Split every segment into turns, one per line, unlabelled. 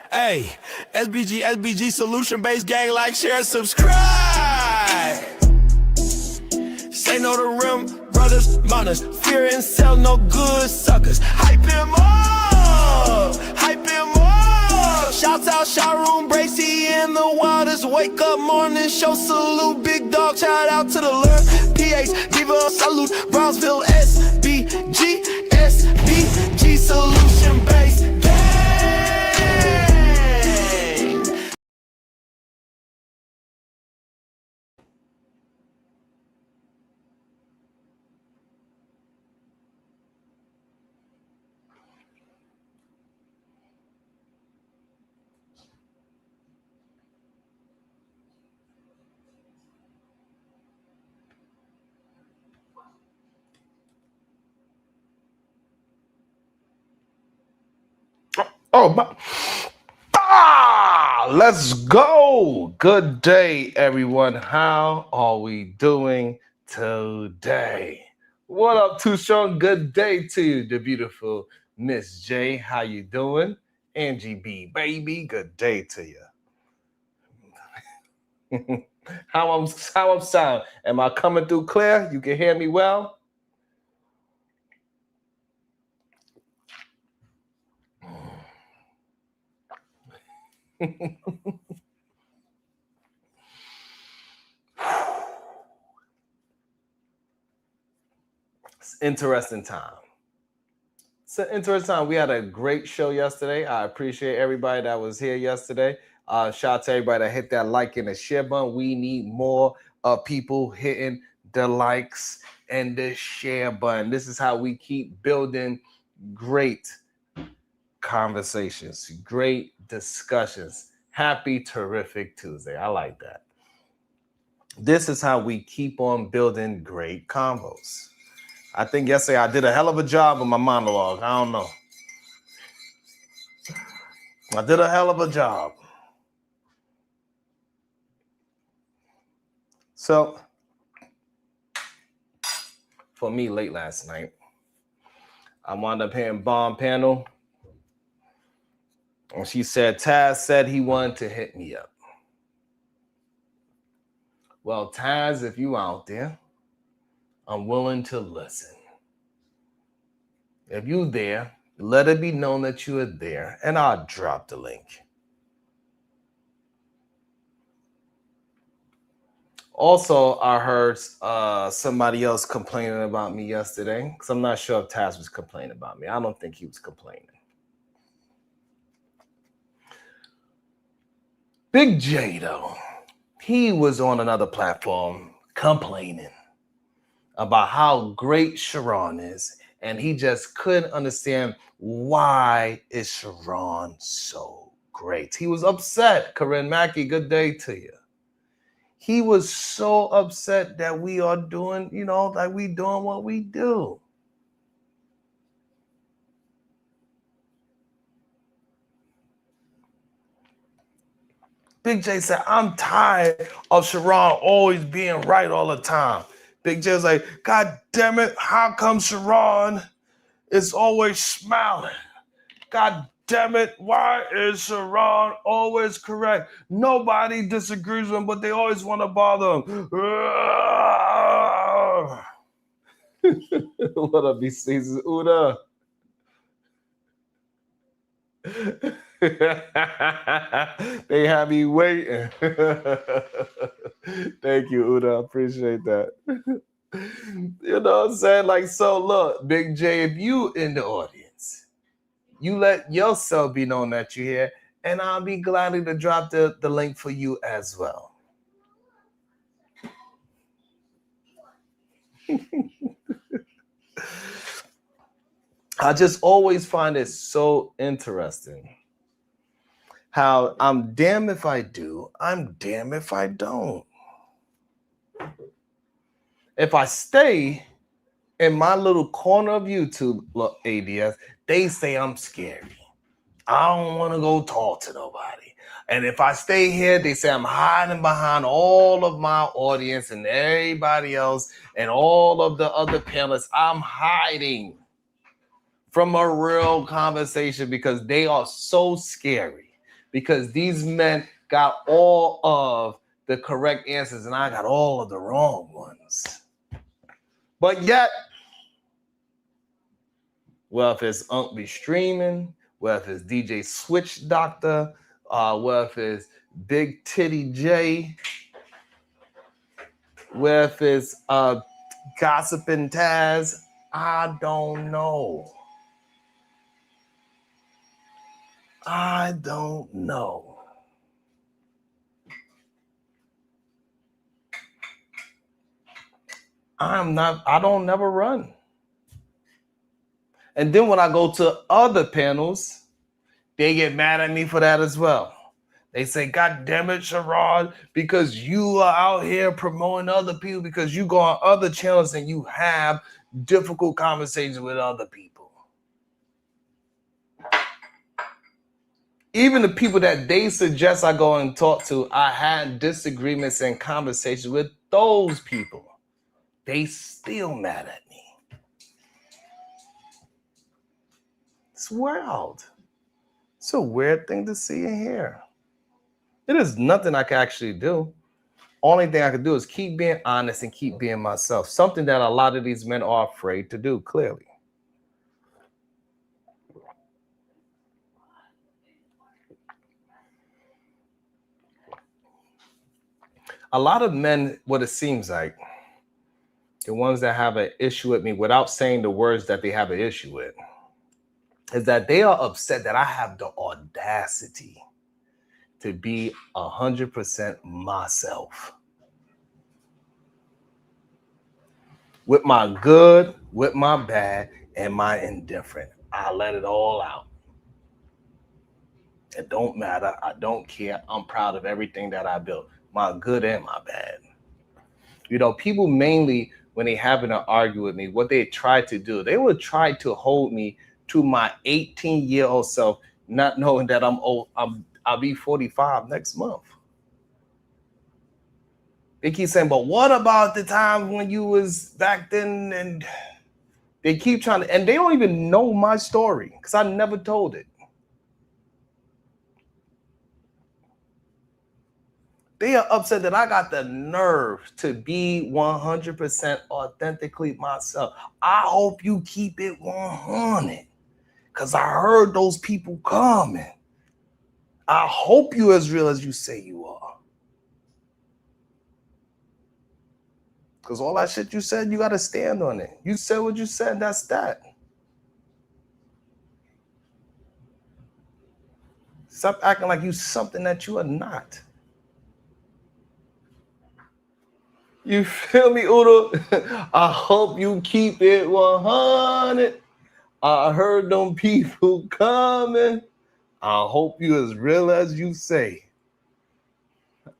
Hey, SBG solution-based gang, like, share, subscribe. Say no to rim, brothers, mothers, fear and sell no good suckers. Hype him up, hype him up. Shouts out Sharoon, Bracy in the wildest. Wake up morning show, salute, big dog, shout out to the Lord. PH, give a salute, Brownsville, SBG solution-based gang.
Oh, let's go. Good day, everyone. How are we doing today? What up, Too Strong? Good day to you, the beautiful Miss J. How you doing? Angie B, baby. Good day to you. How I'm sound? Am I coming through clear? You can hear me well? It's interesting time. It's an interesting time. We had a great show yesterday. I appreciate everybody that was here yesterday. Shout out to everybody that hit that like and the share button. We need more people hitting the likes and the share button. This is how we keep building great conversations, great discussions. Happy, terrific Tuesday. I like that. This is how we keep on building great combos. I think yesterday I did a hell of a job with my monologue. I don't know. I did a hell of a job. So, for me, late last night, I wound up hearing Bomb Panel. And she said, Taz said he wanted to hit me up. Well, Taz, if you out there, I'm willing to listen. If you there, let it be known that you are there, and I'll drop the link. Also, I heard somebody else complaining about me yesterday, because I'm not sure if Taz was complaining about me. I don't think he was complaining. Big J, though, he was on another platform complaining about how great Sharon is, and he just couldn't understand why is Sharon so great. He was upset. Corinne Mackey, good day to you. He was so upset that we are doing, like we doing what we do. Big J said, I'm tired of Sharon always being right all the time. Big J was like, God damn it, how come Sharon is always smiling? God damn it, why is Sharon always correct? Nobody disagrees with him, but they always want to bother him. What up, B-Seasons? Uda. They have me waiting. Thank you, Uda. I appreciate that. You know what I'm saying? Like, so look, Big J, if you in the audience, you let yourself be known that you're here, and I'll be glad to drop the link for you as well. I just always find it so interesting how I'm damned if I do, I'm damned if I don't. If I stay in my little corner of YouTube, look, ADS, they say I'm scary. I don't want to go talk to nobody. And if I stay here, they say I'm hiding behind all of my audience and everybody else and all of the other panelists. I'm hiding from a real conversation because they are so scary. Because these men got all of the correct answers and I got all of the wrong ones. But yet, well, if it's Unc be streaming, well, if it's DJ Switch Doctor, well, if it's Big Titty J, well, if it's Gossiping Taz, I don't know. I don't know. I don't never run. And then when I go to other panels, they get mad at me for that as well. They say, God damn it, Sherrod, because you are out here promoting other people, because you go on other channels and you have difficult conversations with other people. Even the people that they suggest I go and talk to, I had disagreements and conversations with those people. They still mad at me. It's wild. It's a weird thing to see and hear. It is nothing I can actually do. Only thing I can do is keep being honest and keep being myself. Something that a lot of these men are afraid to do, clearly. A lot of men, what it seems like, the ones that have an issue with me without saying the words that they have an issue with, is that they are upset that I have the audacity to be 100% myself. With my good, with my bad, and my indifferent. I let it all out. It don't matter. I don't care. I'm proud of everything that I built, my good and my bad. You know, people mainly, when they happen to argue with me, what they try to do, they would try to hold me to my 18-year-old self, not knowing that I'm old. I'll be 45 next month. They keep saying, but what about the time when you was back then? And they keep trying to, and they don't even know my story because I never told it. They are upset that I got the nerve to be 100% authentically myself. I hope you keep it 100 because I heard those people coming. I hope you as real as you say you are. Because all that shit you said, you got to stand on it. You said what you said, that's that. Stop acting like you something that you are not. You feel me, Udo? I hope you keep it 100. I heard them people coming. I hope you as real as you say.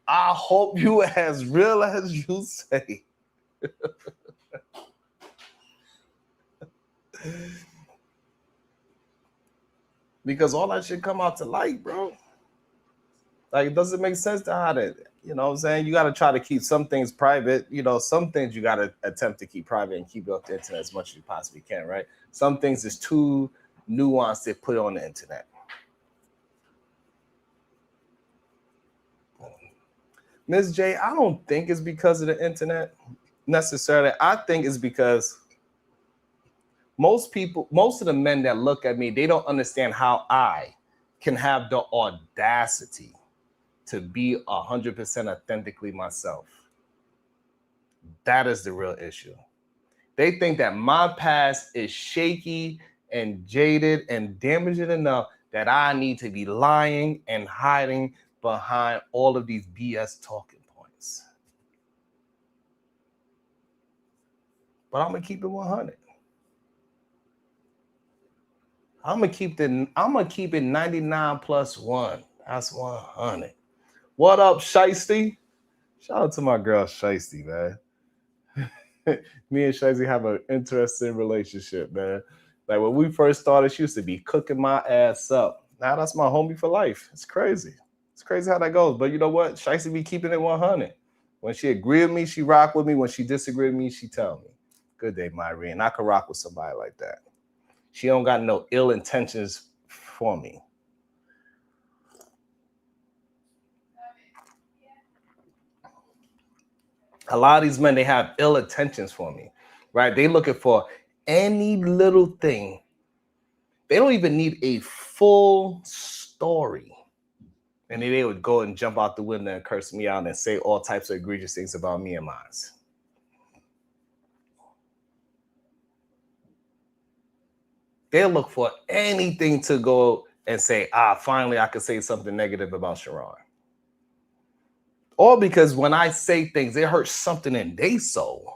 I hope you as real as you say. Because all that shit come out to light, bro. Like, it doesn't make sense to hide it. You know what I'm saying? You got to try to keep some things private. You know, some things you got to attempt to keep private and keep it off the internet as much as you possibly can, right? Some things is too nuanced to put on the internet. Ms. J, I don't think it's because of the internet necessarily. I think it's because most of the men that look at me, they don't understand how I can have the audacity to be 100% authentically myself. That is the real issue. They think that my past is shaky and jaded and damaging enough that I need to be lying and hiding behind all of these BS talking points. But I'm gonna keep it 100. I'm gonna keep it 99 plus 1. That's 100. What up, Shiesty? Shout out to my girl Shiesty, man. Me and Shiesty have an interesting relationship, man. Like when we first started, she used to be cooking my ass up. Now that's my homie for life. It's crazy. It's crazy how that goes. But you know what? Shiesty be keeping it 100. When she agree with me, she rock with me. When she disagree with me, she tell me. Good day, Myrene. I could rock with somebody like that. She don't got no ill intentions for me. A lot of these men, they have ill intentions for me, right? They looking for any little thing. They don't even need a full story. And then they would go and jump out the window and curse me out and say all types of egregious things about me and mine. They'll look for anything to go and say, finally I could say something negative about Sharon. Or because when I say things, it hurts something in their soul.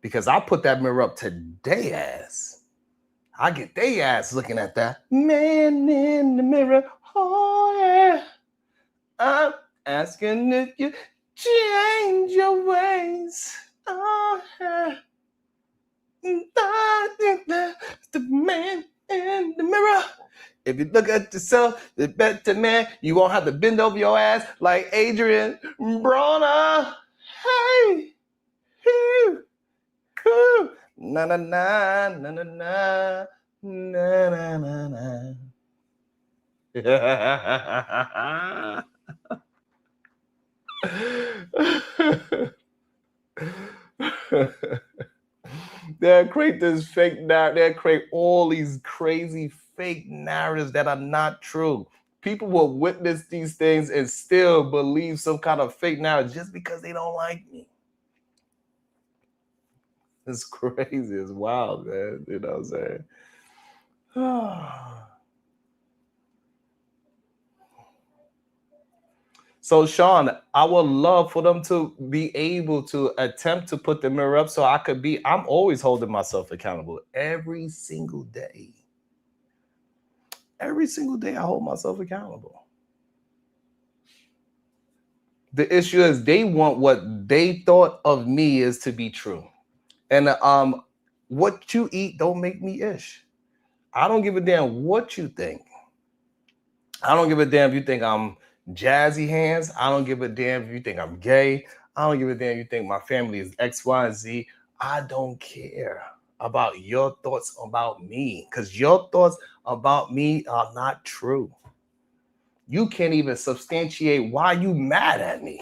Because I put that mirror up to their ass. I get their ass looking at that man in the mirror. Oh yeah, I'm asking if you change your ways. Oh yeah, the man in the mirror. If you look at yourself, the better man, you won't have to bend over your ass like Adrian Bronner. Hey, whoo, whoo, na na na na na na na na na. They'll create this fake narrative. They'll create all these crazy fake narratives that are not true. People will witness these things and still believe some kind of fake narrative just because they don't like me. It's crazy. It's wild, man. You know what I'm saying? So, Sean, I would love for them to be able to attempt to put the mirror up so I could be, I'm always holding myself accountable every single day. Every single day I hold myself accountable. The issue is they want what they thought of me is to be true. And what you eat don't make me ish. I don't give a damn what you think. I don't give a damn if you think I'm jazzy hands. I don't give a damn if you think I'm gay. I don't give a damn if you think my family is X, Y, and Z. I don't care about your thoughts about me because your thoughts about me are not true. You can't even substantiate why you mad at me.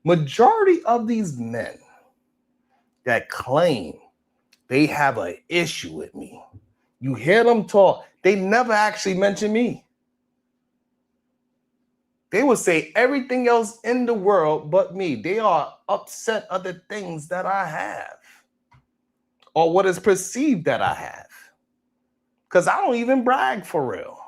Majority of these men that claim they have an issue with me, you hear them talk, they never actually mention me. They will say everything else in the world but me. They are upset at the things that I have or what is perceived that I have. Because I don't even brag for real.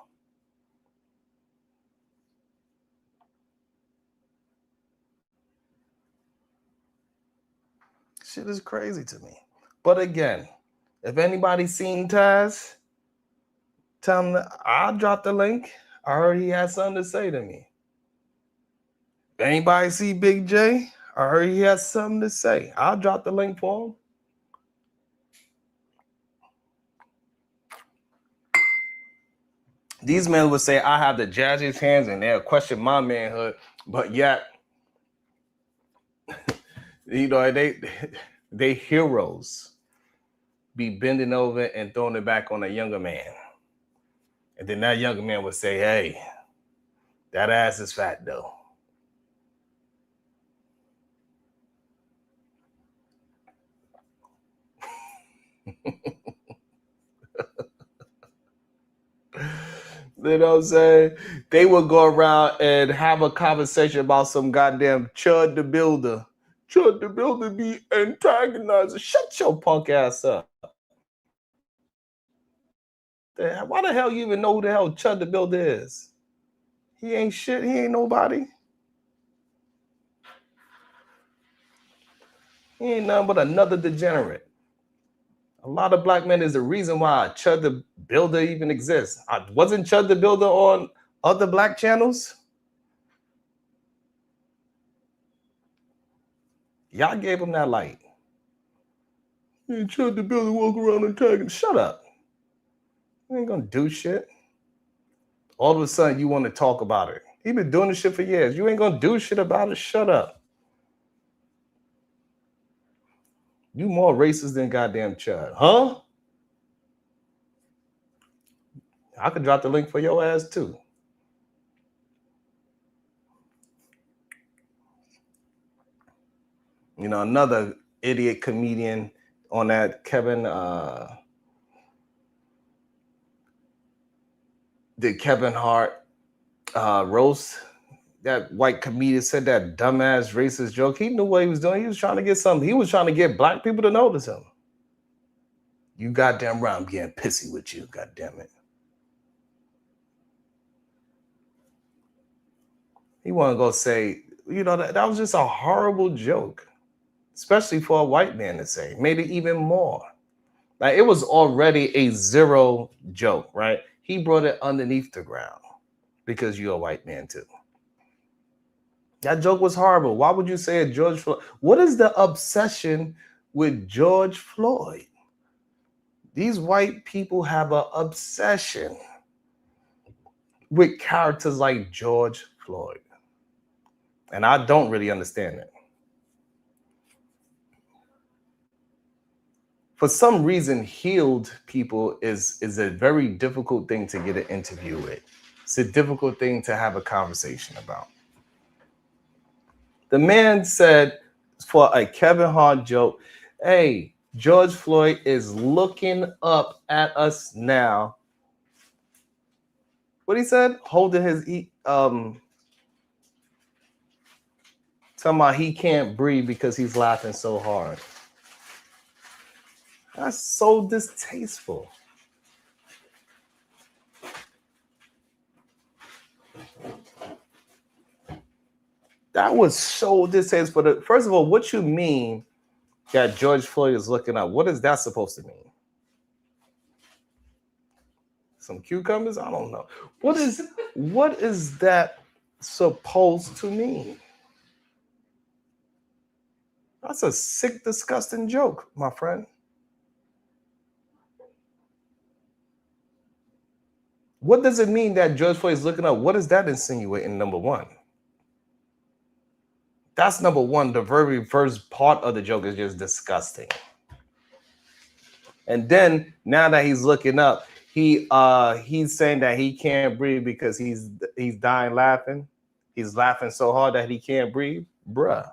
Shit is crazy to me. But again, if anybody's seen Taz, tell him I'll drop the link. I heard he had something to say to me. Anybody see Big J? I heard he has something to say. I'll drop the link for him. These men would say I have the jazziest hands and they'll question my manhood, but yet, you know, they heroes be bending over and throwing it back on a younger man. And then that younger man would say, hey, that ass is fat though. You know what I'm saying? They would go around and have a conversation about some goddamn Chud the Builder. Chud the Builder be antagonizing. Shut your punk ass up. Why the hell you even know who the hell Chud the Builder is? He ain't shit. He ain't nobody. He ain't nothing but another degenerate. A lot of black men is the reason why Chud the Builder even exists. Wasn't Chud the Builder on other black channels? Y'all gave him that light. Hey, Chud the Builder walk around and tagging. Shut up. You ain't gonna do shit. All of a sudden you want to talk about it. He been doing this shit for years. You ain't gonna do shit about it. Shut up. You more racist than goddamn Chud, huh? I could drop the link for your ass too. You know, another idiot comedian on that Kevin the Kevin Hart roast. That white comedian said that dumbass racist joke. He knew what he was doing. He was trying to get something. He was trying to get black people to notice him. You goddamn right, I'm getting pissy with you. Goddamn it. He want to go say, you know, that was just a horrible joke, especially for a white man to say. Made it even more. Like, it was already a zero joke, right? He brought it underneath the ground because you're a white man too. That joke was horrible. Why would you say it, George Floyd? What is the obsession with George Floyd? These white people have an obsession with characters like George Floyd. And I don't really understand it. For some reason, healed people is a very difficult thing to get an interview with. It's a difficult thing to have a conversation about. The man said for a Kevin Hart joke, hey, George Floyd is looking up at us now. What he said? Holding his talking about he can't breathe because he's laughing so hard. That's so distasteful. That was so distasteful. First of all, what you mean that George Floyd is looking up? What is that supposed to mean? Some cucumbers? I don't know. What is that supposed to mean? That's a sick, disgusting joke, my friend. What does it mean that George Floyd is looking up? What is that insinuating, number one? That's number one. The very first part of the joke is just disgusting. And then now that he's looking up, he's saying that he can't breathe because he's dying laughing. He's laughing so hard that he can't breathe. Bruh.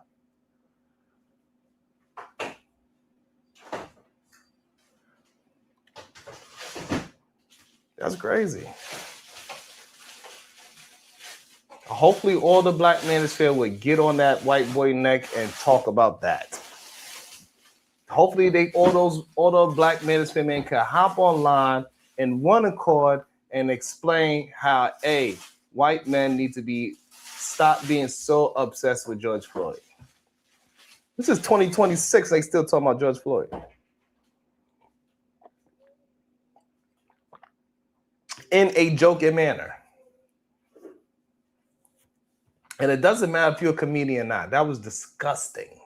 That's crazy. Hopefully all the black manosphere would get on that white boy neck and talk about that. Hopefully all those black manosphere men can hop online in one accord and explain how white men need to stop being so obsessed with George Floyd. This is 2026, they still talking about George Floyd. In a joking manner. And it doesn't matter if you're a comedian or not. That was disgusting.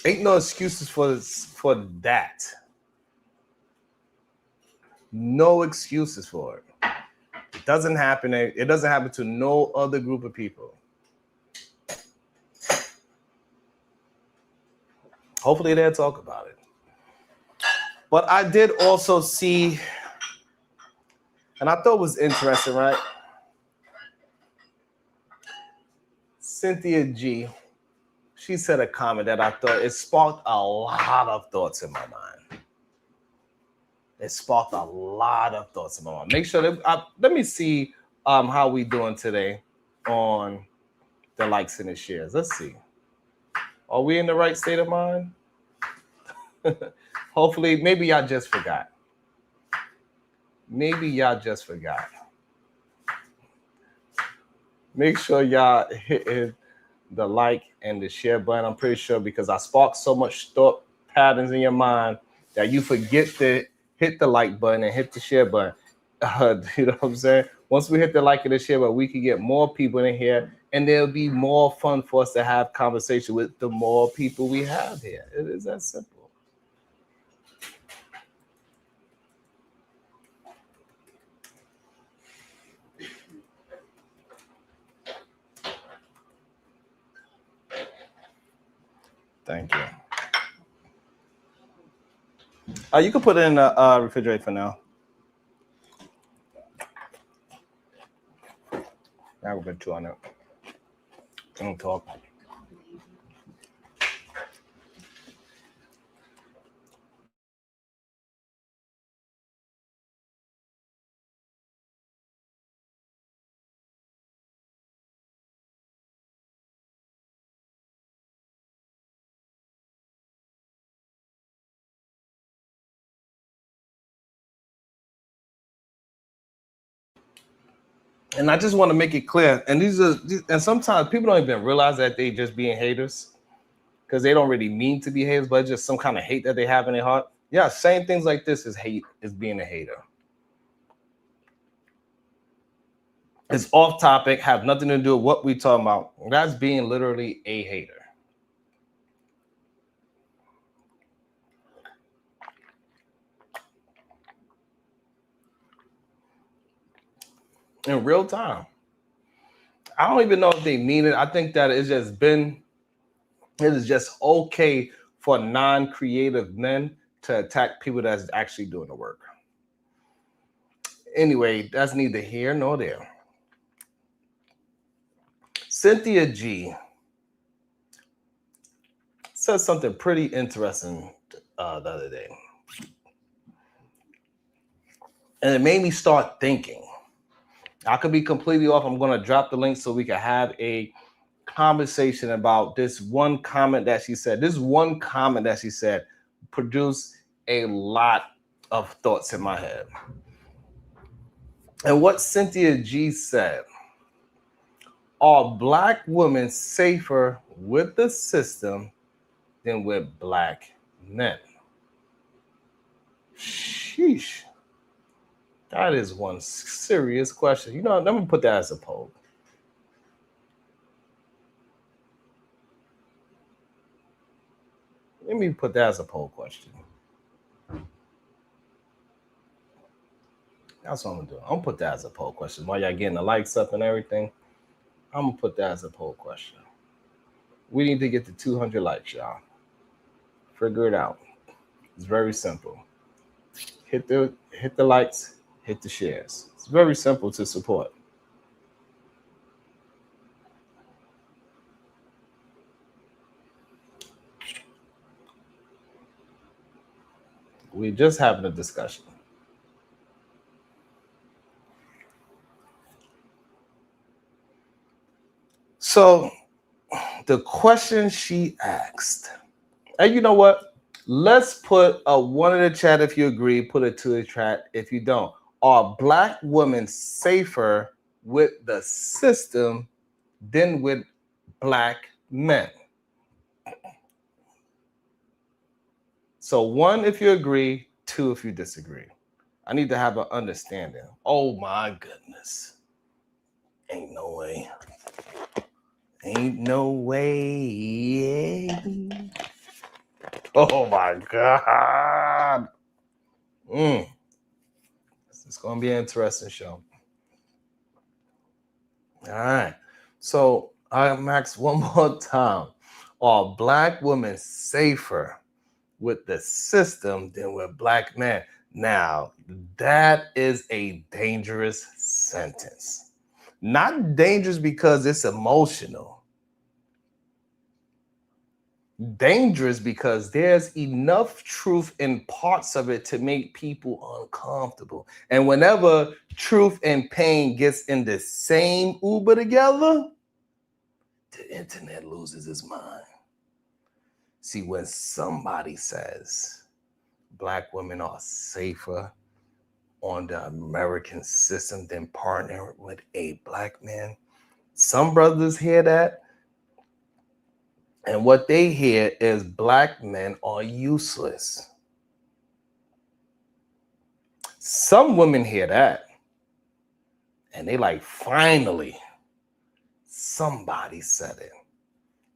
Ain't no excuses for that. No excuses for it. It doesn't happen. It doesn't happen to no other group of people. Hopefully they'll talk about it. But I did also see, and I thought it was interesting, right? Cynthia G, she said a comment that I thought it sparked a lot of thoughts in my mind. It sparked a lot of thoughts in my mind. Make sure that let me see how we doing today on the likes and the shares. Let's see. Are we in the right state of mind? Hopefully, maybe y'all just forgot. Maybe y'all just forgot. Make sure y'all hit the like and the share button. I'm pretty sure because I sparked so much thought patterns in your mind that you forget to hit the like button and hit the share button. You know what I'm saying? Once we hit the like and the share button, we can get more people in here and there'll be more fun for us to have conversation with the more people we have here. It is that simple. Thank you. You can put it in the refrigerator for now. Now we're going to chew on it. Don't talk. And I just want to make it clear. And and sometimes people don't even realize that they just being haters because they don't really mean to be haters, but it's just some kind of hate that they have in their heart. Yeah, saying things like this is hate, is being a hater. It's off topic, have nothing to do with what we talking about. That's being literally a hater. In real time. I don't even know if they mean it. I think that it is just okay for non-creative men to attack people that's actually doing the work. Anyway, that's neither here nor there. Cynthia G said something pretty interesting the other day. And it made me start thinking. I could be completely off. I'm going to drop the link so we can have a conversation about this one comment that she said. This one comment that she said produced a lot of thoughts in my head. And what Cynthia G said, are Black women safer with the system than with Black men? Sheesh. That is one serious question. You know, let me put that as a poll. Let me put that as a poll question. That's what I'm gonna do. I'm gonna put that as a poll question. While y'all getting the likes up and everything, I'm gonna put that as a poll question. We need to get to 200 likes, y'all. Figure it out. It's very simple. Hit the likes, hit the shares. It's very simple to support. We're just having a discussion. So the question she asked, and you know what? Let's put a 1 in the chat if you agree, put a 2 in the chat if you don't. Are Black women safer with the system than with Black men? So 1 if you agree, 2 if you disagree. I need to have an understanding. Oh my goodness. Ain't no way. Ain't no way. Oh my God. It's going to be an interesting show. All right. So I'm asked one more time. Are Black women safer with the system than with Black men? Now, that is a dangerous sentence. Not dangerous because it's emotional. Dangerous because there's enough truth in parts of it to make people uncomfortable. And whenever truth and pain gets in the same Uber together, the internet loses its mind. See, when somebody says Black women are safer on the American system than partnering with a Black man, some brothers hear that, and what they hear is Black men are useless. Some women hear that, and they like, finally, somebody said it.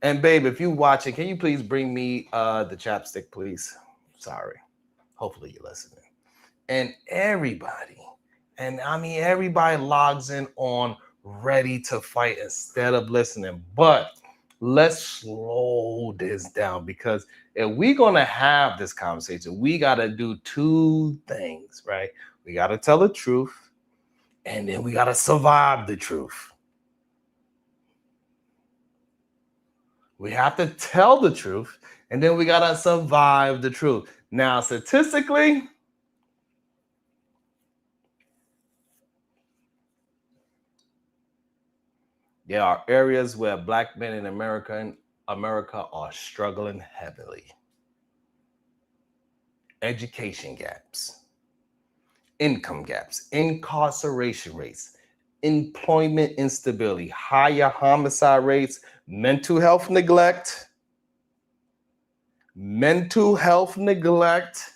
And babe, if you watching, can you please bring me the chapstick, please? Sorry. Hopefully you're listening. And everybody, and I mean everybody logs in on ready to fight instead of listening. But Let's slow this down, because if we're going to have this conversation, we got to do two things, right? We got to tell the truth, and then we got to survive the truth. We have to tell the truth, and then we got to survive the truth. Now, statistically, there are areas where Black men in America are struggling heavily. Education gaps, income gaps, incarceration rates, employment instability, higher homicide rates, mental health neglect, mental health neglect,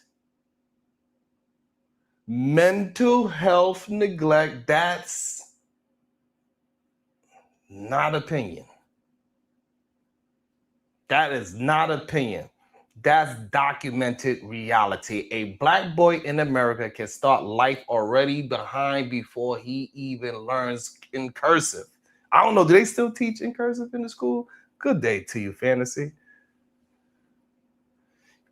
that's not opinion. That is not opinion. That's documented reality. A Black boy in America can start life already behind before he even learns in cursive. I don't know, do they still teach in cursive in the school? Good day to you, fantasy.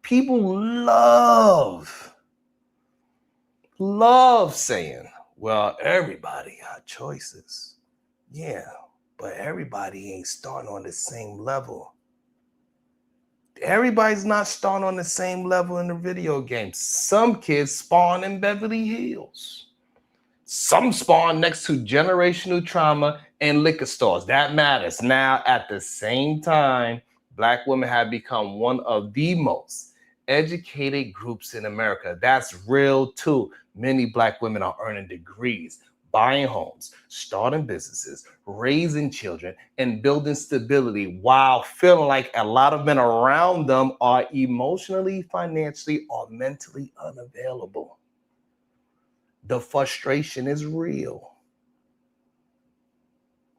People love saying, well, everybody got choices. Yeah, but everybody ain't starting on the same level. Everybody's not starting on the same level in the video games. Some kids spawn in Beverly Hills. Some spawn next to generational trauma and liquor stores. That matters. Now, at the same time, Black women have become one of the most educated groups in America. That's real too. Many Black women are earning degrees, buying homes, starting businesses, raising children, and building stability while feeling like a lot of men around them are emotionally, financially, or mentally unavailable. The frustration is real.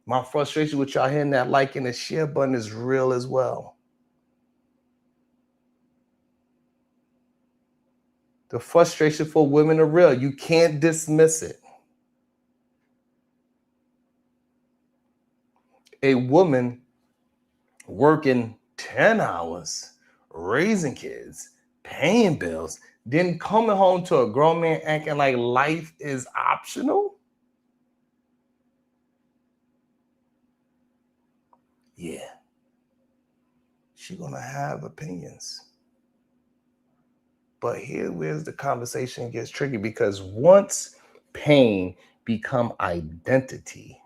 My frustration with y'all hitting that like and the share button is real as well. The frustration for women are real. You can't dismiss it. A woman working 10 hours, raising kids, paying bills, then coming home to a grown man acting like life is optional? Yeah. She's going to have opinions. But here's where the conversation gets tricky, because once pain become identity,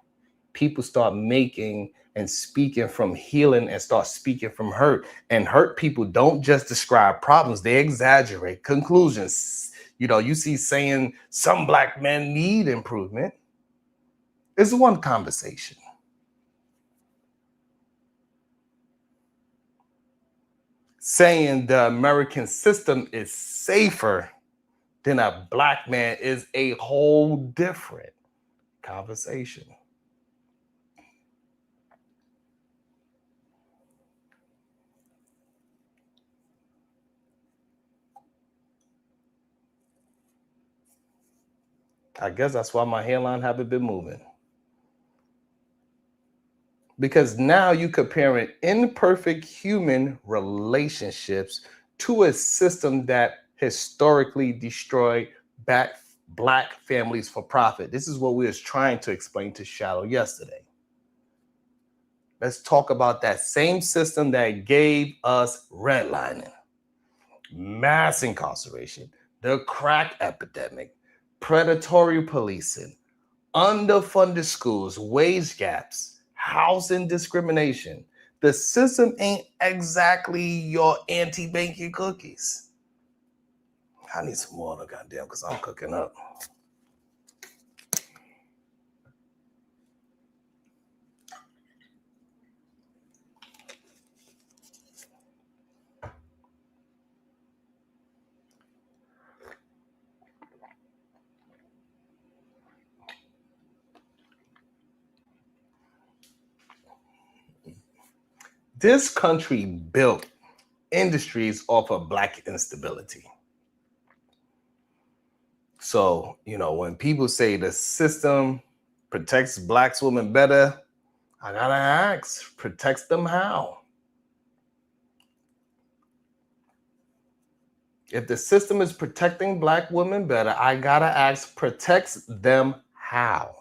people start making and speaking from healing and start speaking from hurt. And hurt people don't just describe problems, they exaggerate conclusions. You know, you see saying some Black men need improvement. It's one conversation. Saying the American system is safer than a Black man is a whole different conversation. I guess that's why my hairline haven't been moving. Because now you comparing imperfect human relationships to a system that historically destroyed Black families for profit. This is what we was trying to explain to Shallow yesterday. Let's talk about that same system that gave us redlining, mass incarceration, the crack epidemic, predatory policing, underfunded schools, wage gaps, housing discrimination. The system ain't exactly your anti-banking cookies. I need some water, goddamn, because I'm cooking up. This country built industries off of Black instability. So, you know, when people say the system protects Black women better, I gotta ask, protects them how? If the system is protecting Black women better, I gotta ask, protects them how?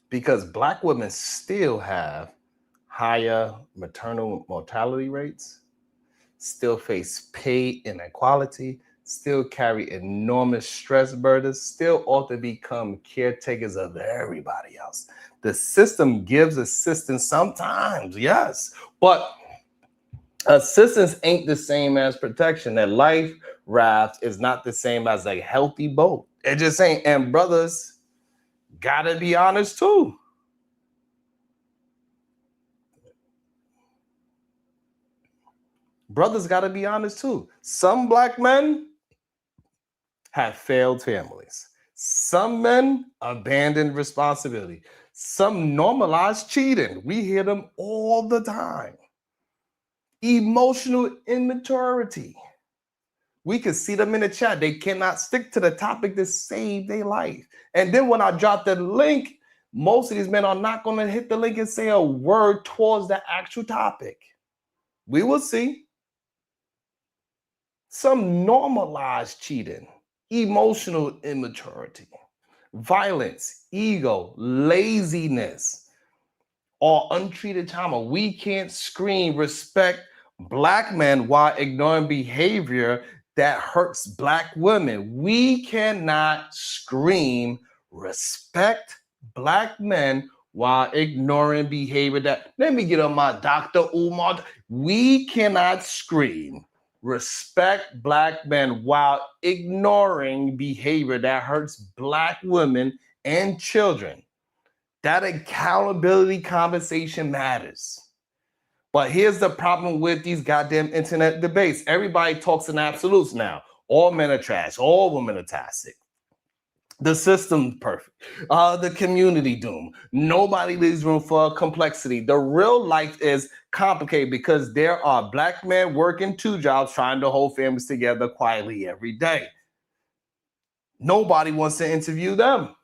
Because Black women still have higher maternal mortality rates, still face pay inequality, still carry enormous stress burdens, still often become caretakers of everybody else. The system gives assistance sometimes, yes, but assistance ain't the same as protection. That life raft is not the same as a healthy boat. It just ain't. And brothers gotta be honest too. Brothers gotta be honest too. Some Black men have failed families. Some men abandoned responsibility. Some normalize cheating. We hear them all the time. Emotional immaturity. We can see them in the chat. They cannot stick to the topic to save their life. And then when I drop the link, most of these men are not going to hit the link and say a word towards the actual topic. We will see. Some normalize cheating, emotional immaturity, violence, ego, laziness, or untreated trauma. We can't scream respect Black men while ignoring behavior that hurts Black women. We cannot scream respect Black men while ignoring behavior that, let me get on my Dr. Umar. We cannot scream respect Black men while ignoring behavior that hurts Black women and children. That accountability conversation matters. But here's the problem with these goddamn internet debates. Everybody talks in absolutes now. All men are trash. All women are toxic. The system's perfect. The community doomed. Nobody leaves room for complexity. The real life is complicated because there are Black men working 2 jobs trying to hold families together quietly every day. Nobody wants to interview them.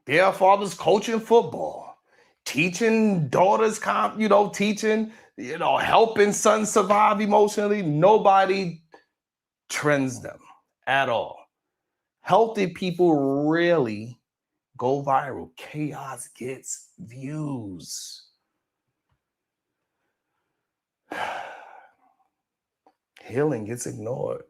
Their fathers coaching football, teaching daughters, teaching, helping sons survive emotionally. Nobody trends them at all. Healthy people rarely go viral. Chaos gets views. Healing gets ignored.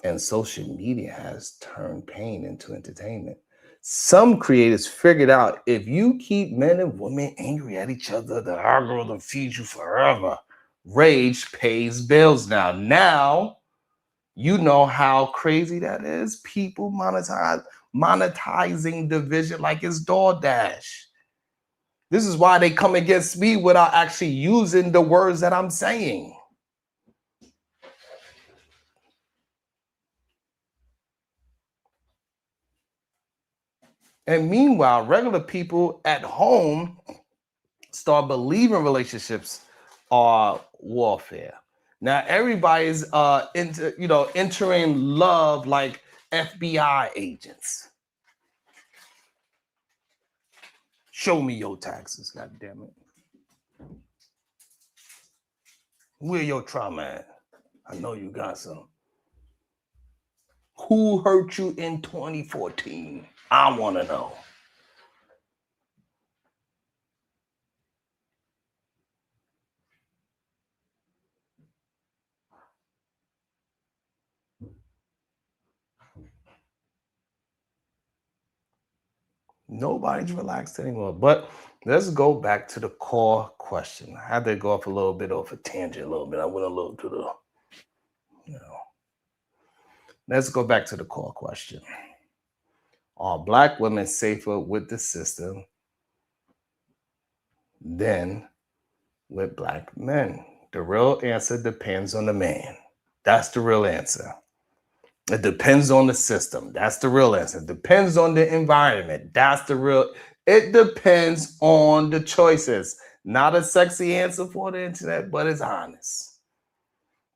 And social media has turned pain into entertainment. Some creators figured out if you keep men and women angry at each other, the algorithm feeds you forever. Rage pays bills now. Now, you know how crazy that is. People monetizing division like it's DoorDash. This is why they come against me without actually using the words that I'm saying. And meanwhile, regular people at home start believing relationships are warfare. Now everybody's entering love like FBI agents. Show me your taxes, god damn it. Where your trauma at? I know you got some. Who hurt you in 2014? I want to know. Nobody's relaxed anymore. But let's go back to the core question. I had to go off a little bit off a tangent a little bit. I went a little to the, Let's go back to the core question. Are Black women safer with the system than with Black men? The real answer depends on the man. That's the real answer. It depends on the system. That's the real answer. It depends on the environment. That's the real. It depends on the choices. Not a sexy answer for the internet, but it's honest.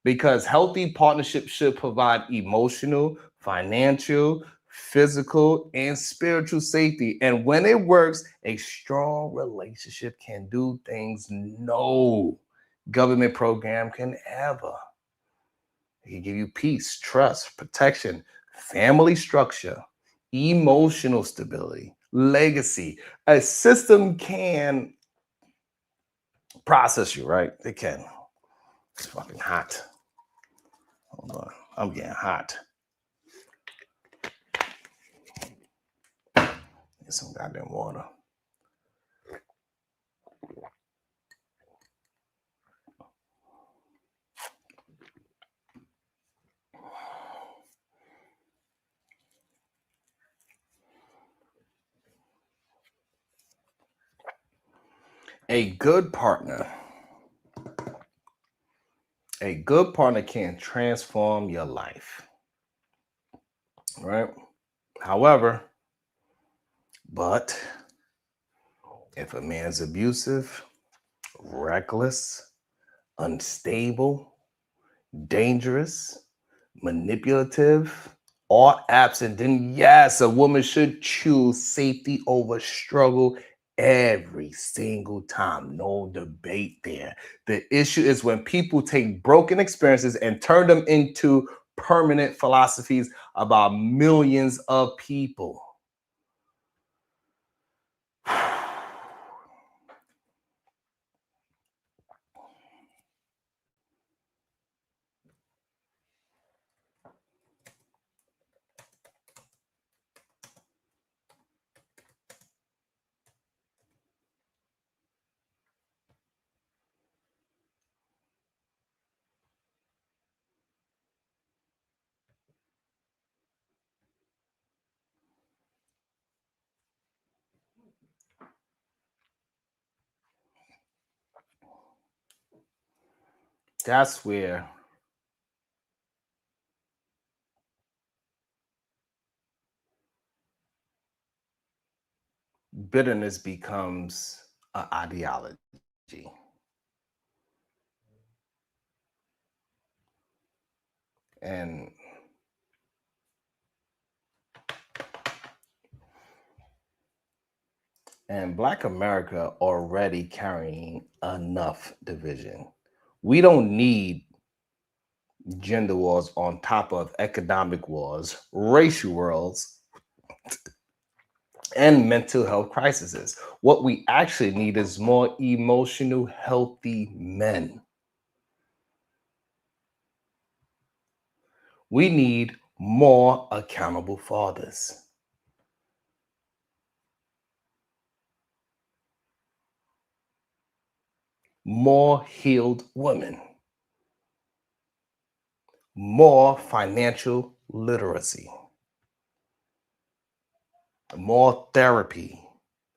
Because healthy partnerships should provide emotional, financial, physical, and spiritual safety. And when it works, a strong relationship can do things no government program can ever. It can give you peace, trust, protection, family structure, emotional stability, legacy. A system can process you, right? It can. It's fucking hot. Hold on. I'm getting hot. Get some goddamn water. A good partner. A good partner can transform your life. Right? However, but if a man's abusive, reckless, unstable, dangerous, manipulative, or absent, then yes, a woman should choose safety over struggle every single time. No debate there. The issue is when people take broken experiences and turn them into permanent philosophies about millions of people. That's where bitterness becomes an ideology. And Black America already carrying enough division. We don't need gender wars on top of economic wars, racial wars, and mental health crises. What we actually need is more emotional, healthy men. We need more accountable fathers, more healed women, more financial literacy, more therapy,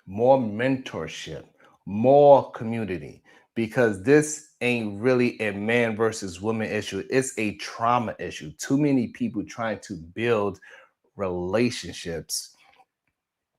more mentorship, more community, because this ain't really a man versus woman issue. It's a trauma issue. Too many people trying to build relationships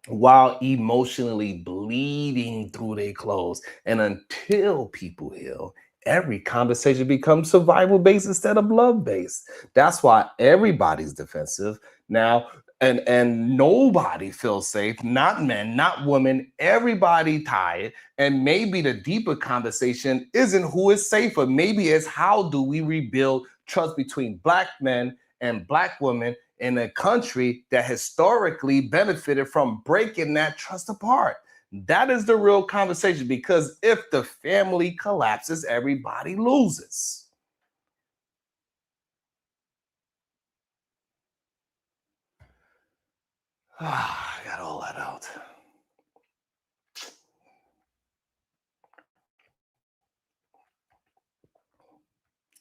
while emotionally bleeding through their clothes. And until people heal, every conversation becomes survival based instead of love based. That's why everybody's defensive now, and nobody feels safe, not men, not women, everybody tired. And maybe the deeper conversation isn't who is safer, maybe it's how do we rebuild trust between Black men and Black women in a country that historically benefited from breaking that trust apart. That is the real conversation, because if the family collapses, everybody loses. I got all that out.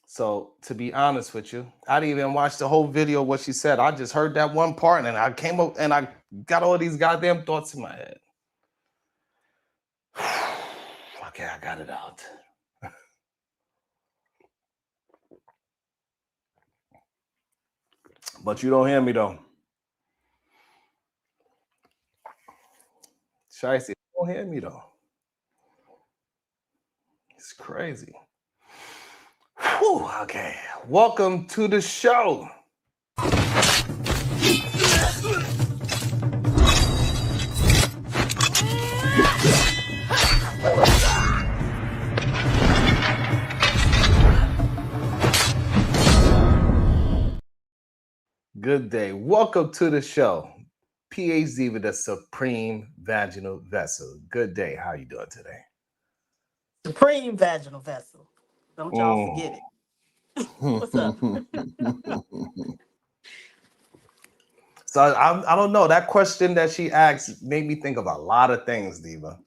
So to be honest with you, I didn't even watch the whole video of what she said. I just heard that one part and I came up and I got all these goddamn thoughts in my head. Okay, I got it out. But you don't hear me though. Shiesty, don't hear me though. It's crazy. Whew, okay. Welcome to the show. Good day. Welcome to the show. PhD with the Supreme Vaginal Vessel. Good day. How you doing today?
Supreme vaginal vessel. Don't y'all forget it. What's up?
So I don't know. That question that she asked made me think of a lot of things, Diva.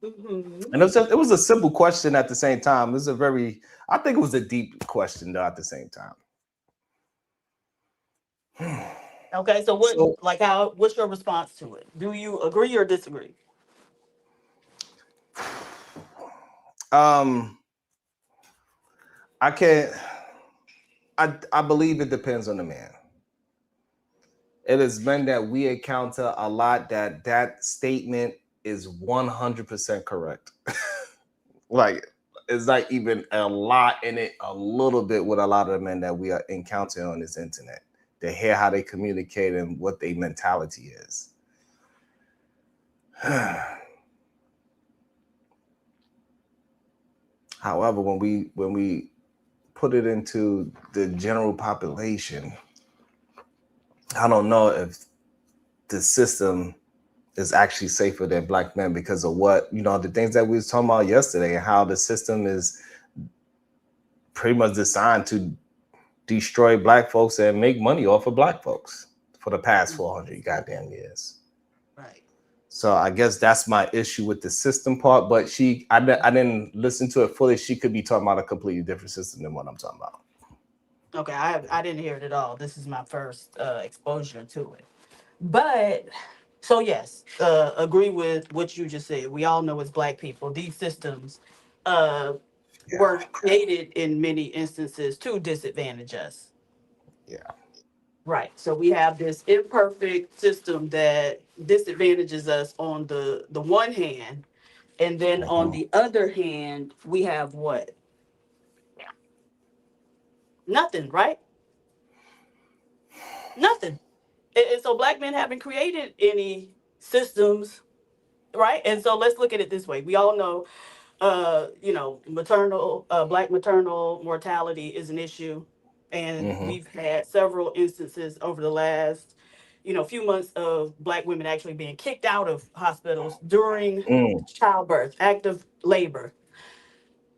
And it was a simple question at the same time. It was I think it was a deep question though at the same time.
Okay, so what's your response to it? Do you agree or disagree?
Um, I can't. I believe it depends on the man. It is men that we encounter a lot that statement is 100% correct. Like it's not even a lot in it, a little bit with a lot of the men that we are encountering on this internet. To hear how they communicate and what their mentality is. However, when we put it into the general population, I don't know if the system is actually safer than black men because of what, the things that we was talking about yesterday and how the system is pretty much designed to destroy black folks and make money off of black folks for the past 400 goddamn years.
Right.
So I guess that's my issue with the system part. But I didn't listen to it fully. She could be talking about a completely different system than what I'm talking about.
Okay, I didn't hear it at all. This is my first exposure to it. But so yes, agree with what you just said. We all know as black people, these systems uh
Yeah,
were created in many instances to disadvantage us.
yeah.
Right. So we have this imperfect system that disadvantages us on the one hand, and then on
Mhm.
the other hand, we have what? Nothing, right? Nothing. And so black men haven't created any systems, right? And so let's look at it this way. We all know black maternal mortality is an issue. And
Mhm.
we've had several instances over the last, few months of black women actually being kicked out of hospitals during
Mm.
childbirth, active labor.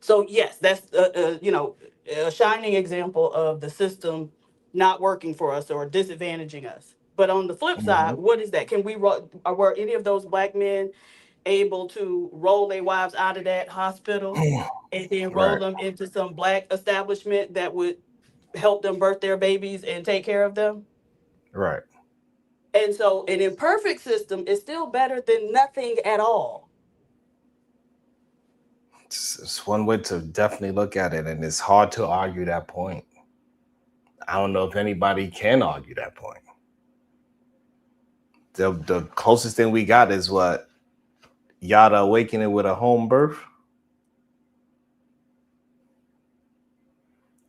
So yes, that's a shining example of the system not working for us or disadvantaging us. But on the flip side,
Mhm.
what is that? Were any of those black men able to roll their wives out of that hospital and then roll
Right.
them into some black establishment that would help them birth their babies and take care of them?
Right.
And so an imperfect system is still better than nothing at all.
It's one way to definitely look at it, and it's hard to argue that point. I don't know if anybody can argue that point. The closest thing we got is what Yada awakening with a home birth.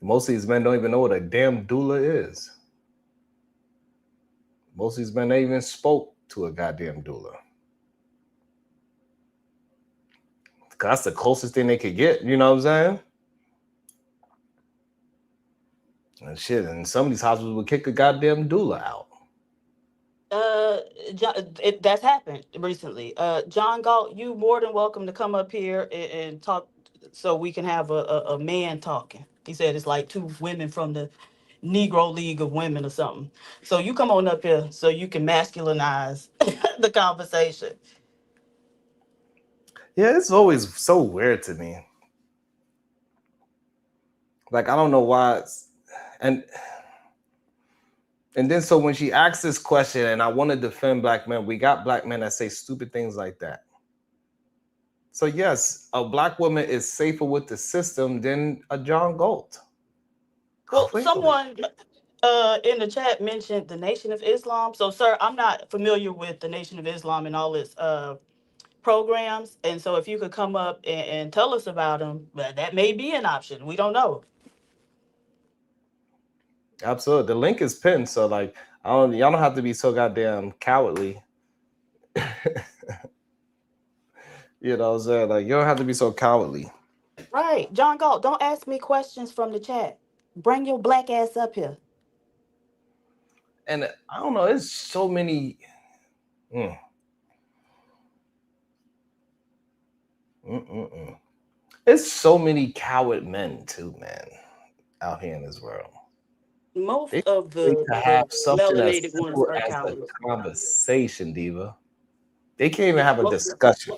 Most of these men don't even know what a damn doula is. Most of these men ain't even spoke to a goddamn doula. That's the closest thing they could get. You know what I'm saying? And shit, and some of these hospitals would kick a goddamn doula out.
Uh, that's happened recently. John Galt, you more than welcome to come up here and talk so we can have a man talking. He said it's like two women from the Negro League of Women or something. So you come on up here so you can masculinize the conversation.
Yeah, it's always so weird to me. Like I don't know why. And and then so when she asks this question, and I want to defend black men, we got black men that say stupid things like that. So yes, a black woman is safer with the system than a John Galt.
Well,
Clearly.
someone in the chat mentioned the Nation of Islam. So, sir, I'm not familiar with the Nation of Islam and all its programs. And so if you could come up and tell us about them, that may be an option. We don't know.
Absolutely. The link is pinned, so like y'all don't have to be so goddamn cowardly. You know what I'm saying? Like you don't have to be so cowardly.
Right. John Galt, don't ask me questions from the chat. Bring your black ass up here.
And I don't know, it's so many. Mm, It's so many coward men too, man, out here in this world. They
Most of
need to have
the
something as
melanated ones
simple
are
as a
cowards.
conversation, Diva. They can't even
Yeah,
have a
most of them.
discussion.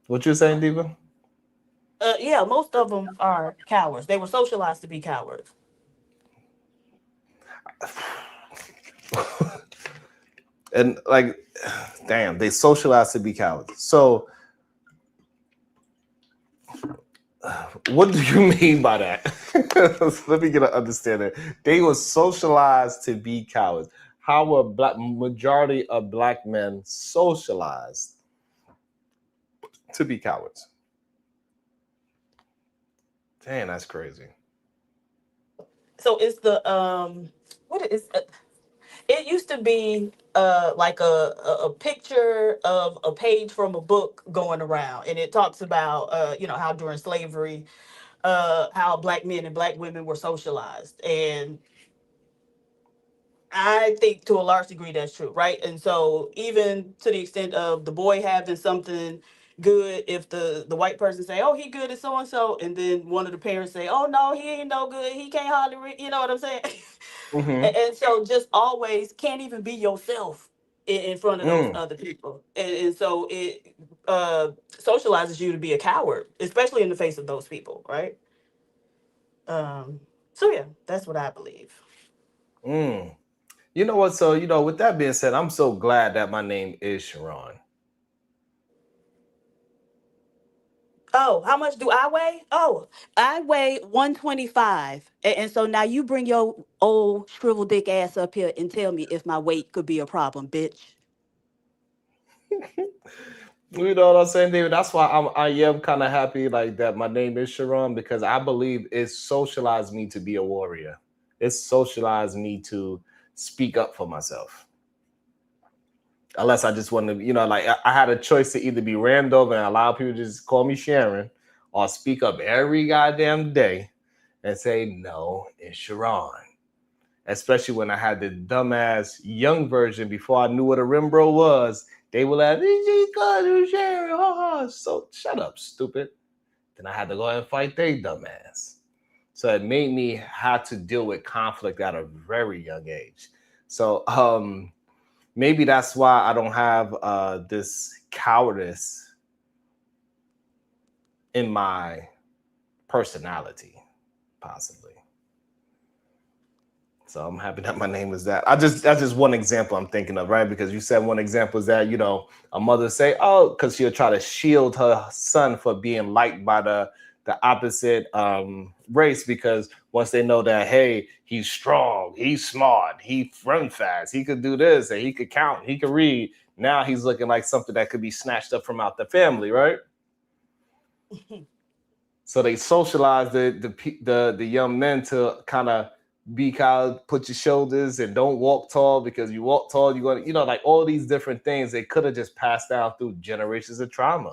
What you saying, Diva?
Yeah, most of them are cowards. They were socialized to be cowards.
And like, damn, they socialize to be cowards. So, what do you mean by that? Let me get an understanding. They were socialized to be cowards. How were majority of black men socialized to be cowards? Damn, that's crazy.
So it's the what is it used to be like a picture of a page from a book going around, and it talks about how during slavery how black men and black women were socialized. And I think to a large degree that's true, right? And so even to the extent of the boy having something good, if the white person say, "Oh, he good at so and so," and then one of the parents say, "Oh no, he ain't no good. He can't hardly read." You know what I'm saying?
Mm-hmm.
And so just always can't even be yourself in front of those
Mm,
other people, and so it socializes you to be a coward, especially in the face of those people, right? So yeah, that's what I believe.
mm. You know what? So, with that being said, I'm so glad that my name is Sharon.
Oh, how much do I weigh? Oh, I weigh 125. And so now you bring your old shrivel dick ass up here and tell me if my weight could be a problem, bitch.
You know what I'm saying, David? That's why I am kind of happy like that my name is Sharon, because I believe it socialized me to be a warrior. It socialized me to speak up for myself. Unless I just wanted to, like I had a choice to either be rammed over and allow people to just call me Sharon, or speak up every goddamn day and say, no, it's Sharon. Especially when I had the dumbass young version before I knew what a rim bro was. They were like, Sharon, so shut up, stupid. Then I had to go and fight they dumbass. So it made me have to deal with conflict at a very young age. So maybe that's why I don't have this cowardice in my personality, possibly. So I'm happy that my name is that. That's just one example I'm thinking of, right? Because you said one example is that, a mother say, oh, because she'll try to shield her son for being liked by the opposite race, because once they know that, hey, he's strong, he's smart, he run fast, he could do this, and he could count, he could read. Now he's looking like something that could be snatched up from out the family, right? So they socialize the young men to kind of be kind of put your shoulders and don't walk tall, because you walk tall, you're going to, like all these different things they could have just passed down through generations of trauma.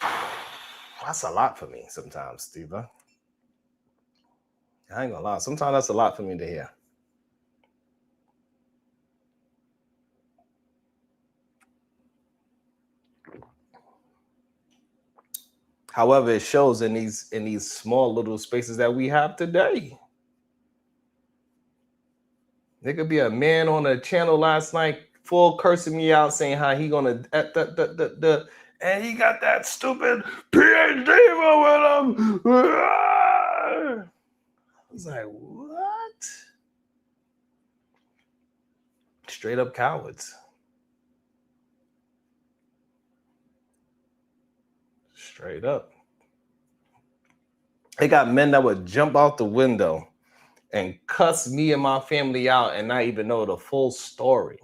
That's a lot for me sometimes, Steve. I ain't gonna lie. Sometimes that's a lot for me to hear. However, it shows in these small little spaces that we have today. There could be a man on a channel last night full cursing me out, saying how he gonna and he got that stupid PhD with him. I was like, what? Straight up cowards. Straight up. They got men that would jump out the window and cuss me and my family out and not even know the full story.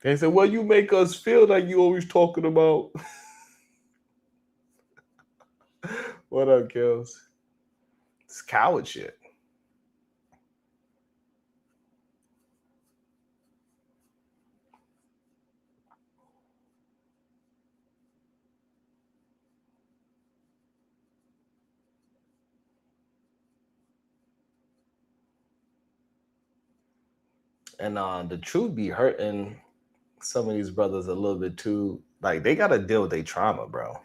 They said, well, you make us feel like you always talking about. What up, Kills? It's coward shit. And the truth be hurting some of these brothers a little bit too. Like they gotta deal with their trauma, bro.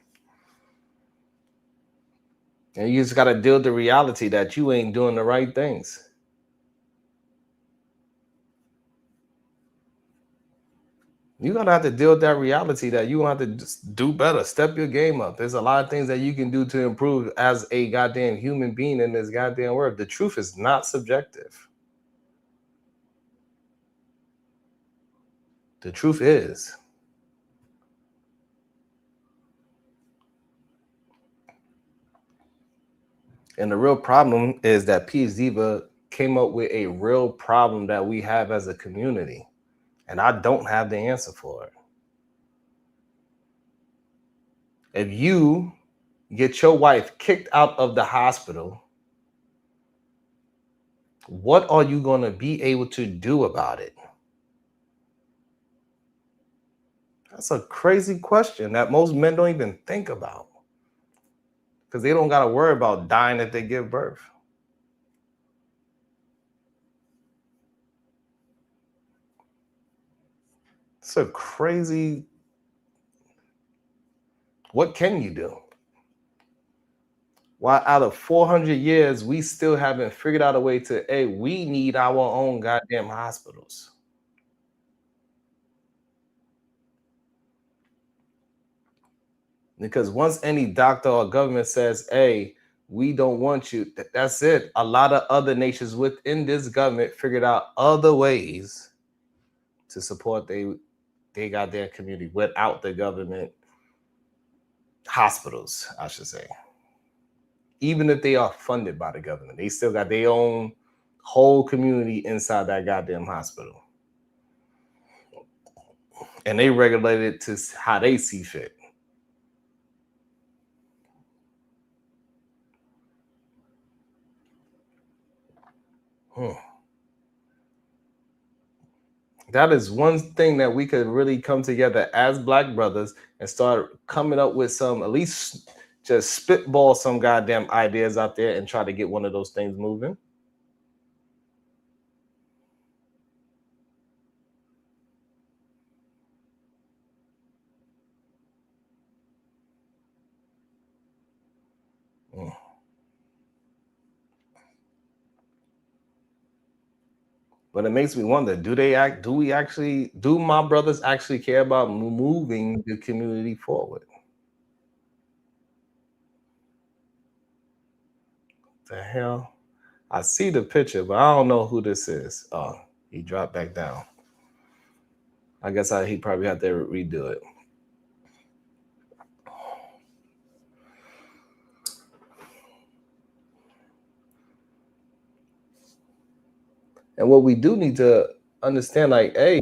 And you just gotta deal with the reality that you ain't doing the right things. You're gonna have to deal with that reality that you have to just do better, step your game up. There's a lot of things that you can do to improve as a goddamn human being in this goddamn world. The truth is not subjective. The truth is. And the real problem is that Peace Diva came up with a real problem that we have as a community. And I don't have the answer for it. If you get your wife kicked out of the hospital, what are you going to be able to do about it? That's a crazy question that most men don't even think about because they don't got to worry about dying if they give birth. It's a crazy. What can you do? Why out of 400 years, we still haven't figured out a way to, hey, we need our own goddamn hospitals. Because once any doctor or government says, hey, we don't want you, that's it. A lot of other nations within this government figured out other ways to support they got their community without the government hospitals, I should say. Even if they are funded by the government, they still got their own whole community inside that goddamn hospital. And they regulate it to how they see fit. That is one thing that we could really come together as Black brothers and start coming up with some, at least just spitball some goddamn ideas out there and try to get one of those things moving. But it makes me wonder, do my brothers actually care about moving the community forward? The hell? I see the picture, but I don't know who this is. Oh, he dropped back down. I guess he probably had to redo it. And what we do need to understand, like, hey,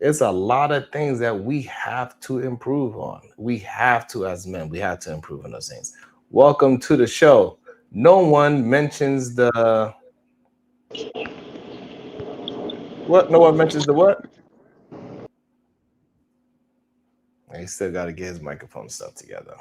it's a lot of things that we have to improve on. We have to, as men, we have to improve on those things. Welcome to the show. No one mentions the what? No one mentions the what? He still got to get his microphone stuff together.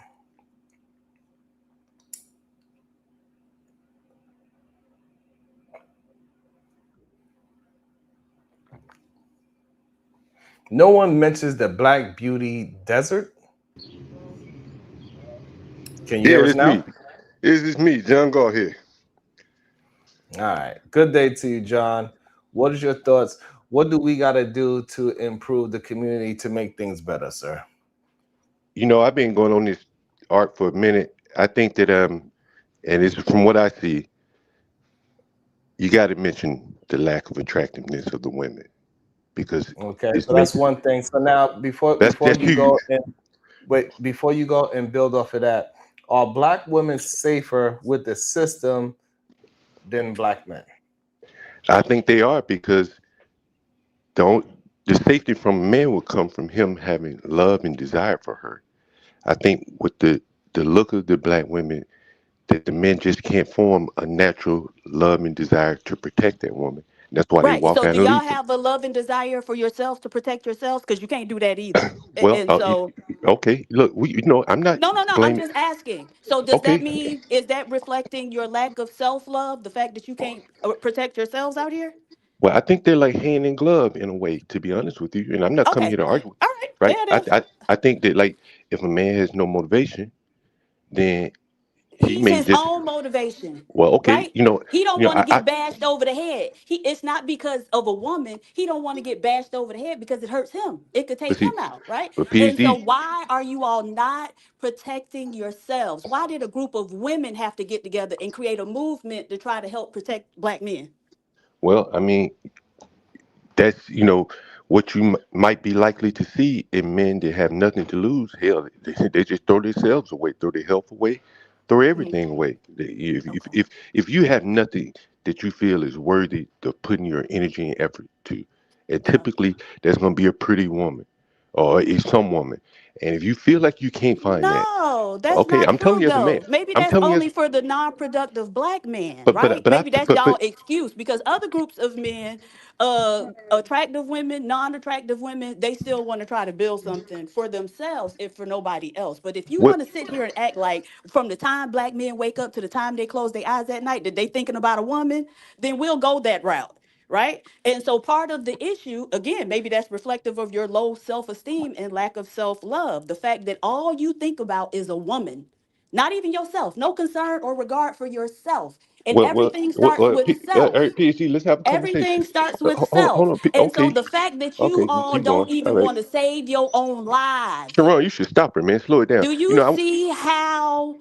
No one mentions the Black Beauty Desert. Can you hear us now?
It's me, John Gall here.
All right. Good day to you, John. What is your thoughts? What do we got to do to improve the community to make things better, sir?
You know, I've been going on this arc for a minute. I think that and it's from what I see, you got to mention the lack of attractiveness of the women because
okay, so that's one thing. So now before you go and before you go and build off of that, are Black women safer with the system than Black men?
I think they are because the safety from a man would come from him having love and desire for her. I think with the look of the black women, that the men just can't form a natural love and desire to protect that woman. That's why they
Right.
walk
So
out
do
and
y'all
leave them.
have a love and desire for yourselves to protect yourselves? Because you can't do that either.
Well,
And so
okay, look, I'm not
no, I'm
blaming.
just asking. So does that
Okay,
mean, is that reflecting your lack of self-love, the fact that you can't protect yourselves out here?
well, I think they're like hand in glove in a way, to be honest with you. And I'm not coming
Okay.
here to argue,
All right.
right?
There it is.
I think that like if a man has no motivation, then he
He's
may
his
just
own motivation,
well, okay,
right? He don't want to
I
get bashed over the head. It's not because of a woman. He don't want to get bashed over the head because it hurts him. It could
but
take him
see,
out, right?
but
And so
PhD.
why are you all not protecting yourselves? Why did a group of women have to get together and create a movement to try to help protect black men?
Well, I mean, that's what you might be likely to see in men that have nothing to lose. Hell, they just throw themselves away, throw their health away, throw
Mhm.
everything away.
Okay.
If you have nothing that you feel is worthy of putting your energy and effort to, and
Right.
typically that's going to be a pretty woman or some woman. And if you feel like you can't find that,
No, that's
okay,
not
I'm telling
true
you as a man.
though. Maybe
I'm
that's
telling you
only
as,
for the non-productive black man, right?
but I,
Maybe that's y'all
but
excuse because other groups of men, attractive women, non-attractive women, they still want to try to build something for themselves if for nobody else. But if you
what
want to sit here and act like from the time black men wake up to the time they close their eyes at night that they thinking about a woman, then we'll go that route. Right. And so part of the issue, again, maybe that's reflective of your low self esteem and lack of self love. The fact that all you think about is a woman, not even yourself, no concern or regard for yourself. And everything starts with
All
self.
right, PhD, let's have a conversation.
Everything starts with
Hold
self.
on,
And so
okay,
the fact that you
okay,
all
keep going.
don't
All
even
right.
want to save your own lives.
Sharon, you should stop her, man. Slow it down.
Do you see how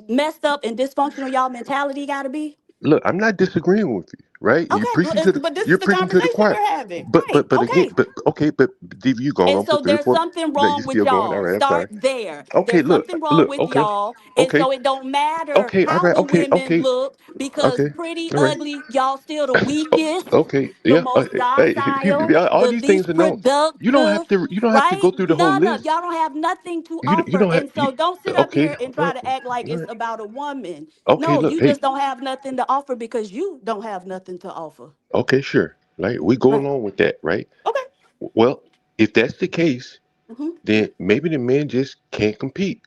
messed up and dysfunctional y'all mentality got to be?
Look, I'm not disagreeing with you, right?
Okay,
You're
but this is
you're
the
preaching to the
conversation
choir.
we're having.
But
Right.
again,
Okay.
but okay, but DV, you going
And
on for
so
three or
there's
four.
something
No, you
wrong with
still going. All
y'all.
right, I'm sorry.
Start there.
Okay,
There's something wrong with
okay,
y'all. And
okay,
so it don't matter
okay, all
how
right,
the
okay,
women
okay,
look because
okay,
pretty,
all right.
ugly, y'all still the weakest,
Okay,
the
yeah.
most
Hey,
docile,
all
the
these things
least
are known.
productive,
You don't have to
right?
go through the whole
None of
list.
y'all don't have nothing to
You
offer.
don't have.
And so don't sit up
Okay,
here and try
well,
to act like
all
it's
right.
about a woman.
Okay,
No,
look,
you
hey,
just don't have nothing to offer because you don't have nothing to offer.
okay, sure, right. We go
Right.
along with that, right?
Okay.
Well, if that's the case,
Hmm.
then maybe the men just can't compete.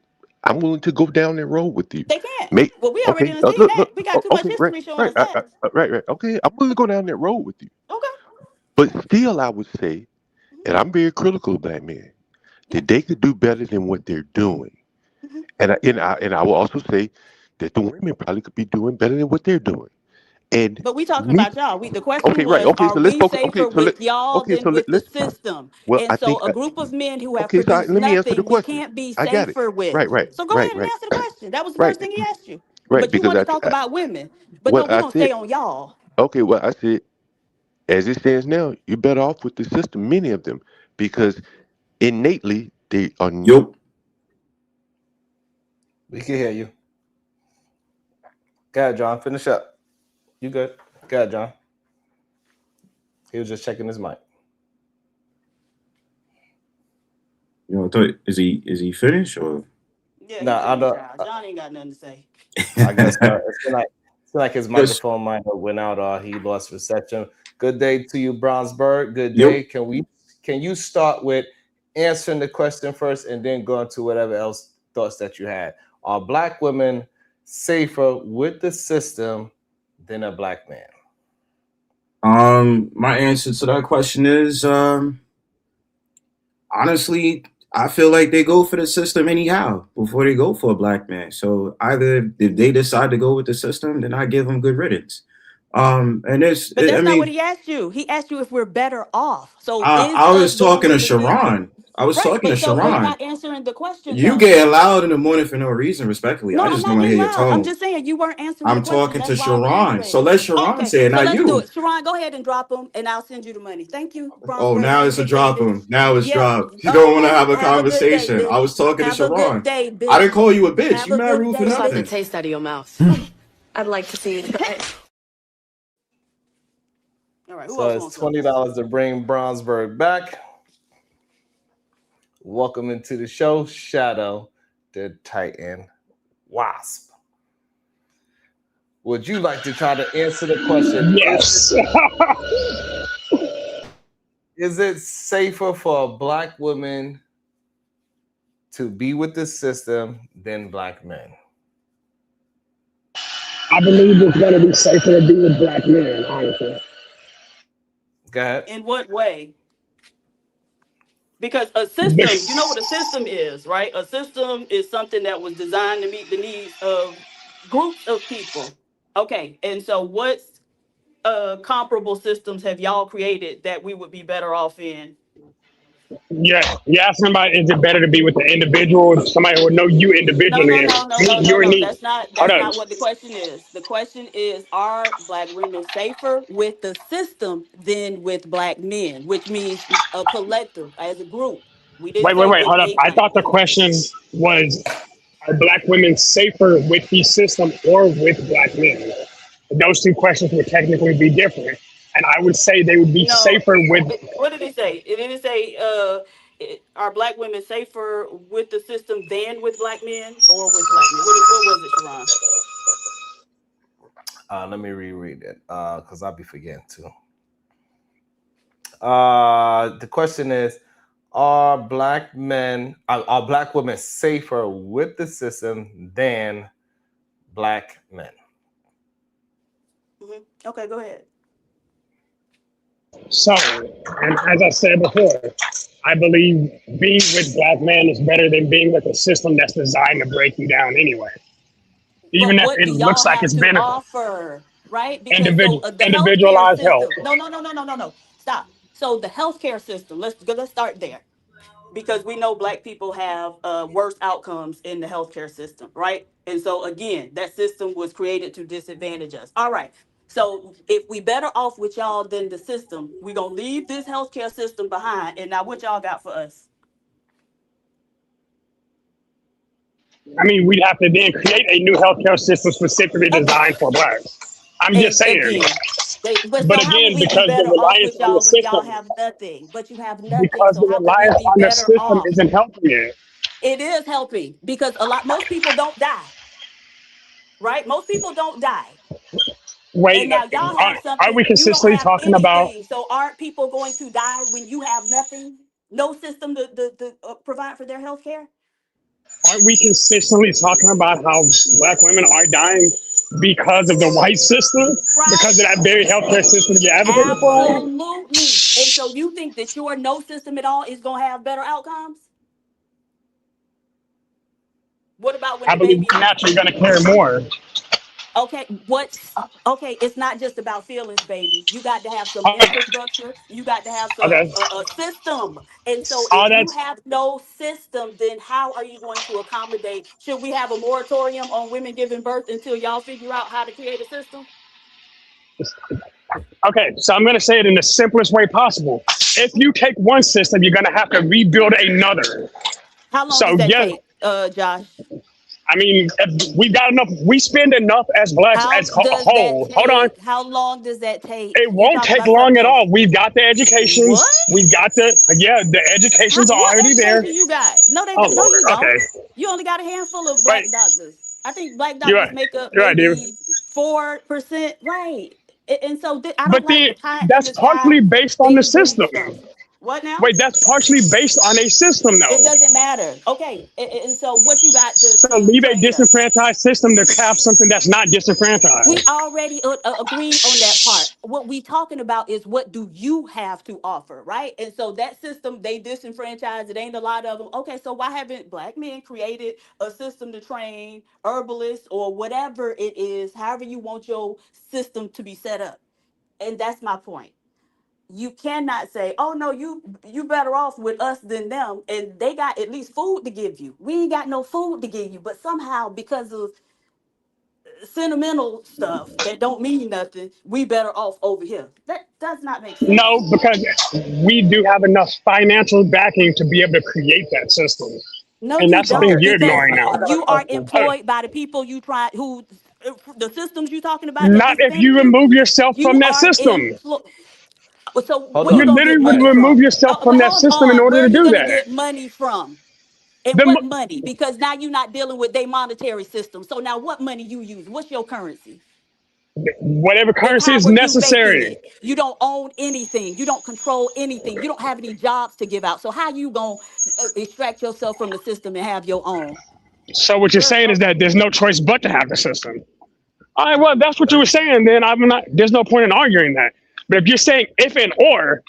I'm willing to go down that road with you.
They can't.
Make
Well, we already
okay,
done seen that.
look,
We got too much
okay, right,
history showing us that.
right. Okay, I'm willing to go down that road with you.
Okay.
But still, I would say,
Mhm.
and I'm very critical of black men,
Yeah.
that they could do better than what they're doing.
Hmm.
And I will also say that the women probably could be doing better than what they're doing. And
But we talking
me,
about y'all. The
okay,
question
right,
was,
okay.
are
So let's
we
focus. Okay,
safer with y'all than with the
let's.
system?
Well,
And
I
so
think.
a group of men who have
Okay, so
produced
let me answer the
nothing, we
question.
can't be
I got it.
safer with.
Right, right,
So go
right,
ahead and
right,
answer the question. That was the
right,
first thing he asked you.
right.
But you
Because
want to talk about women. But no,
what
we're
I
gonna stay
said.
on y'all.
Okay, well, I said, as it stands now, you're better off with the system, many of them, because innately they are.
Yup.
We can hear you. Go ahead, John. Finish up. You good? Go ahead, John. He was just checking his mic.
I thought is he finished or?
Yeah, he
No, I
finished
don't.
now. John ain't got nothing to say.
I guess it's like his
Yes.
microphone might have went out or he lost reception. Good day to you, Brownsburg. Good day.
Yep.
Can you start with answering the question first and then go into whatever else thoughts that you had? Are black women safer with the system than a black man?
My answer to that question is honestly, I feel like they go for the system anyhow before they go for a black man. So either if they decide to go with the system, then I give them good riddance. And it's
But
I
that's not what
mean,
he asked you. He asked you if we're better off. So
I,
is
I
us
was
going
talking to
with the system?
Sharon. I was
Right.
talking to
But so you're
Sharon.
not answering the question
You
though.
get loud in the morning for no reason, respectfully.
No,
I
I'm
just
not
want to hear
getting
your
loud. I'm
tone.
just saying you weren't answering the
I'm
question.
talking
That's
to
why I'm
Sharon. So
answering.
let Sharon
Okay,
say it,
so
not
let's do
you.
it. Sharon, go ahead and drop them, and I'll send you the money. Thank you,
Oh,
Brownsburg.
now
Have a
it's a
good day,
drop
bitch.
him. Now it's
Yep.
dropped. You don't want to
Okay.
have a
Have a good day,
conversation. I
bitch.
was talking to
Have a good
Sharon.
day,
I didn't
bitch.
call you a bitch.
Have
You
a
mad
good
rude for
day,
Slap the
nothing.
bitch.
taste out of your mouth. I'd like to see you try it.
All right, who
So
else
it's
wants some?
$20 to bring Brownsburg back. Welcome into the show, Shadow the Titan Wasp. Would you like to try to answer the question?
Yes.
Is it safer for black women to be with the system than black men?
I believe it's going to be safer to be with black men, honestly.
Go ahead.
In what way? Because a system, you know what a
This,
system is, right? A system is something that was designed to meet the needs of groups of people. Okay, and so what comparable systems have y'all created that we would be better off in?
yeah, you ask somebody, is it better to be with the individual, somebody who would know you
No,
individually
no,
and
no, no, no,
meet
no,
your
no.
needs? Hold
That's
on.
not what the question is. The question is, are black women safer with the system than with black men? Which means a collective as a group. We didn't say
Wait,
with
hold up.
a
I
black
thought the
woman.
question was, are black women safer with the system or with black men? Those two questions would technically be different. And I would say they would be
No,
safer with,
what did he say? It didn't say are black women safer with the system than with black men or with black men. What was it, Sharon?
Let me reread it because I'll be forgetting too. The question is: are black women safer with the system than black men?
Okay, go ahead.
so, and as I said before, I believe being with black men is better than being with a system that's designed to break you down anyway.
But
Even if
what
it
do y'all
looks like
have
it's
to
been
offer, right? Because so the healthcare
individualized help.
system. No, no, no, no, no, no, no. Stop. So the healthcare system. Let's start there because we know black people have worse outcomes in the healthcare system, right? And so again, that system was created to disadvantage us. All right. So if we better off with y'all than the system, we gonna leave this healthcare system behind. And now what y'all got for us?
I mean, we'd have to then create a new healthcare system specifically
Again,
designed for blacks. I'm just saying.
again. But
But
so how would
again,
we be
because the
better off
reliance
with
on the
y'all when y'all
system,
have nothing? But you have nothing.
because
So
the
how could we
reliance
be
on the
better
system
off?
isn't helping it.
It is helping because most people don't die, right? Most people don't die. And
Wait,
now y'all
are,
have
are we
something, you don't
consistently
have
talking about?
anything. So aren't people going to die when you have nothing? No system to provide for their health care?
Aren't we consistently talking about how black women are dying because of the white system, because
Right.
of that very healthcare system you advocated for?
Absolutely. And so you think that your no system at all is going to have better outcomes? What about when
I
the
believe
baby
we're naturally going to care more.
Okay, okay, it's not just about feelings, baby. You got to have some
Okay,
infrastructure. You got to have some
okay.
a system. And so
All
if you
that's
have no system, then how are you going to accommodate? Should we have a moratorium on women giving birth until y'all figure out how to create a system?
okay. So I'm going to say it in the simplest way possible. If you take one system, you're going to have to rebuild another.
How long does
So
that
yeah,
take, Josh?
I mean, if we got enough. We spend enough as blacks
How
as a
does that
whole. Hold on.
take? How long does that take?
It
You're
won't
talking
take
about
long
something
at
else.
all. We've got the educations.
What?
We've got the educations are
What
already there.
education you got? No, they
Oh
don't. No,
Lord.
you don't.
Okay.
You only got a handful of
Wait.
black doctors. I think black
You're
doctors
right.
make up
You're right, dude.
maybe 4%. Right. And so I
But
don't like
the
the pie in
that's
the sky,
partially based on the
itty bitty
system.
stuff. What now?
Wait, that's partially based on a system,
It
though.
doesn't matter. Okay. And so what you got
So
to
leave a
train us?
disenfranchised system to have something that's not
We
disenfranchised.
already agreed on that part. What we talking about is what do you have to offer, right? And so that system, they disenfranchised. It ain't a lot of them. Okay, so why haven't black men created a system to train herbalists or whatever it is, however you want your system to be set up? And that's my point. You cannot say, "Oh no, you better off with us than them," and they got at least food to give you. We ain't got no food to give you, but somehow because of sentimental stuff that don't mean nothing, we better off over here. That does not make sense.
No, because we do have enough financial backing to be able to create that system,
No,
and
you
that's something
don't,
you're
because
ignoring now.
you are employed by the people you try who the systems you talking about that
Not if
disadvantage
you
you.
remove yourself from
You
that
are
system.
employed. So
Hold
where you
on.
You
gonna get
literally would
money
remove
from?
yourself
But
from that
hold
system in
on,
order
where
to
are you
do
gonna
that.
get money from? And
The,
what money? Because now you're not dealing with their monetary system. So now what money you use? What's your currency?
whatever
And
currency
how
is
are you making
necessary.
it? You don't own anything. You don't control anything. You don't have any jobs to give out. So how you gonna extract yourself from the system and have your own?
So what you're saying is that there's no choice but to have the system. All right, well, that's what you were saying. Then I'm not. There's no point in arguing that. But if you're saying if and or,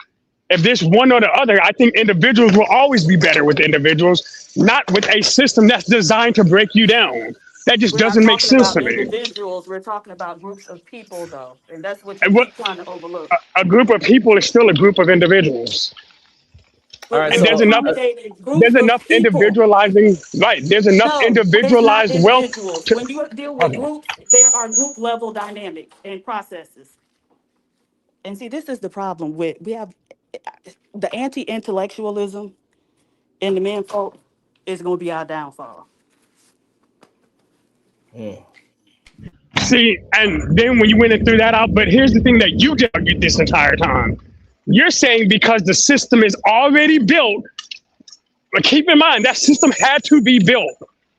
if there's one or the other, I think individuals will always be better with individuals, not with a system that's designed to break you down. That just
We're not
doesn't make
talking
sense
about
to me.
individuals. We're talking about groups of people, though, and that's what you
And what
keep trying to overlook.
a group of people is still a group of individuals,
All
But
right.
and
we're
there's
So
enough.
accommodating groups
There's
of
enough
people.
individualizing. Right. There's enough
No, it's not
individualized wealth
individuals.
to.
When you deal with
Okay.
groups, there are group level dynamics and processes. And see, this is the problem with we have the anti-intellectualism in the men folk is going to be our downfall.
mm,
See, and then when you went and threw that out, but here's the thing that you just argued this entire time. You're saying because the system is already built, but keep in mind that system had to be built.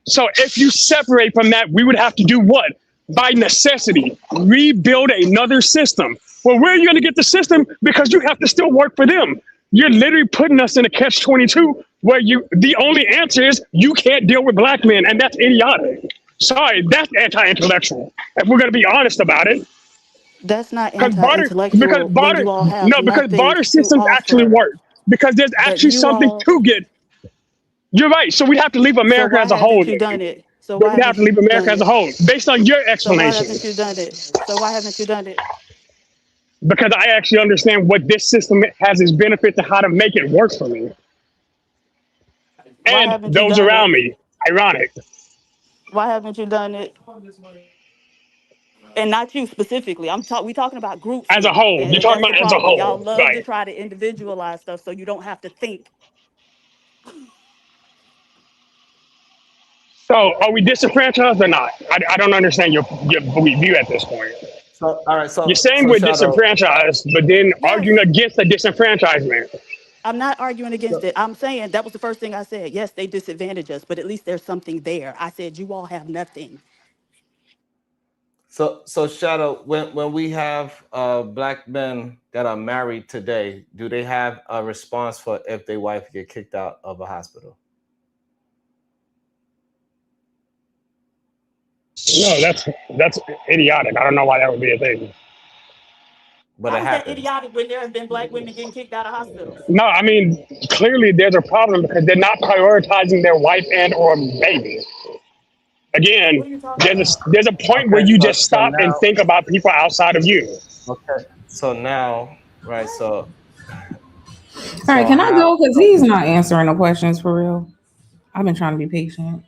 So if you separate from that, we would have to do what? By necessity, rebuild another system. Well, where are you going to get the system? Because you have to still work for them. You're literally putting us in a catch-22 where the only answer is you can't deal with black men, and that's idiotic. Sorry, that's anti-intellectual. If we're going to be honest about it,
That's not
because barter, because
anti-intellectual when
barter,
you all have
no, because
nothing
barter
to
systems actually
offer.
work. Because there's
But
actually
you
something
all,
to get. You're right. So we have to leave
so
America
why
as a whole.
haven't you
Then.
done it? So
They
why
would have
haven't
to
you
leave America
done
as a
it?
whole, based on your
So why
explanation.
haven't you done it? So why haven't you done it?
Because I actually understand what this system has as benefits and how to make it work for me
Why
and
haven't you
those
done
around
it?
me. Ironic.
Why haven't you done it? And not you specifically. We talking about groups
As a
here,
whole, you're
and
talking
that's the
about as a
problem. Y'all
whole,
love to
right?
try to individualize stuff so you don't have to think.
So, are we disenfranchised or not? I don't understand your view at this point.
so all right.
You're
So
saying
so
we're
Shadow.
disenfranchised, but then
Yes,
arguing against the disenfranchisement.
I'm not arguing against
So
it. I'm saying that was the first thing I said. Yes, they disadvantage us, but at least there's something there. I said you all have nothing.
so Shadow. When we have black men that are married today, do they have a response for if their wife get kicked out of a hospital?
No, that's idiotic. I don't know why that would be a thing.
But it
How is that
happens.
idiotic when there have been black women getting kicked out of hospitals?
No, I mean clearly there's a problem because they're not prioritizing their wife and or baby. Again,
What are you talking about?
there's a point where
Okay.
you
So
just
so
stop and
now.
think about people outside of you.
Okay. So now, right?
All right,
So
can I
how?
go? Because he's not answering the questions for real. I've been trying to be patient.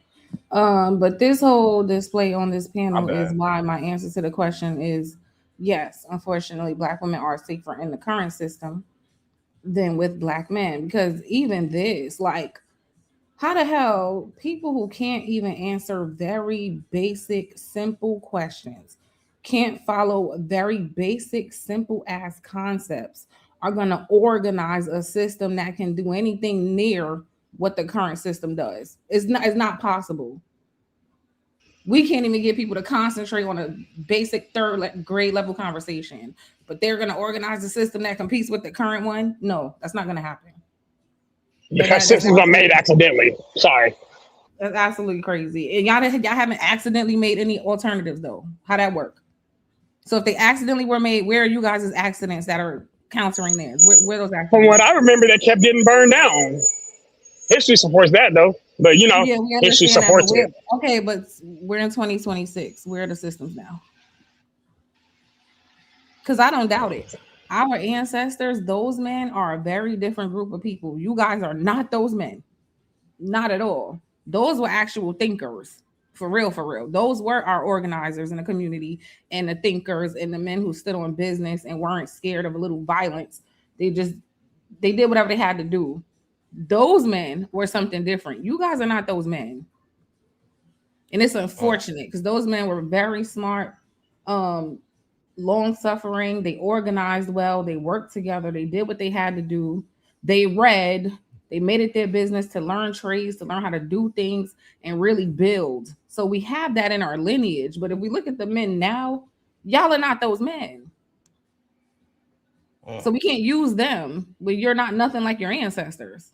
But this whole display on this
My
panel is
bad.
why my answer to the question is yes. Unfortunately, black women are safer in the current system than with black men. Because even this, like, how the hell people who can't even answer very basic, simple questions, can't follow very basic, simple ass concepts, are going to organize a system that can do anything near what the current system does? It's not possible. We can't even get people to concentrate on a basic grade level conversation, but they're going to organize a system that competes with the current one. No, that's not going to happen. But
Because
that's
systems are made
absolutely,
accidentally. Sorry.
that's absolutely crazy. And y'all haven't accidentally made any alternatives though. How that work? So if they accidentally were made, where are you guys' accidents that are countering theirs? Where are those
From what
accidents?
I remember, they kept getting burned down. History supports that though. But
Yeah, we
history
understand that, but
supports
we're
it.
okay. But we're in 2026. Where are the systems now? Because I don't doubt it. Our ancestors, those men are a very different group of people. You guys are not those men. Not at all. Those were actual thinkers. For real, for real. Those were our organizers in the community and the thinkers and the men who stood on business and weren't scared of a little violence. They did whatever they had to do. Those men were something different. You guys are not those men. And it's
Mm,
unfortunate because those men were very smart. Um, long suffering. They organized well. They worked together. They did what they had to do. They read. They made it their business to learn trades, to learn how to do things and really build. So we have that in our lineage. But if we look at the men now, y'all are not those men. So we can't use them, but you're not nothing like your ancestors.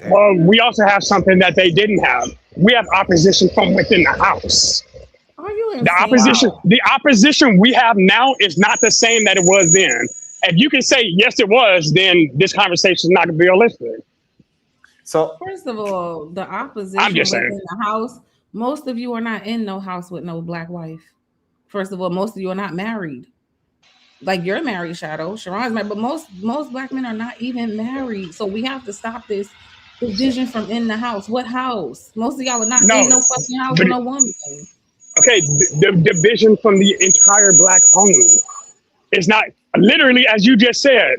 Well, we also have something that they didn't have. We have opposition from within the house.
Are you
The
insane?
opposition we have now is not the same that it was then. If you can say yes, it was, then this conversation is not going to be realistic.
So
First of all, the opposition
I'm just
within
saying.
the house, most of you are not in no house with no black wife. First of all, most of you are not married. Like you're married, Shadow. Sharon's married, but most black men are not even married. So we have to stop this division from in the house. What house? Most of y'all are not
No,
in no fucking house
but
with no woman.
okay, the division from the entire black home is not literally as you just said.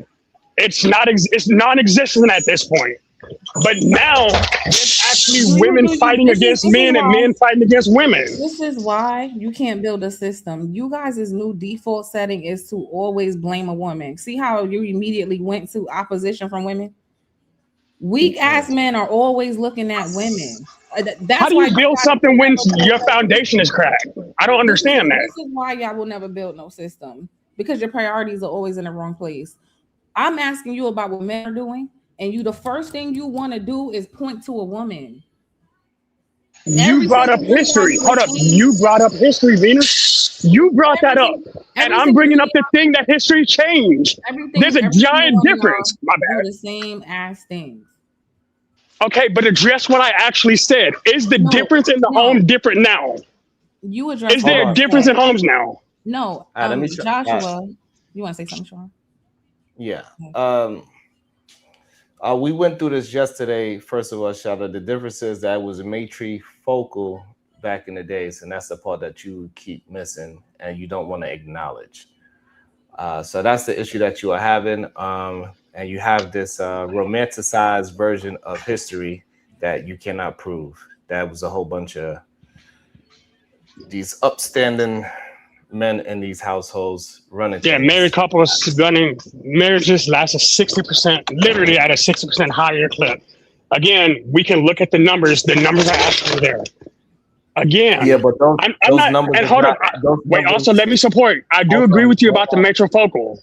It's non-existent at this point. But now there's actually women fighting against men and men fighting against women.
This is why you can't build a system. You guys' new default setting is to always blame a woman. See how you immediately went to opposition from women? Weak ass men are always looking at women. That's
How do
why
you build something when your foundation is cracked? I don't understand that.
This is why y'all will never build no system, because your priorities are always in the wrong place. I'm asking you about what men are doing, and you the first thing you want to do is point to a woman.
You brought up history. Hold up. You brought up history, Venus. You brought that up. And I'm bringing up the thing that history changed. There's a giant difference. My bad.
Do the same ass things.
Okay, but address what I actually said. Is the difference in the home different now?
You address.
Is there a difference in homes now?
No. Joshua, you want to say something, Sean?
Yeah. We went through this yesterday. First of all, Shadow, the difference is that it was matrifocal back in the days, and that's the part that you keep missing and you don't want to acknowledge. So that's the issue that you are having. And you have this romanticized version of history that you cannot prove. That was a whole bunch of these upstanding men in these households running.
Yeah, married couples running marriages last a 60%, literally at a 60% higher clip. Again, we can look at the numbers. The numbers are actually there. Again,
yeah, but those numbers.
And hold up. Wait, also let me support. I do agree with you about the matrifocal,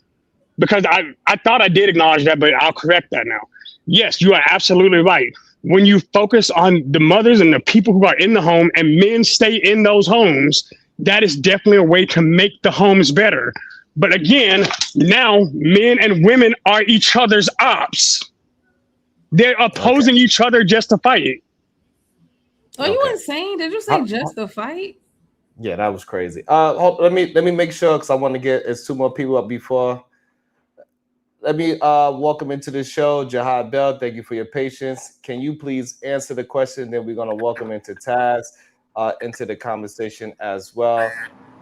because I thought I did acknowledge that, but I'll correct that now. Yes, you are absolutely right. When you focus on the mothers and the people who are in the home and men stay in those homes, that is definitely a way to make the homes better. But again, now men and women are each other's ops. They're opposing each other just to fight.
Are you insane? Did you say just to fight?
Yeah, that was crazy. Let me make sure, because I want to get two more people up before. Let me welcome into the show Jihad Bell. Thank you for your patience. Can you please answer the question? Then we're going to welcome into Taz into the conversation as well.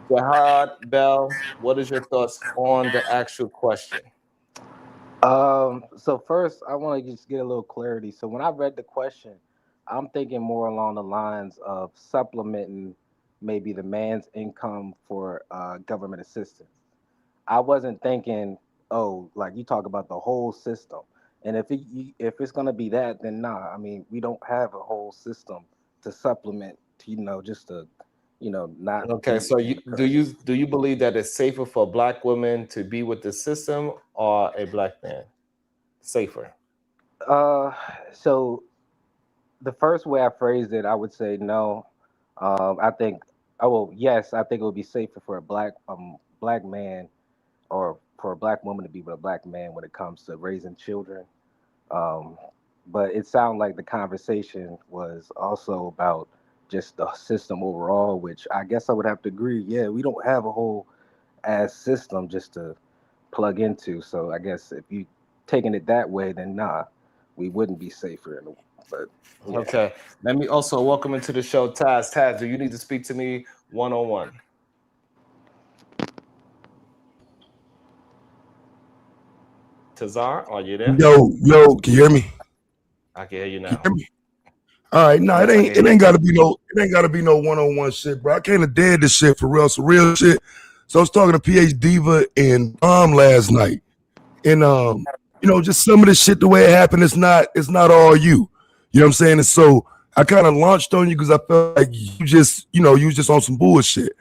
Jihad Bell, what is your thoughts on the actual question?
So first, I want to just get a little clarity. So when I read the question, I'm thinking more along the lines of supplementing maybe the man's income for government assistance. I wasn't thinking, oh, like you talk about the whole system. And if it's gonna be that, then nah. I mean, we don't have a whole system to supplement to, just to, not.
Okay, so do you believe that it's safer for Black women to be with the system or a Black man? Safer.
So the first way I phrased it, I would say no. I think, yes, I think it would be safer for a black man or for a Black woman to be with a Black man when it comes to raising children. But it sounded like the conversation was also about just the system overall, which I guess I would have to agree. Yeah, we don't have a whole ass system just to plug into. So I guess if you taking it that way, then nah, we wouldn't be safer. But yeah.
Okay, let me also welcome into the show Taz. Taz, do you need to speak to me one-on-one? Tazar, are you there?
Yo, can you hear me?
I can hear you now.
Can you hear me? All right, no, it ain't gotta be no one-on-one shit, bro. I can't have dead this shit for real. Some real shit. So I was talking to PH Diva and last night, and just some of the shit, the way it happened, it's not all you. You know what I'm saying? And so I kind of launched on you because I felt like you was just on some bullshit.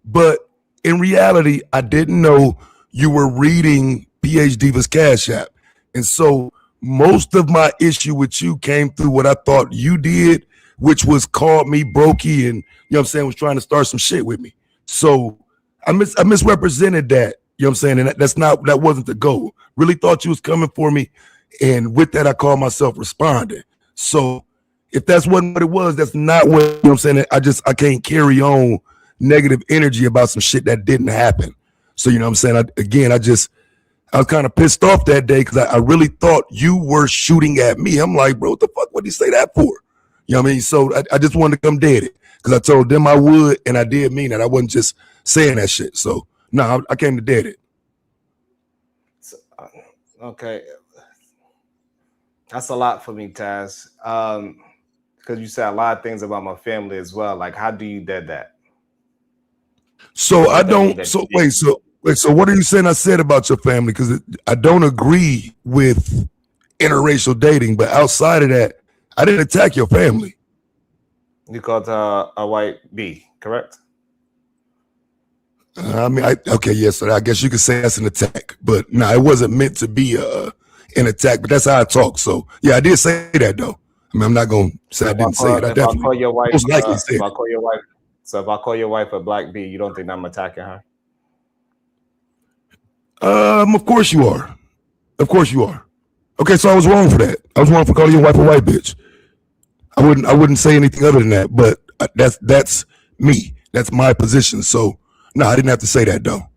But in reality, I didn't know you were reading PH Diva's Cash App. And so most of my issue with you came through what I thought you did, which was called me brokey and, was trying to start some shit with me. So I misrepresented that, you know what I'm saying? And that wasn't the goal. Really thought you was coming for me. And with that, I called myself responding. So if that's wasn't what it was, that's not what, you know what I'm saying? I can't carry on negative energy about some shit that didn't happen. So, you know what I'm saying? I was kind of pissed off that day because I really thought you were shooting at me. I'm like, bro, what the fuck would he say that for? You know what I mean? So I just wanted to come dead it because I told them I would, and I did mean that. I wasn't just saying that shit. So, no, I came to dead it.
So, okay. That's a lot for me, Taz. Because you said a lot of things about my family as well. Like, how do you dead that?
So I don't. So wait. So what are you saying I said about your family? Because I don't agree with interracial dating. But outside of that, I didn't attack your family.
You called her a white bee, correct?
Okay, yes. So I guess you could say that's an attack. But no, it wasn't meant to be an attack. But that's how I talk. So yeah, I did say that though. I mean, I'm not gonna say I didn't say it. I definitely
call your wife,
most likely said it.
If I call your wife a black bee, you don't think I'm attacking her?
Of course you are. Of course you are. Okay, so I was wrong for that. I was wrong for calling your wife a white bitch. I wouldn't say anything other than that. But that's me. That's my position. So no, I didn't have to say that though.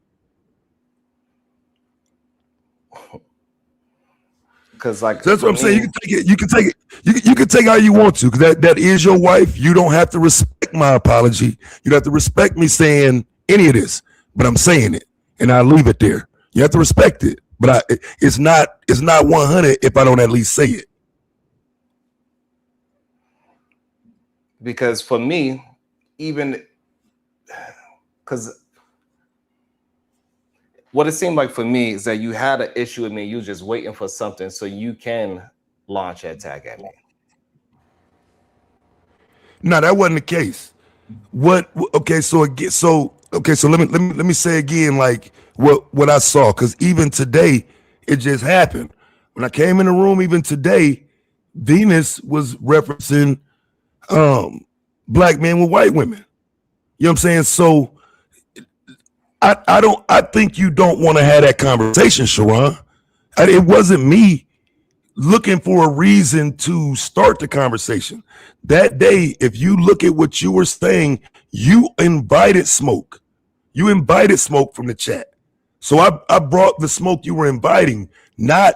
Because like
so that's what I'm saying. You can take it. You can take it how you want to. Because that is your wife. You don't have to respect my apology. You don't have to respect me saying any of this. But I'm saying it, and I leave it there. You have to respect it. But it's not 100 if I don't at least say it.
Because for me, even because what it seemed like for me is that you had an issue with me. You were just waiting for something so you can launch an attack at me.
No, that wasn't the case. Okay, so let me say again, like what I saw, because even today it just happened. When I came in the room, even today, Venus was referencing black men with white women. You know what I'm saying? So I think you don't want to have that conversation, Sharon. It wasn't me looking for a reason to start the conversation. That day, if you look at what you were saying, you invited smoke. You invited smoke from the chat. So I brought the smoke you were inviting, not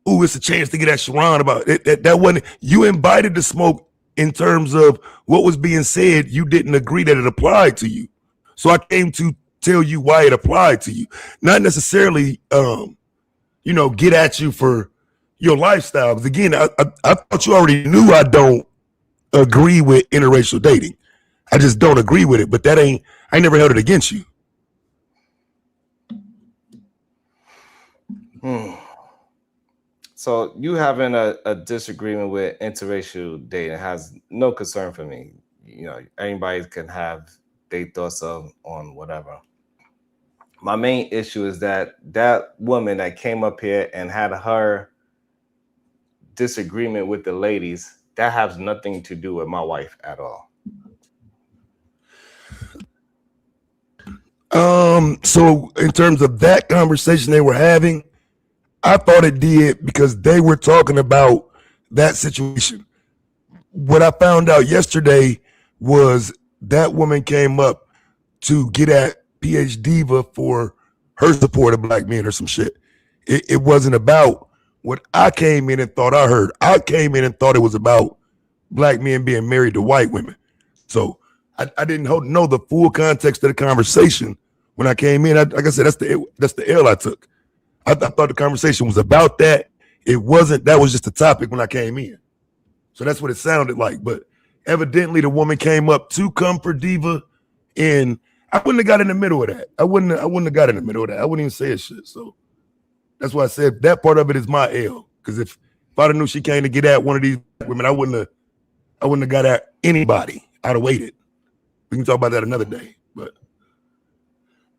it's a chance to get at Sharon about it. That wasn't, you invited the smoke in terms of what was being said. You didn't agree that it applied to you. So I came to tell you why it applied to you, not necessarily get at you for your lifestyle. Because again, I thought you already knew I don't agree with interracial dating. I just don't agree with it. But I never held it against you.
So you having a disagreement with interracial dating has no concern for me. You know, anybody can have their thoughts on whatever. My main issue is that woman that came up here and had her disagreement with the ladies, that has nothing to do with my wife at all.
So in terms of that conversation they were having, I thought it did because they were talking about that situation. What I found out yesterday was that woman came up to get at PH Diva for her support of black men or some shit. It wasn't about what I came in and thought I heard. I came in and thought it was about black men being married to white women. So I didn't know the full context of the conversation when I came in. Like I said, that's the L I took. I thought the conversation was about that. It wasn't. That was just the topic when I came in. So that's what it sounded like. But evidently the woman came up to come for Diva, and I wouldn't have got in the middle of that. I wouldn't have got in the middle of that. I wouldn't even say shit. So that's why I said that part of it is my L. Because if I knew she came to get at one of these women, I wouldn't have got at anybody. I'd have waited. We can talk about that another day. But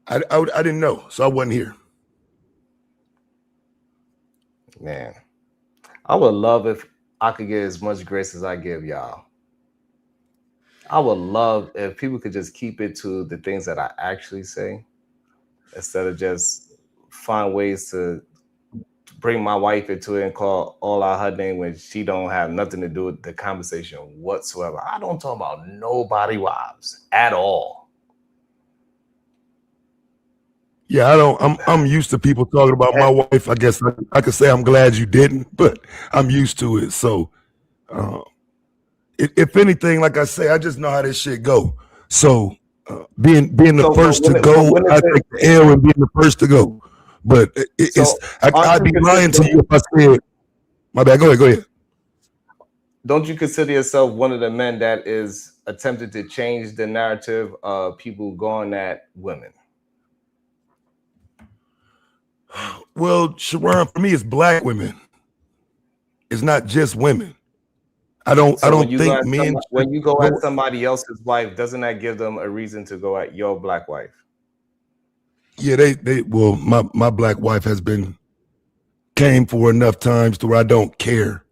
I didn't know, so I wasn't here.
Man, I would love if I could get as much grace as I give y'all. I would love if people could just keep it to the things that I actually say instead of just find ways to bring my wife into it and call all out her name when she don't have nothing to do with the conversation whatsoever. I don't talk about nobody wives at all.
Yeah, I don't. I'm used to people talking about my wife. I guess I could say I'm glad you didn't, but I'm used to it. So, if anything, like I say, I just know how this shit go. So, being the first to go, I take the L and being the first to go. But I'd be lying to you if I said, my bad. Go ahead.
Don't you consider yourself one of the men that is attempting to change the narrative of people going at women?
Well, Sharon, for me, it's black women. It's not just women. I don't think men.
When you go at somebody else's wife, doesn't that give them a reason to go at your black wife?
Yeah, well, my black wife came for enough times to where I don't care.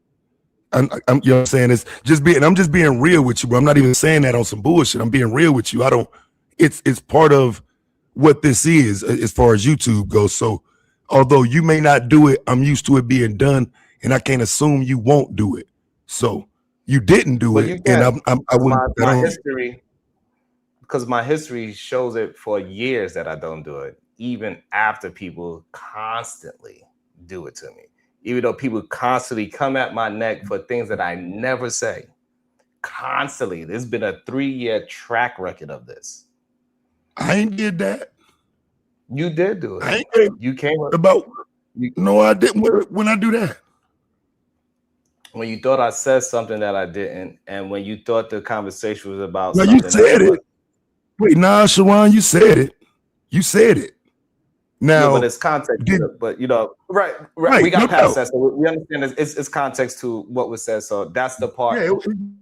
I'm you know what I'm saying? It's just I'm just being real with you, bro. I'm not even saying that on some bullshit. I'm being real with you. It's part of what this is as far as YouTube goes. So although you may not do it, I'm used to it being done, and I can't assume you won't do it. So you didn't do it, and I wouldn't.
My history, because my history shows it for years that I don't do it, even after people constantly do it to me. Even though people constantly come at my neck for things that I never say. Constantly. There's been a 3-year track record of this.
I ain't did that.
You did do it. You came
about. No, I didn't. When I do that.
When you thought I said something that I didn't, and when you thought the conversation was about
no,
something.
You said it. Wait, nah, Sharon, you said it. You said it. Now,
yeah, but it's context. But you know, right. We got past that, so we understand it's context to what was said. So that's the part.
Yeah,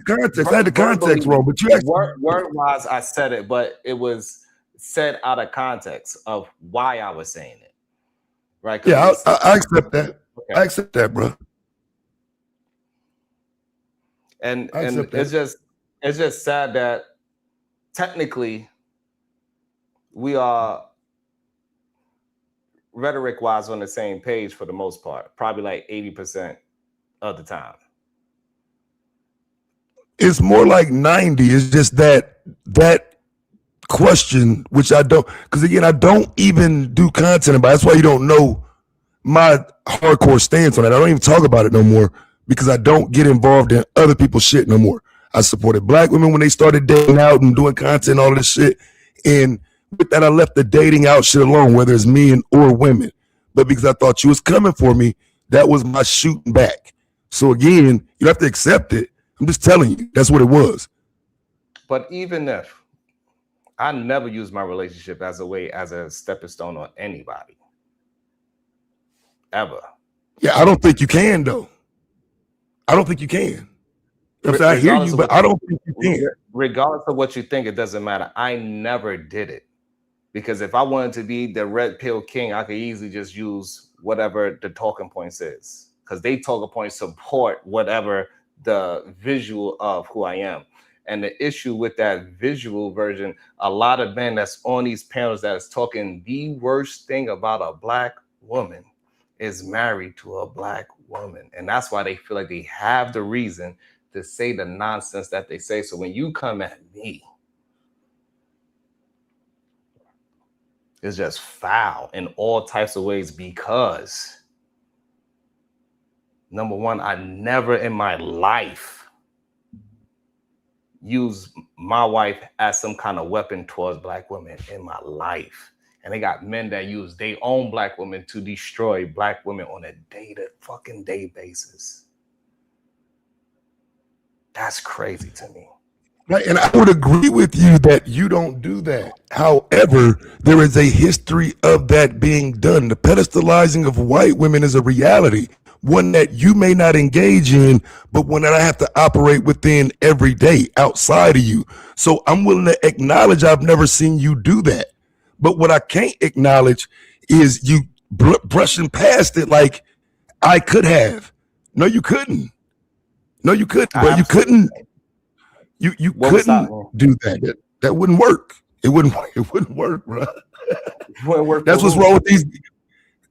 context. I had the context wrong, but you actually
word-wise, I said it, but it was said out of context of why I was saying it. Right?
Yeah, I accept that. Okay. I accept that, bro.
And it's just sad that technically we are rhetoric wise on the same page for the most part, probably like 80% of the time.
It's more like 90. It's just that question, which I don't, because again, I don't even do content about it. That's why you don't know my hardcore stance on it. I don't even talk about it no more because I don't get involved in other people's shit no more. I supported black women when they started dating out and doing content, all of this shit. And with that, I left the dating out shit alone, whether it's men or women. But because I thought you was coming for me, that was my shooting back. So again, you have to accept it. I'm just telling you, that's what it was.
But even if I never use my relationship as a stepping stone on anybody. Ever.
Yeah, I don't think you can, though. I don't think you can. I hear you, but I don't think you can.
Regardless of what you think, it doesn't matter. I never did it. Because if I wanted to be the red pill king, I could easily just use whatever the talking points is. Because they talking points support whatever the visual of who I am. And the issue with that visual version, a lot of men that's on these panels that is talking the worst thing about a black woman is married to a black woman. And that's why they feel like they have the reason to say the nonsense that they say. So when you come at me, it's just foul in all types of ways because, number one, I never in my life use my wife as some kind of weapon towards black women in my life. And they got men that use their own black women to destroy black women on a day basis. That's crazy to me.
Right, and I would agree with you that you don't do that. However, there is a history of that being done. The pedestalizing of white women is a reality, one that you may not engage in, but one that I have to operate within every day outside of you. So I'm willing to acknowledge I've never seen you do that. But what I can't acknowledge is you brushing past it like I could have. No, you couldn't. No, you couldn't. But you couldn't. You
What would stop
couldn't
me?
do that. That wouldn't work. It wouldn't. It wouldn't work, bro.
Wouldn't work
That's
for
what's
who?
wrong with these.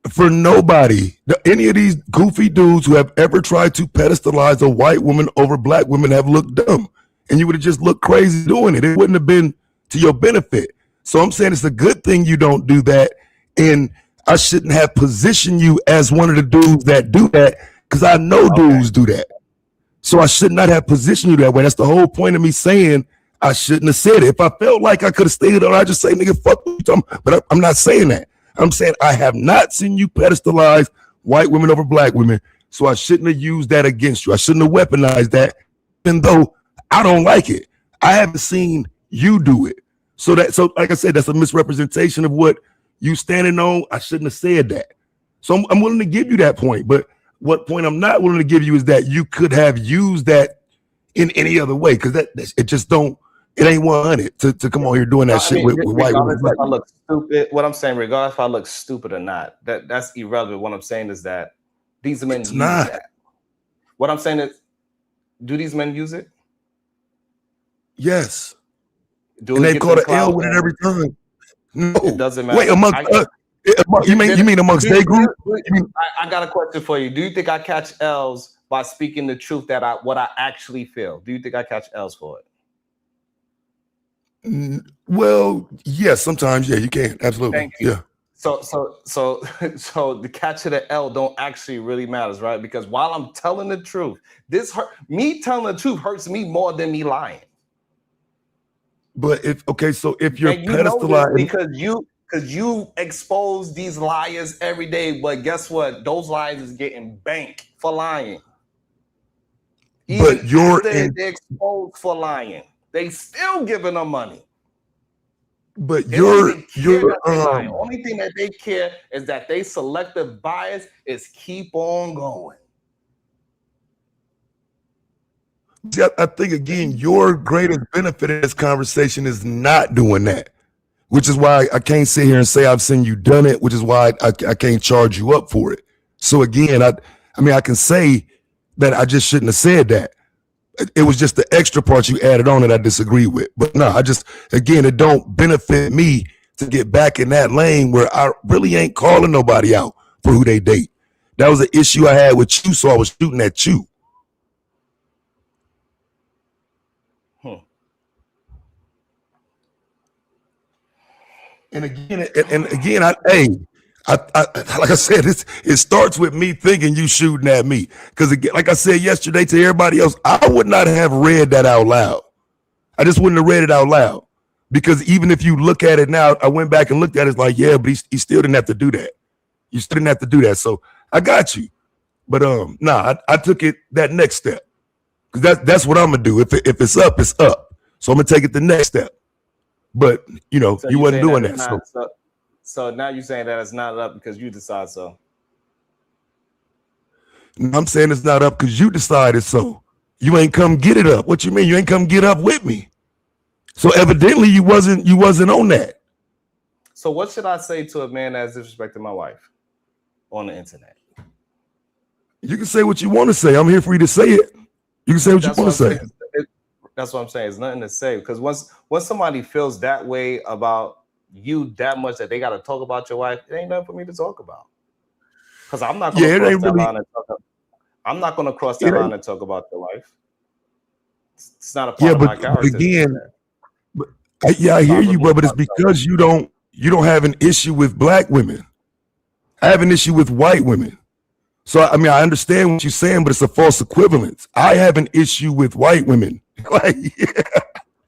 For nobody, any of these goofy dudes who have ever tried to pedestalize a white woman over black women have looked dumb, and you would have just looked crazy doing it. It wouldn't have been to your benefit. So I'm saying it's a good thing you don't do that, and I shouldn't have positioned you as one of the dudes that do that because I know
Okay.
dudes do that. So I should not have positioned you that way. That's the whole point of me saying I shouldn't have said it. If I felt like I could have stayed on, I'd just say, nigga, fuck you. But I'm not saying that. I'm saying I have not seen you pedestalize white women over black women. So I shouldn't have used that against you. I shouldn't have weaponized that, even though I don't like it. I haven't seen you do it. So like I said, that's a misrepresentation of what you standing on. I shouldn't have said that. So I'm willing to give you that point. But what point I'm not willing to give you is that you could have used that in any other way, because it just don't. It ain't 100 to come on here doing that
No, I
shit
mean,
with white women.
regardless if I look stupid, what I'm saying, regardless if I look stupid or not, that's irrelevant. What I'm saying is that these men
It's
use
not.
that. What I'm saying is, do these men use it?
Yes.
Do
And
it
they
get
call
them
the L
clout?
with it every time. No.
It doesn't matter.
Wait, amongst you mean amongst their group?
I got a question for you. Do you think I catch L's by speaking the truth what I actually feel? Do you think I catch L's for it?
Well, yes, sometimes, yeah, you can. Absolutely.
Thank you.
Yeah.
So the catch of the L don't actually really matters, right? Because while I'm telling the truth, me telling the truth hurts me more than me lying.
But if you're
And you know this
pedestalizing,
because you expose these liars every day, but guess what? Those liars is getting banked for lying. Even
but you're
after they're exposed for lying, they still giving them money.
But
They don't even care
you're
that they lying. Only thing that they care is that they selective bias is keep on going.
See, I think again, your greatest benefit in this conversation is not doing that, which is why I can't sit here and say I've seen you done it, which is why I can't charge you up for it. So again, I can say that I just shouldn't have said that. It was just the extra part you added on that I disagree with. But no, it don't benefit me to get back in that lane where I really ain't calling nobody out for who they date. That was an issue I had with you, so I was shooting at you. And again, I like I said, it starts with me thinking you shooting at me. Because again, like I said yesterday to everybody else, I would not have read that out loud. I just wouldn't have read it out loud. Because even if you look at it now, I went back and looked at it, it's like, yeah, but he still didn't have to do that. You still didn't have to do that. So I got you. But I took it that next step. Because that's what I'm gonna do. If it's up, it's up. So I'm gonna take it the next step. But you wasn't doing that.
So now you're saying that it's not up because you decide so.
I'm saying it's not up because you decided so. You ain't come get it up. What you mean? You ain't come get up with me. So evidently you wasn't on that.
So what should I say to a man that's disrespecting my wife on the internet?
You can say what you want to say. I'm here for you to say it. You can say what you want to say.
That's what I'm saying. It's nothing to say because once somebody feels that way about you that much that they got to talk about your wife, it ain't nothing for me to talk about. Because I'm not going to cross that line and talk about. I'm not going to cross that line and talk about your wife. It's not a part of my character.
Again, I hear you, but it's because you don't have an issue with black women. I have an issue with white women. So I understand what you're saying, but it's a false equivalence. I have an issue with white women.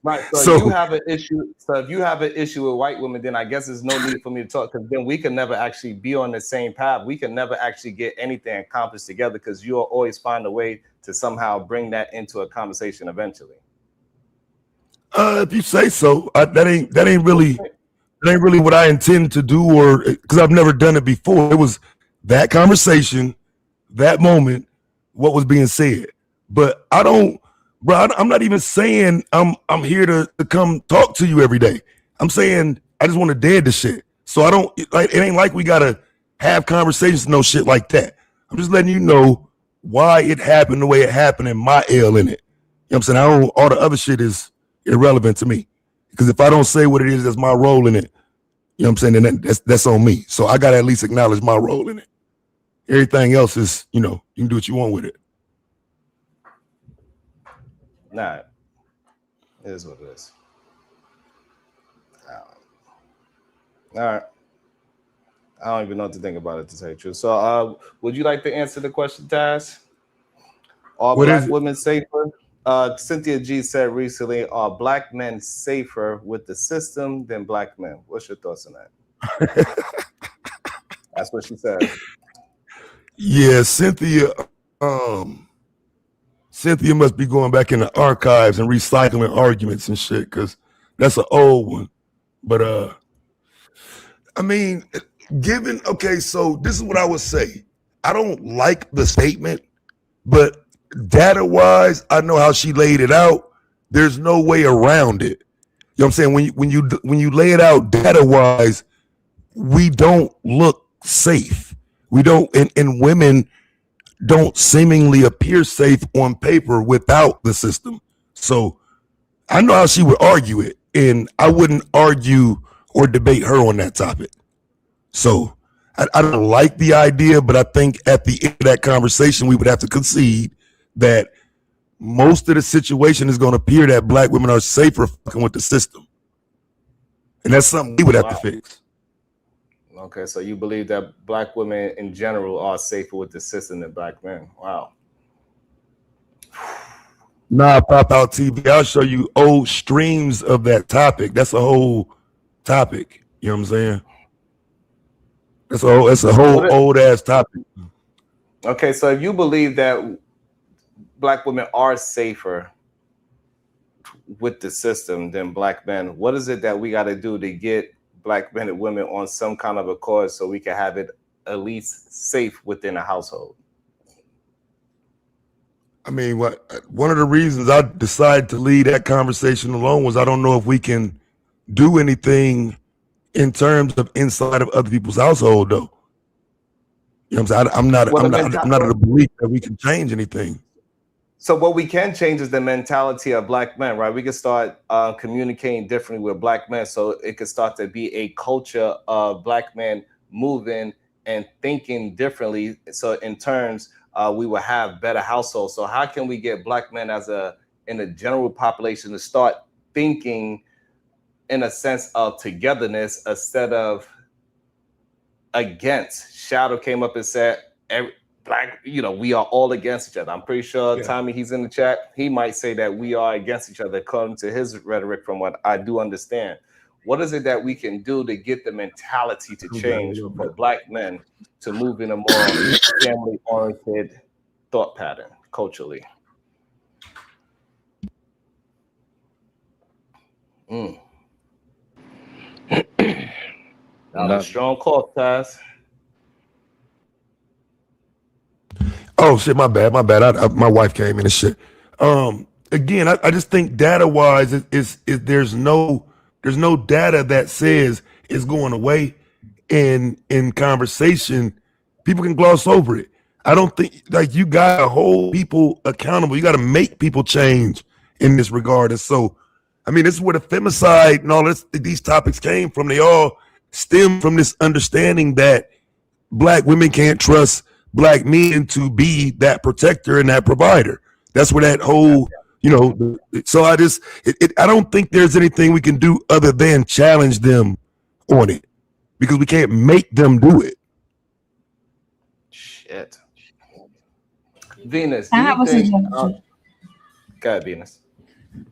Right. So you have an issue. So if you have an issue with white women, then I guess there's no need for me to talk because then we can never actually be on the same path. We can never actually get anything accomplished together because you'll always find a way to somehow bring that into a conversation eventually.
If you say so, that ain't really what I intend to do, or because I've never done it before. It was that conversation, that moment, what was being said. But I don't, bro. I'm not even saying I'm here to come talk to you every day. I'm saying I just want to dead the shit. So I don't like. It ain't like we gotta have conversations, no shit like that. I'm just letting you know why it happened the way it happened and my L in it. You know what I'm saying? I don't. All the other shit is irrelevant to me because if I don't say what it is, that's my role in it. You know what I'm saying? And that's on me. So I gotta at least acknowledge my role in it. Everything else is, you can do what you want with it.
Nah, it is what it is. All right. I don't even know what to think about it, to tell you the truth. So, would you like to answer the question, Taz? Are
What is
black
it?
women safer? Cynthia G said recently, are black men safer with the system than black men? What's your thoughts on that? That's what she said.
Yeah, Cynthia must be going back in the archives and recycling arguments and shit, because that's an old one. But I mean, so this is what I would say. I don't like the statement, but data wise, I know how she laid it out. There's no way around it. You know what I'm saying? When you lay it out data wise, we don't look safe. We don't, and women don't seemingly appear safe on paper without the system. So I know how she would argue it, and I wouldn't argue or debate her on that topic. So I don't like the idea, but I think at the end of that conversation, we would have to concede that most of the situation is going to appear that black women are safer fucking with the system. And that's something we would have to fix.
Okay, so you believe that black women in general are safer with the system than black men? Wow.
Nah, Pop Out TV, I'll show you old streams of that topic. That's a whole topic. You know what I'm saying? That's a whole old ass topic.
Okay, so if you believe that black women are safer with the system than black men, what is it that we got to do to get black men and women on some kind of accord so we can have it at least safe within a household?
I mean, one of the reasons I decided to leave that conversation alone was I don't know if we can do anything in terms of inside of other people's household, though. You know what I'm saying? I'm not of the belief that we can change anything.
So what we can change is the mentality of black men, right? We can start communicating differently with black men, so it could start to be a culture of black men moving and thinking differently. So in terms, we will have better households. So how can we get black men in the general population to start thinking in a sense of togetherness instead of against? Shadow came up and said, we are all against each other. I'm pretty sure Tommy, he's in the chat. He might say that we are against each other, according to his rhetoric, from what I do understand. What is it that we can do to get the mentality to change for black men to move in a more family-oriented thought pattern culturally? That was a strong call, Taz.
Oh shit, my bad. My wife came in and shit. Again, I just think data wise is there's no data that says it's going away. In conversation, people can gloss over it. I don't think, like, you gotta hold people accountable. You gotta make people change in this regard. And so, I mean, this is where the femicide and all these topics came from. They all stem from this understanding that black women can't trust black men to be that protector and that provider. That's where that whole, so I don't think there's anything we can do other than challenge them on it, because we can't make them do it.
Shit. Venus,
I
do
have
you
a
think?
suggestion.
Go ahead, Venus.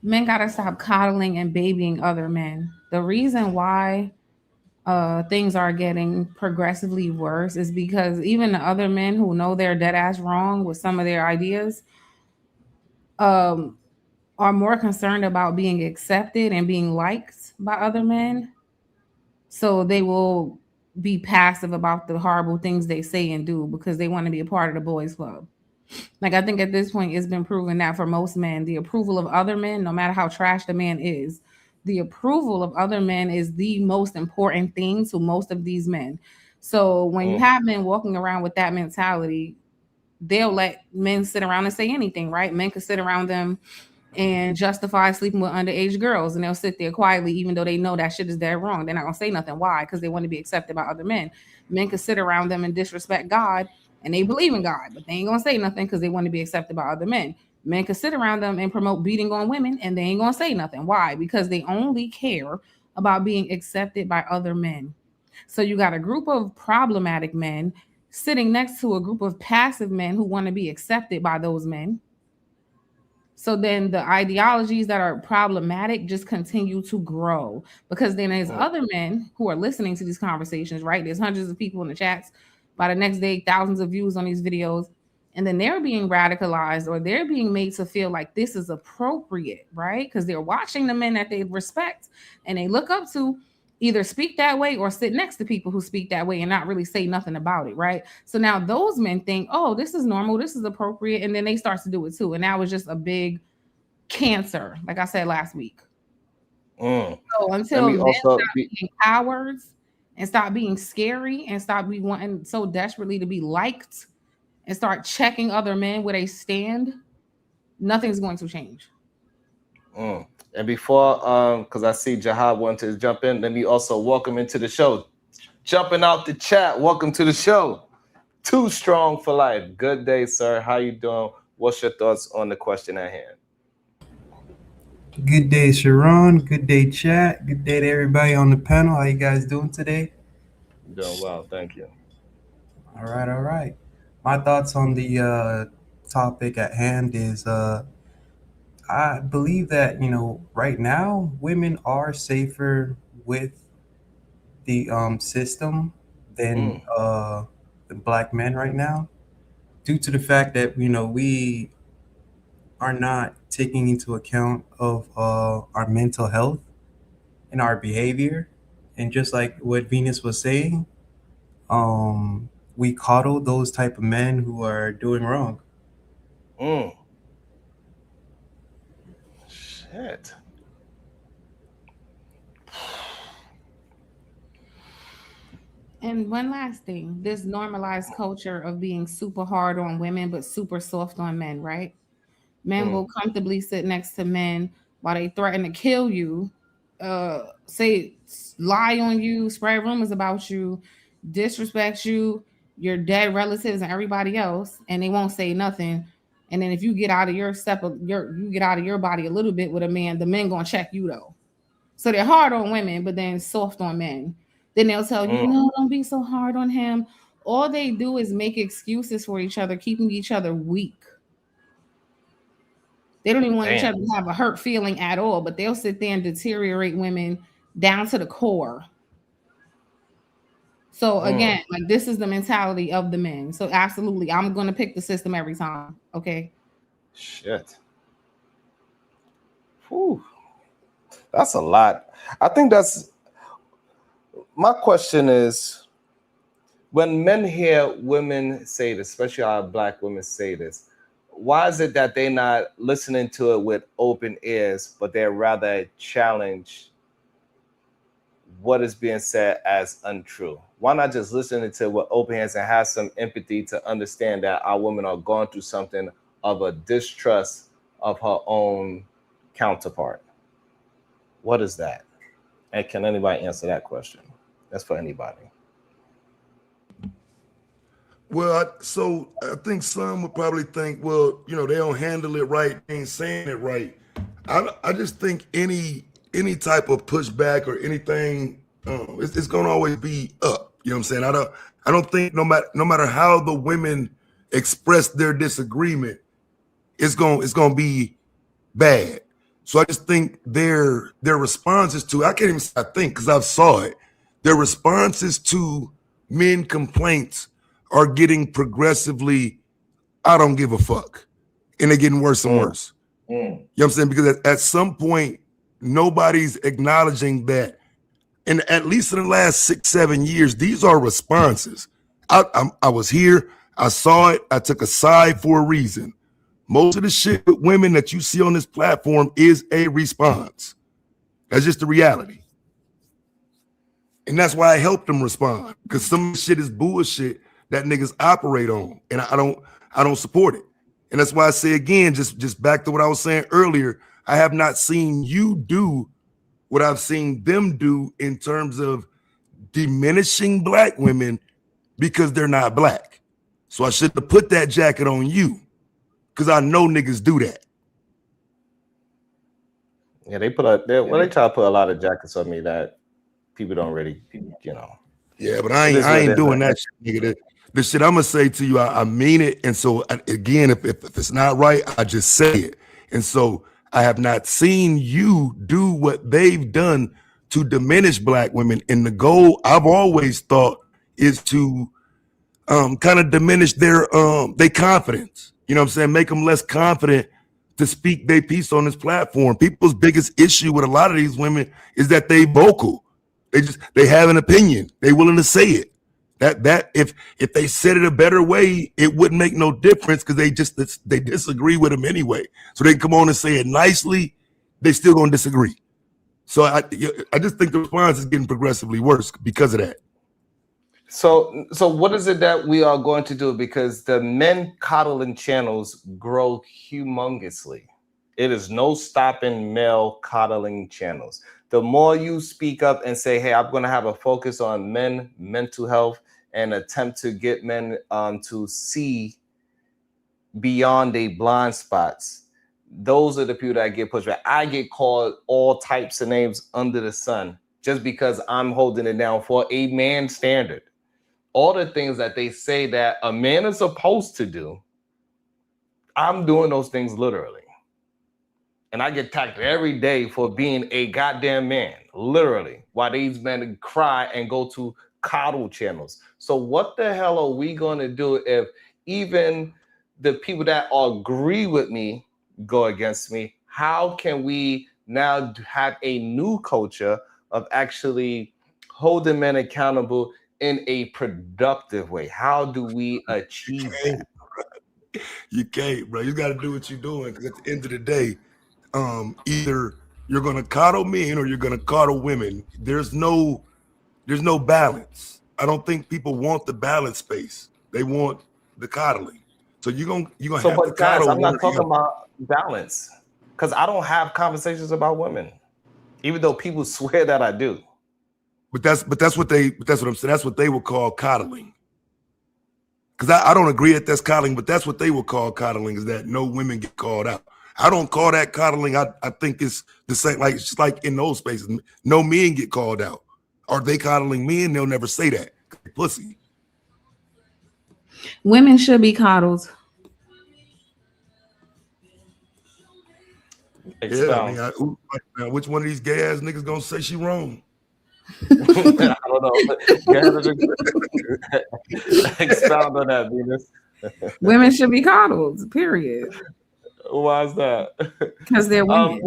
Men gotta stop coddling and babying other men. The reason why things are getting progressively worse is because even the other men who know they're dead ass wrong with some of their ideas, are more concerned about being accepted and being liked by other men. So they will be passive about the horrible things they say and do because they want to be a part of the boys club. Like I think at this point it's been proven that for most men, the approval of other men, no matter how trash the man is, the approval of other men is the most important thing to most of these men. So when you
Mm,
have men walking around with that mentality, they'll let men sit around and say anything, right? Men could sit around them and justify sleeping with underage girls, and they'll sit there quietly, even though they know that shit is dead wrong. They're not gonna say nothing. Why? Because they want to be accepted by other men. Men could sit around them and disrespect God, and they believe in God, but they ain't gonna say nothing because they want to be accepted by other men. Men could sit around them and promote beating on women, and they ain't gonna say nothing. Why? Because they only care about being accepted by other men. So you got a group of problematic men sitting next to a group of passive men who want to be accepted by those men. So then the ideologies that are problematic just continue to grow because then there's
mm,
other men who are listening to these conversations, right? There's hundreds of people in the chats. By the next day, thousands of views on these videos. And then they're being radicalized or they're being made to feel like this is appropriate, right? Because they're watching the men that they respect and they look up to either speak that way or sit next to people who speak that way and not really say nothing about it, right? So now those men think, oh, this is normal, this is appropriate, and then they start to do it too. And now it's just a big cancer, like I said last week.
mm.
So
Let
until
me
men
also
stop
be.
being cowards and stop being scary and stop be wanting so desperately to be liked and start checking other men where they stand, nothing's going to change.
Mm. And before, because I see Jahad wanted to jump in, let me also welcome into the show. Jumping out the chat, welcome to the show. Too strong for life. Good day, sir. How you doing? What's your thoughts on the question at hand?
Good day, Sharon. Good day, chat. Good day to everybody on the panel. How you guys doing today?
Doing well, thank you.
All right, all right. My thoughts on the topic at hand is I believe that, right now women are safer with the system than
Mm,
black men right now, due to the fact that, we are not taking into account of our mental health and our behavior. And just like what Venus was saying, we coddle those type of men who are doing wrong.
mm. Shit.
And one last thing, this normalized culture of being super hard on women but super soft on men, right? Men
Mm,
will comfortably sit next to men while they threaten to kill you, say lie on you, spread rumors about you, disrespect you, your dead relatives and everybody else, and they won't say nothing. And then if you get out of your step of your you get out of your body a little bit with a man, the men gonna check you though. So they're hard on women, but then soft on men. Then they'll tell you,
mm.
no, don't be so hard on him. All they do is make excuses for each other, keeping each other weak. They don't even want each
Damn.
other to have a hurt feeling at all, but they'll sit there and deteriorate women down to the core. So
Mm.
again, like this is the mentality of the men. So absolutely, I'm gonna pick the system every time. Okay.
Shit. Whew. That's a lot. I think that's my question is when men hear women say this, especially our black women say this, why is it that they're not listening to it with open ears, but they're rather challenge what is being said as untrue? Why not just listen to it with open hands and have some empathy to understand that our women are going through something of a distrust of her own counterpart? What is that? And can anybody answer that question? That's for anybody.
Well, so I think some would probably think, well, they don't handle it right, they ain't saying it right. I just think any type of pushback or anything, it's going to always be up. You know what I'm saying? I don't think no matter how the women express their disagreement, it's going to be bad. So I just think their responses to, I can't even say I think because I've saw it. Their responses to men complaints are getting progressively, I don't give a fuck, and they're getting worse and
Mm,
worse. You know what I'm saying? Because at some point, nobody's acknowledging that. And at least in the last 6-7 years, these are responses. I was here. I saw it. I took a side for a reason. Most of the shit with women that you see on this platform is a response. That's just the reality. And that's why I helped them respond. Because some shit is bullshit that niggas operate on. And I don't support it. And that's why I say again, just back to what I was saying earlier, I have not seen you do what I've seen them do in terms of diminishing black women because they're not black. So I should have put that jacket on you because I know niggas do that.
Yeah, they they try to put a lot of jackets on me that people don't really, you know.
Yeah, but I ain't doing that shit, nigga. The shit I'm gonna say to you, I mean it. And so again, if it's not right, I just say it. And so I have not seen you do what they've done to diminish black women. And the goal I've always thought is to kind of diminish their confidence. You know what I'm saying? Make them less confident to speak their piece on this platform. People's biggest issue with a lot of these women is that they vocal. They have an opinion. They willing to say it. That if they said it a better way, it wouldn't make no difference because they disagree with them anyway. So they come on and say it nicely, they still gonna disagree. So I just think the response is getting progressively worse because of that.
So what is it that we are going to do? Because the men coddling channels grow humongously. It is no stopping male coddling channels. The more you speak up and say, hey, I'm going to have a focus on men, mental health, and attempt to get men to see beyond their blind spots, those are the people that get pushed back. I get called all types of names under the sun just because I'm holding it down for a man standard. All the things that they say that a man is supposed to do, I'm doing those things literally. And I get attacked every day for being a goddamn man, literally, while these men cry and go to coddle channels. So what the hell are we going to do if even the people that agree with me go against me? How can we now have a new culture of actually holding men accountable in a productive way? How do we achieve that?
You can't, bro. You got to do what you're doing because at the end of the day, either you're gonna coddle men or you're gonna coddle women. There's no balance. I don't think people want the balance space. They want the coddling. So you're gonna
So,
have to
but guys,
coddle.
I'm not talking about balance because I don't have conversations about women, even though people swear that I do.
But that's what I'm saying. That's what they would call coddling. Because I don't agree that that's coddling, but that's what they would call coddling, is that no women get called out. I don't call that coddling. I think it's the same, like it's just like in those spaces. No men get called out. Are they coddling men? They'll never say that. Pussy.
Women should be coddled.
Expound.
Yeah, I mean, which one of these gay ass niggas gonna say she wrong?
I don't know. Expound on that, Venus.
Women should be coddled, period.
Why is that?
Because they're women.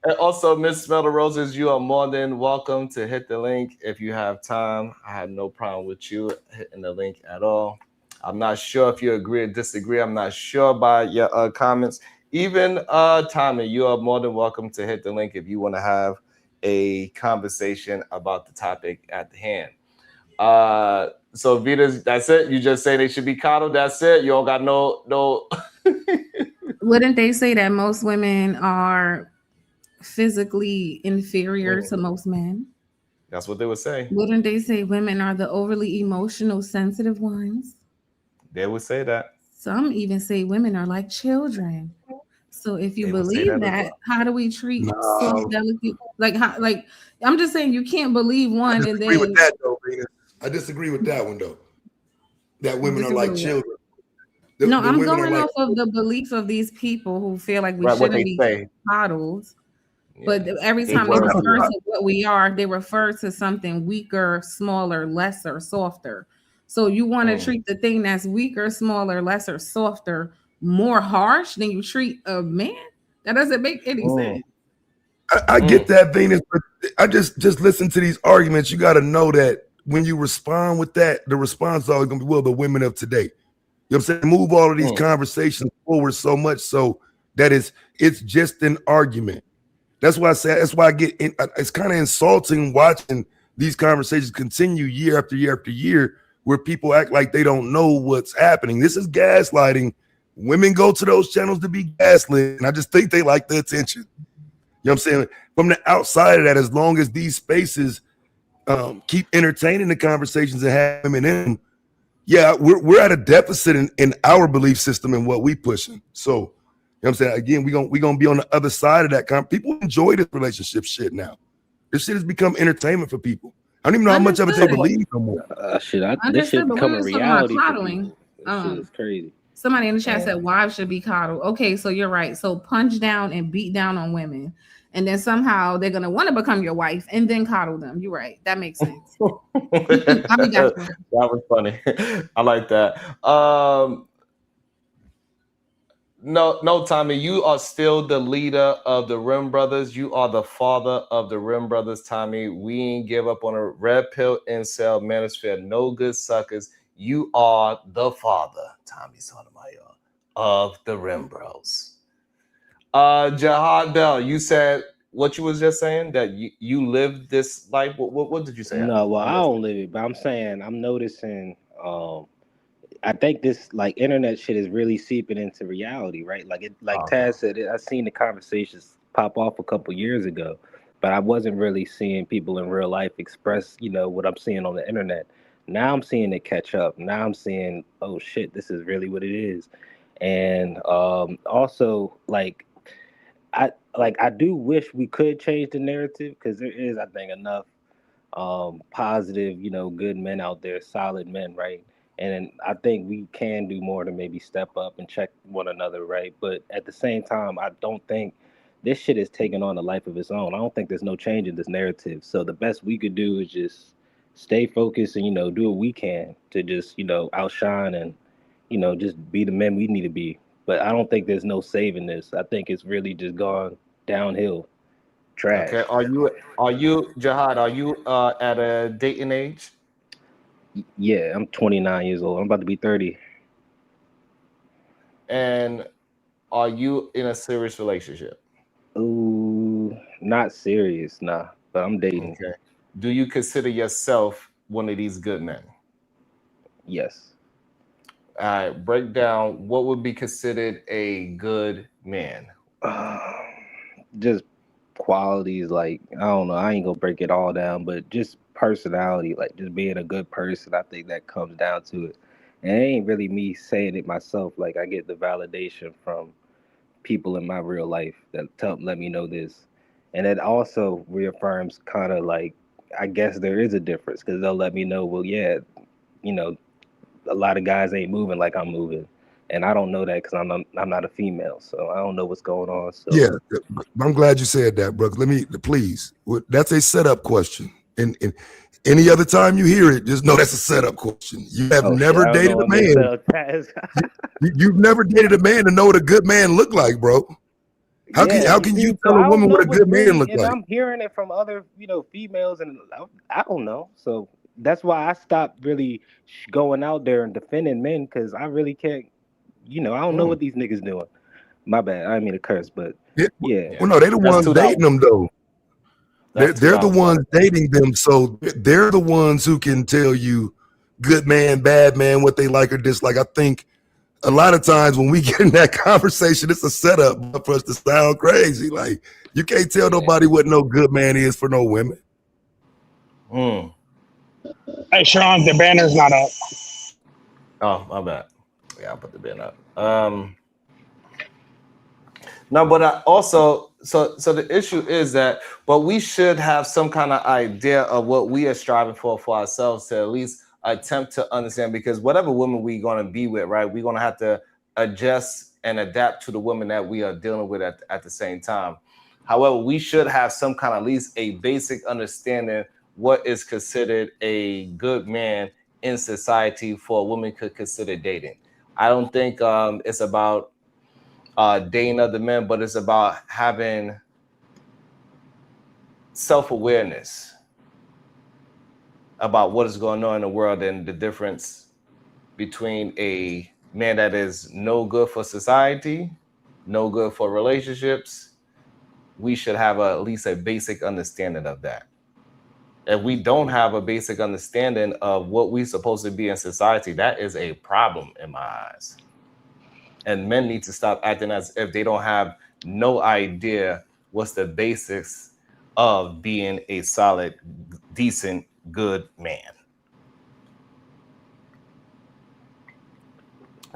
And also, Miss Smell the Roses, you are more than welcome to hit the link if you have time. I have no problem with you hitting the link at all. I'm not sure if you agree or disagree. I'm not sure by your comments. Even Tommy, you are more than welcome to hit the link if you want to have a conversation about the topic at the hand. So Vita, that's it. You just say they should be coddled. That's it. You don't got no.
Wouldn't they say that most women are physically inferior to most men?
That's what they would say.
Wouldn't they say women are the overly emotional, sensitive ones?
They would say that.
Some even say women are like children. So if you believe that, how do we treat soft, delicate? Like I'm just saying you can't believe one and then.
I disagree with that though, Venus. I disagree with that one though. That women are like children.
I'm going off of the belief of these people who feel like we shouldn't be coddled. Yeah. But every time they refer to what we are, they refer to something weaker, smaller, lesser, softer. So you want to treat the thing that's weaker, smaller, lesser, softer more harsh than you treat a man? That doesn't make any sense.
I get that, Venus, but I just listen to these arguments. You got to know that when you respond with that, the response is always going to be, well, the women of today. You know what I'm saying? Move all of these conversations forward so much so that it's just an argument. That's why I get it's kind of insulting watching these conversations continue year after year after year where people act like they don't know what's happening. This is gaslighting. Women go to those channels to be gaslit, and I just think they like the attention. You know what I'm saying? From the outside of that, as long as these spaces keep entertaining the conversations and have women in them, yeah, we're at a deficit in our belief system and what we pushing. So, you know what I'm saying? Again, we gonna be on the other side of that. People enjoy this relationship shit now. This shit has become entertainment for people. I don't even know how much of it they believe no more.
This shit
Understood, but
becoming
women's talking about
reality for
coddling.
people. This shit is crazy.
Somebody in the chat said wives should be coddled. Okay, so you're right. So punch down and beat down on women, and then somehow they're gonna want to become your wife and then coddle them. You're right. That makes sense.
That was funny. I like that. No, Tommy, you are still the leader of the Rim Brothers. You are the father of the Rim Brothers, Tommy. We ain't give up on a red pill incel manosphere. No good suckers. You are the father, Tommy Sotomayor, of the Rim Bros. Jihad Bell, you said what you was just saying, that you lived this life. What did you say?
No, well, I don't live it, but I'm saying I'm noticing. I think this like internet shit is really seeping into reality, right? Like Taz said, I seen the conversations pop off a couple years ago, but I wasn't really seeing people in real life express, what I'm seeing on the internet. Now I'm seeing it catch up. Now I'm seeing, oh shit, this is really what it is. And also I do wish we could change the narrative, because there is, I think, enough positive, good men out there, solid men, right? And I think we can do more to maybe step up and check one another, right? But at the same time, I don't think this shit is taking on a life of its own. I don't think there's no change in this narrative. So the best we could do is just stay focused and, do what we can to just, outshine and, just be the men we need to be. But I don't think there's no saving this. I think it's really just gone downhill. Trash.
Okay. Are you Jihad? Are you at a dating age?
Yeah, I'm 29 years old. I'm about to be 30.
And are you in a serious relationship?
Ooh, not serious, nah. But I'm dating.
Okay. Do you consider yourself one of these good men?
Yes.
All right. Break down what would be considered a good man.
Just qualities, like, I don't know, I ain't gonna break it all down, but just personality, like just being a good person. I think that comes down to it. And it ain't really me saying it myself. Like, I get the validation from people in my real life that let me know this. And it also reaffirms kind of like, I guess there is a difference, because they'll let me know, well, yeah, a lot of guys ain't moving like I'm moving. And I don't know that because I'm not a female, so I don't know what's going on. So
yeah, I'm glad you said that, Brooks. Let me please. That's a setup question. And any other time you hear it, just know that's a setup question. You have never dated a man. You've never dated a man to know what a good man look like, bro. How can you tell a woman what a good man look like?
I'm hearing it from other females, and I don't know. So that's why I stopped really going out there and defending men, because I really can't. I don't know what these niggas doing. My bad. I didn't mean to curse, but yeah.
Well, no, they're the ones dating them though. They're the ones dating them, so they're the ones who can tell you good man, bad man, what they like or dislike. I think a lot of times when we get in that conversation, it's a setup for us to sound crazy. Like, you can't tell nobody what no good man is for no women.
Hey, Sharon, the banner's not up.
Oh, my bad. Yeah, I'll put the banner up. No, but I also, so the issue is that, but we should have some kind of idea of what we are striving for ourselves, to at least attempt to understand, because whatever woman we're going to be with, right, we're going to have to adjust and adapt to the women that we are dealing with at the same time. However, we should have some kind of, at least a basic understanding what is considered a good man in society for a woman could consider dating. I don't think it's about dating other men, but it's about having self-awareness about what is going on in the world and the difference between a man that is no good for society, no good for relationships. We should have at least a basic understanding of that. If we don't have a basic understanding of what we're supposed to be in society, that is a problem in my eyes. And men need to stop acting as if they don't have no idea what's the basics of being a solid, decent, good man.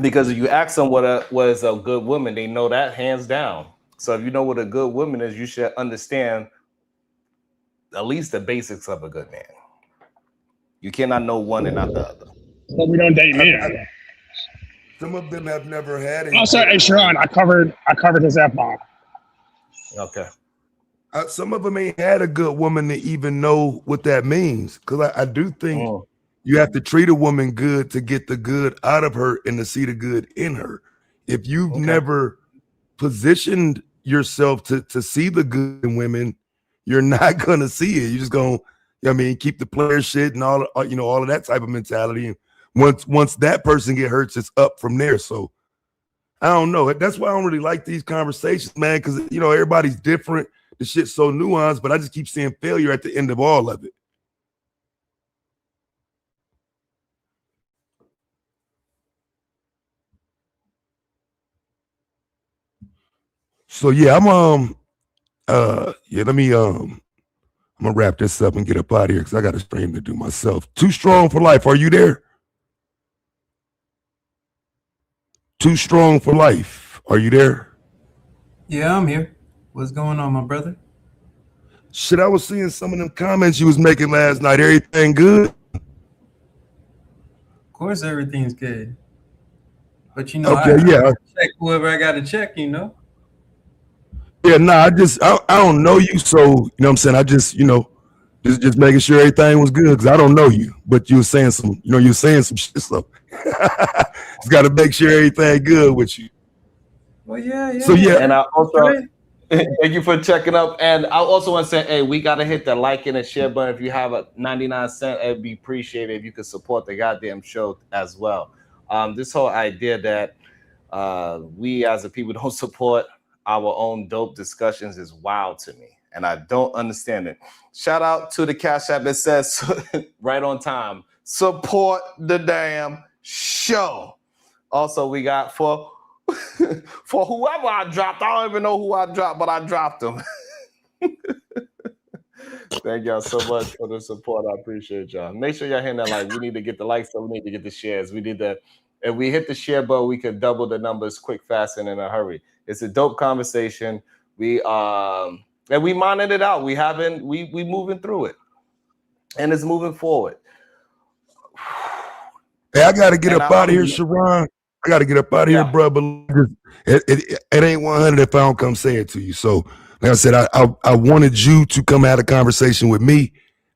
Because if you ask them what is a good woman, they know that hands down. So if you know what a good woman is, you should understand at least the basics of a good man. You cannot know one and not the other.
So we don't date men.
Some of them have never had a.
Oh, sorry, hey, Sharon, I covered his F-bomb.
Okay.
Some of them ain't had a good woman to even know what that means. Because I do think you have to treat a woman good to get the good out of her and to see the good in her. If you've never positioned yourself to see the good in women, you're not gonna see it. You're just gonna, keep the player shit and all of that type of mentality. And once that person get hurt, it's up from there. So I don't know. That's why I don't really like these conversations, man, because everybody's different. The shit's so nuanced, but I just keep seeing failure at the end of all of it. So yeah, I'm gonna wrap this up and get up out of here because I got a stream to do myself. Too Strong for Life. Are you there? Too Strong for Life. Are you there?
Yeah, I'm here. What's going on, my brother?
Shit, I was seeing some of them comments you was making last night. Everything good?
Of course, everything's good. But
Okay,
I check whoever I got to check.
Yeah, nah, I don't know you, so you know what I'm saying. I just just making sure everything was good because I don't know you, but you were saying some shit, so just got to make sure everything good with you.
Well, yeah.
So yeah,
and I also thank you for checking up. And I also want to say, hey, we got to hit the like and the share button. If you have a 99 cents, it'd be appreciated if you could support the goddamn show as well. This whole idea that we as a people don't support our own dope discussions is wild to me, and I don't understand it. Shout out to the Cash App. It says right on time, support the damn show. Also, we got for whoever I dropped. I don't even know who I dropped, but I dropped them. Thank y'all so much for the support. I appreciate y'all. Make sure y'all hit that like. We need to get the likes, so we need to get the shares. We need to. If we hit the share button, we could double the numbers quick, fast, and in a hurry. It's a dope conversation. We and we mined it out. We moving through it, and it's moving forward.
Hey, I gotta get up out of here, Sharon. I gotta get up out of here, bro. But it ain't 100 if I don't come say it to you. So, like I said, I wanted you to come have a conversation with me,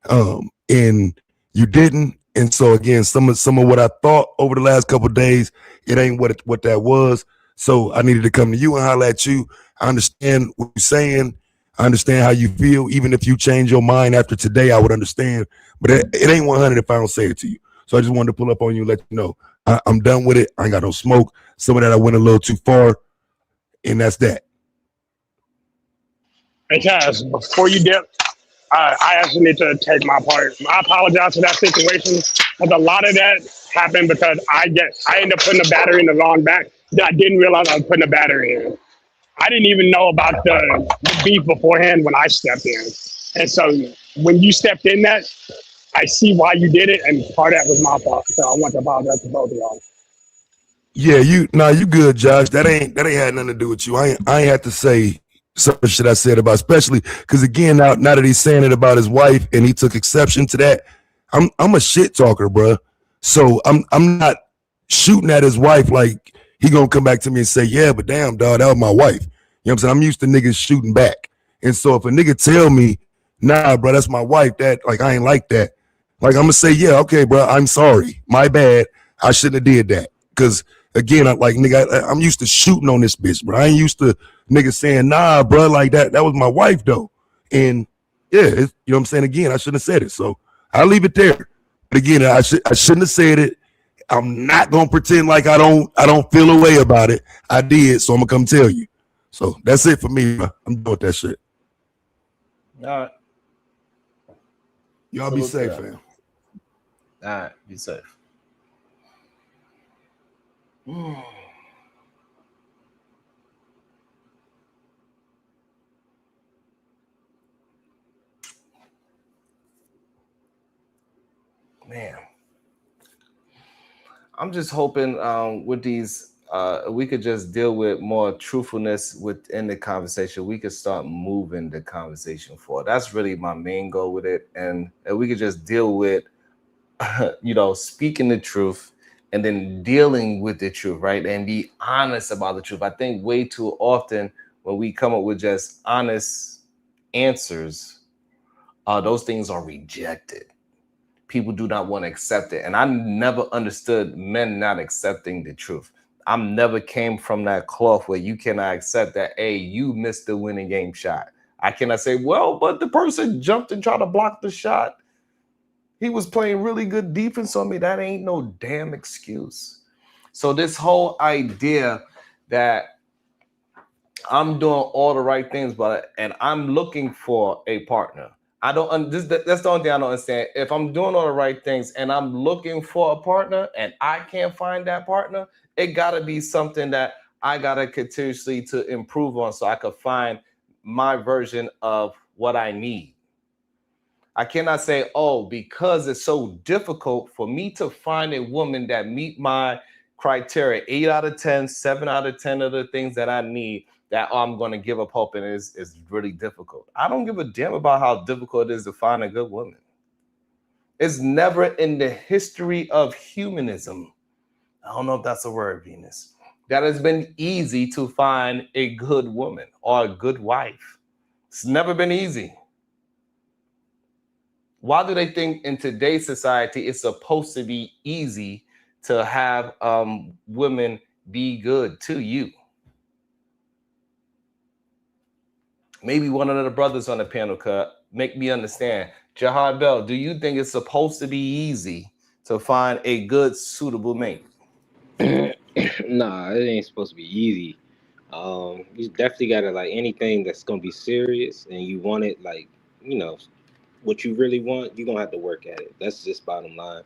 and you didn't. And so again, some of what I thought over the last couple of days, it ain't what that was. So I needed to come to you and holler at you. I understand what you're saying. I understand how you feel. Even if you change your mind after today, I would understand. But it ain't 100 if I don't say it to you. So I just wanted to pull up on you and let you know I'm done with it. I ain't got no smoke. Some of that I went a little too far, and that's that.
Hey, Kaz, before you dip, I actually need to take my part. I apologize for that situation, but a lot of that happened because I ended up putting the battery in the wrong back. I didn't realize I was putting the battery in. I didn't even know about the beef beforehand when I stepped in. And so when you stepped in that, I see why you did it, and part of that was my fault. So I want to apologize to both of y'all.
Yeah, you good, Josh. That ain't had nothing to do with you. I ain't had to say some shit I said about, especially because again, now that he's saying it about his wife and he took exception to that, I'm a shit talker, bro. So I'm not shooting at his wife like he gonna come back to me and say, yeah, but damn, dog, that was my wife. You know what I'm saying? I'm used to niggas shooting back. And so if a nigga tell me, nah, bro, that's my wife, that like I ain't like that. Like I'm gonna say, yeah, okay, bro, I'm sorry. My bad. I shouldn't have did that. Because again, I'm used to shooting on this bitch, but I ain't used to niggas saying, nah, bro, like that. That was my wife though. And yeah, you know what I'm saying? Again, I shouldn't have said it. So I'll leave it there. But again, I shouldn't have said it. I'm not gonna pretend like I don't feel a way about it. I did, so I'm gonna come tell you. So that's it for me, bro. I'm done with that shit.
All right.
Y'all be
Salute to
safe,
that.
fam.
All right. Be safe. Man, I'm just hoping with these, we could just deal with more truthfulness within the conversation. We could start moving the conversation forward. That's really my main goal with it, and we could just deal with, speaking the truth and then dealing with the truth, right? And be honest about the truth. I think way too often when we come up with just honest answers, those things are rejected. People do not want to accept it. And I never understood men not accepting the truth. I'm never came from that cloth where you cannot accept that, hey, you missed the winning game shot. I cannot say, well, but the person jumped and tried to block the shot. He was playing really good defense on me. That ain't no damn excuse. So this whole idea that I'm doing all the right things, and I'm looking for a partner. I don't. That's the only thing I don't understand. If I'm doing all the right things and I'm looking for a partner and I can't find that partner, it gotta be something that I gotta continuously to improve on, so I could find my version of what I need. I cannot say, oh, because it's so difficult for me to find a woman that meet my criteria, 8 out of 10, 7 out of 10 of the things that I need, that I'm going to give up hope, and it's really difficult. I don't give a damn about how difficult it is to find a good woman. It's never in the history of humanism, I don't know if that's a word, Venus, that has been easy to find a good woman or a good wife. It's never been easy. Why do they think in today's society it's supposed to be easy to have women be good to you? Maybe one of the brothers on the panel could make me understand. Jahad Bell, do you think it's supposed to be easy to find a good, suitable mate?
Nah, it ain't supposed to be easy. You definitely gotta like anything that's gonna be serious and you want it like, you know, what you really want, you're gonna have to work at it. That's just bottom line.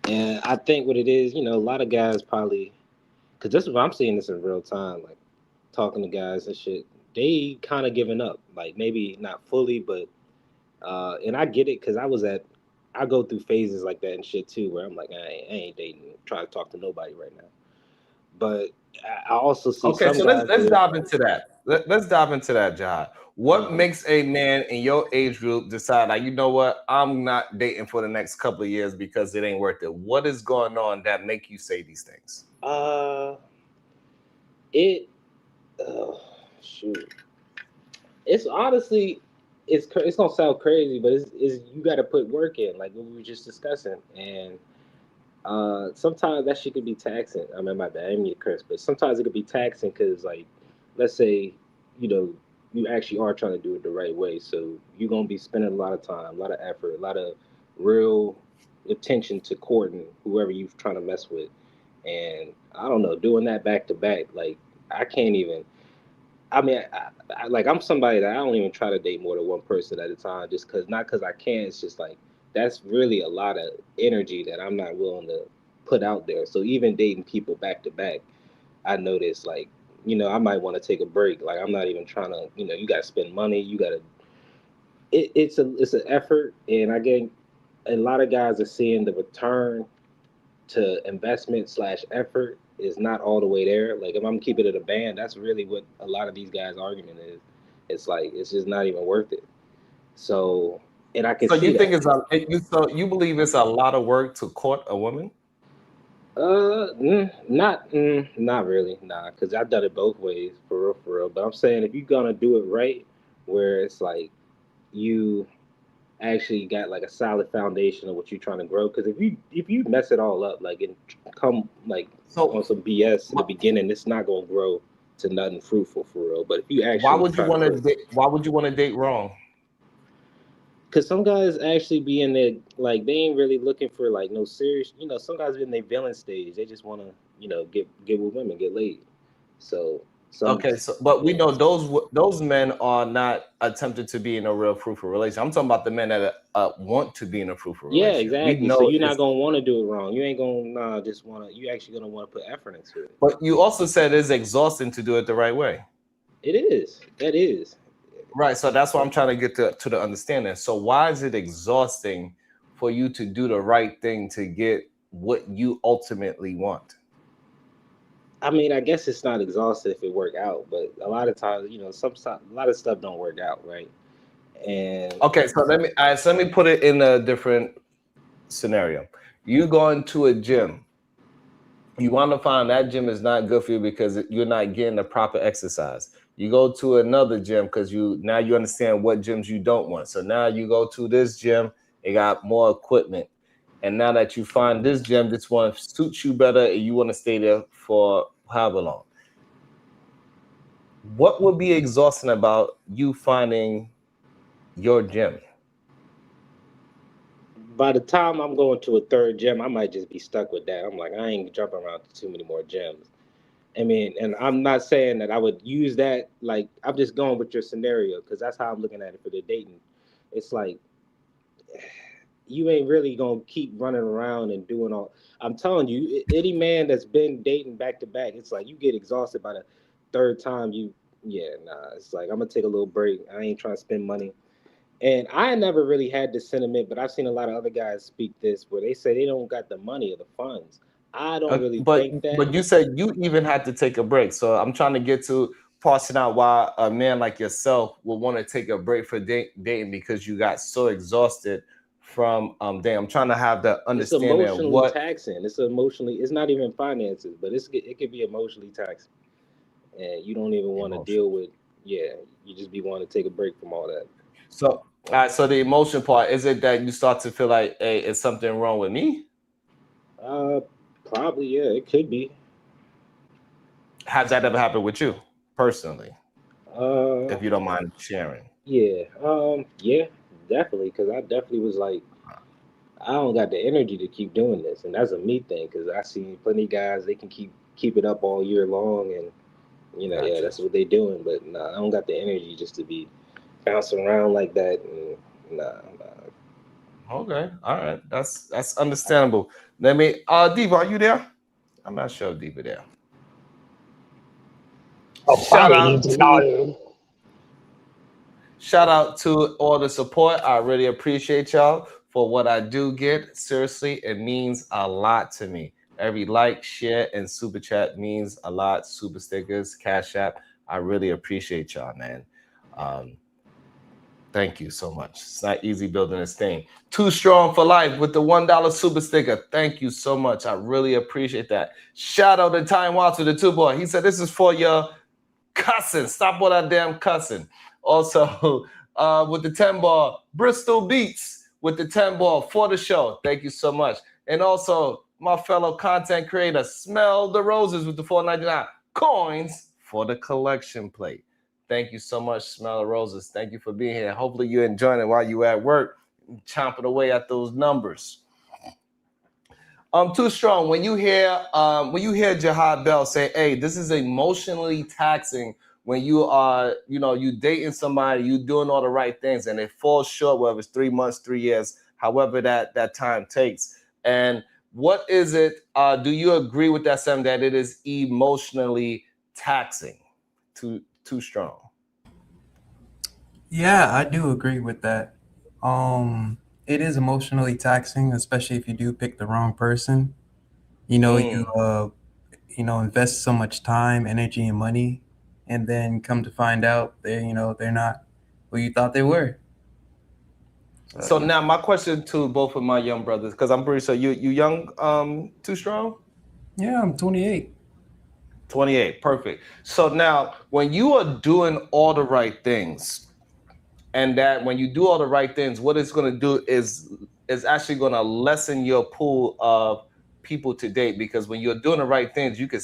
And I think what it is, a lot of guys probably, because this is what I'm seeing this in real time, like talking to guys and shit, they kind of giving up. Like maybe not fully, but and I get it because I go through phases like that and shit too, where I'm like, I ain't dating, trying to talk to nobody right now. But I also see
Okay,
some
so let's
guys
let's
that,
dive into that. Let's dive into that, Jahad. What
uh,
makes a man in your age group decide, like, you know what, I'm not dating for the next couple of years because it ain't worth it? What is going on that make you say these things?
uh, it, shoot, it's honestly, it's gonna sound crazy, but it's you got to put work in, like what we were just discussing, and sometimes that shit could be taxing. I mean, my bad, I didn't mean to curse, but sometimes it could be taxing because, like, let's say, you know, you actually are trying to do it the right way. So you're gonna be spending a lot of time, a lot of effort, a lot of real attention to courting whoever you're trying to mess with. And I don't know, doing that back to back, like I can't even. I mean, like I'm somebody that I don't even try to date more than one person at a time, just cause not cause I can. It's just like that's really a lot of energy that I'm not willing to put out there. So even dating people back to back, I notice like I might want to take a break. Like I'm not even trying to. You got to spend money. You got to. It's an effort, and I get a lot of guys are seeing the return to investment slash effort is not all the way there. Like if I'm keeping it a band, that's really what a lot of these guys' argument is. It's like it's just not even worth it. So, and I can
So
see
you think
that.
so you believe it's a lot of work to court a woman?
Not really, nah. Because I've done it both ways, for real, for real. But I'm saying if you're gonna do it right, where it's like you actually got like a solid foundation of what you're trying to grow. Because if you mess it all up, like and come like
So
on some BS in the
wh-
beginning, it's not gonna grow to nothing fruitful for real. But if you
why
actually
would you
try to
want to
grow,
date? Why would you want to date wrong?
because some guys actually be in there like they ain't really looking for like no serious. Some guys be in their villain stage. They just want to get with women, get laid. So some
Okay, so but we
yeah.
know those men are not attempted to be in a real fruitful relationship. I'm talking about the men that want to be in a fruitful
Yeah,
relationship. We
exactly. So
know
you're not
it's,
gonna want to do it wrong. You ain't gonna just wanna. You actually gonna want to put effort into it.
but you also said it's exhausting to do it the right way.
It is. That is.
Right. So that's what I'm trying to get to the understanding. So why is it exhausting for you to do the right thing to get what you ultimately want?
I mean, I guess it's not exhausted if it work out, but a lot of times, a lot of stuff don't work out, right? And
Okay, so let me put it in a different scenario. You go into a gym, you want to find that gym is not good for you because you're not getting the proper exercise. You go to another gym because you understand what gyms you don't want. So now you go to this gym, it got more equipment. And now that you find this one suits you better and you want to stay there for however long. What would be exhausting about you finding your gym?
by the time I'm going to a third gym, I might just be stuck with that. I'm like, I ain't jumping around to too many more gyms. I mean, and I'm not saying that I would use that. Like, I'm just going with your scenario because that's how I'm looking at it for the dating. It's like you ain't really gonna keep running around and doing all. I'm telling you, any man that's been dating back to back, it's like you get exhausted by the third time. Yeah, nah. It's like I'm gonna take a little break. I ain't trying to spend money. And I never really had this sentiment, but I've seen a lot of other guys speak this where they say they don't got the money or the funds. I don't really
But
think that.
but you said you even had to take a break. So I'm trying to get to parsing out why a man like yourself would want to take a break for dating because you got so exhausted from dating. I'm trying to have the
It's
understanding of
emotionally
what
taxing. It's emotionally. It's not even finances, but it could be emotionally taxing, and you don't even want to
emotion.
deal with. Yeah, you just be wanting to take a break from all that.
So so the emotion part is it that you start to feel like, hey, is something wrong with me?
Uh, Probably yeah. It could be.
Has that ever happened with you personally?
Uh,
If you don't mind sharing.
yeah. Yeah. Definitely, because I definitely was like, I don't got the energy to keep doing this, and that's a me thing. Because I see plenty of guys they can keep it up all year long, and yeah,
Got you.
that's what they doing. But nah, I don't got the energy just to be bouncing around like that. And nah.
Okay, all right, that's understandable. Let me, Diva, are you there? I'm not sure if Diva there.
Oh,
Shout
probably he's
out to
lying.
shout out to all the support. I really appreciate y'all for what I do get. Seriously, it means a lot to me. Every like, share, and super chat means a lot. Super stickers, Cash App. I really appreciate y'all, man. Um, Thank you so much. It's not easy building this thing. Too strong for life with the $1 super sticker. Thank you so much. I really appreciate that. Shout out to Time Watts with the 2 boy. He said, this is for your cussing. Stop all that damn cussing. Also, with the 10 ball, Bristol Beats with the 10 ball for the show. Thank you so much. And also, my fellow content creator, Smell the Roses with the 4.99 coins for the collection plate. Thank you so much, Smell the Roses. Thank you for being here. Hopefully you're enjoying it while you're at work, chomping away at those numbers. Too strong. When you hear Jihad Bell say, "Hey, this is emotionally taxing," when you are, you dating somebody, you doing all the right things, and it falls short, whether it's 3 months, 3 years, however that time takes. And what is it? Do you agree with that, Sam? That it is emotionally taxing? Too strong.
Yeah, I do agree with that. It is emotionally taxing, especially if you do pick the wrong person. You know, you
Mm.
invest so much time, energy, and money, and then come to find out they're not who you thought they were. So
So now my question to both of my young brothers, because I'm pretty sure you young, Too strong.
yeah, I'm 28.
28, perfect. So now, when you are doing all the right things, and that when you do all the right things, what it's going to do is actually going to lessen your pool of people to date, because when you're doing the right things, you can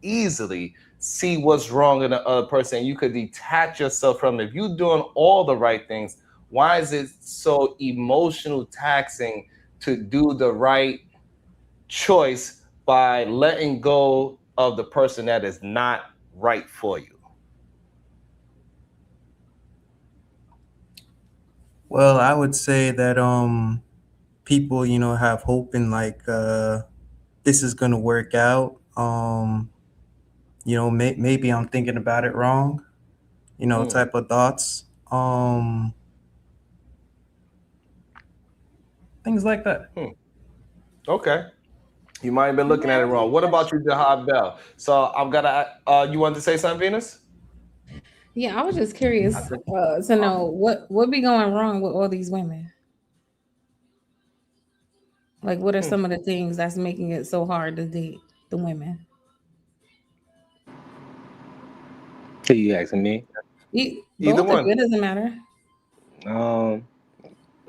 easily see what's wrong in the other person. You could detach yourself from it. If you're doing all the right things, why is it so emotional taxing to do the right choice by letting go of the person that is not right for you?
Well, I would say that people, have hope in like this is gonna work out. Maybe I'm thinking about it wrong,
Mm,
type of thoughts. Things like that.
hmm. Okay. You might have been
Can
looking
I
at it
ask you
wrong.
a
What about
question?
you, Jahad Bell? So I'm gonna. You wanted to say something, Venus?
Yeah, I was just
I
curious
think.
to know what be going wrong with all these women. Like, what are
Hmm,
some of the things that's making it so hard to date the women?
Who you asking me?
either
Both of you,
one.
it doesn't matter.
Um,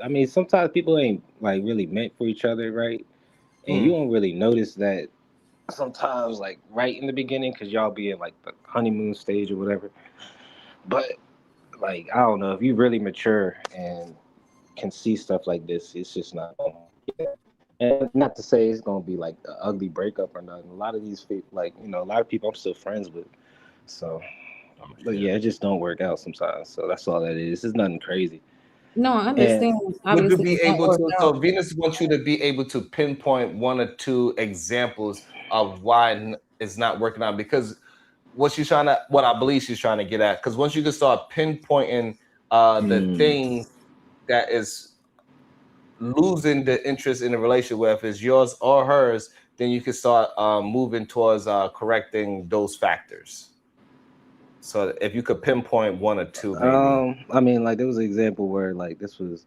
I mean, sometimes people ain't like really meant for each other, right? And you
Hmm.
don't really notice that sometimes, like right in the beginning, because y'all be in like the honeymoon stage or whatever. But like, I don't know, if you really mature and can see stuff like this, it's just not gonna get that. And not to say it's gonna be like an ugly breakup or nothing. A lot of these people, like a lot of people I'm still friends with. So,
Oh,
but
shit.
yeah, it just don't work out sometimes. So that's all that is. It's nothing crazy.
No, I
And
understand.
Would you
Obviously,
be
it don't
able
work
to? So
out.
Venus wants you to be able to pinpoint one or two examples of why it's not working out. Because what I believe she's trying to get at. Because once you can start pinpointing the
mm,
things that is losing the interest in the relationship, whether it's yours or hers, then you can start moving towards correcting those factors. So if you could pinpoint one or two, maybe.
I mean, like there was an example where like this was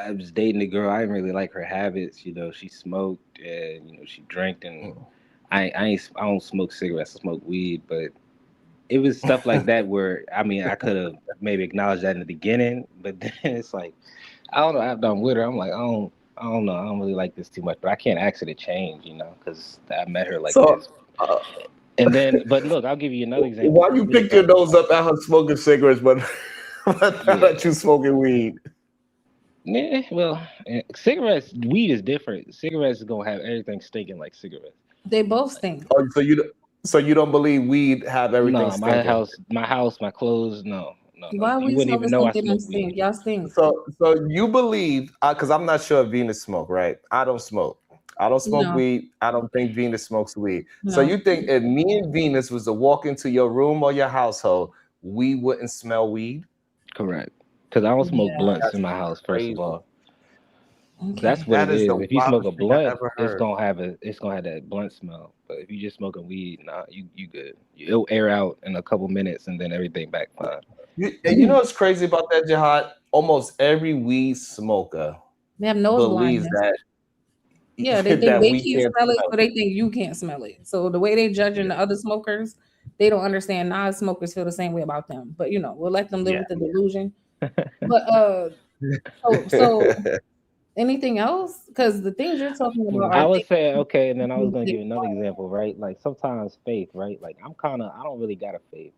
I was dating a girl. I didn't really like her habits. She smoked and she drank, and
Mm.
I don't smoke cigarettes. I smoke weed, but it was stuff like that where I mean I could have maybe acknowledged that in the beginning, but then it's like I don't know. After I'm with her, I'm like I don't know. I don't really like this too much, but I can't ask her to change, because I met her like
So
this.
uh,
And then, but look, I'll give you another example.
why you
This
picked your
friend of
nose
mine.
up at her smoking cigarettes, but not
Yeah.
at you smoking weed?
Yeah, well, cigarettes, weed is different. Cigarettes is gonna have everything stinking like cigarettes.
They both
Like,
stink.
Oh, so you don't believe weed have everything
no,
stinking?
my clothes, no, no, no.
Why
You
we
wouldn't even
smokers
know I
think they don't
smoke weed.
stink? Y'all stink.
So you believe, because I'm not sure if Venus smoke, right? I don't smoke. I don't smoke
No,
weed. I don't think Venus smokes weed. So
no.
you think if me and Venus was to walk into your room or your household, we wouldn't smell weed?
Correct. Because I don't smoke
Yeah.
blunts
That's
in my house. First of
crazy.
all, that's
Okay.
what it
That is the
is. If you smoke
wildest
a
thing I
blunt,
ever
it's
heard.
gonna have that blunt smell. But if you just smoking weed, nah, you good. It'll air out in a couple minutes, and then everything back fine.
And you know what's crazy about that, Jihad? Almost every weed smoker
They have nose
believes
blindness.
that
Yeah, they think
that
they
we
can't
can't
smell it,
smell
so they think you can't smell it. So the way they judging
it.
the other smokers, they don't understand non-smokers feel the same way about them. But we'll let them live
Yeah,
with the delusion. But so anything else? Because the things you're talking about
yeah.
I
are
would
things
say okay, and then I was
you
gonna
think
give another example, right? Like sometimes faith, right? Like I don't really got a faith.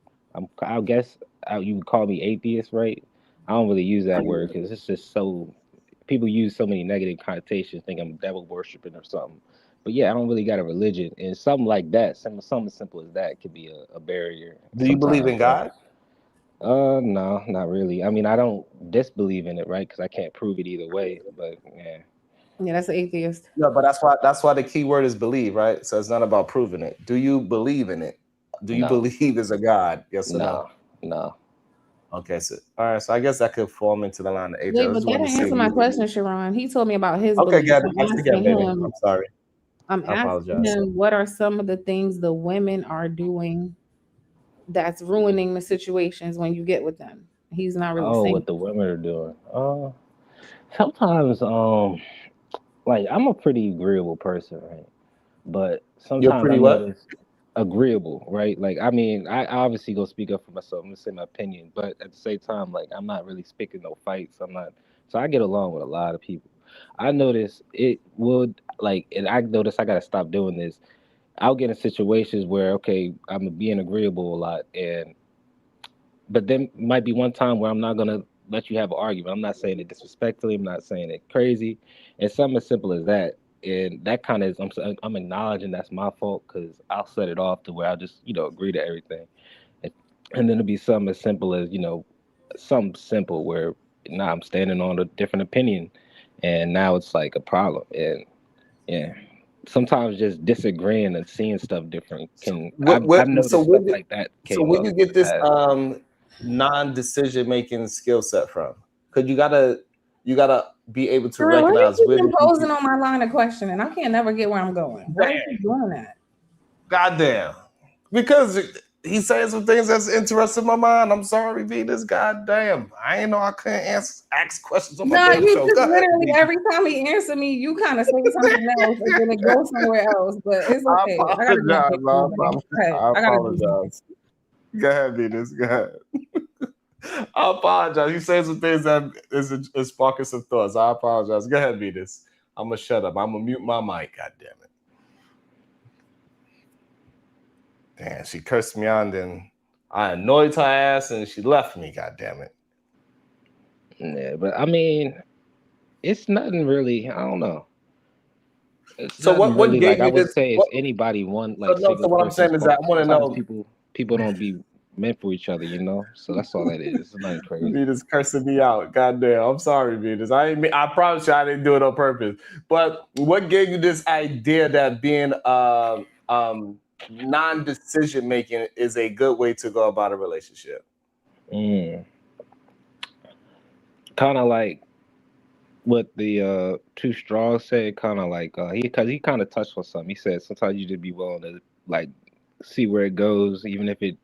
I guess you would call me atheist, right? I don't really use that word because it's just so people use so many negative connotations, think I'm devil worshiping or something. But yeah, I don't really got a religion, and something like that, something as simple as that, could be a barrier
Do you believe
sometimes.
in God?
No, not really. I mean, I don't disbelieve in it, right? Because I can't prove it either way. But yeah,
Yeah, that's an atheist.
No, but that's why the key word is believe, right? So it's not about proving it. Do you believe in it? Do you
no,
believe there's a God? Yes or no?
no, no.
Okay, so all right, so I guess that could form into the line of atheist.
Wait,
I
but
just
that
wanted to
didn't
see if
answer my
you
question, Sharon. He told me about his
Okay,
beliefs.
Gabby. Ask again, baby. I'm sorry.
I'm
I
asking
apologize.
him what are some of the things the women are doing that's ruining the situations when you get with them. He's not really
Oh,
saying.
what the women are doing. Sometimes, like I'm a pretty agreeable person, right? But
You're
sometimes I
pretty what?
notice agreeable, right? Like, I mean, I obviously go speak up for myself. I'm gonna say my opinion, but at the same time, like, I'm not really speaking no fights. I'm not, so I get along with a lot of people. I notice it would like, and I notice I gotta stop doing this. I'll get in situations where okay, I'm being agreeable a lot, and but then might be one time where I'm not gonna let you have an argument. I'm not saying it disrespectfully. I'm not saying it crazy. It's something as simple as that. And that kind of is, I'm acknowledging that's my fault because I'll set it off to where I'll just, agree to everything. And, and then it'll be something as simple as, something simple where now I'm standing on a different opinion and now it's like a problem. And yeah, sometimes just disagreeing and seeing stuff different can, I've
So
noticed stuff
when
like that
so
came
when
up
you
in
get
the
this
past.
non-decision making skill set from? Because you gotta be able to
Girl, why you
recognize
keep
where the
imposing on my line of questioning? I can't never get where I'm going. Why you keep doing that?
goddamn. Because he says some things that's interesting in my mind. I'm sorry, Venus. Goddamn. I ain't know I couldn't ask questions on my
No,
damn
you
show.
just
Go ahead,
literally
Venus.
every time he answer me, you kind of say something else and then it goes somewhere else. But it's
I
okay. I gotta go and
apologize,
fix
bro.
something. Okay,
I
I gotta do something.
apologize. Go ahead, Venus. Go ahead. I apologize. You say some things that is sparking some thoughts. I apologize. Go ahead, Venus. I'm gonna shut up. I'm gonna mute my mic. God damn it. Damn, she cursed me on, then I annoyed her ass and she left me. God damn it.
Yeah, but I mean, it's nothing really. I don't know. It's
So
nothing
what
really like
gave
I
you
would
this?
say it's
What,
anybody one
so
like
no,
single
so what I'm
person's
saying is that
fault.
I want to
Sometimes
know.
people don't be meant for each other, you know. So that's all that is. It's nothing crazy.
Venus cursing me out. God damn. I'm sorry, Venus. I promise you I didn't do it on purpose. But what gave you this idea that being non-decision making is a good way to go about a relationship?
Mm. Kind of like what the two straws said. Kind of like because he kind of touched on something. He said sometimes you just be willing to like see where it goes, even if it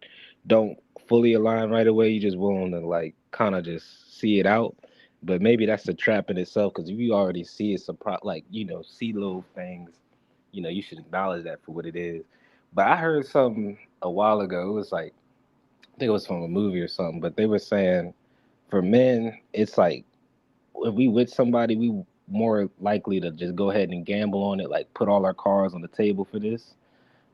don't fully align right away. You just willing to like kind of just see it out. But maybe that's a trap in itself because if you already see it's a like see little things, you should acknowledge that for what it is. But I heard something a while ago. It was like I think it was from a movie or something. But they were saying for men, it's like if we with somebody, we more likely to just go ahead and gamble on it, like put all our cards on the table for this.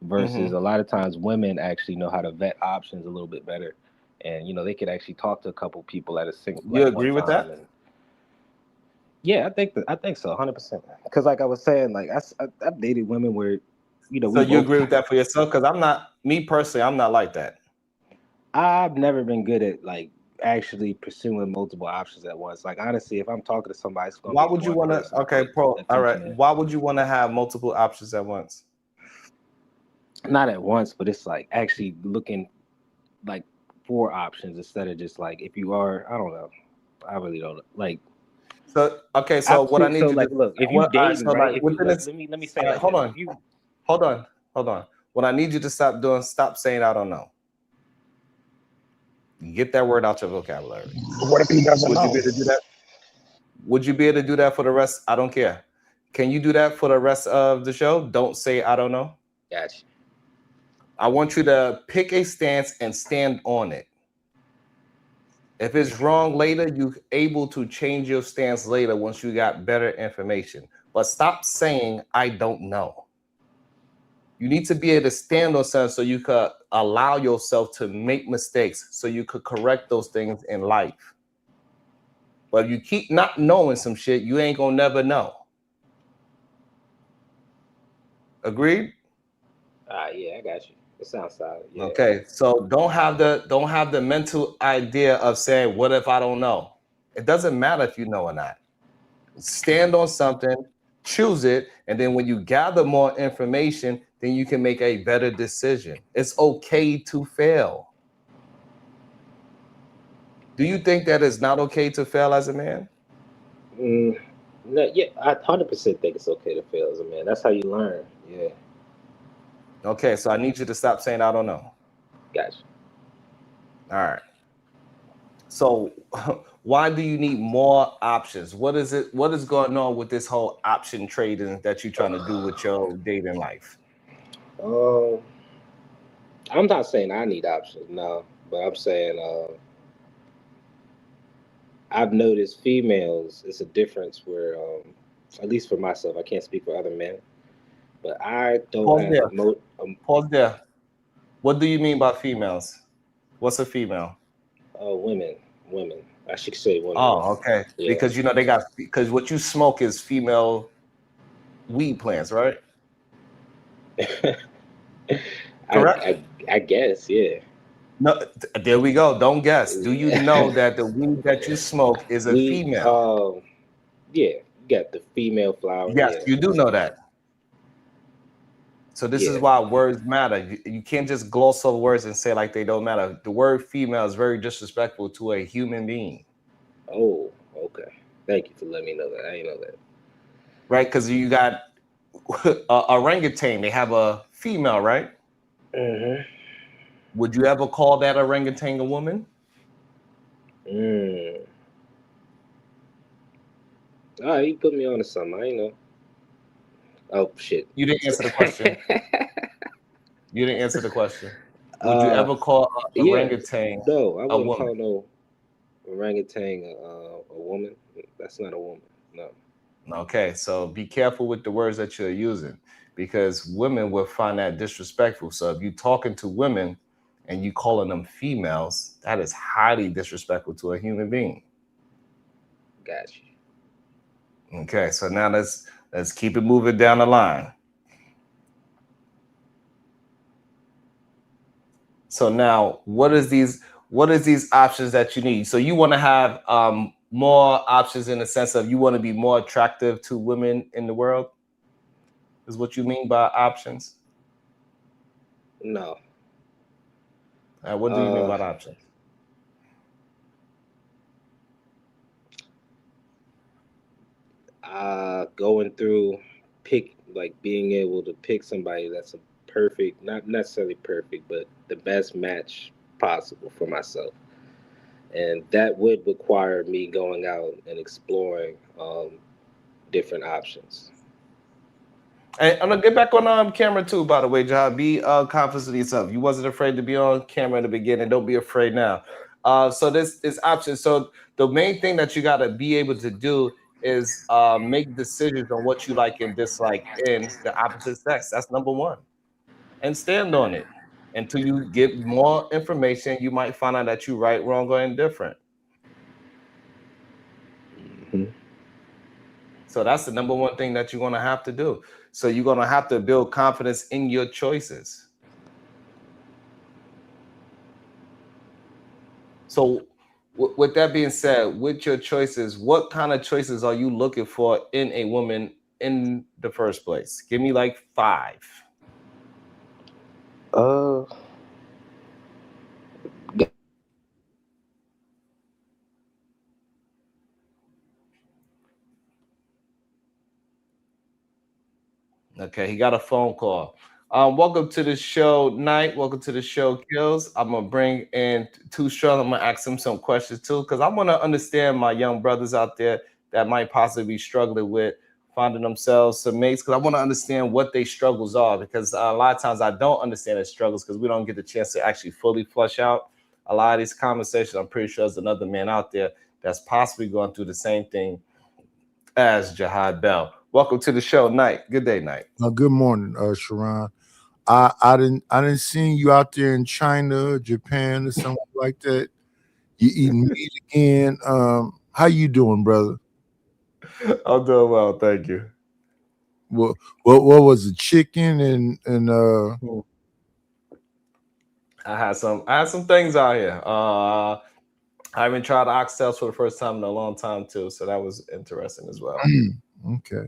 Versus
Mm-hmm.
a lot of times, women actually know how to vet options a little bit better, and they could actually talk to a couple people at a single
You
like one
agree with
time.
that?
And yeah, I think so, 100%. Because like I was saying, like I've dated women where
So
we
you
both
agree with
kind of.
that for yourself? Because I'm not, me personally, I'm not like that.
I've never been good at like actually pursuing multiple options at once. Like honestly, if I'm talking to somebody, it's gonna
Why
be
would you
one
want to?
person
Okay,
for
pro. All right.
attention.
Why would you want to have multiple options at once?
Not at once, but it's like actually looking like for options instead of just like if you are, I don't know. I really don't like.
So okay,
I
so what I
feel
need
so
you to
like look if you
what all right,
dating
so
right.
like
If you
within
look,
this
let me say it
all right,
like this.
hold
If
on,
you
hold on, hold on. What I need you to stop doing, stop saying I don't know. Get that word out your vocabulary.
What if he doesn't
Would you
know?
be able to do that? Would you be able to do that for the rest? I don't care. Can you do that for the rest of the show? Don't say I don't know.
got you.
I want you to pick a stance and stand on it. If it's wrong later, you're able to change your stance later once you got better information. But stop saying I don't know. You need to be able to stand on something so you could allow yourself to make mistakes so you could correct those things in life. But if you keep not knowing some shit, you ain't gonna never know. Agreed?
Yeah, I got you. It sounds solid. Yeah.
Okay. So don't have the mental idea of saying, what if I don't know? It doesn't matter if you know or not. Stand on something, choose it, and then when you gather more information, then you can make a better decision. It's okay to fail. Do you think that it's not okay to fail as a man?
Mm, no, yeah, I 100% think it's okay to fail as a man. That's how you learn. Yeah,
Okay, so I need you to stop saying I don't know.
got you.
All right. So why do you need more options? What is it? What is going on with this whole option trading that you're trying to do with your dating life?
Um, I'm not saying I need options, no, but I'm saying I've noticed females. It's a difference where, at least for myself, I can't speak for other men, but I don't
Pause
have
there. Pause there. What do you mean by females? What's a female?
women, women. I should say women.
Oh, okay.
Yeah.
Because they got because what you smoke is female weed plants, right?
I,
Correct?
I I guess, yeah.
No, there we go. Don't guess. Do you know that the weed that you smoke is a
We
female?
yeah, you got the female flower,
Yes,
yeah.
you do know that. So this is
Yeah.
why words matter. You can't just gloss over words and say like they don't matter. The word female is very disrespectful to a human being,
Oh, okay. Thank you for letting me know that. I didn't know that.
right? Because you got a orangutan. They have a female, right?
Mm-hmm.
Would you ever call that orangutan a woman?
Mm. All right, you put me on to something. I ain't know. Oh shit.
You didn't answer the question. You didn't answer the question. Would you
uh,
ever call a
yeah.
orangutan
No, I
a
wouldn't
woman?
call no orangutan a woman. That's not a woman. No.
Okay, so be careful with the words that you're using because women will find that disrespectful. So if you're talking to women and you calling them females, that is highly disrespectful to a human being.
Got you.
Okay, so now let's keep it moving down the line. So now what is these options that you need? So you want to have more options in the sense of you want to be more attractive to women in the world, is what you mean by options?
No.
What do you mean
Uh,
by options?
going through pick like being able to pick somebody that's a perfect, not necessarily perfect, but the best match possible for myself, and that would require me going out and exploring different options.
And I'm gonna get back on camera too, by the way, John. Be confident in yourself. You wasn't afraid to be on camera in the beginning. Don't be afraid now. So this option. So the main thing that you gotta be able to do is make decisions on what you like and dislike in the opposite sex. That's number one. And stand on it until you get more information. You might find out that you're right, wrong, or indifferent.
Hmm.
So that's the number one thing that you're gonna have to do. So you're gonna have to build confidence in your choices. So, with that being said, with your choices, what kind of choices are you looking for in a woman in the first place? Give me like 5.
Uh,
Okay, he got a phone call. Welcome to the show, Night. Welcome to the show, Kills. I'm gonna bring in Too Strong. I'm gonna ask him some questions too, because I want to understand my young brothers out there that might possibly be struggling with finding themselves some mates. Because I want to understand what their struggles are. Because a lot of times I don't understand their struggles because we don't get the chance to actually fully flush out a lot of these conversations. I'm pretty sure there's another man out there that's possibly going through the same thing as Jihad Bell. Welcome to the show, Night. Good day, Night.
Good morning, Sharon. I didn't see you out there in China, Japan, or something like that. You eating meat again? How you doing, brother?
I'm doing well, thank you.
What was it? Chicken and
I had some things out here. I even tried oxtails for the first time in a long time too, so that was interesting as well.
Okay.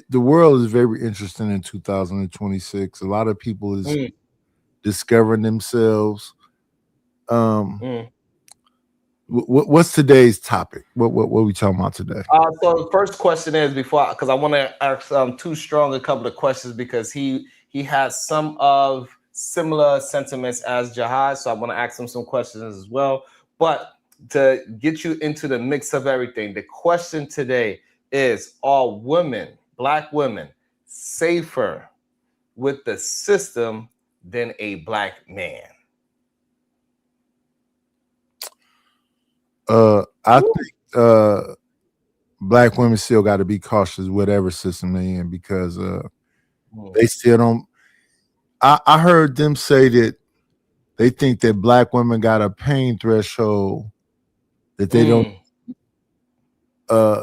The world is very interesting in 2026. A lot of people is discovering themselves. What's today's topic? What are we talking about today?
So the first question is because I want to ask Too Strong a couple of questions because he has some of similar sentiments as Jihad, so I want to ask him some questions as well. But to get you into the mix of everything, the question today is: are women, black women, safer with the system than a black man?
I think black women still got to be cautious whatever system they in because they still don't. I heard them say that they think that black women got a pain threshold that they don't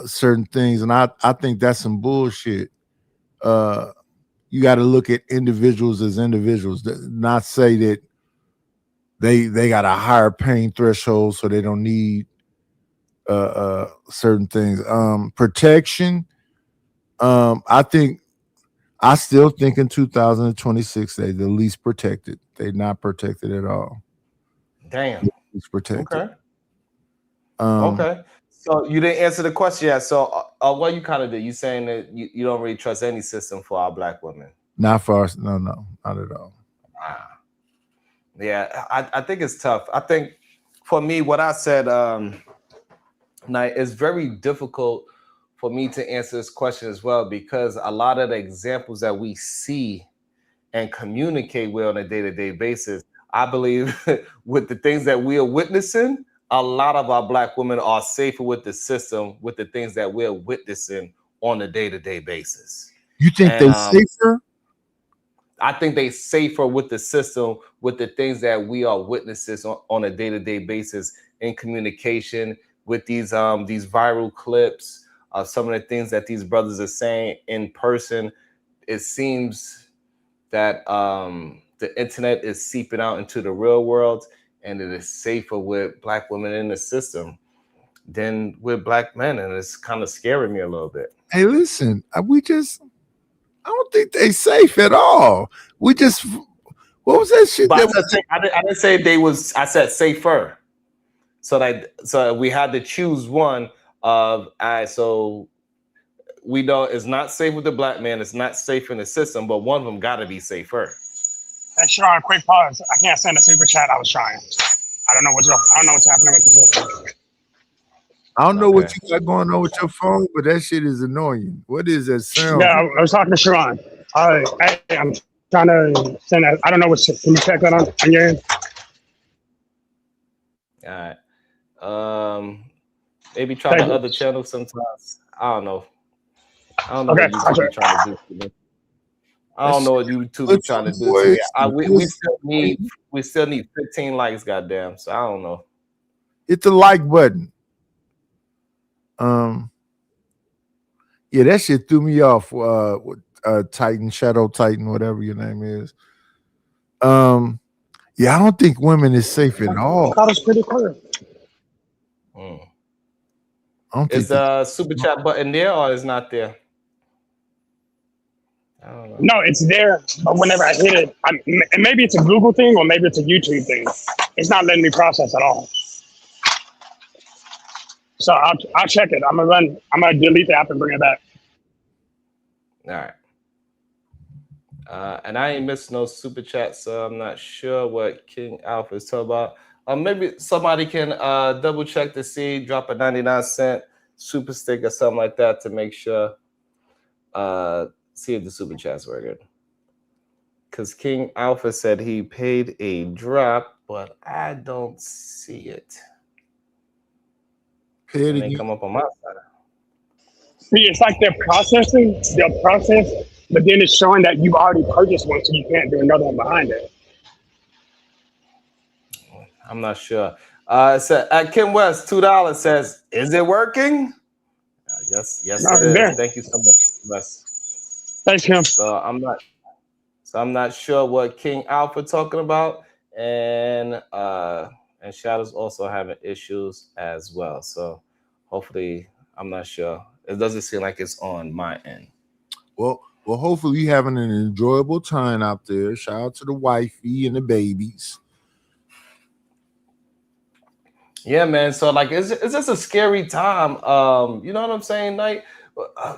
certain things, and I think that's some bullshit. You got to look at individuals as individuals, not say that they got a higher pain threshold so they don't need certain things. Protection. I still think in 2026 they're the least protected. They're not protected at all.
Damn.
Least protected.
Okay. Okay. So you didn't answer the question yet. So what you kind of did? You saying that you don't really trust any system for our black women?
Not for us. No, not at all.
Yeah, I think it's tough. I think for me, what I said, now it's very difficult for me to answer this question as well because a lot of the examples that we see and communicate with on a day-to-day basis, I believe with the things that we are witnessing, a lot of our black women are safer with the system with the things that we're witnessing on a day-to-day basis.
You think they're safer?
I think they safer with the system with the things that we are witnesses on a day-to-day basis in communication with these viral clips of some of the things that these brothers are saying in person. It seems that the internet is seeping out into the real world, and it is safer with black women in the system than with black men, and it's kind of scaring me a little bit.
Hey, listen, I don't think they safe at all. What was that shit?
But I didn't say they was. I said safer. So we had to choose one of. So we know it's not safe with the black man. It's not safe in the system, but one of them got to be safer.
Hey, Sean, quick pause. I can't send a super chat. I was trying. I don't know what's happening with the system.
I don't know what you got going on with your phone, but that shit is annoying. What is that sound?
Yeah, I was talking to Sharon. Hey, I'm trying to send that. I don't know what. Can you check that on your end?
All right. Maybe try the other channel sometimes. I don't know. I don't know what YouTube is trying to do to me. I don't know what YouTube is trying to do to me. We still need 15 likes, goddamn. So I don't know.
Hit the like button. Yeah, that shit threw me off. Titan, Shadow Titan, whatever your name is. Yeah, I don't think women is safe at all.
That was pretty clear.
Is the super chat button there or is not there? I don't know.
No, it's there, but whenever I hit it, and maybe it's a Google thing or maybe it's a YouTube thing. It's not letting me process at all. So I'll check it. I'm gonna delete the app and bring it back.
All right. And I ain't missed no super chat, so I'm not sure what King Alpha is talking about. Maybe somebody can double check to see, drop a 99-cent super stick or something like that to make sure. See if the super chat's working. Because King Alpha said he paid a drop, but I don't see it. It didn't come up on my side.
See, it's like they'll process, but then it's showing that you've already purchased one, so you can't do another one behind it.
I'm not sure. So at Kim West, $2 says, "Is it working?" Yes, it is. Thank you so much, West.
Thanks, Kim.
So I'm not sure what King Alpha talking about, and Shadow's also having issues as well. So hopefully, I'm not sure. It doesn't seem like it's on my end.
Well, hopefully you're having an enjoyable time out there. Shout out to the wifey and the babies.
Yeah, man. So like, it's just a scary time. You know what I'm saying? Like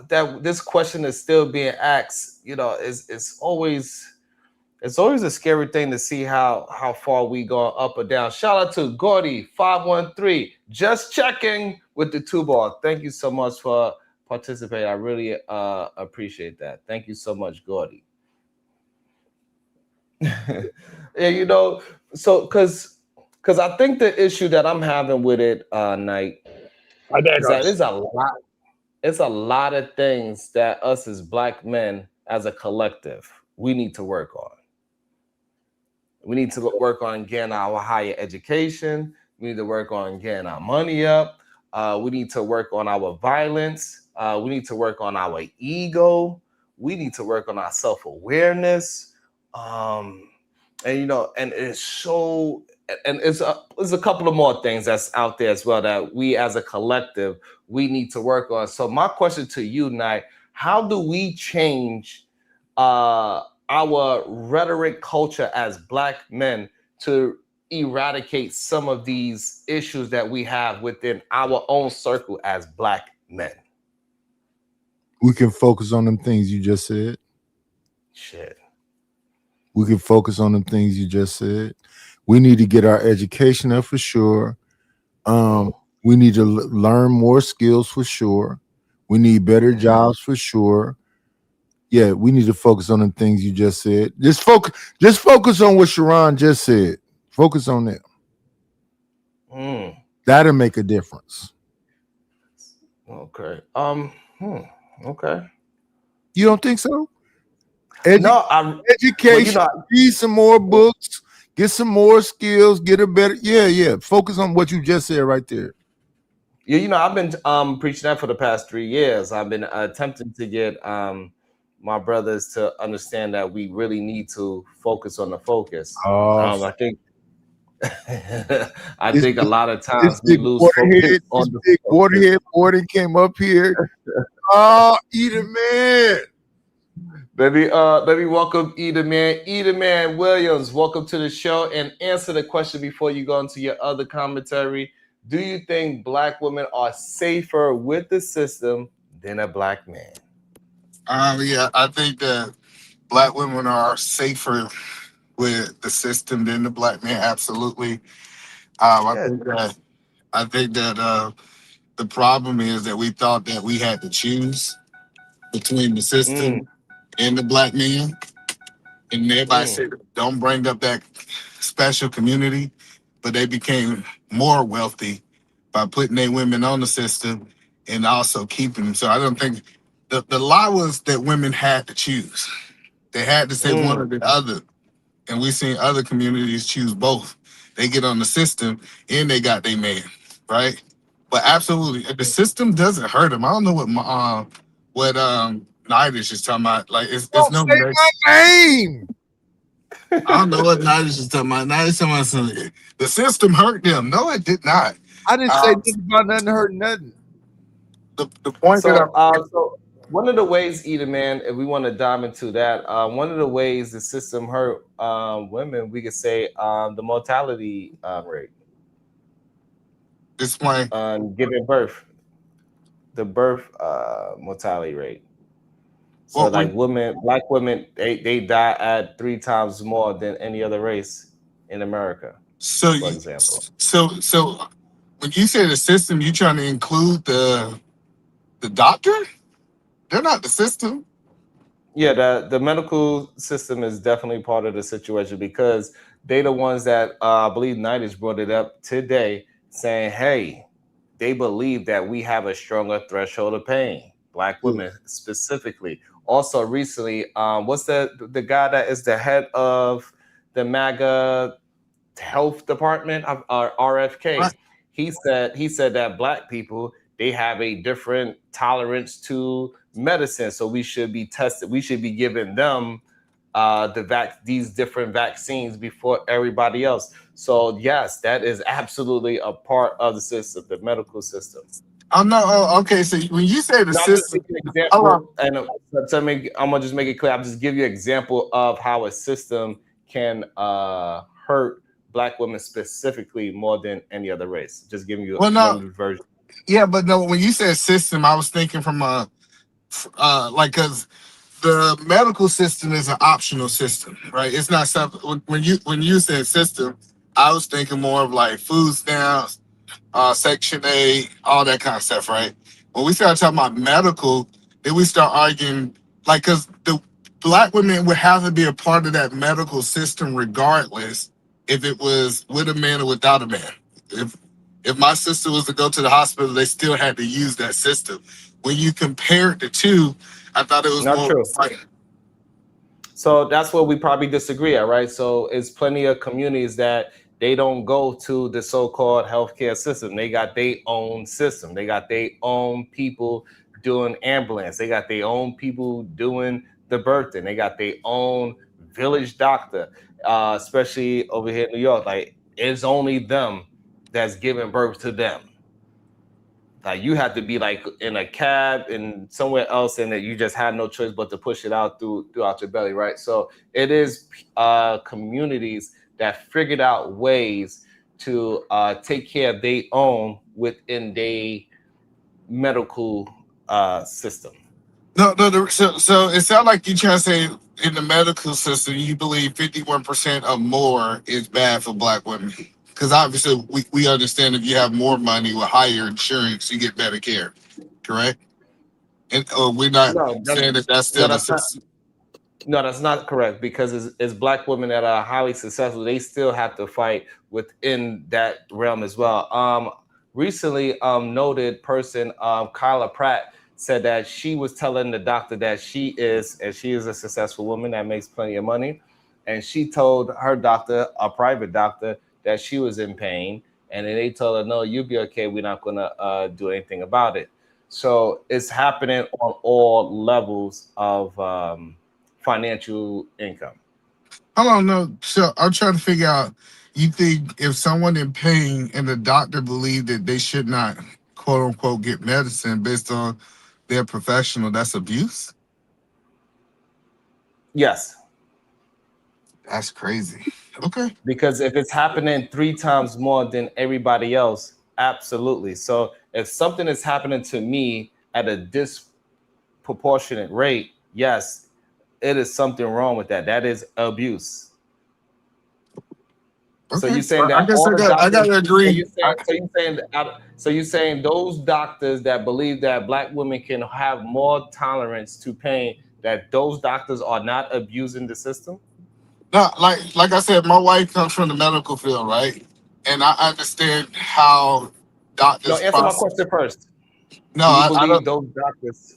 that this question is still being asked. You know, it's always a scary thing to see how far we go up or down. Shout out to Gordy 513. Just checking with the 2 ball. Thank you so much for participate. I really appreciate that. Thank you so much, Gordy. Yeah, so because I think the issue that I'm having with it, Night,
I
is that
digress.
it's a lot of things that us as black men as a collective we need to work on. We need to work on getting our higher education. We need to work on getting our money up. We need to work on our violence. We need to work on our ego. We need to work on our self awareness. Um, and it's so, and there's a couple of more things that's out there as well that we as a collective we need to work on. So my question to you, Knight, how do we change our rhetoric culture as black men to eradicate some of these issues that we have within our own circle as black men?
We can focus on them things you just said.
Shit.
We can focus on them things you just said. We need to get our education up for sure. We need to learn more skills for sure. We need better jobs for sure. Yeah, we need to focus on the things you just said. Just focus on what Sharon just said. Focus on that. That'll make a difference.
Okay. Okay.
You don't think so?
No,
education. Read some more books. Get some more skills. Get a better. Yeah. Focus on what you just said right there.
Yeah, I've been preaching that for the past 3 years. I've been attempting to get my brothers to understand that we really need to focus on the focus. I think I think a lot of times we lose focus on the
big waterhead Gordon came up here. Eda Man.
Let me welcome Eda Man Williams. Welcome to the show, and answer the question before you go into your other commentary. Do you think black women are safer with the system than a black man?
Yeah, I think that black women are safer with the system than the black man. Absolutely. I think that the problem is that we thought that we had to choose between the system and the black man. And everybody said, don't bring up that special community, but they became more wealthy by putting their women on the system and also keeping them. So I don't think the law was that women had to choose. They had to say one or the other. And we've seen other communities choose both. They get on the system and they got their man, right? But absolutely, the system doesn't hurt them. I don't know what Nidish is talking about. Like it's no my name. I don't know what Nidish is talking about. Nidish talking about something. The system hurt them. No, it did not. I didn't say nothing about nothing hurt nothing. The point
So one of the ways, Eda Man, if we want to dive into that, one of the ways the system hurt women, we could say the mortality rate.
Explain.
Giving birth, the birth mortality rate. So like black women, they die at 3 times more than any other race in America.
So,
for example.
So when you say the system, you trying to include the doctor? They're not the system.
Yeah, the medical system is definitely part of the situation because they're the ones that I believe Nidish brought it up today, saying, hey, they believe that we have a stronger threshold of pain, black women specifically. Also recently, what's the guy that is the head of the MAGA health department, RFK?
What?
He said that black people, they have a different tolerance to medicine, so we should be tested. We should be giving them these different vaccines before everybody else. So yes, that is absolutely a part of the system, the medical system.
Oh no! Oh, okay. So when you say the system,
I'm gonna just make it clear. I'll just give you an example of how a system can hurt black women specifically more than any other race. Just giving you one version.
Yeah, but no. When you said system, I was thinking from because the medical system is an optional system, right? It's not something. When you said system, I was thinking more of like food stamps, Section 8, all that kind of stuff, right?
when we start talking about medical, then we start arguing, like, because the black women would have to be a part of that medical system regardless if it was with a man or without a man. If my sister was to go to the hospital, they still had to use that system. When you compared the two, I thought it was
Not
more
true.
like,
So that's where we probably disagree at, right? So it's plenty of communities that they don't go to the so-called healthcare system. They got their own system. They got their own people doing ambulance. They got their own people doing the birthing. They got their own village doctor, especially over here in New York. Like, it's only them that's giving birth to them. Like, you have to be like in a cab and somewhere else, and that you just had no choice but to push it out throughout your belly, right? So it is communities that figured out ways to take care of their own within their medical system.
no. So it sounds like you're trying to say in the medical system, you believe 51% or more is bad for black women. Because obviously we understand if you have more money with higher insurance, you get better care, correct? And we're not
No,
saying that that's
no,
still the
that's not.
system.
No, that's not correct, because it's black women that are highly successful. They still have to fight within that realm as well. Recently, noted person, Kyla Pratt, said that she was telling the doctor that she is a successful woman that makes plenty of money, and she told her doctor, a private doctor, that she was in pain, and then they told her, "No, you'll be okay. We're not gonna do anything about it." So it's happening on all levels of financial income.
I don't know. So I'm trying to figure out. You think if someone in pain and the doctor believe that they should not, quote unquote, get medicine based on their professional, that's abuse?
Yes.
That's crazy. Okay.
Because if it's happening 3 times more than everybody else, absolutely. So if something is happening to me at a disproportionate rate, yes, it is something wrong with that. That is abuse. So
Okay.
you're saying
I
that
guess
all the
I
doctors,
gotta agree.
so you're saying those doctors that believe that black women can have more tolerance to pain, that those doctors are not abusing the system?
No, like I said, my wife comes from the medical field, right? And I understand how
No,
doctors
answer my
process.
question first.
No,
Do you
I
believe
don't.
those doctors?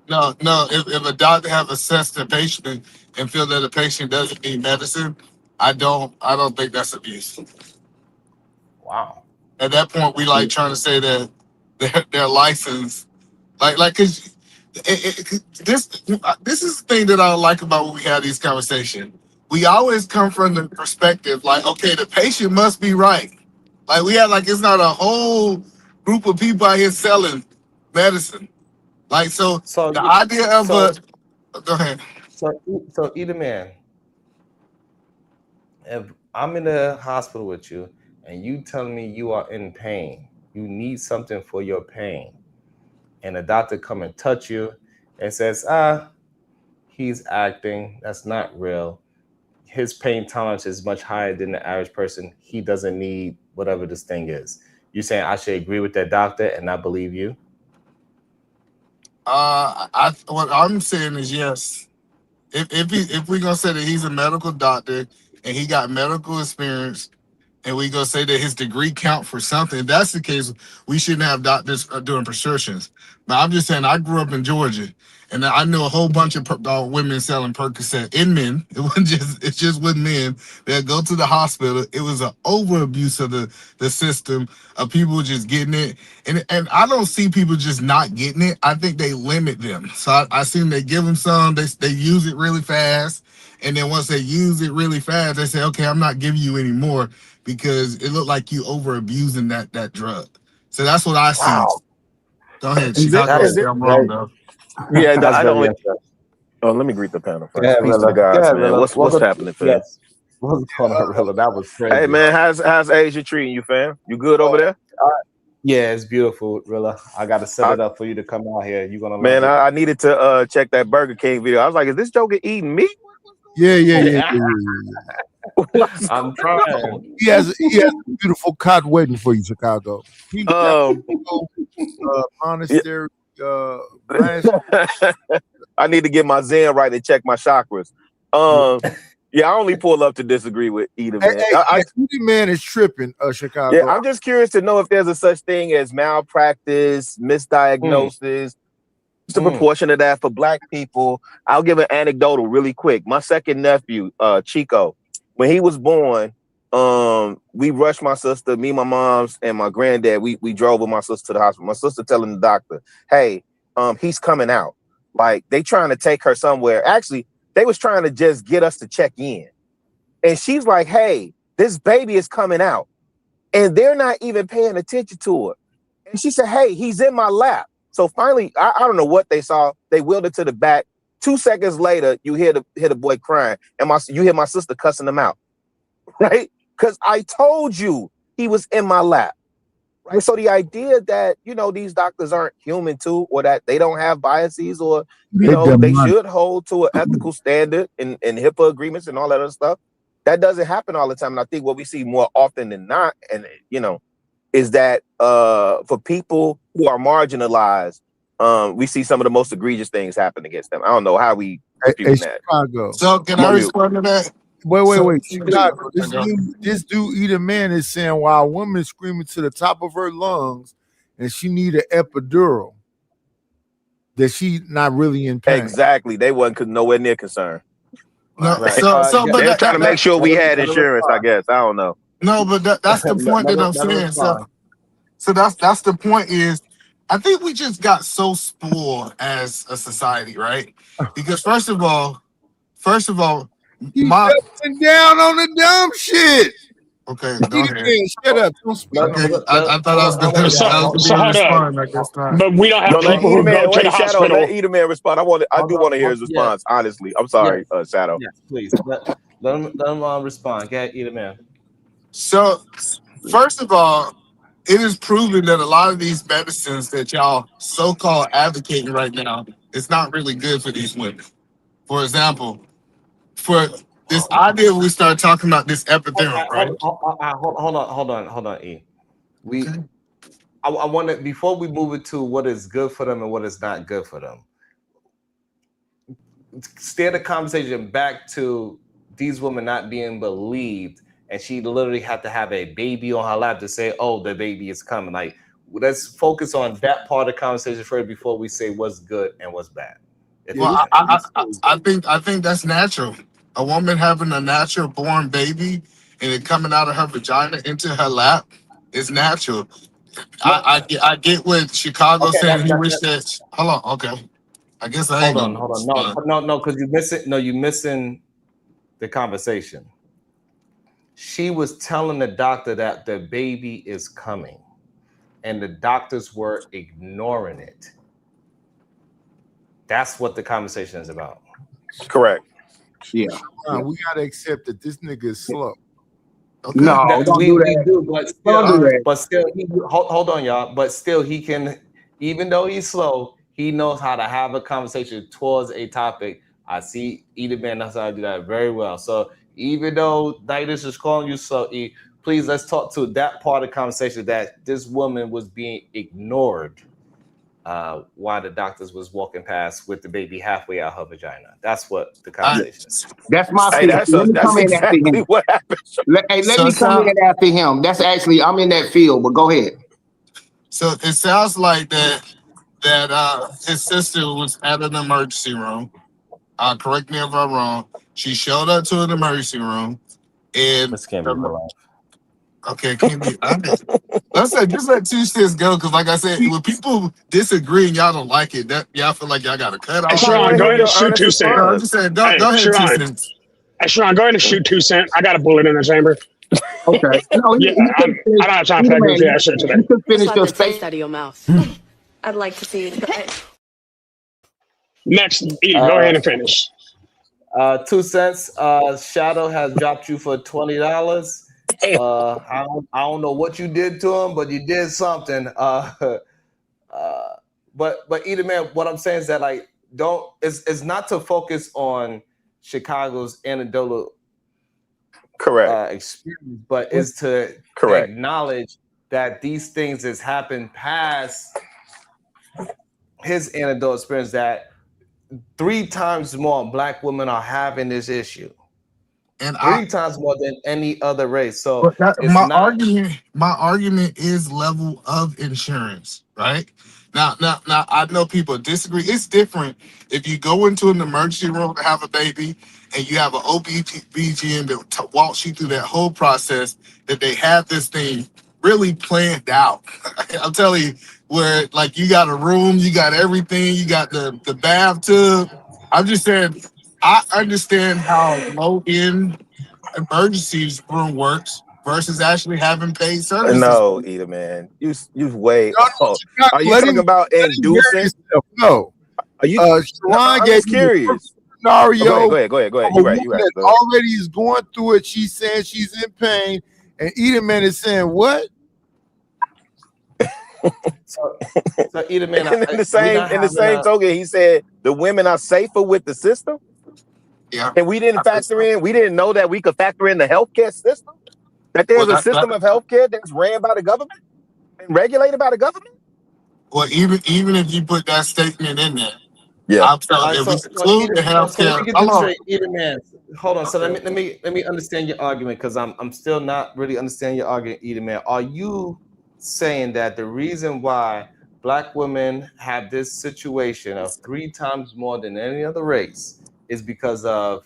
No. If a doctor have assessed the patient and feel that the patient doesn't need medicine, I don't think that's abuse.
Wow.
At that point, we like trying to say that their license, cause this is the thing that I like about when we have these conversations. We always come from the perspective like, okay, the patient must be right. Like we have like it's not a whole group of people out here selling medicine. Like so,
So,
the idea of
so,
a go ahead.
so, either man, if I'm in the hospital with you and you telling me you are in pain, you need something for your pain, and the doctor come and touch you and says, he's acting, that's not real. His pain tolerance is much higher than the average person. He doesn't need whatever this thing is. You saying I should agree with that doctor and not believe you?
What I'm saying is yes. If we're gonna say that he's a medical doctor and he got medical experience and we gonna say that his degree count for something, if that's the case, we shouldn't have doctors doing prescriptions. But I'm just saying, I grew up in Georgia, and I know a whole bunch of women selling Percocet in men. It's just with men that go to the hospital. It was an over abuse of the system of people just getting it, and I don't see people just not getting it. I think they limit them. So I see them, they give them some, they use it really fast, and then once they use it really fast, they say, okay, I'm not giving you any more, because it looked like you over abusing that drug. So that's what I see.
Wow.
Go ahead,
Is it?
Chicago.
Is
That's
it?
I'm wrong
very,
though.
Yeah.
that's
I don't.
very interesting.
Oh, let me greet the panel
Go
first.
ahead,
Peace to the
Rilla. Go
guys,
ahead,
man.
Rilla.
What's
Welcome.
happening, fam?
Yes. What's going on, Rilla? That was
Hey,
crazy.
man. How's Asia treating you, fam? You good over there?
Yeah, it's beautiful, Rilla. I got to set
I,
it up for you to come out here. You're gonna love
man,
it.
I needed to check that Burger King video. I was like, is this Joker eating meat?
Yeah.
What's
I'm
going
trying.
on?
He has a beautiful cot waiting for you, Chicago. He got
Um,
to go
yeah,
monastery
Blanche.
I need to get my Zen right and check my chakras. Yeah, I only pull up to disagree with Eda, man.
Eda Man is tripping, Chicago.
Yeah, I'm just curious to know if there's a such thing as malpractice, misdiagnosis. What's the proportion of that for Black people? I'll give an anecdotal really quick. My second nephew, Chico, when he was born, we rushed my sister, me, my mom's, and my granddad. We drove with my sister to the hospital. My sister telling the doctor, "Hey, he's coming out." Like they trying to take her somewhere. Actually, they was trying to just get us to check in. And she's like, "Hey, this baby is coming out." And they're not even paying attention to her. And she said, "Hey, he's in my lap." So finally, I don't know what they saw. They wheeled it to the back. 2 seconds later, you hear the boy crying, and you hear my sister cussing him out, right? Because I told you he was in my lap, right? So the idea that these doctors aren't human too, or that they don't have biases, or they should hold to an ethical standard and HIPAA agreements and all that other stuff, that doesn't happen all the time. And I think what we see more often than not, and is that for people who are marginalized, we see some of the most egregious things happen against them. I don't know how we refute that.
Chicago.
So can I respond to that?
Wait. Chicago. This dude, Eda Man, is saying while a woman is screaming to the top of her lungs and she need an epidural, that she not really in pain.
Exactly. They wasn't nowhere near concerned.
No,
Right.
but
they're trying to make sure we had insurance, I guess. I don't know.
No, but that's the point that I'm saying. So that's the point is, I think we just got so spoiled as a society, right? Because first of all,
you jumping down on the dumb shit.
Okay,
go ahead. Shut up. Don't speak.
Okay, I thought I was going to respond. I guess not.
But we don't have people who go to the hospital.
Let Eda Man respond. I do want to hear his response. Honestly, I'm sorry, Shadow.
Yes, please let him respond. Go ahead, Eda Man.
So, first of all, it is proven that a lot of these medicines that y'all so-called advocating right now is not really good for these women. For example, for this idea we start talking about this epidural, right?
Hold on, E. I want to, before we move it to what is good for them and what is not good for them, steer the conversation back to these women not being believed, and she literally had to have a baby on her lap to say, "Oh, the baby is coming." Like, let's focus on that part of the conversation first before we say what's good and what's bad.
Well, I think that's natural. A woman having a natural born baby and it coming out of her vagina into her lap is natural. I get what Chicago saying. He wish that. Hold on. Okay. I guess I ain't.
Hold on. No, because you're missing the conversation. She was telling the doctor that the baby is coming, and the doctors were ignoring it. That's what the conversation is about.
Correct.
Yeah.
We gotta accept that this nigga is slow.
Okay. No, don't do that.
But still, hold on, y'all. But still, he can, even though he's slow, he knows how to have a conversation towards a topic. I see Eda Man knows how to do that very well. So even though Ditus is calling you slow, please let's talk to that part of the conversation that this woman was being ignored while the doctors was walking past with the baby halfway out her vagina. That's what the conversation is.
That's my thing. Let me come in after him.
What happened.
Let me come in after him. That's actually, I'm in that field, but go ahead.
So it sounds like that his sister was at an emergency room. Correct me if I'm wrong. She showed up to an emergency room, and
this can't be alive.
Okay, can't be. Let's say just let 2 cents go, because like I said, when people disagree and y'all don't like it, that y'all feel like y'all got to cut off.
Hey, Sharon, go ahead and shoot 2 cents.
No, I'm just saying, go ahead,
Sharon.
2 cents.
Hey, Sharon, go ahead and shoot 2 cents. I got a bullet in the chamber.
Okay. No,
I don't have time for that goofy ass shit today.
You can finish your
taste out of your mouth. I'd like to see you try.
Next, Eden, go ahead and finish.
2 cents. Shadow has dropped you for $20. I don't know what you did to him, but you did something. But Eda Man, what I'm saying is that it's not to focus on Chicago's anecdotal experience, but is to acknowledge that these things has happened past his anecdotal experience that 3 times more black women are having this issue.
And
3 times more than any other race. So
but that,
it's not.
my argument is level of insurance, right? Now, I know people disagree. It's different if you go into an emergency room to have a baby and you have an OBGYN that walks you through that whole process, that they have this thing really planned out. I'm telling you, where like you got a room, you got everything, you got the bathtub. I'm just saying, I understand how low end emergency room works versus actually having paid services.
No, Eda, man, you way
No, no,
off.
you're not.
Are you talking about
Let him hear
inducing?
yourself. No.
Are you? No,
Sharon
I'm
gave
just
you the perfect
curious. Oh,
scenario
go ahead.
of a
You
woman
right.
that
Go ahead.
already is going through it. She's saying she's in pain, and Edelman is saying, what?
So either man,
in the same
we're not having
token, he said the women are safer with the system.
Yeah.
And we didn't factor in. We didn't know that we could factor in the healthcare system. That there's a system of healthcare that's ran by the government and regulated by the government.
Well, even if you put that statement in there,
yeah.
I'm telling you, if we exclude the
so let
healthcare,
me get
hold
this
on.
straight, either man. Hold on. So let me understand your argument, because I'm still not really understanding your argument, either man. Are you saying that the reason why black women have this situation of 3 times more than any other race is because of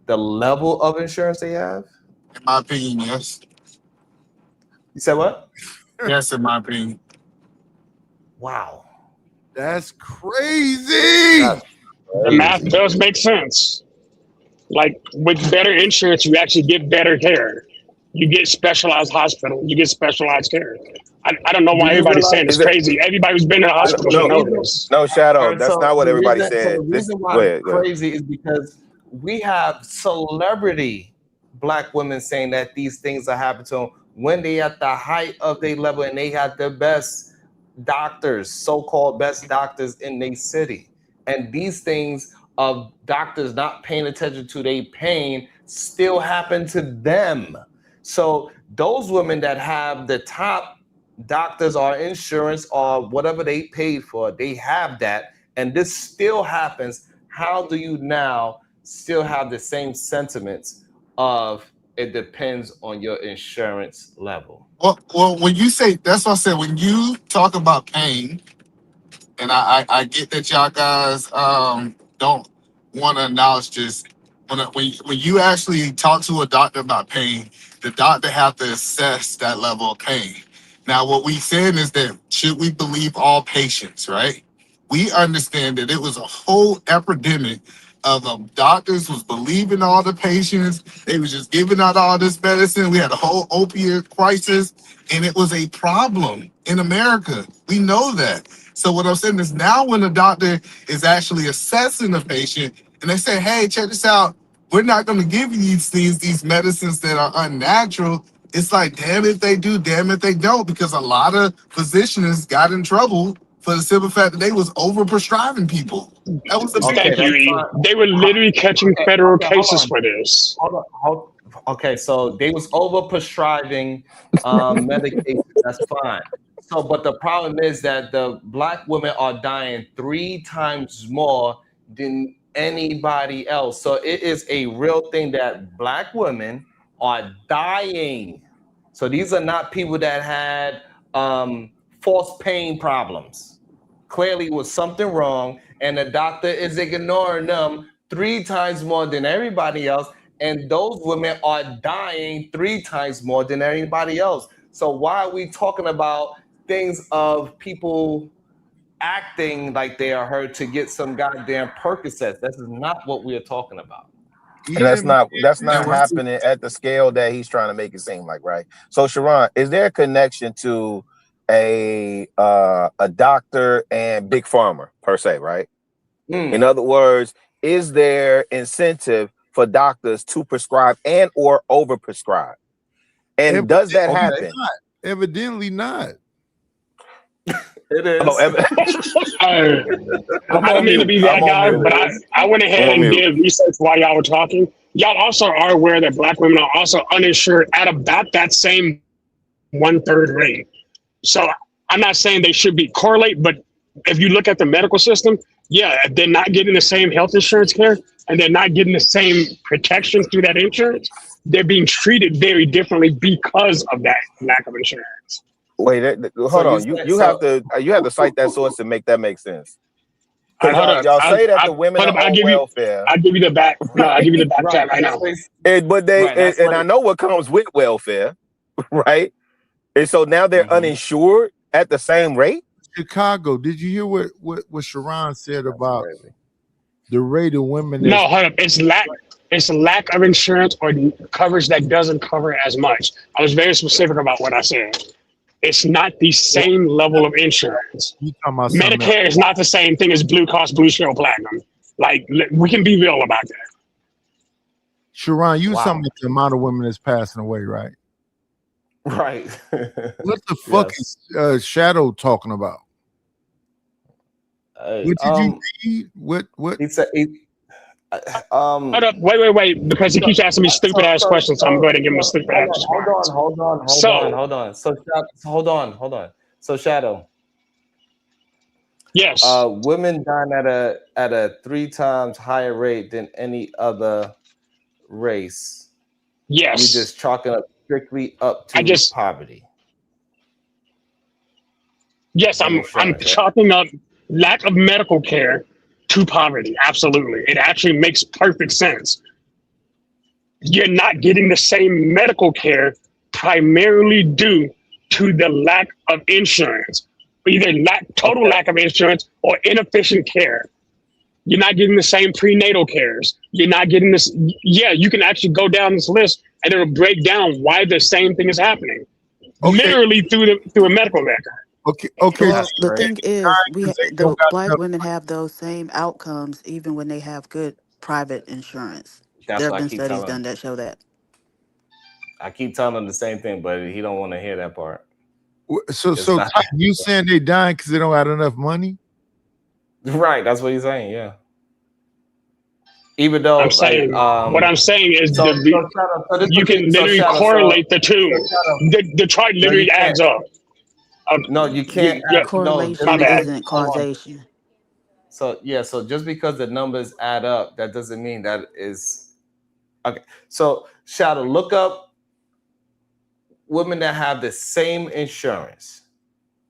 the level of insurance they have?
In my opinion, yes.
You said what?
Yes, in my opinion.
Wow.
That's crazy.
The math does make sense. Like with better insurance, you actually get better care. You get specialized hospitals. You get specialized care. I don't know
Do
why
you
everybody's saying
realize
it's crazy. Everybody who's been in a hospital should know this.
No, Shadow.
And
That's
so
not what
the
everybody's
reason,
saying.
why
Go
it's
ahead.
crazy is because we have celebrity black women saying that these things are happening to them when they at the height of their level and they have the best doctors, so-called best doctors in their city. And these things of doctors not paying attention to their pain still happen to them. So those women that have the top doctors or insurance or whatever they paid for, they have that, and this still happens. How do you now still have the same sentiments of it depends on your insurance level?
Well, when you say, that's what I said, when you talk about pain, and I get that y'all guys don't want to acknowledge this. When you actually talk to a doctor about pain, the doctor have to assess that level of pain. Now, what we said is that should we believe all patients, right? We understand that it was a whole epidemic of doctors was believing all the patients. They was just giving out all this medicine. We had a whole opioid crisis, and it was a problem in America. We know that. So what I'm saying is now when the doctor is actually assessing the patient and they say, hey, check this out, we're not going to give you these medicines that are unnatural. It's like, damn if they do, damn if they don't, because a lot of physicians got in trouble for the simple fact that they was over prescribing people. That was the big
Thank you, E. They were literally catching federal cases for this.
Okay, so they was over prescribing medication. That's fine. So, but the problem is that the black women are dying 3 times more than anybody else. So it is a real thing that black women are dying. So these are not people that had false pain problems. Clearly was something wrong, and the doctor is ignoring them 3 times more than everybody else, and those women are dying 3 times more than anybody else. So why are we talking about things of people acting like they are hurt to get some goddamn Percocets? This is not what we are talking about.
And that's not happening at the scale that he's trying to make it seem like, right? So, Sharon, is there a connection to a doctor and big pharma per se, right? In other words, is there incentive for doctors to prescribe and or overprescribe? And does that happen?
Evidently not.
It is.
I don't mean to be that guy, but I went ahead and did research while y'all were talking. Y'all also are aware that black women are also uninsured at about that same 1/3 rate. So I'm not saying they should be correlate, but if you look at the medical system, yeah, if they're not getting the same health insurance care and they're not getting the same protection through that insurance, they're being treated very differently because of that lack of insurance.
Wait, hold on. You have to cite that source to make that make sense. Because y'all say that the women are on welfare.
I'll give you the back. No, I'll give you the back chat right now.
And I know what comes with welfare, right? And so now they're uninsured at the same rate.
Chicago, did you hear what Sharon said about the rate of women?
No, hold up. It's lack of insurance or coverage that doesn't cover as much. I was very specific about what I said. It's not the same level of insurance. Medicare is not the same thing as Blue Cross Blue Shield Platinum. Like, we can be real about that.
Sharon, you was talking about the amount of women that's passing away, right?
Right.
What the fuck is Shadow talking about? What did you read? What?
He said.
Hold up, wait, because he keeps asking me stupid ass questions, so I'm going to give him a stupid ass response.
Hold on. So hold on. So Shadow.
Yes.
Women dying at a 3 times higher rate than any other race.
Yes.
You're just chalking up strictly up to poverty.
Yes, I'm chalking up lack of medical care to poverty. Absolutely. It actually makes perfect sense. You're not getting the same medical care primarily due to the lack of insurance, either total lack of insurance or inefficient care. You're not getting the same prenatal cares. You're not getting this. Yeah, you can actually go down this list and it'll break down why the same thing is happening. Literally through a medical record.
Okay.
Well, the thing is, the black women have those same outcomes even when they have good private insurance. There have been studies done that show that.
I keep telling him the same thing, but he don't want to hear that part.
So you saying they dying because they don't got enough money?
Right, that's what he's saying. Yeah. Even though
I'm saying, what I'm saying is you can literally correlate the two. The chart literally adds up.
No, you can't.
Correlation isn't causation.
So just because the numbers add up, that doesn't mean that is okay. So Shadow, look up women that have the same insurance,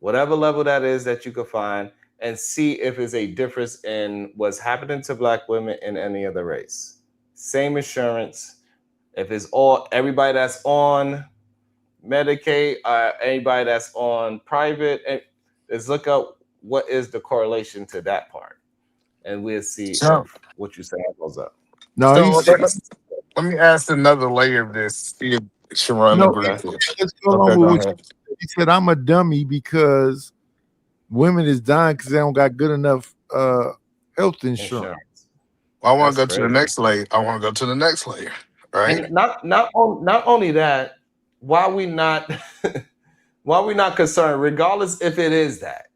whatever level that is that you can find, and see if there's a difference in what's happening to black women in any other race. Same insurance. If it's everybody that's on Medicaid, anybody that's on private, and let's look up what is the correlation to that part, and we'll see if what you say goes up.
No,
let me ask another layer of this. See if Sharon agrees.
Let's go on with what he said. I'm a dummy because women is dying because they don't got good enough health insurance.
Well, I want to go to the next layer. Right?
And not only that. Why we not concerned, regardless if it is that,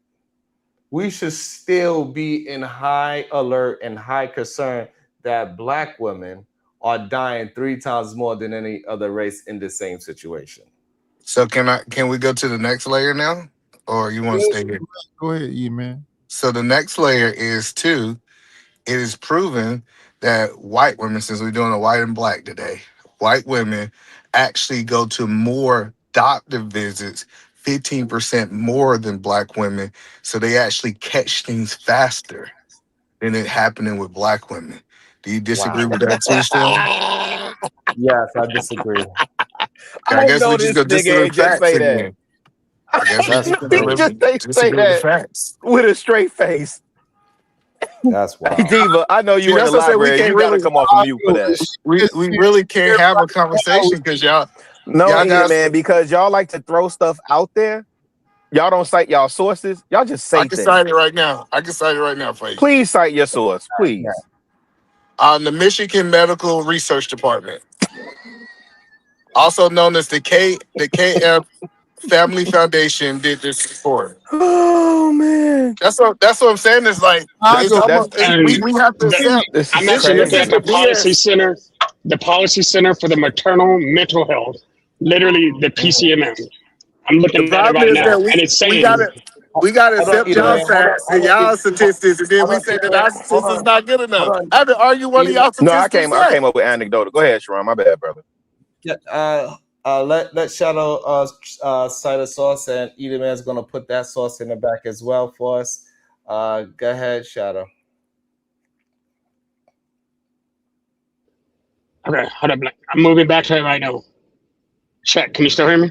we should still be in high alert and high concern that black women are dying 3 times more than any other race in the same situation.
So can we go to the next layer now? Or you want to stay here?
Go ahead, man.
So the next layer is it is proven that white women, since we're doing a white and black today, white women actually go to more doctor visits, 15% more than black women. So they actually catch things faster than it happening with black women. Do you disagree with that too, Sterling?
Yes, I disagree.
I guess we just go just to the facts again. I guess we just say that
with a straight face.
That's why.
Diva, I know you in the library. You gotta come off of mute for that.
We really can't have a conversation because y'all.
Man, because y'all like to throw stuff out there. Y'all don't cite y'all sources. Y'all just say
I can cite it right now. For you.
Please cite your source, please.
The Michigan Medical Research Department, also known as the KF Family Foundation, did this report.
Oh man,
that's what I'm saying. Is like we have to accept.
I'm actually looking at the policy center, for the maternal mental health, literally the PCMM. I'm looking at it right now, and it's saying.
We gotta
Hold on,
accept
Eden,
y'all
man.
facts and y'all statistics, and then we say that our statistics not good enough. I had to argue one of y'all
No, I
statistics.
came up with anecdotal. Go ahead, Sharon. My bad, brother.
Let Shadow cite a source, and Eden Man's gonna put that source in the back as well for us. Go ahead, Shadow.
Okay, hold up. I'm moving back to it right now. Check. Can you still hear me?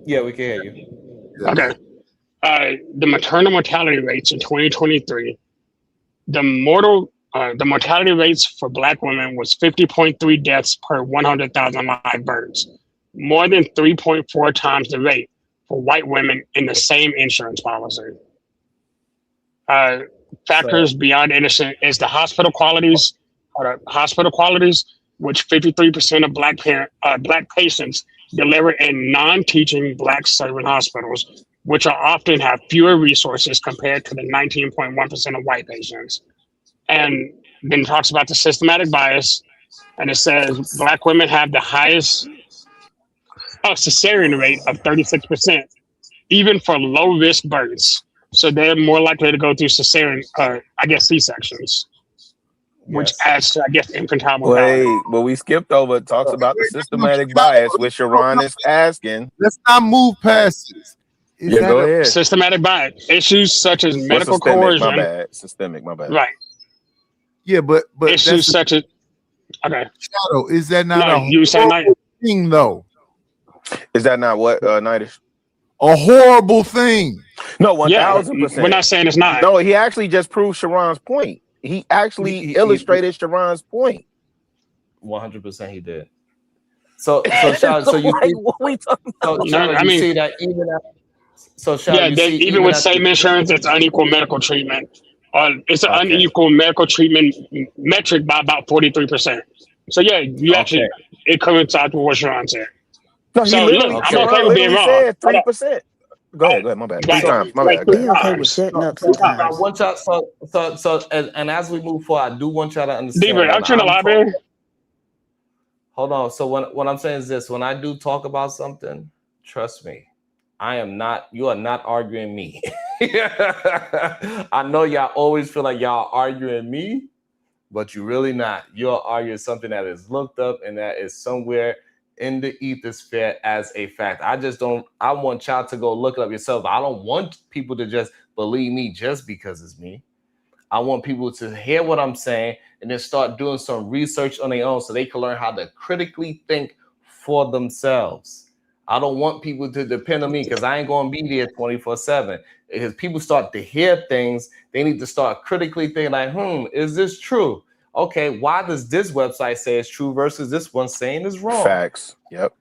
Yeah, we can hear you.
Okay. The maternal mortality rates in 2023, the mortality rates for Black women was 50.3 deaths per 100,000 live births, more than 3.4 times the rate for white women in the same insurance policy. Factors beyond innocent is the hospital qualities, which 53% of Black patients deliver in non-teaching Black serving hospitals, which are often have fewer resources compared to the 19.1% of white patients. And then it talks about the systematic bias, and it says Black women have the highest cesarean rate of 36%, even for low risk births. So they're more likely to go through cesarean, C-sections, which adds to, infantile mortality.
Wait, but we skipped over. It talks about the systematic bias, which Sharon is asking.
Let's not move past this.
Go ahead.
Systematic bias. Issues such as medical
systemic,
coercion.
my bad. Systemic, my bad.
Right.
Yeah, but
issues such as
Shadow, is that not a
you said
horrible thing though?
Is that not what Nightish?
A horrible thing.
No, 1,000%.
We're not saying it's not.
No, he actually just proved Sharon's point. He actually illustrated Sharon's point.
100% he did. So Shadow, so you
like,
see,
what we talking about?
you see that even
even with same insurance, it's unequal medical treatment. It's an unequal medical treatment metric by about 43%. So yeah, it coincides with what Sharon said.
No,
so look, I'm okay with being wrong.
Said 3%. Go ahead, my bad. 3 times, my bad.
Be okay with shutting up sometimes.
I want y'all, and as we move forward, I do want y'all to understand.
Deeper, I'm in the library.
Hold on. So what I'm saying is this: when I do talk about something, trust me, you are not arguing me. I know y'all always feel like y'all arguing me, but you're really not. You're arguing something that is looked up and that is somewhere in the ethosphere as a fact. I want y'all to go look it up yourself. I don't want people to just believe me just because it's me. I want people to hear what I'm saying and then start doing some research on their own so they can learn how to critically think for themselves. I don't want people to depend on me because I ain't going to be there 24/7. Because people start to hear things, they need to start critically thinking like, is this true? Okay, why does this website say it's true versus this one saying it's wrong?
Facts. Yep.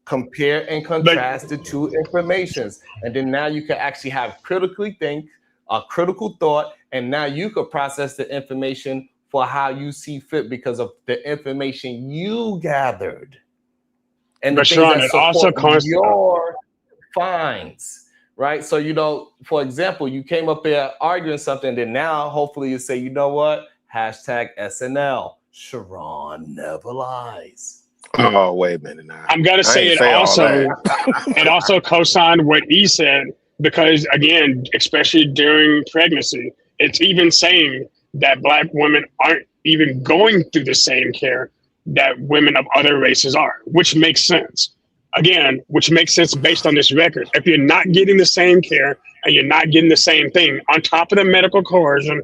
Compare and contrast the two informations. And then now you can actually have critically think, a critical thought, and now you could process the information for how you see fit because of the information you gathered. And the things that support your finds, right? So, for example, you came up there arguing something, then now hopefully you say, you know what? Hashtag SNL. Sharon never lies.
Oh, wait a minute now.
I'm gonna say it also co-signed what he said, because again, especially during pregnancy, it's even saying that Black women aren't even going through the same care that women of other races are, which makes sense. Again, which makes sense based on this record. If you're not getting the same care and you're not getting the same thing, on top of the medical coercion,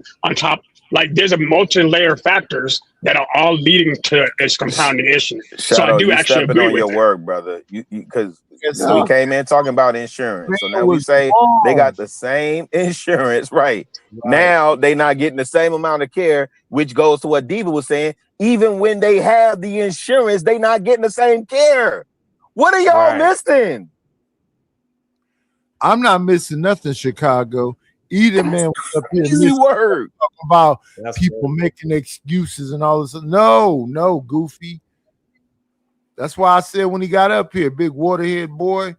there's a multi-layer factors that are all leading to this compounding issue.
Shadow,
so I do
you
actually
stepping
agree
on
with
your
it.
word, brother. Because we came in talking about insurance. So now we say they got the same insurance, right? Now they not getting the same amount of care, which goes to what Diva was saying. Even when they have the insurance, they not getting the same care. What are y'all missing?
I'm not missing nothing, Chicago. Eden Man was up here
talking
about people making excuses and all this. No, Goofy. That's why I said when he got up here, big waterhead boy.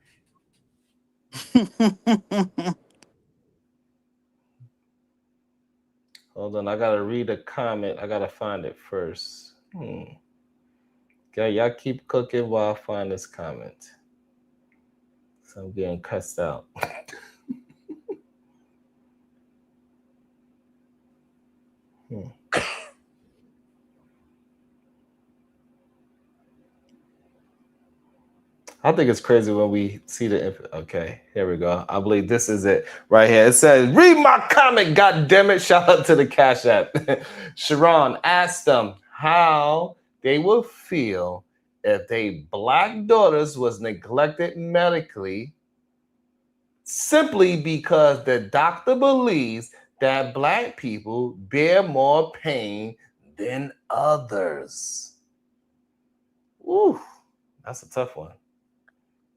Hold on, I gotta read a comment. I gotta find it first. Okay, y'all keep cooking while I find this comment. So I'm getting cussed out. I think it's crazy when we see okay, here we go. I believe this is it right here. It says, read my comment, goddammit. Shout out to the Cash App. Sharon asked them how they would feel if their black daughters was neglected medically simply because the doctor believes that black people bear more pain than others. Ooh, that's a tough one.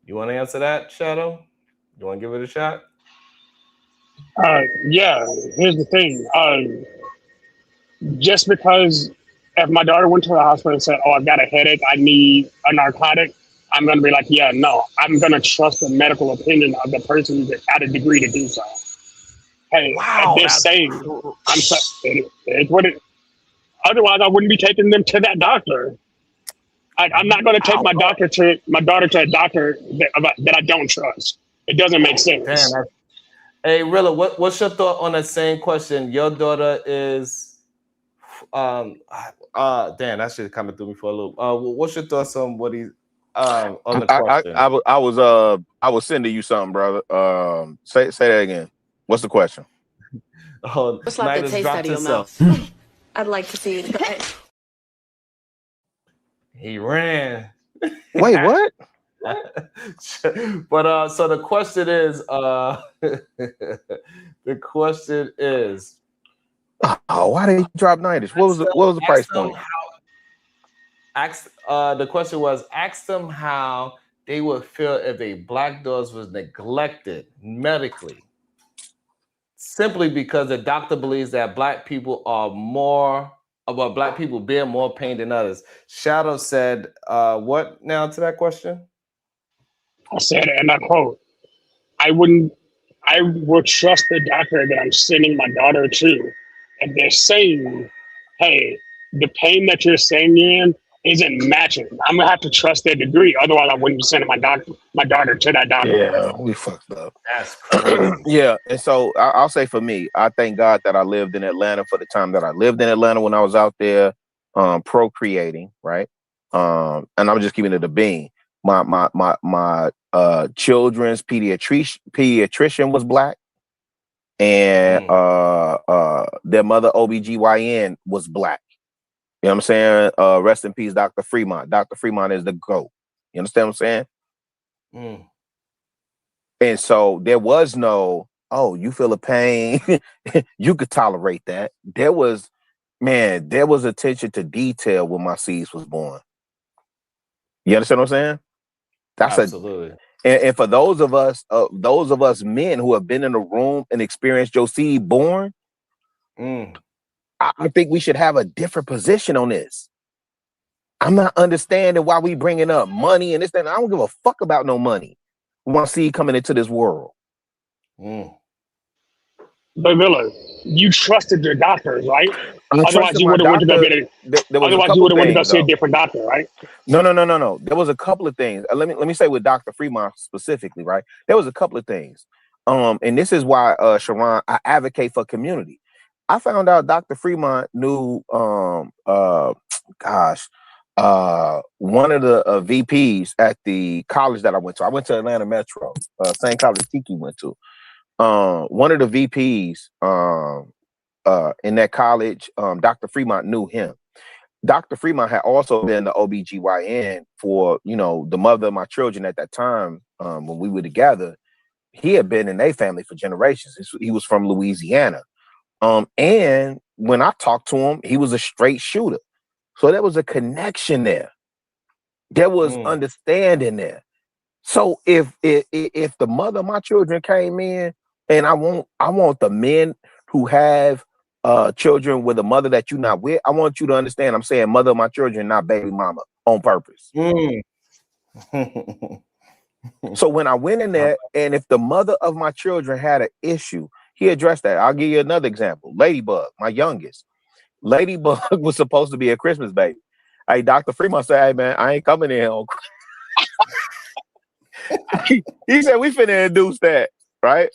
You want to answer that, Shadow? You want to give it a shot?
Yeah, here's the thing. Just because if my daughter went to the hospital and said, "Oh, I've got a headache, I need a narcotic," I'm gonna be like, "Yeah, no." I'm gonna trust the medical opinion of the person that had a degree to do so. Hey, if
Wow,
they're saying, I'm sorry, it's what it. Otherwise, I wouldn't be taking them to that doctor. I'm not going to take my daughter to a doctor that I don't trust. It doesn't make sense.
Damn. Hey, Rilla, what's your thought on that same question? Your daughter is, damn, that shit coming through me for a loop. What's your thoughts on what he, on the question?
I was sending you something, brother. Say that again. What's the question?
Oh,
Just like the
Midas
taste
dropped
out of your
himself.
mouth. I'd like to see you try it.
He ran.
Wait, what?
But so the question is, the question is,
why did he drop 90s? What was the price point?
The question was, ask them how they would feel if a black dog was neglected medically, simply because the doctor believes that black people black people bear more pain than others. Shadow said, what now to that question?
I said, and I quote, I would trust the doctor that I'm sending my daughter to. If they're saying, hey, the pain that you're saying you're in isn't matching, I'm gonna have to trust their degree. Otherwise, I wouldn't be sending my daughter to that doctor.
Yeah, we fucked up.
That's crazy.
Yeah, and so I'll say for me, I thank God that I lived in Atlanta for the time that I lived in Atlanta when I was out there procreating, right? And I'm just keeping it a bean. My children's pediatrician was black, and their mother OBGYN was black. You know what I'm saying? Rest in peace, Dr. Fremont. Dr. Fremont is the GOAT. You understand what I'm saying? And so there was no, oh, you feel a pain, you could tolerate that. There was attention to detail when my seeds was born. You understand what I'm saying?
Absolutely.
And for those of us men who have been in the room and experienced your seed born, I think we should have a different position on this. I'm not understanding why we bringing up money and this, that. I don't give a fuck about no money. One seed coming into this world.
But Miller, you trusted your doctors, right?
I
Otherwise, you would have went to go get it. Otherwise, you would have went to go see a different doctor, right?
No. There was a couple of things. Let me say with Dr. Fremont specifically, right? There was a couple of things. And this is why, Sharon, I advocate for community. I found out Dr. Fremont knew, one of the VPs at the college that I went to. I went to Atlanta Metro, same college Tiki went to. One of the VPs in that college, Dr. Fremont knew him. Dr. Fremont had also been the OBGYN for, the mother of my children at that time when we were together. He had been in their family for generations. He was from Louisiana. And when I talked to him, he was a straight shooter. So there was a connection there. There was understanding there. So if the mother of my children came in, and I want the men who have children with a mother that you're not with, I want you to understand I'm saying mother of my children, not baby mama, on purpose. So when I went in there, and if the mother of my children had an issue, he addressed that. I'll give you another example. Ladybug, my youngest. Ladybug was supposed to be a Christmas baby. Hey, Dr. Fremont said, hey man, I ain't coming in on he said we finna induce that, right?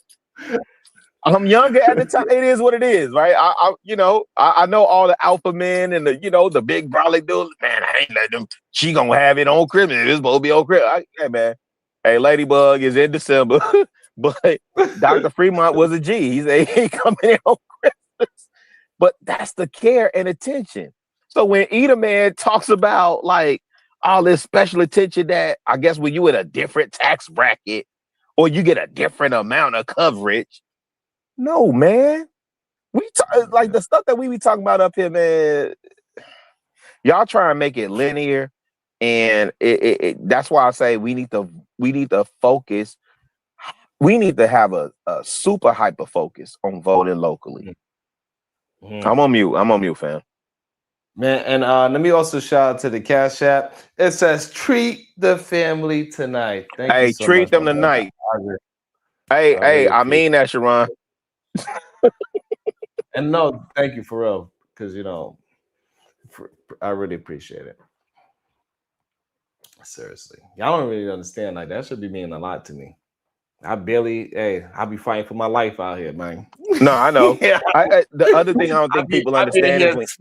I'm younger at the time. It is what it is, right? I know all the alpha men and the big brolic dudes. Man, I ain't letting them. She gonna have it on Christmas. It's supposed to be on Christmas. Hey, man. Hey, Ladybug is in December, but Dr. Fremont was a G. He said he ain't coming in on Christmas. But that's the care and attention. So when Eater Man talks about like all this special attention that I guess when you in a different tax bracket or you get a different amount of coverage. No, man. We like the stuff that we be talking about up here, man. Y'all try and make it linear, and that's why I say we need to focus. We need to have a super hyper focus on voting locally. I'm on mute, fam.
Man, and let me also shout out to the Cash App. It says treat the family tonight. Thank you so
treat
much,
them tonight. I mean that, Sharon.
And no, thank you for real, because I really appreciate it. Seriously, y'all don't really understand. Like that should be meaning a lot to me. I be fighting for my life out here, man.
No, I know.
Yeah.
The other thing I don't think people understand is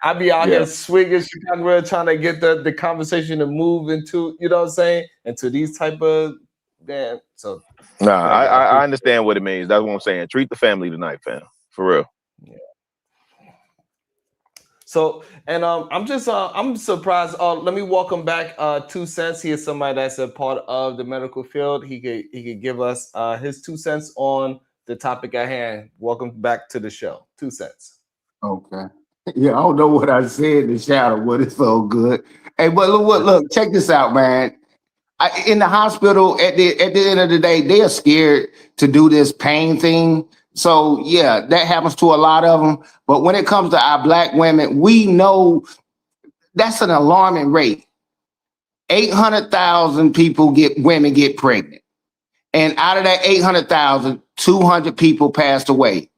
I be out here swinging Chicago, trying to get the conversation to move into, you know what I'm saying, into these type of So
I understand what it means. That's what I'm saying. Treat the family tonight, fam. For real.
Yeah. So, and I'm surprised. Let me welcome back 2 Cents. He is somebody that's a part of the medical field. He could give us his 2 cents on the topic at hand. Welcome back to the show. 2 Cents.
Okay. Yeah, I don't know what I said in the shadow, but it's so good. Hey, but look, check this out, man. In the hospital, at the end of the day, they are scared to do this pain thing. So yeah, that happens to a lot of them. But when it comes to our Black women, we know that's an alarming rate. 800,000 women get pregnant. And out of that 800,000, 200 people passed away.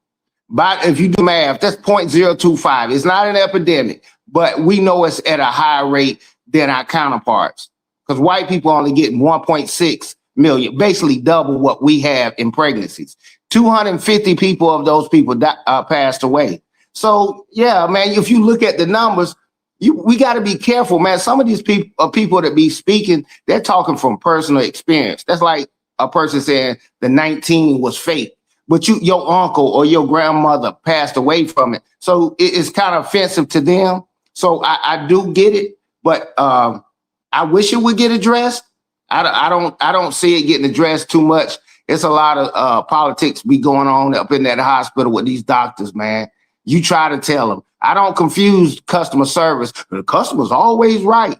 But if you do math, that's 0.025. It's not an epidemic, but we know it's at a higher rate than our counterparts. Because white people only get 1.6 million, basically double what we have in pregnancies. 250 people of those people passed away. So yeah, man, if you look at the numbers, we got to be careful, man. Some of these people that be speaking, they're talking from personal experience. That's like a person saying the 19 was fake, but your uncle or your grandmother passed away from it. So it's kind of offensive to them. So I do get it, but I wish it would get addressed. I don't see it getting addressed too much. It's a lot of politics be going on up in that hospital with these doctors, man. You try to tell them. I don't confuse customer service. The customer's always right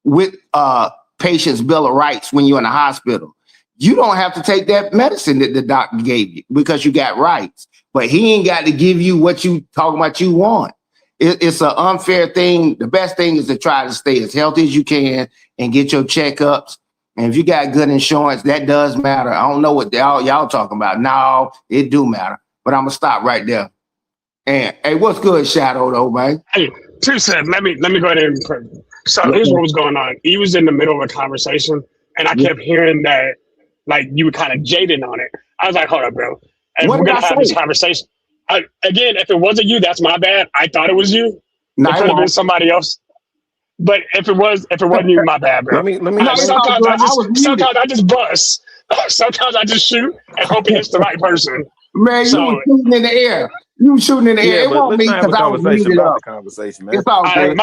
with patient's bill of rights when you're in the hospital. You don't have to take that medicine that the doctor gave you because you got rights. But he ain't got to give you what you talking about you want. It's an unfair thing. The best thing is to try to stay as healthy as you can and get your checkups. And if you got good insurance, that does matter. I don't know what y'all talking about. No, it do matter. But I'm gonna stop right there. And hey, what's good, Shadow, though, man?
Hey, 2 Cents, let me go ahead and so here's what was going on. He was in the middle of a conversation, and I kept hearing that like you were kind of jaded on it. I was like, hold up, bro. If we're gonna have this conversation, again, if it wasn't you, that's my bad. I thought it was you. It could have been somebody else. But if it wasn't you, my bad, bro. Sometimes I just bust. Sometimes I just shoot and hope it hits the right person.
Man, you were shooting in the air. You were shooting in the air. It won't be because I was muted up.
The conversation, man.
It's all good.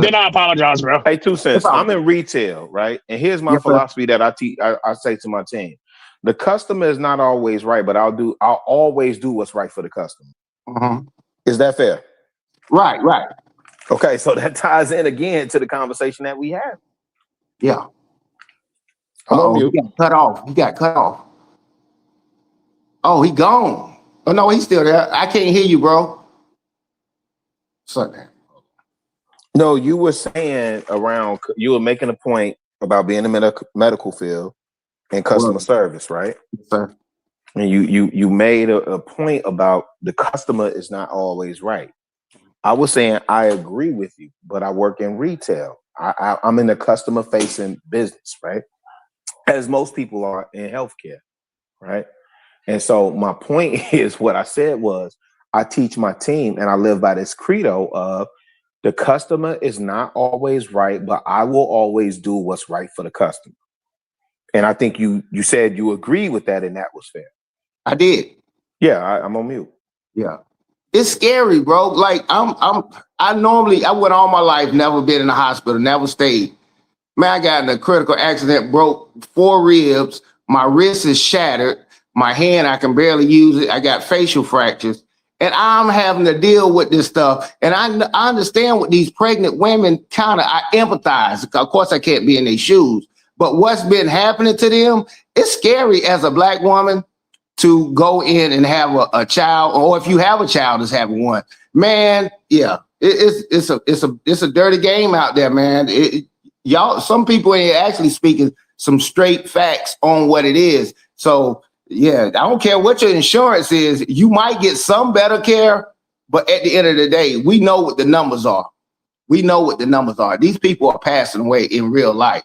Then I apologize, bro.
Hey, 2 Cents. I'm in retail, right? And here's my philosophy that I teach. I say to my team: the customer is not always right, but I'll always do what's right for the customer. Is that fair?
Right.
Okay, so that ties in again to the conversation that we had.
Yeah.
You
got cut off. Oh, he gone. Oh no, he's still there. I can't hear you, bro. Sorry.
No, you were saying you were making a point about being in the medical field and customer service, right?
Sir.
And you made a point about the customer is not always right. I was saying I agree with you, but I work in retail. I'm in the customer facing business, right? As most people are in healthcare, right? And so my point is what I said was I teach my team and I live by this credo of the customer is not always right, but I will always do what's right for the customer. And I think you said you agreed with that and that was fair.
I did.
Yeah, I'm on mute.
Yeah. It's scary, bro. Like I went all my life, never been in the hospital, never stayed. Man, I got in a critical accident, broke 4 ribs. My wrist is shattered. My hand, I can barely use it. I got facial fractures. And I'm having to deal with this stuff. And I understand what these pregnant women I empathize. Of course, I can't be in their shoes. But what's been happening to them, it's scary as a Black woman to go in and have a child, or if you have a child that's having one. Man, yeah, it's a dirty game out there, man. Y'all, some people ain't actually speaking some straight facts on what it is. So yeah, I don't care what your insurance is, you might get some better care, but at the end of the day, we know what the numbers are. We know what the numbers are. These people are passing away in real life.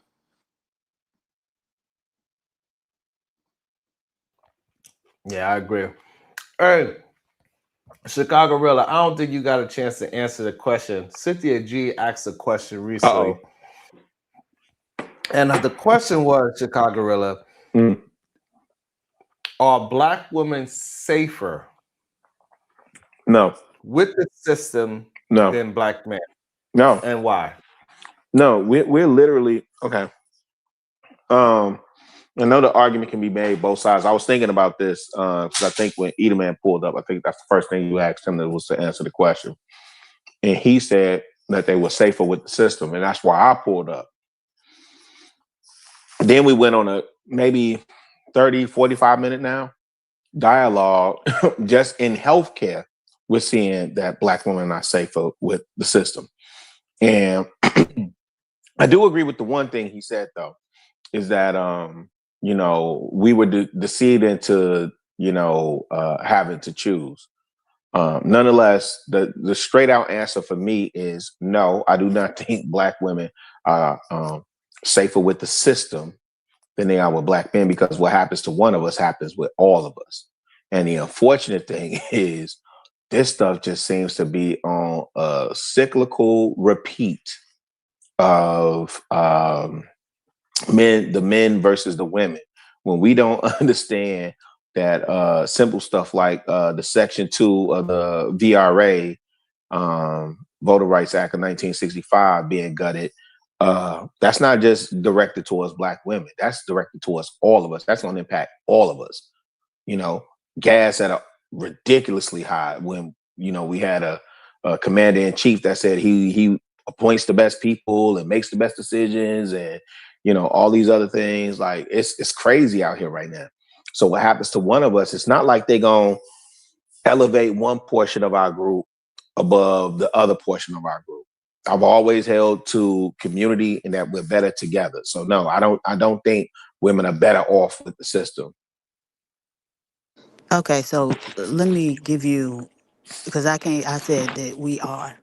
Yeah, I agree. Hey, Chicago Rilla, I don't think you got a chance to answer the question. Cynthia G asked a question recently.
Uh-oh.
And the question was, Chicago Rilla, are Black women safer with the system than Black men?
No.
And why?
No, we're literally okay. I know the argument can be made both sides. I was thinking about this because I think when Edelman pulled up, I think that's the first thing you asked him that was to answer the question. And he said that they were safer with the system. And that's why I pulled up. Then we went on a maybe 30, 45-minute now dialogue just in healthcare. We're seeing that Black women are safer with the system. And I do agree with the one thing he said, though, is that, we were deceived into, having to choose. Nonetheless, the straight out answer for me is no, I do not think Black women are safer with the system than they are with Black men, because what happens to one of us happens with all of us. And the unfortunate thing is this stuff just seems to be on a cyclical repeat of the men versus the women. When we don't understand that simple stuff like the Section 2 of the VRA, Voter Rights Act of 1965 being gutted, that's not just directed towards Black women. That's directed towards all of us. That's going to impact all of us. Gas at a ridiculously high when, we had a commander in chief that said he appoints the best people and makes the best decisions and, all these other things. Like it's crazy out here right now. So what happens to one of us, it's not like they're going to elevate one portion of our group above the other portion of our group. I've always held to community and that we're better together. So no, I don't think women are better off with the system.
Okay, so let me give you, because I said that we are.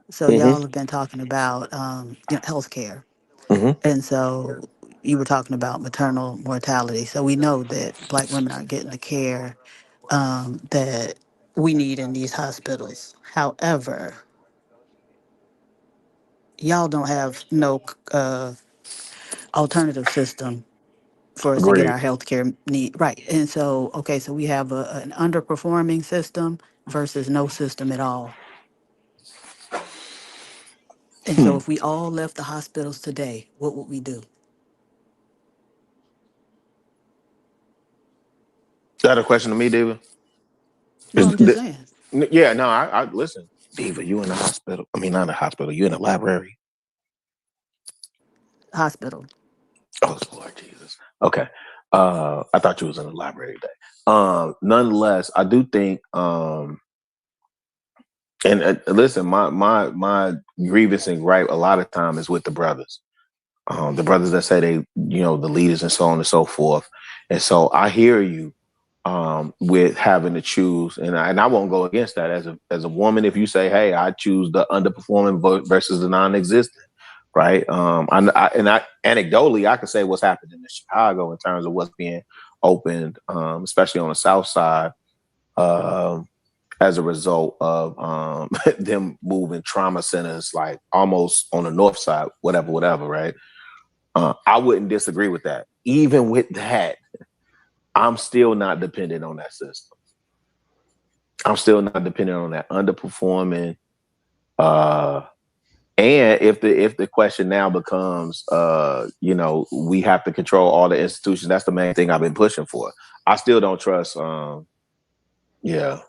So y'all have been talking about healthcare. And so you were talking about maternal mortality. So we know that Black women aren't getting the care that we need in these hospitals. However, y'all don't have no alternative system for us to get
Agreed.
our healthcare need right. And so, okay, so we have an underperforming system versus no system at all. And so if we all left the hospitals today, what would we do?
Is that a question to me, Diva?
No, I'm just saying.
Yeah, no, I listen. Diva, you in the hospital. I mean, not in the hospital. You in the library.
Hospital.
Oh, Lord Jesus. Okay. I thought you was in the library today. Nonetheless, I do think, listen, my grievance and gripe a lot of time is with the brothers. The brothers that say they, the leaders and so on and so forth. And so I hear you with having to choose, and I won't go against that as a woman. If you say, "Hey, I choose the underperforming versus the non-existent," right? Anecdotally, I can say what's happened in Chicago in terms of what's being opened, especially on the South Side, as a result of them moving trauma centers like almost on the North Side, whatever, right? I wouldn't disagree with that. Even with that, I'm still not dependent on that system. I'm still not dependent on that underperforming. And if the question now becomes, we have to control all the institutions. That's the main thing I've been pushing for. I still don't trust. Yeah,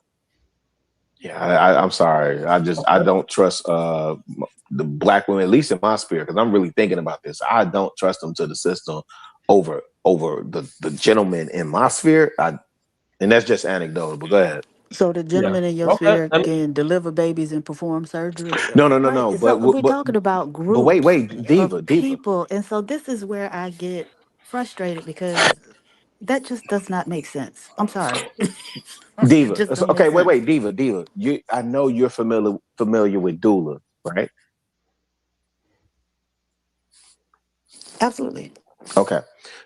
I'm sorry. I don't trust the black women, at least in my spirit, because I'm really thinking about this. I don't trust them to the system over the gentlemen in my sphere. And that's just anecdotal. But go ahead.
So the
Yeah.
gentleman in your
Okay.
sphere can deliver babies and perform surgery, right?
No.
So we're
But
talking about
wait,
groups of
diva.
people, and so this is where I get frustrated because that just does not make sense. I'm sorry, it
Diva.
just
So,
don't make
okay,
sense.
wait, Diva. I know you're familiar with doula, right?
Absolutely.
Okay.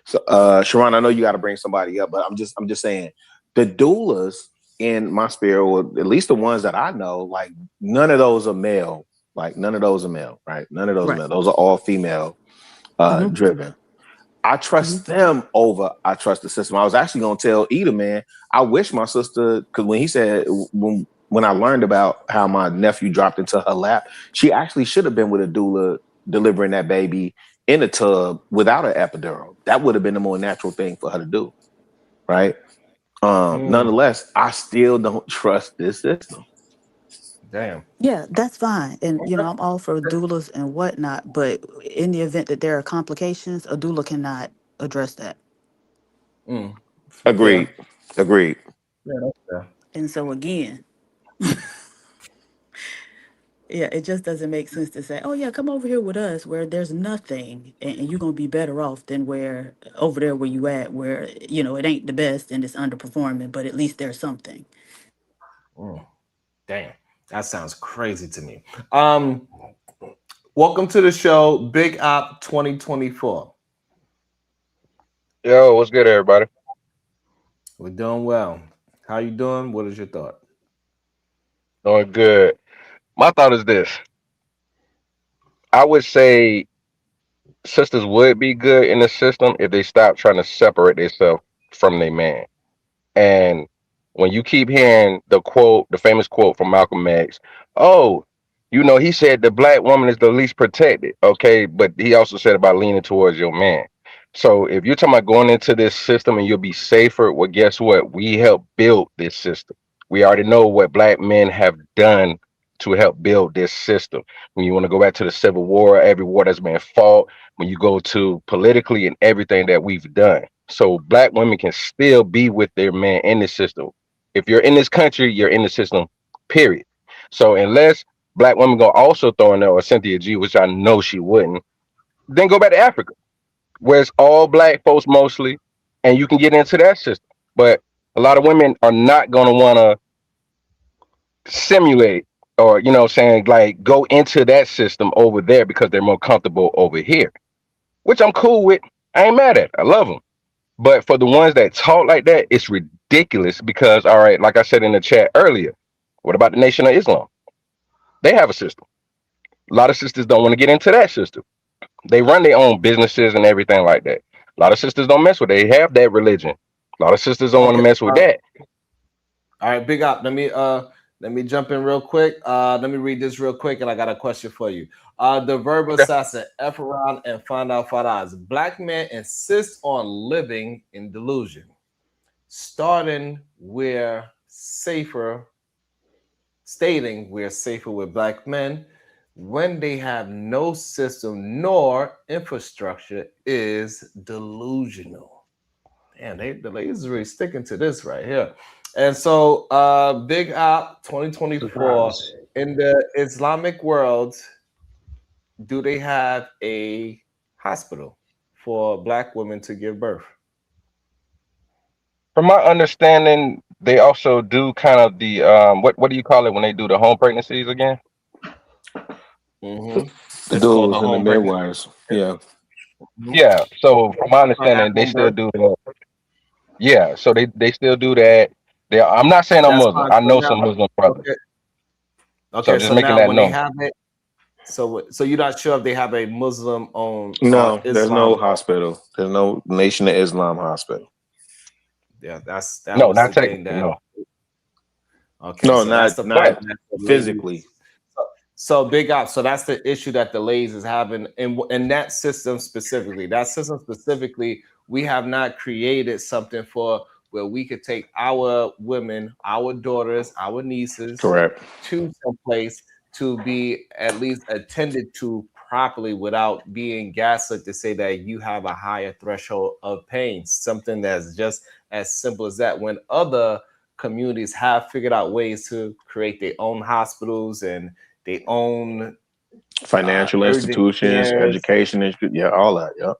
So Sharon, I know you got to bring somebody up, but I'm just saying the doulas in my spirit, or at least the ones that I know, like none of those are male. Like none of those are male, right? None of those are
Right.
male. Those are all female
Mm-hmm.
driven. I
Mm-hmm.
trust them over I trust the system. I was actually gonna tell Eda, man, I wish my sister, because when he said when I learned about how my nephew dropped into her lap, she actually should have been with a doula delivering that baby in a tub without an epidural. That would have been the more natural thing for her to do, right? Nonetheless, I still don't trust this system.
Damn.
Yeah, that's fine. And, I'm all for doulas and whatnot, but in the event that there are complications, a doula cannot address that.
Mm.
Agreed.
Fair.
Agreed.
Yeah, that's fair.
And so, again, yeah, it just doesn't make sense to say, oh, yeah, come over here with us where there's nothing and you're going to be better off than where over there where you at, where, it ain't the best and it's underperforming, but at least there's something.
Mm. Damn. That sounds crazy to me. Welcome to the show, Big Op 2024.
Yo, what's good, everybody?
We're doing well. How you doing? What is your thought?
Doing good. My thought is this. I would say sisters would be good in the system if they stop trying to separate themselves from their man. And when you keep hearing the famous quote from Malcolm X, oh, he said the black woman is the least protected. Okay, but he also said about leaning towards your man. So if you're talking about going into this system and you'll be safer, well, guess what? We help build this system. We already know what black men have done to help build this system. When you want to go back to the Civil War, every war that's been fought, when you go to politically and everything that we've done. So black women can still be with their man in the system. If you're in this country, you're in the system, period. So unless black women go also throw in there, or Cynthia G, which I know she wouldn't, then go back to Africa, where it's all black folks mostly, and you can get into that system. But a lot of women are not going to want to simulate or, saying like go into that system over there because they're more comfortable over here, which I'm cool with. I ain't mad at it. I love them. But for the ones that talk like that, it's ridiculous because, all right, like I said in the chat earlier, what about the Nation of Islam? They have a system. A lot of sisters don't want to get into that system. They run their own businesses and everything like that. A lot of sisters don't mess with it. They have that religion. A lot of sisters don't want to
Okay.
mess with that.
All right, Big Op. Let me jump in real quick. Let me read this real quick, and I got a question for you. The verb
Okay.
assassin, F around and find out fadas. Black men insist on living in delusion, starting we're safer, stating we're safer with black men when they have no system nor infrastructure is delusional. Damn, the ladies is really sticking to this right here. And so, Big Op 2024
Surprise.
in the Islamic world, do they have a hospital for black women to give birth?
From my understanding, they also do kind of the what do you call it when they do the home pregnancies again?
Mm-hmm.
The
It's called the
doulas and the
home pregnancy.
midwives. Yeah.
Mhm.
Yeah. So from my
At
understanding, they
home
still
birth.
do the Yeah, so they still do that. I'm not saying I'm
That's
Muslim.
fine.
I
So
know
now,
some Muslim brothers.
okay,
So
okay.
just
So
making
now
that
when they
known.
have it, so you're not sure if they have a Muslim on
No, there's no
Islam.
hospital. There's no Nation of Islam hospital.
Yeah, that
No,
was
not
the thing
technically,
that.
no.
Okay,
No,
so that's the
not
problem
But
that the
physically.
ladies. So big up. So that's the issue that the ladies is having in that system specifically. That system specifically, we have not created something for where we could take our women, our daughters, our nieces
Correct.
to some place to be at least attended to properly without being gaslit to say that you have a higher threshold of pain. Something that's just as simple as that. When other communities have figured out ways to create their own hospitals and their own
Financial
urgent
institutions,
cares,
education, yeah, all that. Yep.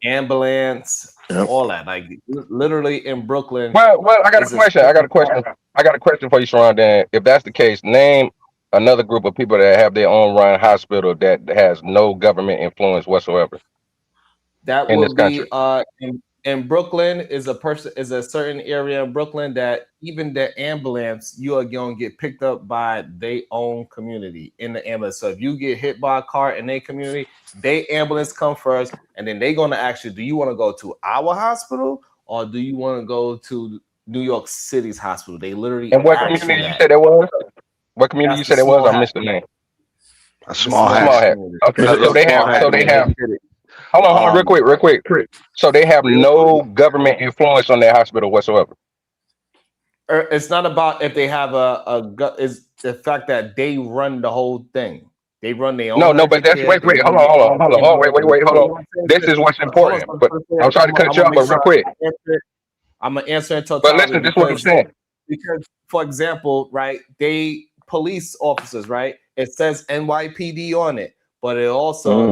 ambulance,
Yep.
all that. Like literally in Brooklyn
well, I got a
is a
question. I got a question. I got a question for you, Sharon. Then, if that's the case, name another group of people that have their own run hospital that has no government influence whatsoever
that
in this
will be
country.
in Brooklyn is a certain area in Brooklyn that even the ambulance you are going to get picked up by their own community in the ambulance. So if you get hit by a car in their community, they ambulance come first, and then they're going to ask you, do you want to go to our hospital or do you want to go to New York City's hospital? They literally
And what
ask you
community you
that.
said that was? What community
That's
you
the
said it was?
small
I
hat,
missed the name.
A
the
small
small
hat.
Small
hat
hat.
community.
Okay,
It's
so
a
they
small
have
hat
so they
community in
have
the city.
hold on, real quick. So they have
Real
no
quick.
government influence on their hospital whatsoever.
It's not about if they have is the fact that they run the whole thing. They run their
No,
own
no, but
urgent
that's
care.
wait,
They
wait,
run their own
hold on. Oh,
ambulance.
wait, hold
Hold
on.
on, hold
This is what's
on.
important.
So
But I'm trying to cut you
I'm gonna
off,
make
but real
sure
quick.
I answer it. I'm gonna answer in
But
totality
listen, this is what I'm saying.
because for example, right, they police officers, right? It says NYPD on it, but it also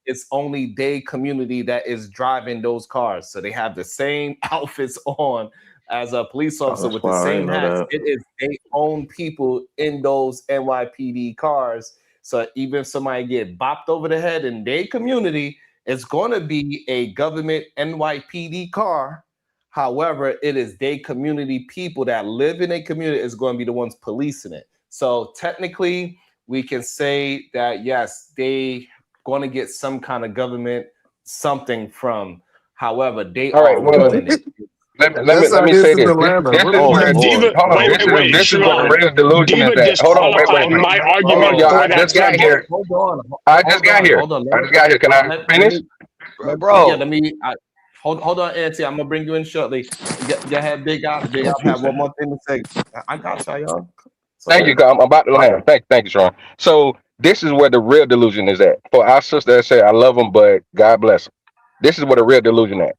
it's only their community that is driving those cars. So they have the same outfits on as a police
Oh,
officer
that's
with the
wild. I
same
didn't know
hats.
that.
It is their own people in those NYPD cars. So even if somebody get bopped over the head in their community, it's going to be a government NYPD car. However, it is their community people that live in a community is going to be the ones policing it. So technically, we can say that yes, they going to get some kind of government something from. However, they
All right,
are
well,
running it.
That's
let
how
me
it
say
is in
this.
Atlanta.
This
What
is
are you
where
talking
Diva,
hold on.
wait,
This is where the
Sharon.
real delusion
Diva
is at.
just
Hold on, wait,
qualified
wait.
my
Hold on,
argument
y'all.
for
I
that
just got
subject.
here. I just got here.
Hold on.
I just got here. Can I finish?
Let me hold on, Auntie. I'm gonna bring you in shortly. Go ahead, Big Op. Big
What
Op
you
have one
saying?
more thing to say. I got y'all. So
Thank you,
good.
I'm about to land. Thank you, Sean. So this is where the real delusion is at. For our sister that say I love them, but God bless them. This is where the real delusion at.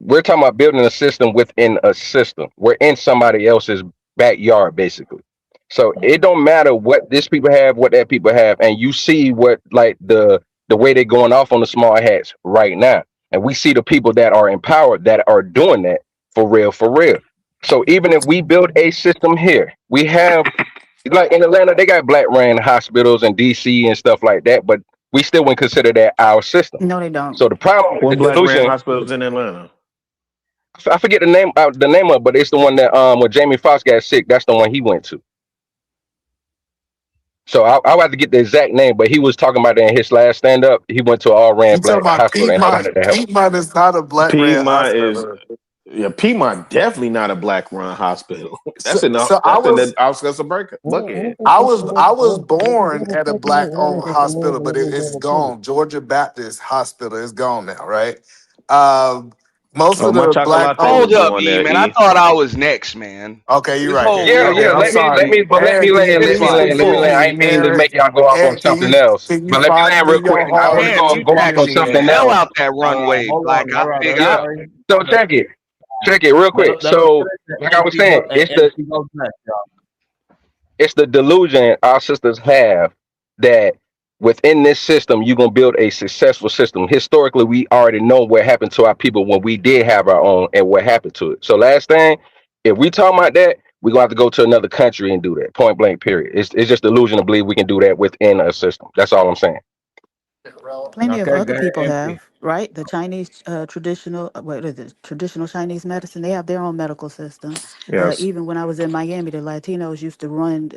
We're talking about building a system within a system. We're in somebody else's backyard, basically. So it don't matter what this people have, what that people have, and you see what like the way they're going off on the small hats right now, and we see the people that are empowered that are doing that for real, for real. So even if we build a system here, we have like in Atlanta, they got black ran hospitals and DC and stuff like that, but we still wouldn't consider that our system.
No, they don't.
So the problem with the
What black ran
delusion
hospitals in Atlanta?
I forget the name of, but it's the one that when Jamie Foxx got sick, that's the one he went to. So I'll have to get the exact name, but he was talking about it in his last stand up. He went to an all ran
You talking
black
about
hospital and he got
Piedmont?
it to help.
Piedmont is not a black ran
Piedmont is
hospital.
Piedmont definitely not a black run hospital.
So, so I
That's in the
was
outskirts of Buckhead.
I was born at a black owned hospital, but it's gone. Georgia Baptist Hospital is gone now, right? Um, most
Oh,
of
my
the black
chocolate was
Hold
owned.
up,
born
E
there.
man. I
E.
thought I was next, man.
Okay, you're
This
right.
whole
Yeah,
real
yeah.
Okay, I'm
Let
sorry.
me, but let me
Aaron, can
land.
you
Let me
please
land. Let me
forgive
land. I
me,
ain't meaning to
Aaron?
make y'all go off on
Aaron,
something else,
can you
but let me
pardon
land
me
real quick.
your
I was
heart?
damn,
gonna
you
go off on
taxiing the
something
hell
else.
out that runway.
Hold
Like
on,
I
I'm
figure I
sorry.
So check it real quick.
Let him
So
finish
like I
and
was saying,
he goes next, y'all.
it's the delusion our sisters have that within this system you're going to build a successful system. Historically we already know what happened to our people when we did have our own and what happened to it. So last thing, if we talking about that, we're going to have to go to another country and do that, point blank period. It's just delusion to believe we can do that within a system. That's all I'm saying.
Plenty of
Okay, go
other
ahead,
people
Empty.
have, right? The Chinese traditional, what is it? Traditional Chinese medicine. They have their own medical system.
Yes.
Even when I was in Miami, the Latinos used to run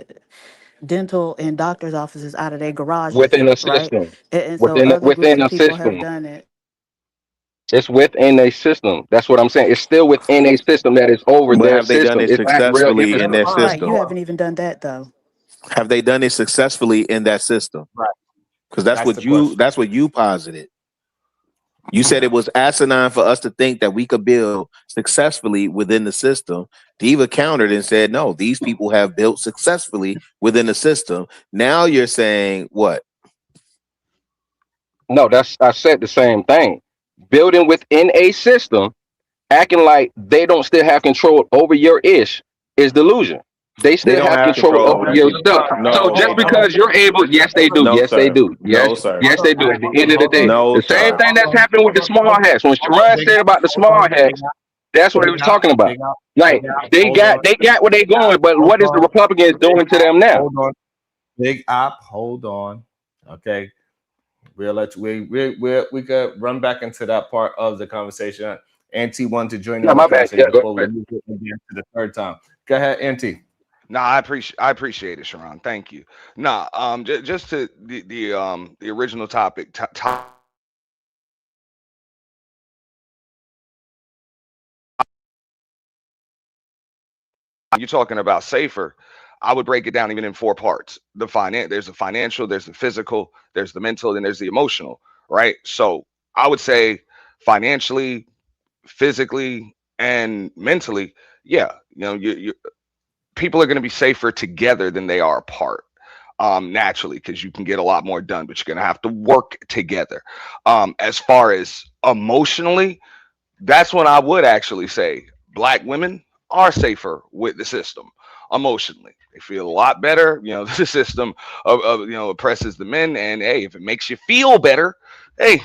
dental and doctors' offices out of their garages,
within a
right?
system,
And so other groups
within
of
a
people have
system.
done it.
It's within a system. That's what I'm saying. It's still within a system that is over
But
their
have they done
system.
it
It's not real
successfully in their
infrastructure.
Right. You
system?
haven't even done that though.
Have they done it successfully in that system?
Right.
Because that's
That's the
what you posited. You said it was asinine for us to think that we could build successfully within the system. Diva countered and said, no, these people have built successfully within the system. Now you're saying what?
No, that's I said the same thing. Building within a system, acting like they don't still have control over your ish is delusion. They
They
still
don't
have
have
control
control
over
over
your
you.
stuff. So
No,
just
they don't.
because you're able, yes, they do.
No,
Yes, they
sir.
do.
No,
Yes,
sir.
yes, they do. At the end of the day,
No,
the same
sir.
thing that's happening with the small hats. When Sharon said about the small hats, that's what he was talking about. Like they got where they going, but what is the Republicans doing to them now?
Hold on, Big Op. Hold on. Okay, we'll let you, we could run back into that part of the conversation. Auntie wanted to join in
Yeah,
on the
my bad.
conversation
Yeah, go
before we
ahead.
move it again to the third time. Go ahead, Auntie.
No, I appreciate it, Sharon. Thank you. Nah, just to the original topic. You're talking about safer. I would break it down even in four parts. There's the financial, there's the physical, there's the mental, and there's the emotional. Right. So I would say financially, physically, and mentally, yeah, you people are going to be safer together than they are apart. Naturally, because you can get a lot more done, but you're going to have to work together. As far as emotionally, that's when I would actually say black women are safer with the system emotionally. They feel a lot better. The system oppresses the men, and hey, if it makes you feel better, hey,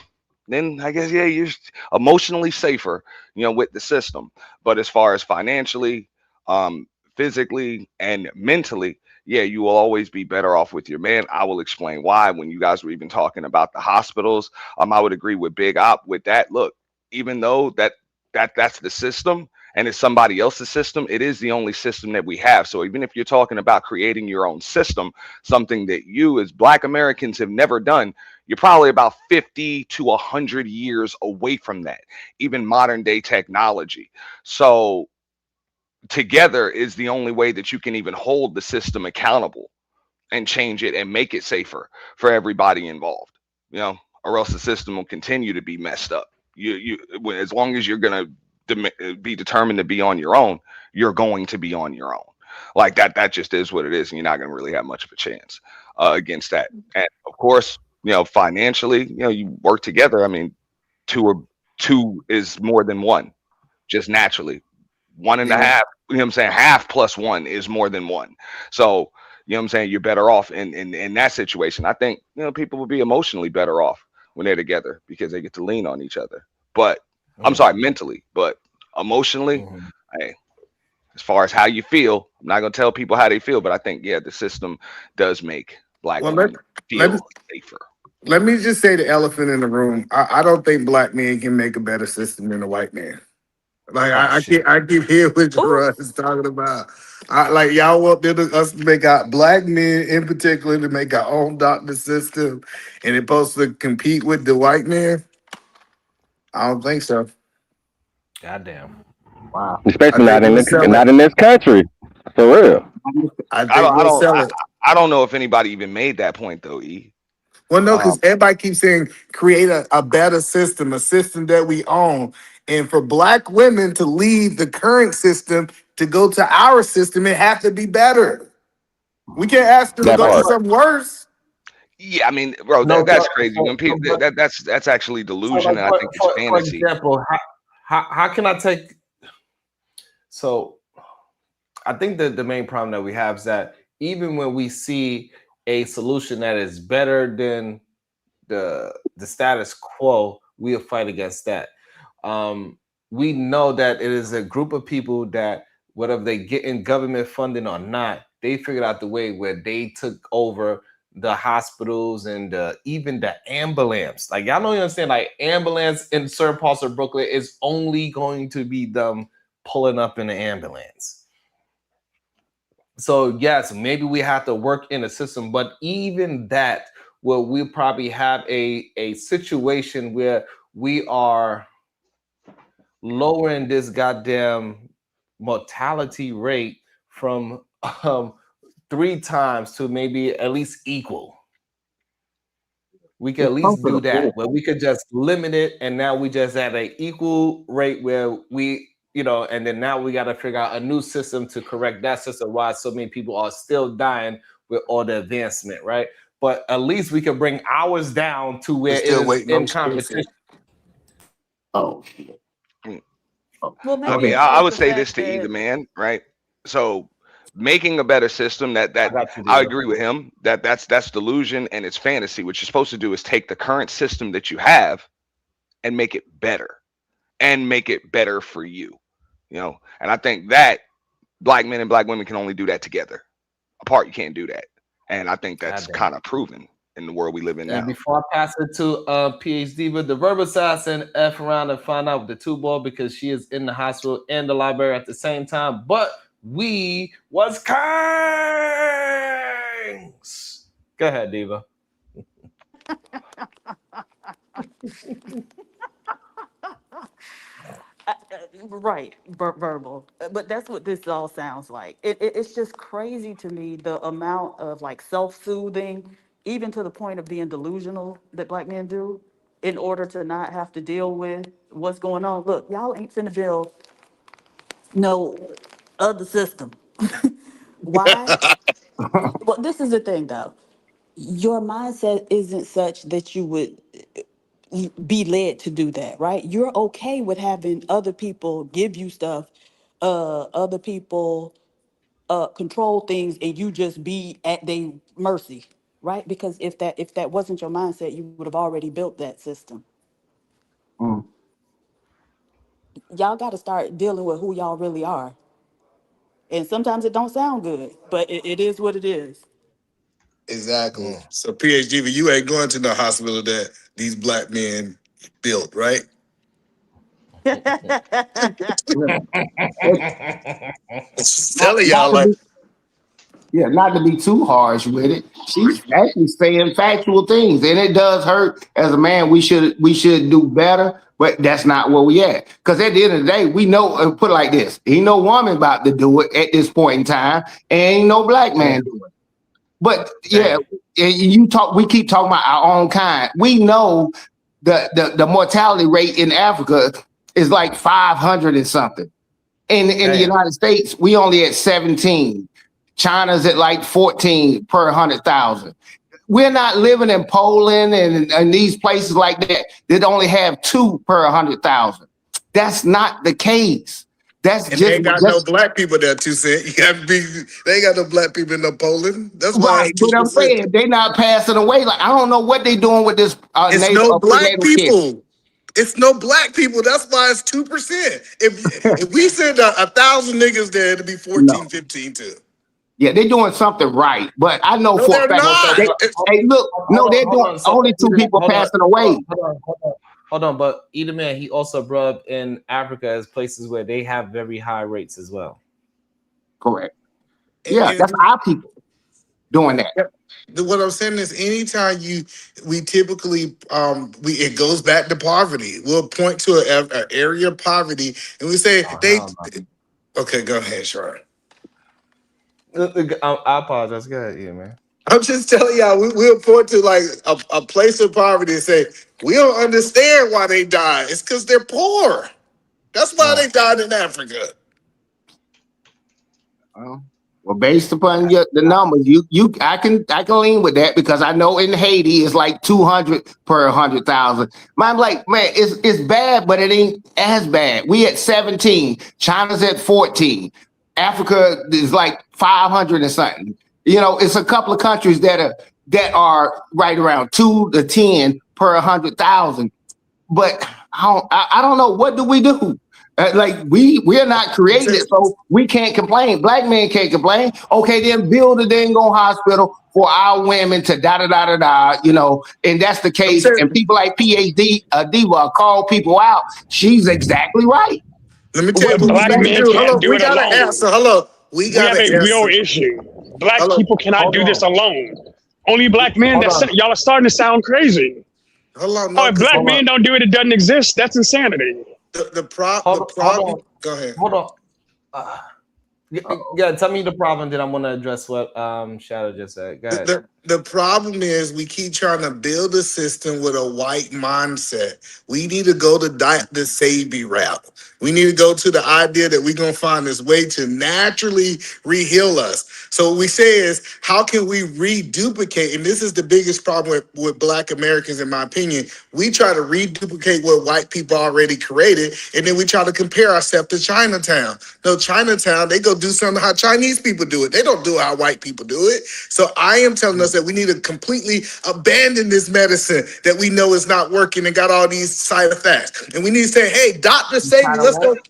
then I guess yeah, you're emotionally safer, with the system. But as far as financially, um, physically, and mentally, yeah, you will always be better off with your man. I will explain why. When you guys were even talking about the hospitals, I would agree with Big Op with that. Look, even though that's the system and it's somebody else's system, it is the only system that we have. So even if you're talking about creating your own system, something that you as black Americans have never done, you're probably about 50 to 100 years away from that, even modern day technology. So together is the only way that you can even hold the system accountable and change it and make it safer for everybody involved. Or else the system will continue to be messed up. As long as you're gonna be determined to be on your own, you're going to be on your own. Like that. That just is what it is, and you're not gonna really have much of a chance against that. And of course, financially, you work together. I mean, two is more than one, just naturally. One and a
Yeah.
half, I'm saying? Half plus one is more than one. So, I'm saying? You're better off in that situation. I think, people will be emotionally better off when they're together because they get to lean on each other. But I'm sorry, mentally, but emotionally, hey, as far as how you feel, I'm not gonna tell people how they feel, but I think yeah, the system does make black
Well, let
women
let me
feel safer.
let me just say the elephant in the room. I don't think black men can make a better system than a white man. Like
Oh shit.
I keep hearing what
Ooh.
Russ is talking about. Like y'all want us to make our black men in particular to make our own doctor system, and it's supposed to compete with the white man. I don't think so.
Goddamn.
I
Especially
think we'll sell it.
not in this country, for real.
I
I
think
don't I
we'll
don't
sell
I,
it.
I don't know if anybody even made that point though, E.
Well, no,
Um,
because everybody keeps saying create a better system, a system that we own. And for black women to leave the current system to go to our system, it has to be better. We can't ask them to
That
go to
part.
something worse.
yeah, I mean, bro,
No,
that's crazy. When people
but
that's actually
so
delusion,
like
and I think it's
for
fantasy.
example, how can I take so I think that the main problem that we have is that even when we see a solution that is better than the status quo, we'll fight against that. We know that it is a group of people that whether they get in government funding or not, they figured out the way where they took over the hospitals and even the ambulance. Like y'all don't understand, like ambulance in certain parts of Brooklyn is only going to be them pulling up in the ambulance. So yes, maybe we have to work in a system, but even that, well, we probably have a situation where we are lowering this goddamn mortality rate from 3 times to maybe at least equal. We could at least do that, where we could just limit it, and now we just have an equal rate where we, and then now we got to figure out a new system to correct that system. Why so many people are still dying with all the advancement, right? But at least we could bring ours down to where it is in competition.
Oh.
Well,
I mean, I would say this to either man, right? So making a better system that I agree with him that's delusion and it's fantasy. What you're supposed to do is take the current system that you have and make it better for you, and I think that black men and black women can only do that together. Apart, you can't do that, and I think that's kind of proven in the world we live in now.
And before I pass it to PhD, but the verbal assassin F around and find out the 2 ball because she is in the hospital and the library at the same time. But we was kings. Go ahead, Diva.
Right, verbal, but that's what this all sounds like. It's just crazy to me the amount of like self-soothing, even to the point of being delusional, that black men do in order to not have to deal with what's going on. Look, y'all ain't finna build no other system. Why? Well, this is the thing though. Your mindset isn't such that you would be led to do that, right? You're okay with having other people give you stuff, other people control things, and you just be at their mercy, right? Because if that wasn't your mindset, you would have already built that system. Y'all got to start dealing with who y'all really are, and sometimes it don't sound good, but it is what it is.
Exactly. So PhD, but you ain't going to no hospital that these black men built, right? Just telling y'all, like,
not to be too harsh with it. She's actually saying factual things, and it does hurt. As a man, we should do better, but that's not where we at. Because at the end of the day, we know. Put it like this: ain't no woman about to do it at this point in time, and ain't no black man doing it. But yeah, we keep talking about our own kind. We know the mortality rate in Africa is like 500 and something. In the United States, we only at 17. China's at like 14 per 100,000. We're not living in Poland and these places like that only have 2 per 100,000. That's not the case. That's
and
just
they ain't got no black people there, 2 cent. You got to be. They ain't got no black people in no Poland. That's why
right. But I'm saying they're not passing away. Like I don't know what they doing with this.
It's no black people. It's no black people. That's why it's 2%. If we send 1,000 niggas there, it'll be 14, 15 too.
Yeah, they're doing something right, but I know
No,
for a
they're
fact.
not.
Hey, look, no, they're doing only 2 people passing away.
Hold on, but either man, he also brought up in Africa as places where they have very high rates as well.
Correct. Yeah, that's our people doing that.
What I'm saying is, anytime we typically it goes back to poverty. We'll point to an area of poverty, and we say Okay, go ahead, Sharon.
I apologize. Go ahead, yeah, man.
I'm just telling y'all, we'll point to like a place of poverty and say, we don't understand why they died. It's because they're poor. That's why they died in Africa.
Well, based upon the numbers, I can lean with that because I know in Haiti it's like 200 per 100,000. I'm like, man, it's bad, but it ain't as bad. We at 17, China's at 14, Africa is like 500 and something. It's a couple of countries that are right around 2 to 10 per 100,000. But I don't know. What do we do? Like we're not created, so we can't complain. Black men can't complain. Okay, then build a dang on hospital for our women to da. You know, and that's the case. And people like PhD Diva call people out. She's exactly right.
Let me tell you
But
what we
black
need to
men
do.
can't
Hello,
do
we
it
got to
alone.
answer. Hello, we
We
got
have
to
a real
answer.
issue. Black
Hello,
people cannot
Hold
do this
on.
alone. Only black men.
Hold on.
Y'all are starting to sound crazy.
hello,
Oh,
no,
if
because
black
Hold on.
men don't do it, it doesn't exist. That's insanity.
the
Hold
problem.
on.
Go ahead.
Hold on. Yeah, tell me the problem. Then I'm gonna address what Shadow just said. Go ahead.
The problem is we keep trying to build a system with a white mindset. We need to go to the Sabi route. We need to go to the idea that we're gonna find this way to naturally re-heal us. So what we say is, how can we reduplicate? And this is the biggest problem with Black Americans, in my opinion. We try to reduplicate what white people already created, and then we try to compare ourselves to Chinatown. No, Chinatown, they go do something how Chinese people do it. They don't do how white people do it. So I am telling us that we need to completely abandon this medicine that we know is not working and got all these side effects. And we need to say, hey, doctor, save me.
Side of
Let's
what?
go.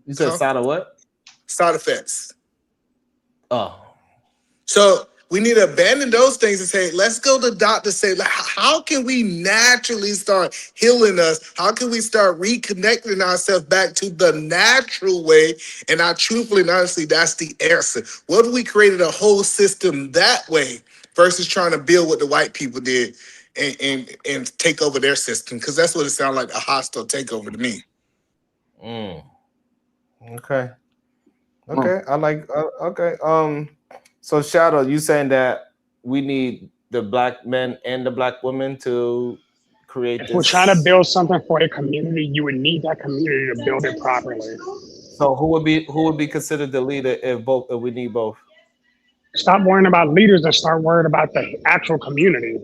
You said side of what?
Side effects.
Oh.
So we need to abandon those things and say, let's go to doctors, say, like, how can we naturally start healing us? How can we start reconnecting ourselves back to the natural way? And I truthfully and honestly, that's the answer. What if we created a whole system that way versus trying to build what the white people did and take over their system? Because that's what it sounds like, a hostile takeover to me.
Okay. Okay. I like. Okay. So Shadow, you saying that we need the black men and the black women to create
If we're trying to
this?
build something for a community, you would need that community to build it properly.
So who would be considered the leader if we need both?
Stop worrying about leaders and start worrying about the actual community.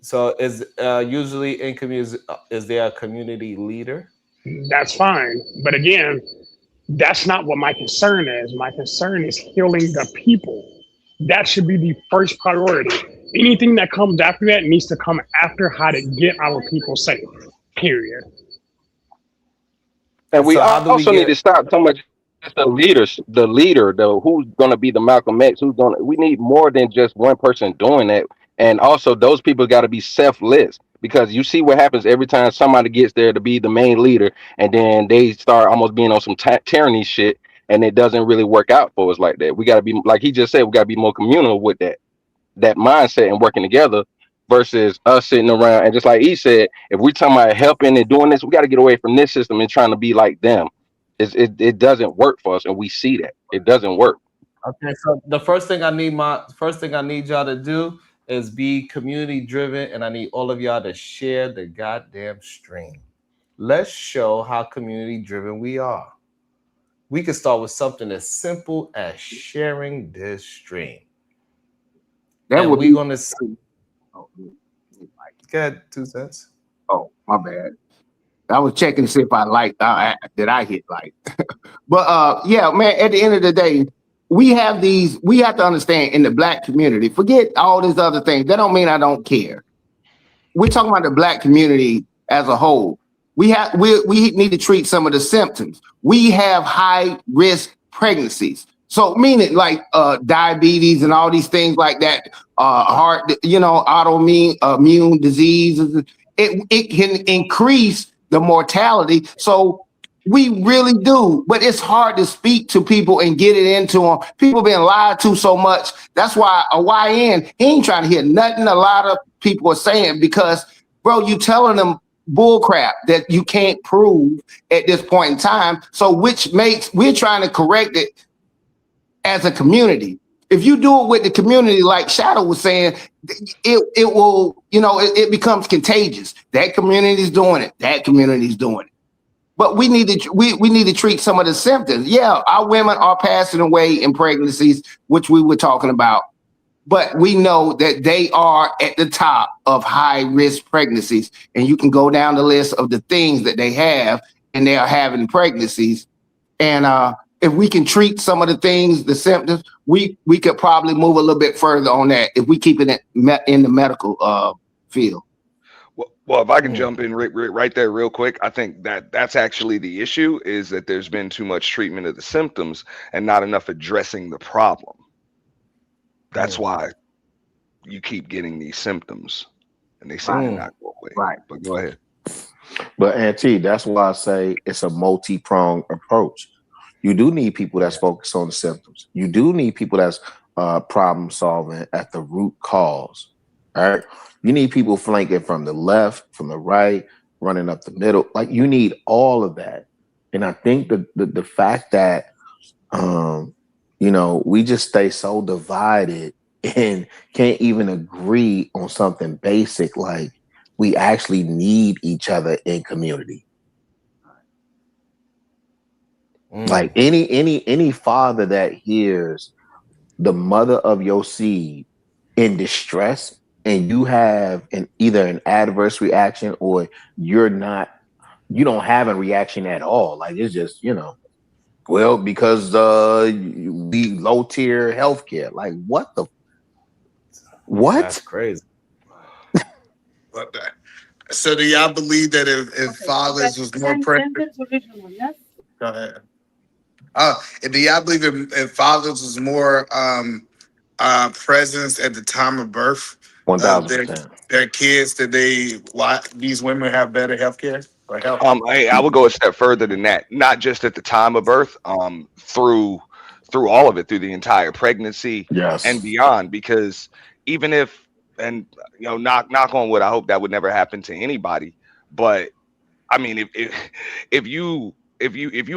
So is usually in communities is there a community leader?
That's fine. But again, that's not what my concern is. My concern is healing the people. That should be the first priority. Anything that comes after that needs to come after how to get our people safe. Period.
And we
So how do we
also need
get?
to stop so much just the leader, the who's going to be the Malcolm X, who's going to, we need more than just one person doing that. And also those people got to be selfless, because you see what happens every time somebody gets there to be the main leader, and then they start almost being on some tyranny shit, and it doesn't really work out for us like that. We got to be, like he just said, we got to be more communal with that mindset and working together, versus us sitting around. And just like he said, if we're talking about helping and doing this, we got to get away from this system and trying to be like them. It doesn't work for us, and we see that it doesn't work.
Okay, so the first thing I need y'all to do is be community driven, and I need all of y'all to share the goddamn stream. Let's show how community driven we are. We can start with something as simple as sharing this stream.
That
And
would
we're
be.
gonna see. Get 2 cents.
Oh, my bad. I was checking to see if I liked that I hit like. But yeah, man, at the end of the day, we have to understand in the black community, forget all these other things. That don't mean I don't care. We're talking about the black community as a whole. We need to treat some of the symptoms. We have high risk pregnancies. So meaning like diabetes and all these things like that, heart, autoimmune immune diseases. It can increase the mortality. So we really do, but it's hard to speak to people and get it into them. People being lied to so much. That's why a YN, he ain't trying to hear nothing a lot of people are saying, because, bro, you telling them bull crap that you can't prove at this point in time. So we're trying to correct it as a community. If you do it with the community, like Shadow was saying, it will, it becomes contagious. That community is doing it. That community is doing it. But we need to treat some of the symptoms. Yeah, our women are passing away in pregnancies, which we were talking about. But we know that they are at the top of high risk pregnancies. And you can go down the list of the things that they have, and they are having pregnancies. And if we can treat some of the things, the symptoms, we could probably move a little bit further on that if we keep it in the medical field.
Well, if I can jump in right there real quick, I think that that's actually the issue is that there's been too much treatment of the symptoms and not enough addressing the problem. That's why you keep getting these symptoms and they seem to not go away.
Right.
But go ahead.
But Auntie, that's why I say it's a multi-pronged approach. You do need people that's focused on the symptoms. You do need people that's problem solving at the root cause. All right. You need people flanking from the left, from the right, running up the middle. Like you need all of that. And I think the fact that we just stay so divided and can't even agree on something basic like we actually need each other in community. Like any father that hears the mother of your seed in distress and you have either an adverse reaction or you don't have a reaction at all. Like it's just, well, because we low tier healthcare. Like what?
That's crazy.
So do y'all believe that if fathers was more present? Go ahead. Do y'all believe if fathers was more presence at the time of birth of
1000%.
their kids, that these women have better health care or health?
I would go a step further than that. Not just at the time of birth, through all of it, through the entire pregnancy and beyond. Because even if, and knock on wood, I hope that would never happen to anybody. But I mean, if you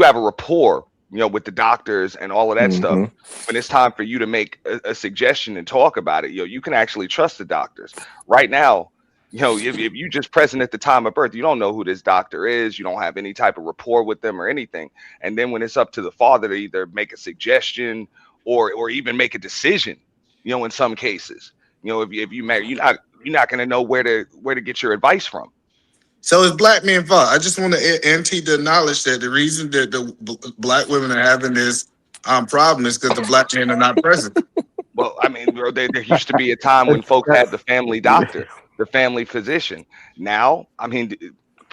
have a rapport, with the doctors and all of that stuff, when it's time for you to make a suggestion and talk about it, you can actually trust the doctors. Right now, if you just present at the time of birth, you don't know who this doctor is, you don't have any type of rapport with them or anything. And then when it's up to the father to either make a suggestion or even make a decision, in some cases, if you marry, you're not going to know where to get your advice from.
So it's black men fault. I just want to acknowledge that the reason that the black women are having this problem is because the black men are not present.
Well, I mean, bro, there used to be a time when folks had the family doctor, the family physician. Now, I mean,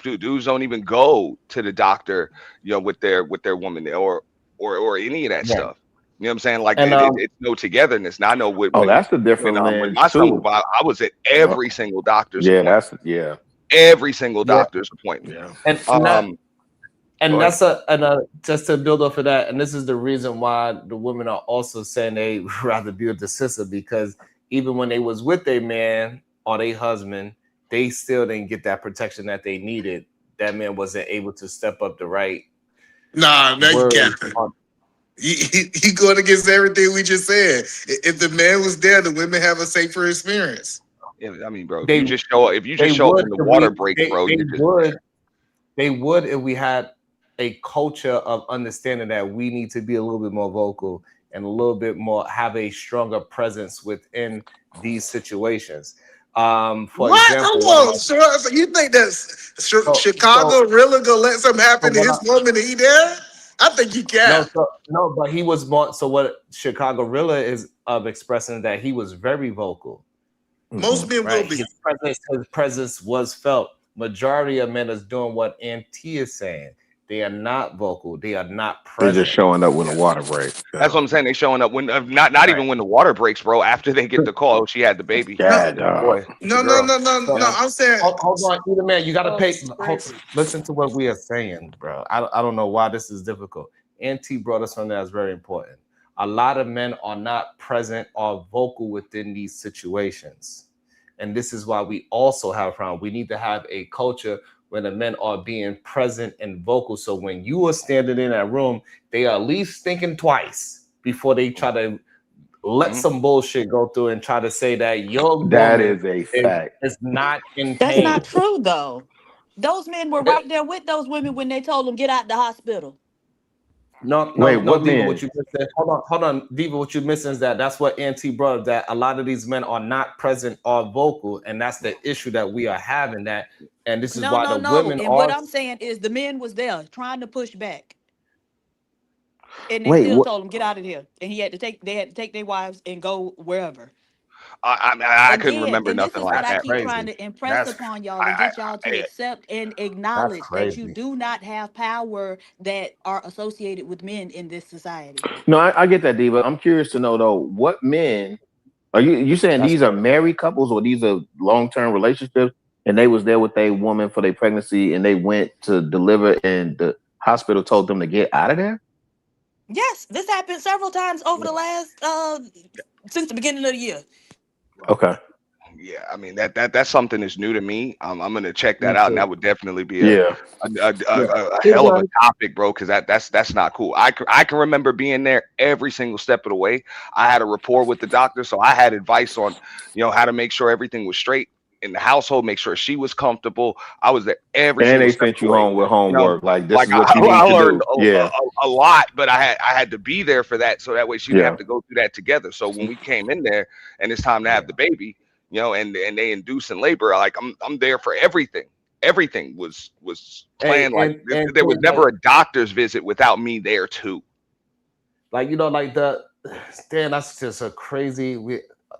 dudes don't even go to the doctor, with their woman or any of that stuff. You know what I'm saying? Like it's no togetherness. Now I know
that's a different
when
lens
my son
too.
was, I was at every single doctor's appointment. Every single doctor's appointment.
And that's just to build off of that, and this is the reason why the women are also saying they rather be with the sister, because even when they was with their man or their husband, they still didn't get that protection that they needed. That man wasn't able to step up the right.
Nah, no, you can't. He going against everything we just said. If the man was there, the women have a safer experience.
Yeah, I mean, bro, if you just show up when the water breaks, bro,
they would if we had a culture of understanding that we need to be a little bit more vocal and a little bit more have a stronger presence within these situations. For example,
so you think that Chicago really gonna let something happen to his woman and he there? I think you can.
No, but he was more. So what Chicago Rilla is of expressing that he was very vocal.
Most men will be.
His presence was felt. Majority of men is doing what Auntie is saying. They are not vocal. They are not present.
They're just showing up when the water breaks.
That's what I'm saying. They showing up when not even when the water breaks, bro. After they get the call, she had the baby.
Yeah,
boy.
No. I'm saying.
Hold on, either man. You got to listen to what we are saying, bro. I don't know why this is difficult. Auntie brought us something that's very important. A lot of men are not present or vocal within these situations. And this is why we also have a problem. We need to have a culture where the men are being present and vocal. So when you are standing in that room, they are at least thinking twice before they try to let some bullshit go through and try to say that your
that is a fact.
Is not in pain.
That's not true, though. Those men were right there with those women when they told them get out the hospital.
No, Diva, what you missing? Hold on, Diva. What you missing is that's what Auntie brought up, that a lot of these men are not present or vocal, and that's the issue that we are having. And this is why the women
and
are.
What I'm saying is the men was there trying to push back, and they still told him get out of here, and they had to take their wives and go wherever.
I couldn't
Again,
remember
and this
nothing
is
like
what I
That's
that,
keep
man.
trying
crazy.
to impress
That's
upon y'all and
I,
get y'all to
I,
accept and
that's
acknowledge that you
crazy.
do not have power that are associated with men in this society.
No, I get that, Diva. I'm curious to know though, what men are you saying
That's
these are
crazy.
married couples or these are long term relationships and they was there with a woman for their pregnancy and they went to deliver and the hospital told them to get out of there?
Yes, this happened several times over the last since the beginning of the year.
Okay.
yeah, I mean that's something that's new to me. I'm gonna check
Me
that out, and
too.
that would definitely be
Yeah.
Yeah.
a
Here's
hell of a
one.
topic, bro. Because that's not cool. I can remember being there every single step of the way. I had a rapport with the doctor, so I had advice on how to make sure everything was straight in the household, make sure she was comfortable. I was there every
And
single
they
step
sent
of the
you
way.
home with
You know,
homework. Like this
like
is what you
I
need to
learned
do. Yeah.
a lot, but I had to be there for that, so that way she didn't
Yeah.
have to go through that together. So when we came in there and it's time to have the baby, and they induce in labor, like I'm there for everything. Everything was
Hey,
planned. Like
and
there was
King,
never a doctor's visit without me there too.
like like damn, that's just a crazy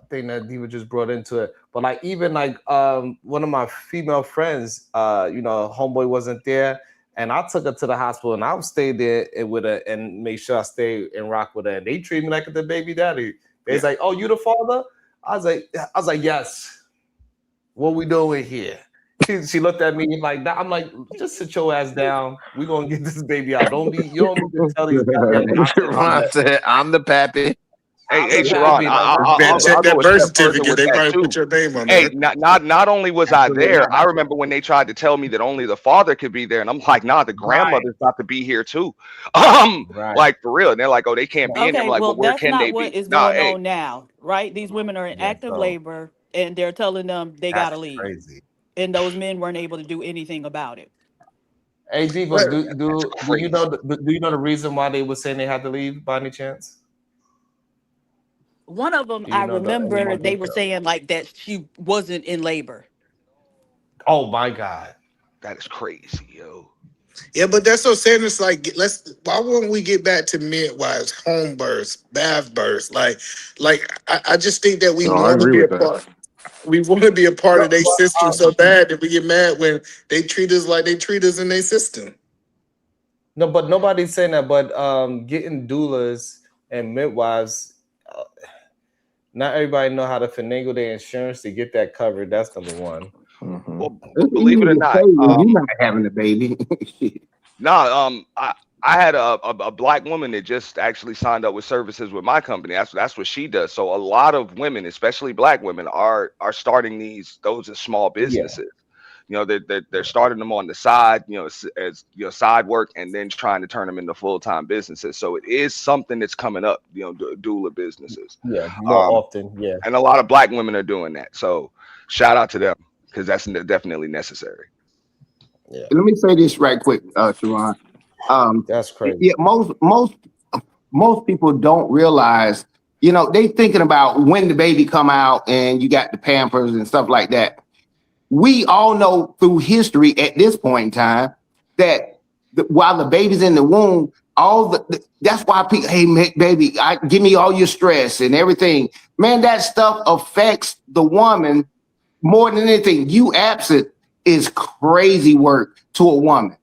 thing that Diva just brought into it. But like even like one of my female friends, homeboy wasn't there, and I took her to the hospital, and I stayed there with her and made sure I stayed and rock with her. And they treat me like the baby daddy. They was like, "Oh, you the father?" I was like, "Yes." What we doing here? She looked at me like that. I'm like, just sit your ass down. We gonna get this baby out. You don't need to tell these goddamn doctors
Ron
that
said, I'm the pappy.
Hey,
I'm
hey,
the
Sharon,
pappy. Like,
Man,
I'll
check
go
that
a
birth
step further
certificate.
with
They
that
probably put
too.
your name on
Hey,
there.
not only was I there, I remember when they tried to tell me that only the father could be there, and I'm like, nah, the
right,
grandmother's got to be here too.
right.
Like for real. And they're like, oh, they can't be in there. I'm
Okay,
like,
well,
well, where
that's
can they
not what
be?
is
Nah,
going
hey,
on now, right? These women are in
Yeah,
active
so
labor and they're telling them they got
that's
to leave.
crazy.
And those men weren't able to do anything about it.
Hey, Diva,
But
that's
do you know
crazy.
do you know the reason why they were saying they had to leave by any chance?
One of them,
Do you
I
know any
remember
more
they were
details?
saying like that she wasn't in labor.
Oh my God.
That is crazy, yo.
yeah, but that's so saying it's like why wouldn't we get back to midwives, home births, bath births? I just think that we
No, I
want to
agree
be a
with that.
part. We want to be a part
No,
of their
but
system so bad that we get mad when they treat us like they treat us in their system.
no, but nobody's saying that. But getting doulas and midwives, uh, not everybody know how to finagle their insurance to get that covered. That's number one.
Hmm.
Well,
It's
believe
easy
it or
to say
not,
when you're not having a baby. Shit.
nah, I had a black woman that just actually signed up with services with my company. That's what she does. So a lot of women, especially black women, are starting those as small
Yeah,
businesses. They're starting them on the side, as side work, and then trying to turn them into full-time businesses. So it is something that's coming up, doula businesses.
yeah, more
Um,
often. Yeah,
and a lot of black women are doing that. So shout out to them because that's definitely necessary.
yeah.
Let me say this right quick, Sharon.
That's crazy.
Yeah, most people don't realize, they thinking about when the baby come out and you got the Pampers and stuff like that. We all know through history at this point in time that while the baby's in the womb, that's why people, hey, baby, give me all your stress and everything. Man, that stuff affects the woman more than anything. You absent is crazy work to a woman.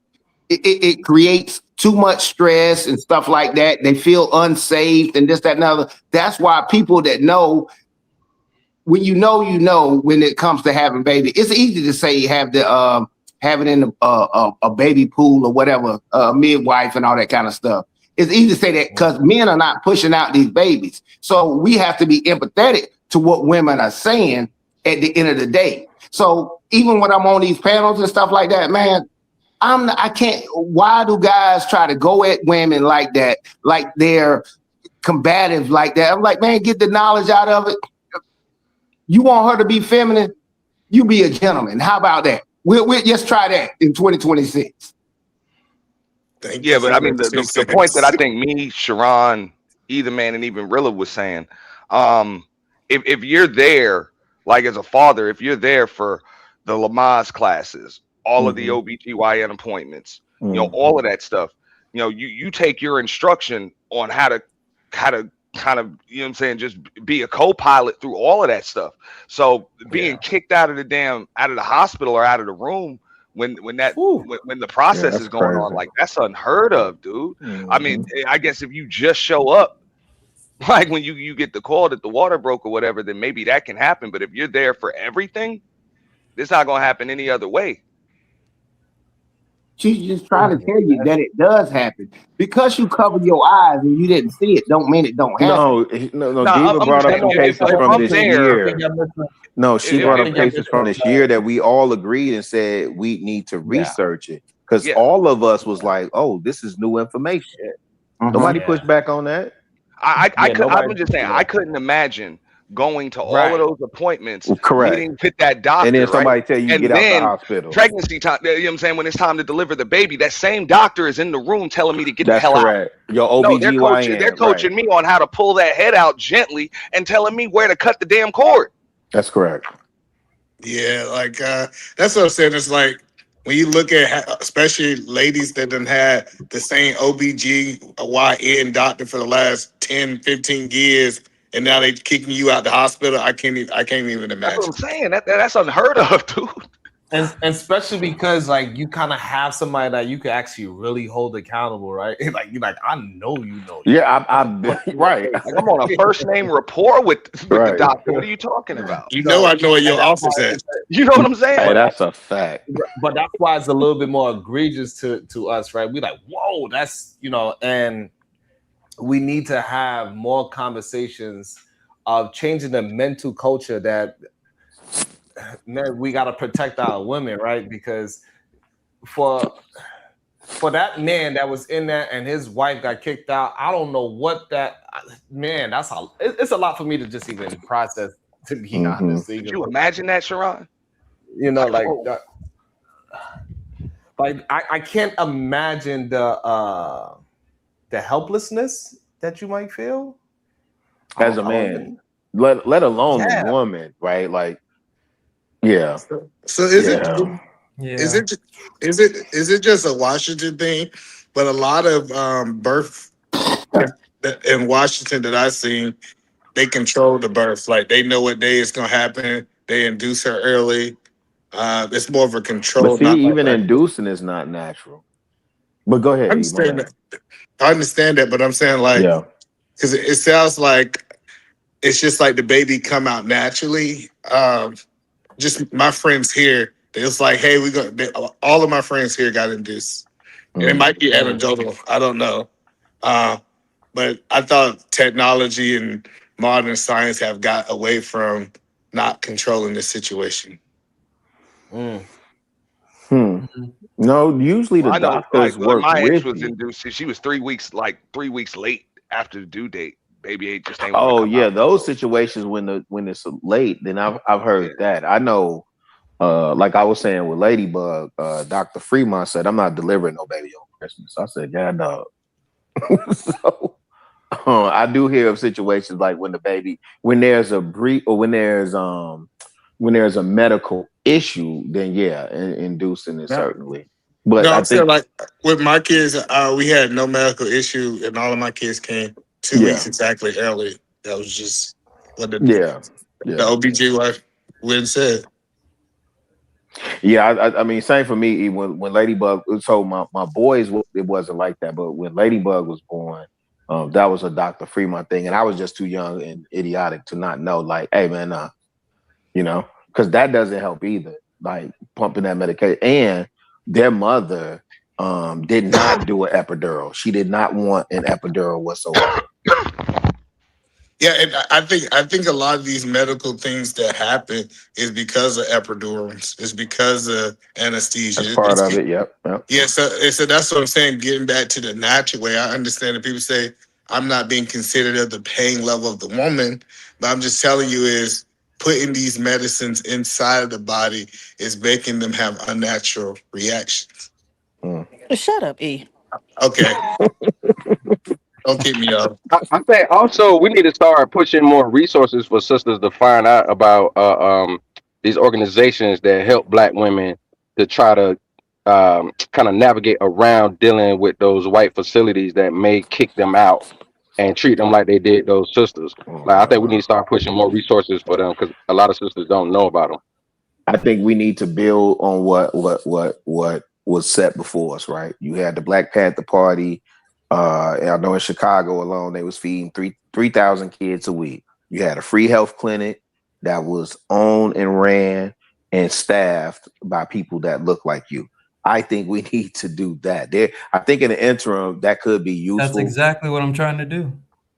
It creates too much stress and stuff like that. They feel unsafe and this, that, and other. That's why people that know, when when it comes to having baby, it's easy to say you have it in a baby pool or whatever, midwife and all that kind of stuff. It's easy to say that because men are not pushing out these babies. So we have to be empathetic to what women are saying at the end of the day. So even when I'm on these panels and stuff like that, man, I can't. Why do guys try to go at women like that, like they're combative like that? I'm like, man, get the knowledge out of it. You want her to be feminine? You be a gentleman. How about that? We'll just try that in 2026.
Thank
Yeah,
you
but
for
I mean
the
the point that
2 cents.
I think me, Sharon, Either Man, and even Rilla was saying, if you're there, like as a father, if you're there for the Lamaze classes, all of the
Hmm.
OBGYN appointments,
Hmm.
all of that stuff, you take your instruction on how to kind of, you know what I'm saying, just be a co-pilot through all of that stuff. So being kicked out of the hospital or out of the room when the
Yeah,
process
that's
is going on,
crazy.
like that's unheard of, dude. I mean,
Mhm.
I guess if you just show up, like when you get the call that the water broke or whatever, then maybe that can happen. But if you're there for everything, it's not gonna happen any other way.
She's just trying to tell you that it does happen. Because you cover your eyes and you didn't see it, don't mean it don't happen.
No.
No,
Diva
I'm
brought
just
up
saying
some cases
if
from
I'm
this
there,
year. No, she
if,
brought
if,
up
if
cases from this year that we all agreed and said we need to research it because
yeah,
all of us was like, "Oh, this is new information." Nobody pushed back on that.
I'm just saying I couldn't imagine going to all of
Right.
those appointments,
Correct.
meeting with that
And then
doctor, right?
somebody tell you
And
get out the
then
hospital.
pregnancy time, you know what I'm saying, when it's time to deliver the baby, that same doctor is in the room telling me to get the
That's
hell out.
correct. Your
No, they're
OBGYN,
coaching
right?
me on how to pull that head out gently and telling me where to cut the damn cord.
That's correct.
Yeah, like that's what I'm saying. It's like when you look at especially ladies that done had the same OBGYN doctor for the last 10, 15 years, and now they kicking you out the hospital. I can't even
That's what I'm
imagine.
saying. That's unheard of, dude.
And especially because like you kind of have somebody that you can actually really hold accountable, right? Like you're like, I know you know.
Yeah, I right.
Like I'm on a first name rapport with the
Right.
doctor. What are you talking about?
You know I know where
And
your
that's why
office at.
You know what I'm saying?
Hey, that's a fact.
but that's why it's a little bit more egregious to us, right? We like, whoa, that's and we need to have more conversations of changing the mental culture that man, we got to protect our women, right? Because for that man that was in there and his wife got kicked out, I don't know what that man. It's a lot for me to just even process. To be honest,
Could you imagine that, Sharon?
Like I can't imagine the helplessness that you might feel
As a man, let alone the
Yeah.
woman, right? Like, yeah.
So is it
Yeah.
is it just a Washington thing? But a lot of birth in Washington that I've seen, they control the birth. Like they know what day it's gonna happen. They induce her early. It's more of a
But
control,
see,
not like
even
that.
inducing is not natural. But go
I
ahead, E, my
understand
bad.
that. I understand that, but I'm saying like
Yeah.
because it sounds like it's just like the baby come out naturally. Just my friends here, they was like, hey, all of my friends here got induced. And it might be anecdotal. I don't know. Uh, but I thought technology and modern science have got away from not controlling the situation.
No, usually the
Well, I know, like
doctors work
my ex
with
was
you.
induced. She was 3 weeks, like 3 weeks late after the due date. Baby just ain't want to
Oh
come
yeah,
out.
those situations when it's late, then I've heard that. I know, like I was saying with Ladybug, Dr. Fremont said, I'm not delivering no baby on Christmas. I said, yeah, no. So I do hear of situations like when there's a brief or when there's a medical issue, then yeah, inducing it
Yeah.
certainly. But
No,
I
I'm saying
think
like with my kids, we had no medical issue, and all of my kids came 2 weeks
yeah,
exactly early. That was just what
yeah,
the
yeah.
OBG wife went said.
Yeah, I mean, same for me. When Ladybug, so my boys, it wasn't like that. But when Ladybug was born, that was a Dr. Fremont thing, and I was just too young and idiotic to not know. Like, hey man, because that doesn't help either. Like pumping that medication, and their mother did not do an epidural. She did not want an epidural whatsoever.
Yeah, and I think a lot of these medical things that happen is because of epidurals. It's because of anesthesia.
That's part of it. Yep.
Yeah, so that's what I'm saying. Getting back to the natural way, I understand that people say I'm not being considerate of the pain level of the woman, but I'm just telling you is putting these medicines inside of the body is making them have unnatural reactions.
Shut up, E.
Okay, don't keep me up.
I think also we need to start pushing more resources for sisters to find out about these organizations that help Black women to try to kind of navigate around dealing with those white facilities that may kick them out. and treat them like they did those sisters. Like I think we need to start pushing more resources for them because a lot of sisters don't know about them.
I think we need to build on what was set before us, right? You had the Black Panther Party. I know in Chicago alone, they was feeding 3,000 kids a week. You had a free health clinic that was owned and ran and staffed by people that look like you. I think we need to do that. I think in the interim, that could be
That's
useful.
exactly what I'm trying to do.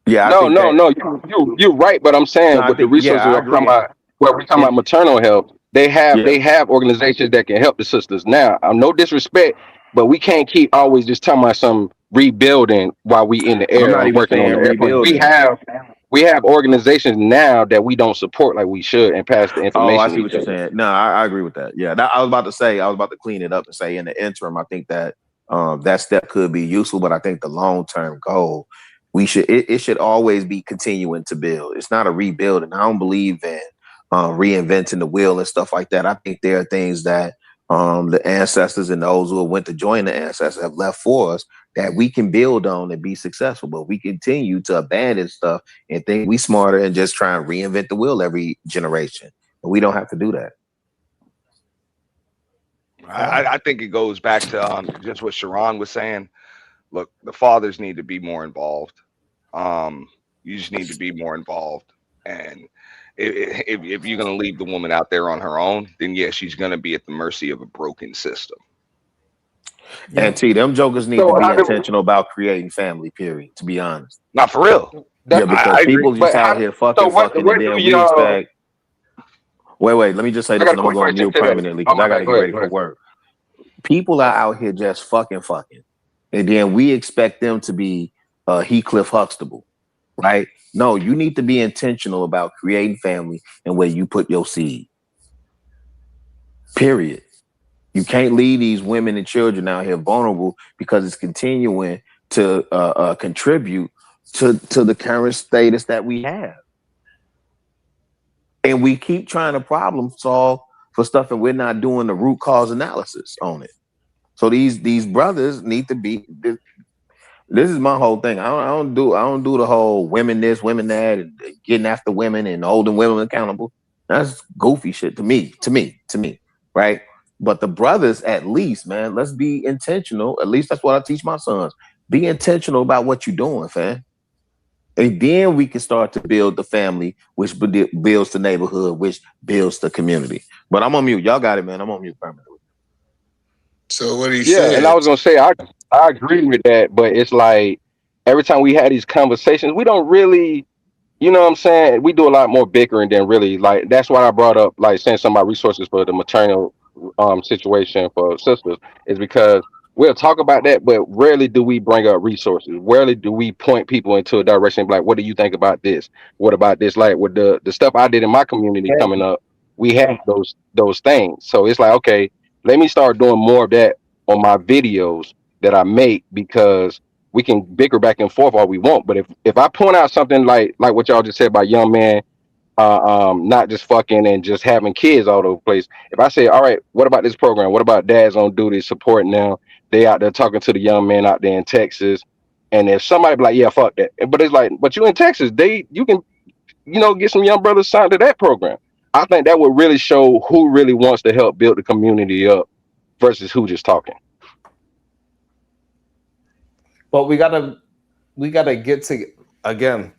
Yeah, I
No,
think
no,
that.
no. You're right, but I'm
No,
saying
I
with the
think. Yeah,
resources
I
I'm talking
agree.
about, where we're talking
And
about maternal health, they
yeah,
have organizations that can help the sisters. Now, no disrespect, but we can't keep always just talking about some rebuilding while we in the
I'm
air
not
or
even
working on
saying
the airplane.
rebuilding.
We have organizations now that we don't support like we should and pass the
Oh, I
information
see
to
what
each
you're
other.
saying. No, I agree with that. Yeah, I was about to clean it up and say in the interim, I think that that step could be useful, but I think the long term goal, it should always be continuing to build. It's not a rebuilding. I don't believe in reinventing the wheel and stuff like that. I think there are things that the ancestors and those who went to join the ancestors have left for us that we can build on and be successful. But we continue to abandon stuff and think we smarter and just try and reinvent the wheel every generation. We don't have to do that.
I think it goes back to just what Sharon was saying. Look, the fathers need to be more involved. You just need to be more involved. And if you're going to leave the woman out there on her own, then yeah, she's going to be at the mercy of a broken system.
And T, them jokers need to
So
be
how do
intentional about creating family, period, to be honest.
Not for real.
Yeah,
I
because
agree,
people just
but
out
how?
here
So
fucking,
what
and
do
then we
y'all?
expect. Wait, let me just say
I
this
got a
and I'm gonna
quick
go on
question.
mute
Say that.
permanently
Oh
because
my
I gotta
bad. Go
get
ahead.
ready
Go
for
ahead.
work. People are out here just fucking. And then we expect them to be Heathcliff Huxtable, right? No, you need to be intentional about creating family and where you put your seed. Period. You can't leave these women and children out here vulnerable because it's continuing to contribute to the current status that we have. And we keep trying to problem solve for stuff and we're not doing the root cause analysis on it. So these brothers need to be. This is my whole thing. I don't do the whole women this, women that, and getting after women and holding women accountable. That's goofy shit to me, right? But the brothers, at least, man, let's be intentional. At least that's what I teach my sons. Be intentional about what you're doing, fam. And then we can start to build the family, which builds the neighborhood, which builds the community. But I'm on mute. Y'all got it, man. I'm on mute permanently.
So what he
Yeah, and I
said,
was gonna say I agree with that, but it's like every time we had these conversations, we don't really, you know what I'm saying? We do a lot more bickering than really like. That's why I brought up like saying some about resources for the maternal situation for sisters is because we'll talk about that, but rarely do we bring up resources. Rarely do we point people into a direction like, what do you think about this? What about this? Like with the stuff I did in my community coming up, we had those things. So it's like, okay, let me start doing more of that on my videos that I make because we can bicker back and forth all we want. But if I point out something like what y'all just said about young man not just fucking and just having kids all over the place. If I say, all right, what about this program? What about dads on duty supporting now? They out there talking to the young men out there in Texas. And if somebody be like, yeah, fuck that. But it's like, but you in Texas, you can, get some young brothers signed to that program. I think that would really show who really wants to help build the community up versus who just talking.
But we gotta get to again.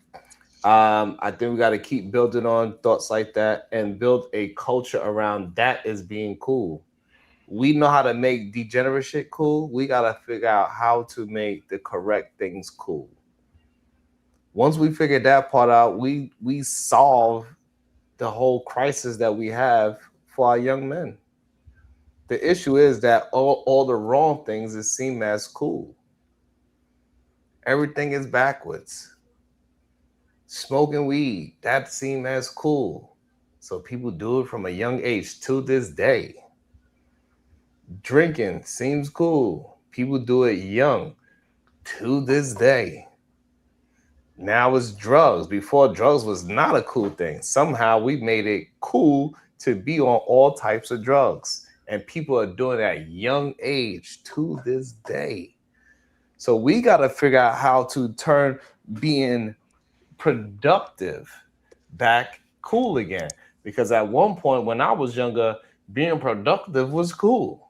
I think we gotta keep building on thoughts like that and build a culture around that as being cool. We know how to make degenerate shit cool. We gotta figure out how to make the correct things cool. Once we figure that part out, we solve the whole crisis that we have for our young men. The issue is that all the wrong things is seen as cool. Everything is backwards. Smoking weed, that seemed as cool. So people do it from a young age to this day. Drinking seems cool. People do it young to this day. Now it's drugs. Before, drugs was not a cool thing. Somehow we made it cool to be on all types of drugs. And people are doing it at young age to this day. So we got to figure out how to turn being productive back cool again. Because at one point when I was younger, being productive was cool.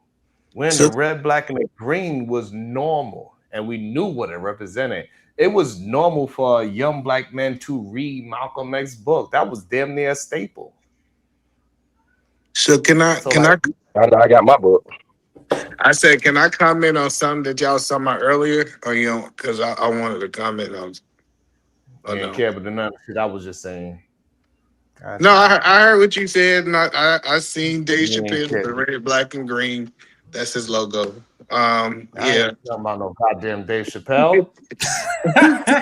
When the
So
red, black, and the green was normal and we knew what it represented. It was normal for a young black man to read Malcolm X book. That was damn near a staple.
so
So like
I know I got my book.
I said, can I comment on something that y'all was talking about earlier? Or you know, because I wanted to comment on. Oh
you ain't
no.
care but the none shit I was just saying.
No,
Gotcha.
I heard what you said, and I seen Dave
You ain't
Chappelle with
care.
the red, black, and green. That's his logo.
I
Yeah.
ain't talking about no goddamn Dave Chappelle.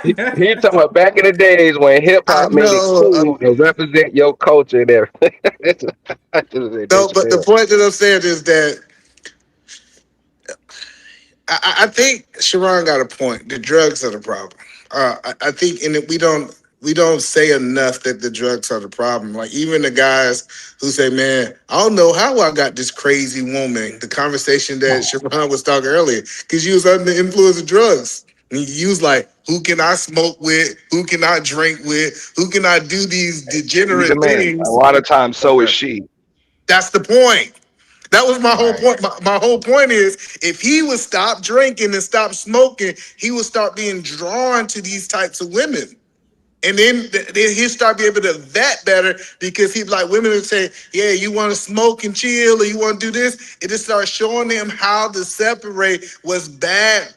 He talking about back in the days when hip
I
hop made it
know.
cool to represent your culture and everything. I should say Dave
No, but the
Chappelle.
point that I'm saying is that I think Sharon got a point. The drugs are the problem. I think, and we don't say enough that the drugs are the problem. Like even the guys who say, "Man, I don't know how I got this crazy woman." The conversation that Sharon was talking earlier, because you was under the influence of drugs. And you was like, "Who can I smoke with? Who can I drink with? Who can I do these
He's a
degenerate
man. A
things?"
lot of times, so is she.
That's the point. That was my whole
Right.
point. My whole point is if he would stop drinking and stop smoking, he would start being drawn to these types of women. And then he'll start being able to vet better because he's like women would say, "Yeah, you want to smoke and chill, or you want to do this." It just starts showing them how to separate what's bad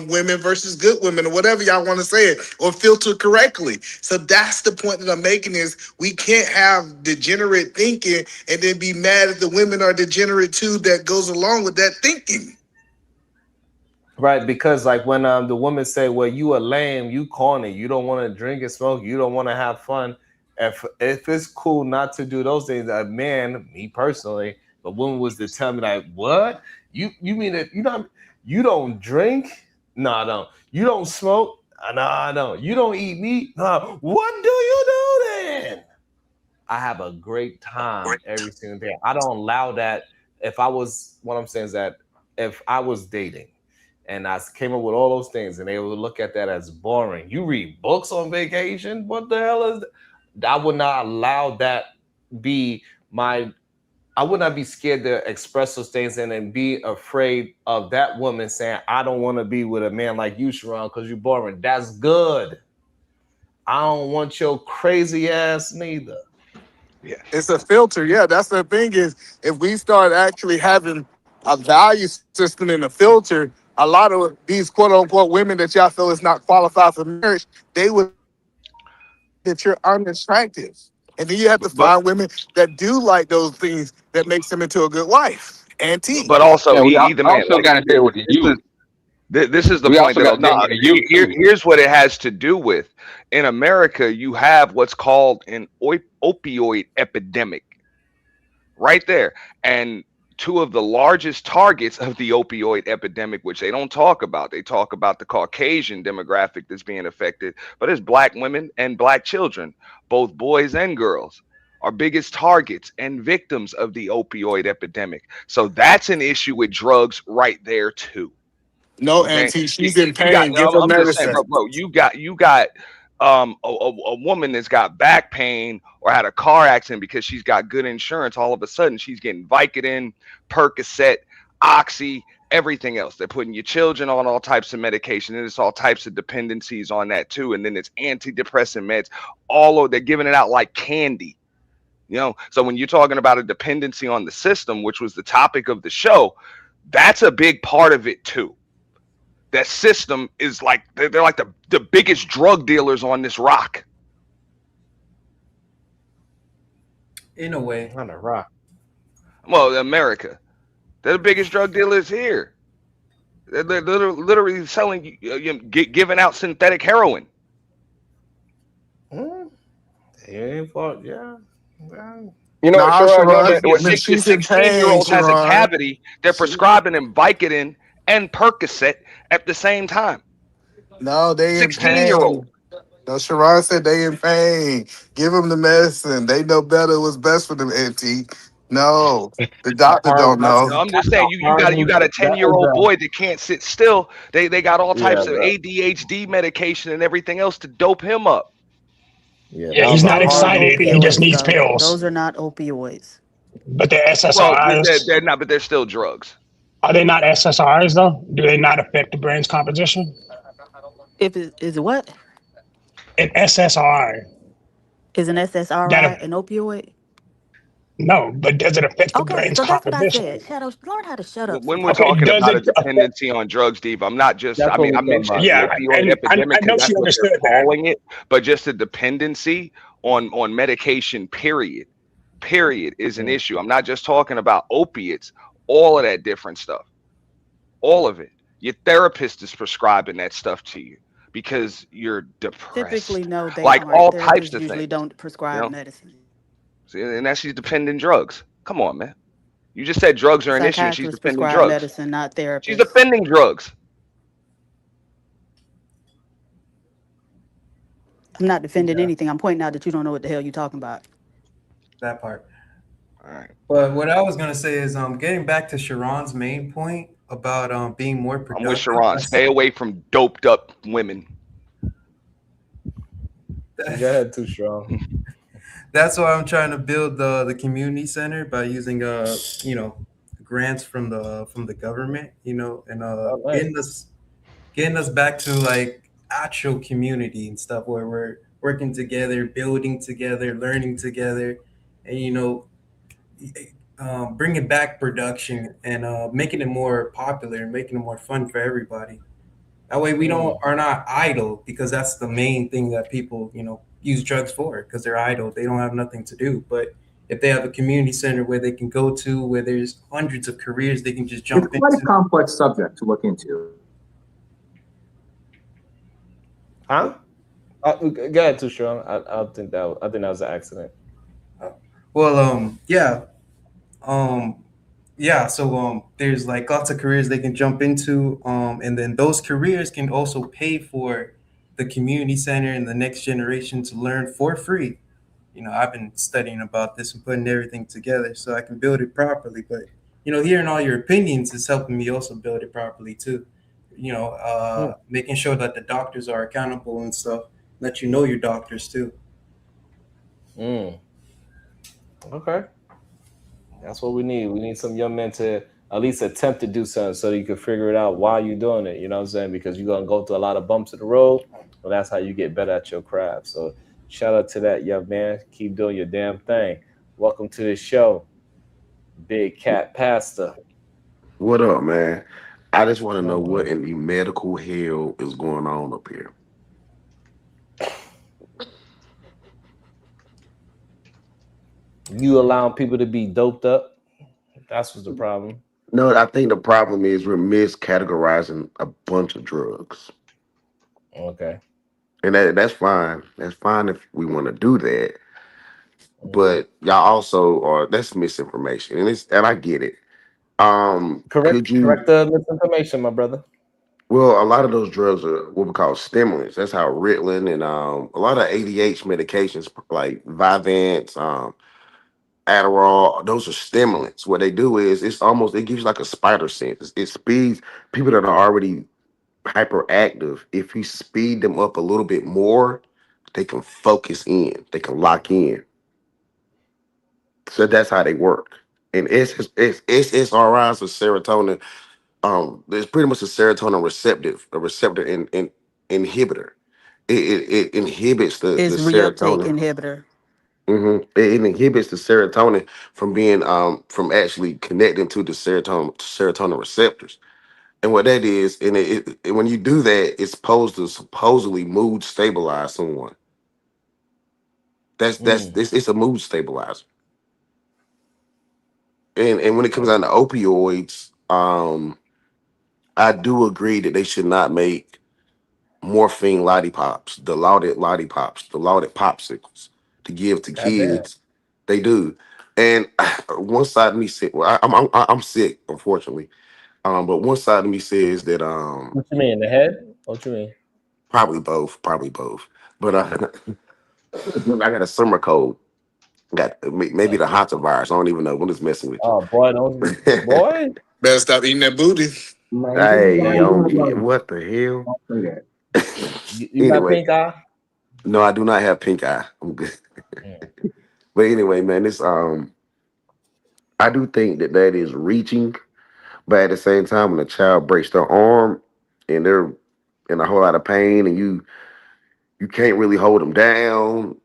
women versus good women, or whatever y'all want to say it, or filter correctly. So that's the point that I'm making: is we can't have degenerate thinking and then be mad at the women are degenerate too. That goes along with that thinking.
Right, because like when the women say, "Well, you a lame, you corny, you don't want to drink and smoke, you don't want to have fun." If it's cool not to do those things, a man, me personally, but woman was to tell me like, "What? You mean that you don't drink? No, I don't. You don't smoke? No, I don't. You don't eat meat? No. What do you do then?" I have a great time every single day. I don't allow that. If I was, what I'm saying is that if I was dating and I came up with all those things and they would look at that as boring. You read books on vacation? What the hell is that? I would not allow that be my I would not be scared to express those things and then be afraid of that woman saying, I don't want to be with a man like you, Sharon, because you're boring. That's good. I don't want your crazy ass neither.
Yes.
It's a filter. Yeah, that's the thing is if we start actually having a value system and a filter, a lot of these quote unquote women that y'all feel is not qualified for marriage, they would that you're unattractive. And then you have to
But
find women that do like those things that makes them into a good wife. Auntie.
but also
Yeah, we
either man,
also
like
got to deal with the
this is
youth.
this is the
We
point
also
that
got to deal with the youth too.
here's what it has to do with. In America, you have what's called an opioid epidemic right there. And two of the largest targets of the opioid epidemic, which they don't talk about, they talk about the Caucasian demographic that's being affected, but it's black women and black children, both boys and girls. Are biggest targets and victims of the opioid epidemic. So that's an issue with drugs right there too.
No,
Okay,
Auntie, she's in
you got.
pain. Give her
I'm just saying,
medicine.
bro. You got a woman that's got back pain or had a car accident because she's got good insurance. All of a sudden, she's getting Vicodin, Percocet, Oxy, everything else. They're putting your children on all types of medication, and it's all types of dependencies on that too. And then it's antidepressant meds. They're giving it out like candy. So when you're talking about a dependency on the system, which was the topic of the show, that's a big part of it too. That system is like they're like the biggest drug dealers on this rock.
In a way.
On the rock.
Well, America, they're the biggest drug dealers here. They're literally selling, giving out synthetic heroin.
Hmm? It ain't fault, yeah. Well,
You know,
Nah,
Sharon, know
Sharon,
that
Your
but
six your
she's in
16-year
pain,
old has a
Sharon.
cavity. They're prescribing him Vicodin and Percocet at the same time.
No, they in
16-year-old.
pain. No, Sharon said they in pain. Give them the medicine. They know better what's best for them, Auntie.
No, the
How
doctor
hard
don't
that's
know.
No, I'm just
that's
saying
a
you got
harmless
a
that is
10-year-old
a
boy that can't sit still. They got all
Yeah,
types of
but
ADHD medication and everything else to dope him up.
yeah,
Yeah,
that
he's
was a
not
Those aren't
harmless.
excited. He just
opioids,
needs
though.
pills.
Those are not opioids.
But they're
Well,
SSRIs.
they're not, but they're still drugs.
Are they not SSRIs though? Do they not affect the brain's composition?
If it is what
An SSRI.
is an
That
SSRI an opioid?
no, but does it affect the
Okay,
brain's
so that's what I said.
composition?
Shadow, learn how to shut up
When we're
sometimes.
Okay,
talking
does
about a
it affect?
dependency on drugs, Steve, I'm not just,
That's
I
what
mean,
we're
I
talking
mentioned
about.
the
Yeah,
Yeah.
opioid
I
epidemic because
know she
that's what they're
understood that.
calling it, but just a dependency on medication, period, is an
Mm,
issue. I'm not just talking about opiates, all of that different stuff, all of it. Your therapist is prescribing that stuff to you because you're
Typically,
depressed,
no, they
like
aren't.
all types
Therapists
of
usually
things,
don't
you
prescribe
know.
medicine.
See, and that's she's dependent drugs. Come on, man. You just said drugs are an issue and she's
Psychiatrists
defending
prescribe
drugs.
medicine, not
She's
therapists.
defending drugs.
I'm not defending
Yeah,
anything. I'm pointing out that you don't know what the hell you're talking about.
that part.
All right.
But what I was gonna say is, getting back to Sharon's main point about being more
I'm with
productive.
Sharon. Stay away from doped up women.
go ahead, too strong.
That's why I'm trying to build the community center by using grants from the government, and
Oh, nice.
getting us back to like actual community and stuff where we're working together, building together, learning together, and bringing back production and making it more popular and making it more fun for everybody. That way we don't
Mm,
are not idle, because that's the main thing that people use drugs for, because they're idle. They don't have nothing to do. But if they have a community center where they can go to, where there's hundreds of careers they can just
It's
jump
quite a
into.
complex subject to look into.
huh? Go ahead, too strong. I think that was an accident.
Well, um, yeah. So there's like lots of careers they can jump into, and then those careers can also pay for the community center and the next generation to learn for free. I've been studying about this and putting everything together so I can build it properly. But hearing all your opinions is helping me also build it properly too.
Mm,
Making sure that the doctors are accountable and stuff. Let you know your doctors too.
mm. Okay. That's what we need. We need some young men to at least attempt to do something so that you can figure it out while you're doing it. You know what I'm saying? Because you're gonna go through a lot of bumps in the road, and that's how you get better at your craft. So shout out to that young man. Keep doing your damn thing. Welcome to the show, Big Cat Pastor.
What up, man? I just want to know
No,
what
no.
in the medical hell is going on up here.
You allowing people to be doped up? That's what's the problem.
No, I think the problem is we're miscategorizing a bunch of drugs,
Okay.
and that's fine. That's fine if we want to do that.
Mm.
But y'all also are that's misinformation, and I get it.
Correct.
Could you?
Correct the misinformation, my brother.
Well, a lot of those drugs are what we call stimulants. That's how Ritalin and a lot of ADH medications like Vyvanse, Adderall, those are stimulants. What they do is it gives you like a spider sense. It speeds people that are already hyperactive. If you speed them up a little bit more, they can focus in, they can lock in. So that's how they work. And it's SSRIs or serotonin. There's pretty much a receptor in inhibitor. It inhibits
It's
the
reuptake
serotonin.
inhibitor.
It inhibits the serotonin from being from actually connecting to the serotonin receptors. And what that is, and when you do that, it's supposed to supposedly mood stabilize someone. That's
Mm.
this it's a mood stabilizer. And when it comes down to
Okay.
opioids, I do agree that they should not make morphine lollipops, the lauded popsicles to give to
Goddamn.
kids. They do, and one side of me said, "Well, I'm sick, unfortunately." But one side of me says that
What you mean? The head? What you mean?
probably both. But I got a summer cold, Got maybe the hantavirus. I don't even know what is messing with you.
Oh boy, don't boy.
Better stop eating that booty.
Man,
Hey,
Yeah,
what the hell?
don't say that.
you got
Anyway,
pink eye.
no, I do not have pink eye. I'm good.
Mm.
But anyway, man, this I do think that that is reaching, but at the same time, when a child breaks their arm and they're in a whole lot of pain, and you can't really hold them down.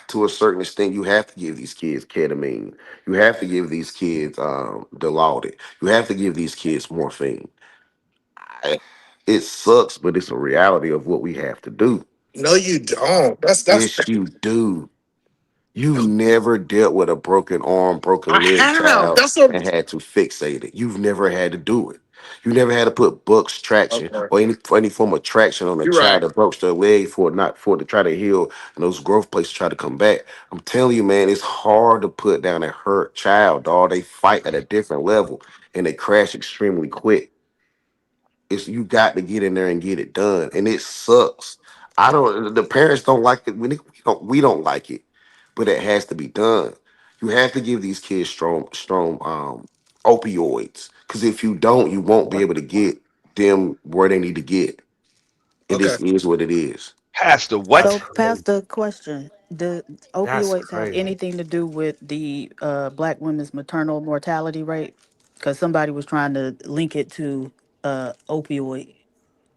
To a certain extent, you have to give these kids ketamine. You have to give these kids Dilaudid. You have to give these kids morphine. It sucks, but it's a reality of what we have to do.
No, you don't. That's.
Yes, you do. You've never dealt with a broken arm, broken
I
leg
have.
child
That's a.
and had to fixate it. You've never had to do it. You never had to put Buck's traction
Okay.
or any form of traction on a
You're
child
right.
that broke their leg for it not for it to try to heal and those growth plates try to come back. I'm telling you, man, it's hard to put down a hurt child, dog. They fight at a different level and they crash extremely quick. It's you got to get in there and get it done, and it sucks. I don't. The parents don't like it. We don't like it, but it has to be done. You have to give these kids strong opioids, because if you don't, you won't be able to get them where they need to get. It
Okay.
just is what it is.
Pastor,
That's
what?
So,
crazy.
Pastor, question: do
That's
opioids have
crazy.
anything to do with the black women's maternal mortality rate? Because somebody was trying to link it to opioid,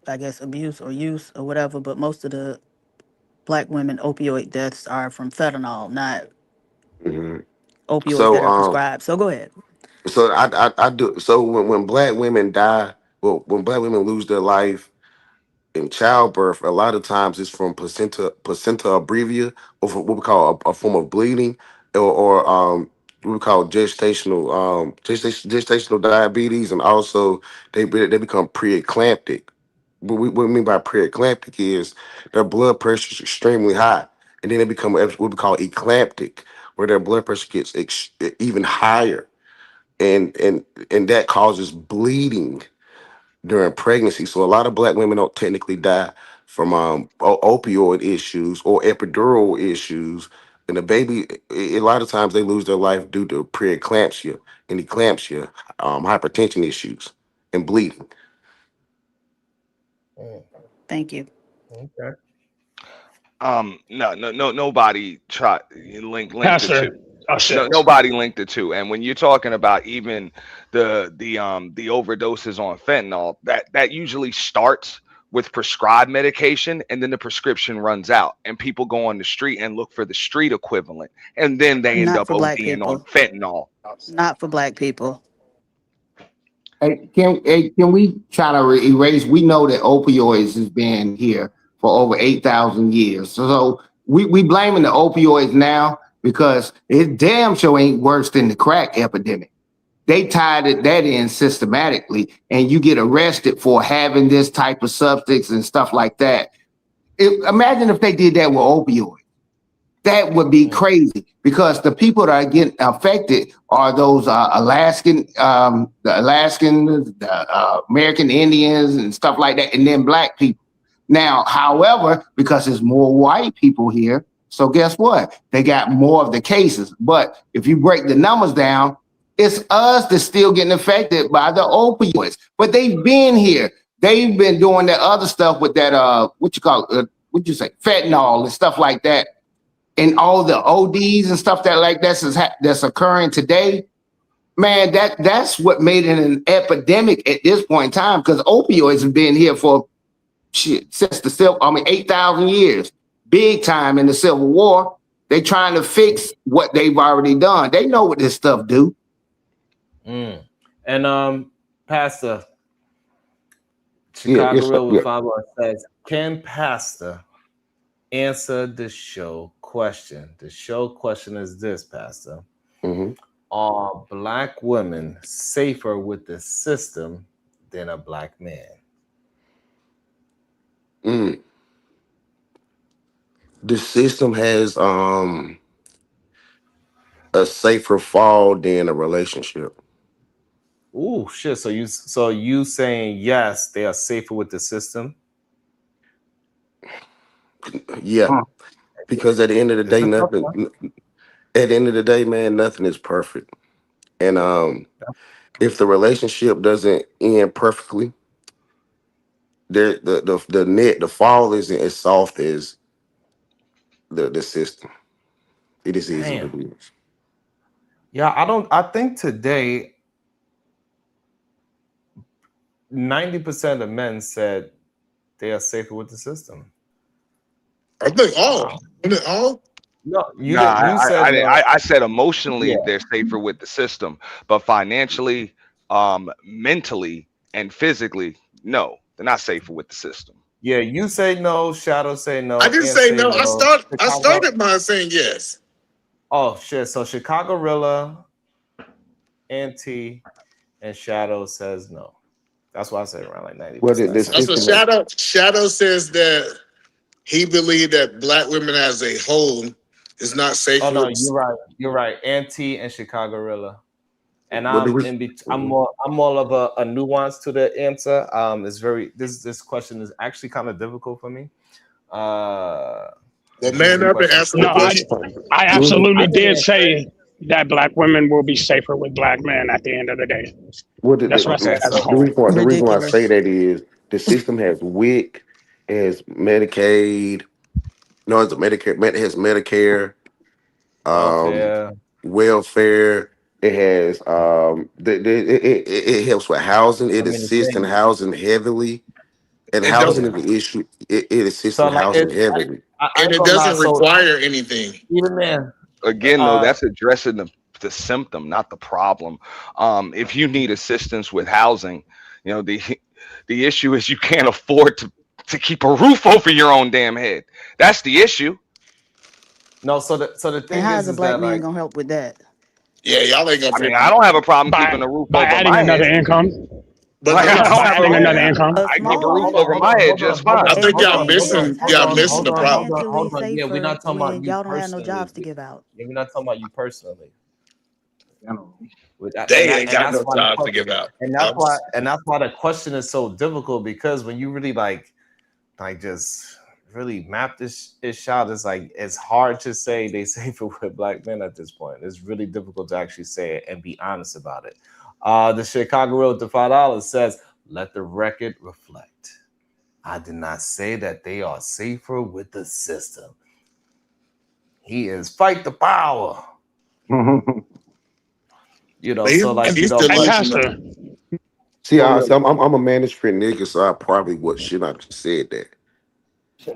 I guess, abuse or use or whatever. But most of the black women opioid deaths are from fentanyl, not
hmm
opioids
So
that are prescribed. So go ahead.
I do. So when black women die, well, when black women lose their life in childbirth, a lot of times it's from placenta abrevia, or from what we call a form of bleeding, or what we call gestational diabetes, and also they become preeclamptic. What we mean by preeclamptic is their blood pressure is extremely high, and then they become what we call eclamptic, where their blood pressure gets even higher, and that causes bleeding during pregnancy. So a lot of black women don't technically die from opioid issues or epidural issues. And the baby, a lot of times they lose their life due to preeclampsia and eclampsia, hypertension issues, and bleeding.
Mm.
Thank you.
Okay.
No, nobody try link the
Pastor,
two.
oh
No,
shit.
nobody linked the two. And when you're talking about even the overdoses on fentanyl, that usually starts with prescribed medication, and then the prescription runs out, and people go on the street and look for the street equivalent, and then they end
Not
up
for black
ODing on
people.
fentanyl.
Not for black people.
Can we try to erase? We know that opioids has been here for over 8,000 years. So we blaming the opioids now because it damn sure ain't worse than the crack epidemic. They tied that in systematically, and you get arrested for having this type of substance and stuff like that. Imagine if they did that with opioids. That would be
Mm.
crazy because the people that are getting affected are those the Alaskans, the American Indians, and stuff like that, and then black people. Now, however, because there's more white people here, so guess what? They got more of the cases. But if you break the numbers down, it's us that's still getting affected by the opioids. But they've been here. They've been doing that other stuff with that what you say, fentanyl and stuff like that, and all the ODs and stuff that's occurring today, man, that's what made it an epidemic at this point in time, because opioids have been here for since the Civil, 8,000 years, big time in the Civil War. They trying to fix what they've already done. They know what this stuff do.
Mm. And Pastor
Yeah,
Chicago
yes, sir.
Real with
Yeah.
5 says, can Pastor answer the show question? The show question is this, Pastor.
hmm
Are black women safer with the system than a black man?
Mm. The system has a safer fall than a relationship.
Ooh, shit. So you saying yes, they are safer with the system?
Yeah, because at the end of the
Is
day,
this tough one?
At the end of the day, man, nothing is perfect. And if the relationship doesn't end perfectly, the fall isn't as soft as the system. It is easy to
Damn.
do.
Yeah, I think today 90% of men said they are safer with the system.
I think
Wow.
all.
No, you
Nah,
did. You said no.
I said emotionally
Yeah.
they're safer with the system, but financially, mentally, and physically, no, they're not safer with the system.
Yeah, you say no, Shadow say
I
no,
didn't
and
say
say
no.
no.
I
Chicago.
started by saying yes.
Oh shit. So Chicago Rilla, NT, and Shadow says no. That's why I say around like
Well,
90%
the
says
That's what
no.
system.
Shadow says that he believed that black women as a whole is not
Oh
safer
no,
with.
you're right. You're right. NT and Chicago Rilla. And
What the
I'm more of a nuance to the answer. It's very this question is actually kind of difficult for me.
Well,
This is
man
a
up and
question.
answer
No,
the question.
I
I
absolutely
didn't
did
answer it.
say that black women will be safer with black men at the end of the day.
What
That's what I
Okay,
said as a
so
whole.
the reason why I say
Ridiculous.
that is the system has WIC, has Medicaid. No, it's a Medicare. It has Medicare, um,
welfare.
welfare. It has it helps with housing.
So
It
many
assists in
things.
housing heavily, and
It
housing is
doesn't,
Yeah.
the issue. It assists
So
in
like
housing heavily.
I
and
ain't
it
gonna lie.
doesn't
So
require anything.
even then,
Again, though,
uh,
that's addressing the symptom, not the problem. If you need assistance with housing, the the issue is you can't afford to keep a roof over your own damn head. That's the issue.
no. So the
And
thing
how is a
is
black
that
man
like
gonna help with that?
Yeah, y'all ain't gonna
I mean,
figure
I
it
don't
out.
have a problem keeping
by
a roof
by
over
adding
my
another
head.
income.
But
Like,
the,
I don't
By
have a
adding
I,
another
okay.
income.
A
I keep a
small
roof
Hold
one.
on,
over
hold
my
on,
head
hold on,
just
hold
I
fine.
on,
think
And the
hold
y'all
on,
thing
hold on,
missing
is,
hold on,
he's
hold
the
on, hold
problem.
on,
financially
hold on. Yeah, we're
safer
not talking about
when
you
y'all don't have no
personally.
jobs to give out.
Yeah, we're not talking about you personally.
They ain't
And
got
that's
no
why
jobs to give out.
and that's why the question is so difficult because when you really like just really map this out, it's like it's hard to say they safer with black men at this point. It's really difficult to actually say it and be honest about it. The Chicago Road to $5 says, "Let the record reflect. I did not say that they are safer with the system. He is fight the power."
But
So
he's
but
Hey,
delusional.
Pastor.
See,
well, yeah,
I'm a management nigga, so I probably should not have said that.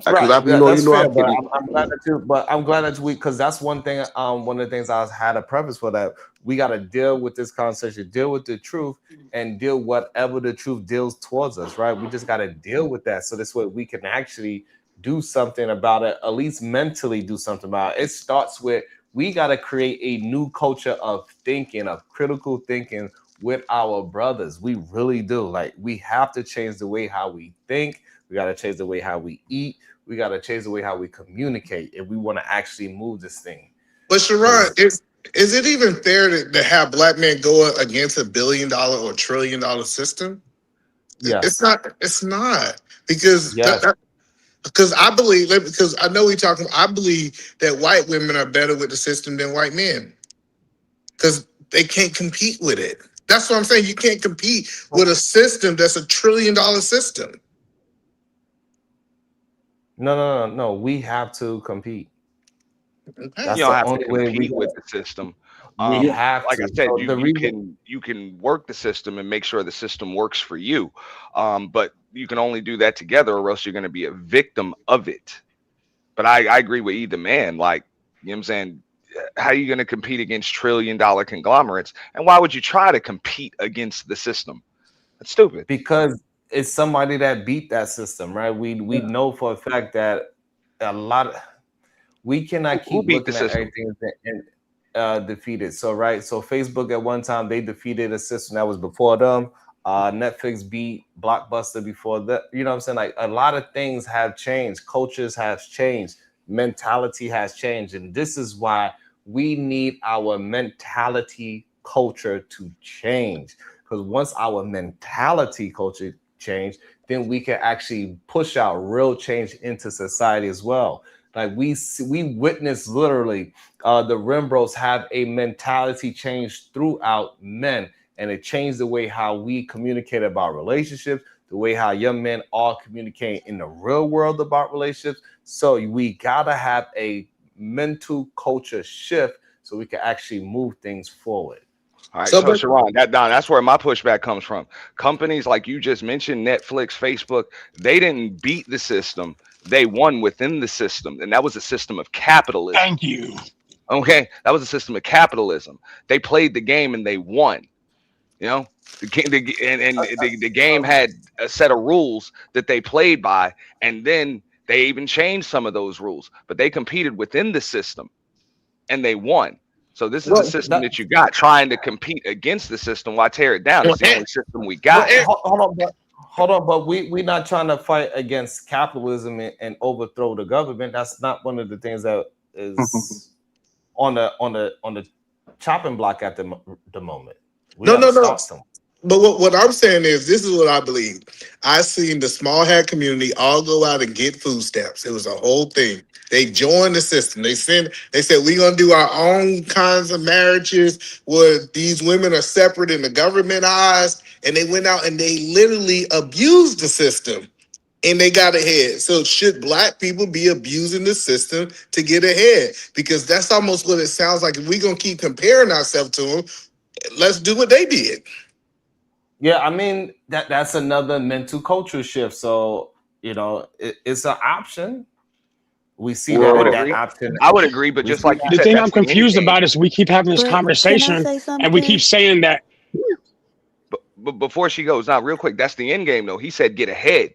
Because
right.
I,
Yeah, that's
I'm
fair. But
getting.
I'm glad that you. But I'm glad that we, because that's one thing. One of the things I had a preface for that. We got to deal with this conversation, deal with the truth, and deal whatever the truth deals towards us. Right. We just got to deal with that, so this way we can actually do something about it. At least mentally do something about it. It starts with we got to create a new culture of thinking, of critical thinking with our brothers. We really do. Like we have to change the way how we think. We got to change the way how we eat. We got to change the way how we communicate if we want to actually move this thing.
But Sharon,
Because
is it even fair to have black men go against $1 billion or $1 trillion system? It's
yes,
not. It's not because
yes,
because I believe because I know we talking. I believe that white women are better with the system than white men because they can't compete with it. That's what I'm saying. You can't compete with a system that's $1 trillion system.
no. We have to compete.
Okay.
You
That's
don't
the
have to
only way we
compete with
got.
the system.
We have
Like I
to.
said,
So
you
the
you
reason,
can you can work the system and make sure the system works for you. But you can only do that together, or else you're going to be a victim of it. But I agree with either man. Like, you know what I'm saying? How are you going to compete against $1 trillion conglomerates? And why would you try to compete against the system? That's stupid.
because it's somebody that beat that system, right? We know for a fact that a lot of we
Who,
cannot
who
keep
beat the
looking at
system?
everything and defeated. So right, so Facebook at one time they defeated a system that was before them. Netflix beat Blockbuster before that. You know what I'm saying? Like a lot of things have changed, cultures have changed, mentality has changed, and this is why we need our mentality culture to change. Because once our mentality culture change, then we can actually push out real change into society as well. Like we witness literally the Rembrandts have a mentality change throughout men, and it changed the way how we communicate about relationships, the way how young men are communicating in the real world about relationships. So we gotta have a mental culture shift so we can actually move things forward.
All right,
So,
so
but
Sharon, that's where my pushback comes from. Companies like you just mentioned, Netflix, Facebook, they didn't beat the system; they won within the system, and that was a system of capitalism.
Thank you.
Okay, that was a system of capitalism. They played the game and they won. You know, the game had a set of rules that they played by, and then they even changed some of those rules, but they competed within the system and they won. So this is the
well,
system that you got. Trying to compete against the system, why tear it down?
well,
It's the only system we
Well,
got now.
hold on, but we're not trying to fight against capitalism and overthrow the government. That's not one of the things that is on the chopping block at the moment. We
no,
got to
no, no.
start somewhere.
But what I'm saying is, this is what I believe. I seen the small hat community all go out and get food stamps. It was a whole thing. They joined the system. They said we're gonna do our own kinds of marriages where these women are separate in the government eyes. And they went out and they literally abused the system and they got ahead. So should black people be abusing the system to get ahead? Because that's almost what it sounds like. If we're gonna keep comparing ourselves to them, let's do what they did.
Yeah, I mean that's another mental culture shift. So it's an option. We see
I would
that
Well,
that
agree.
option.
I would agree, but
We
just
see
like you
that.
The
said,
thing
that's
I'm
the end
confused
game.
about is we keep having this
But can I
conversation
say
and we keep
something?
saying that.
But before she goes, now real quick, that's the end game though. He said get ahead.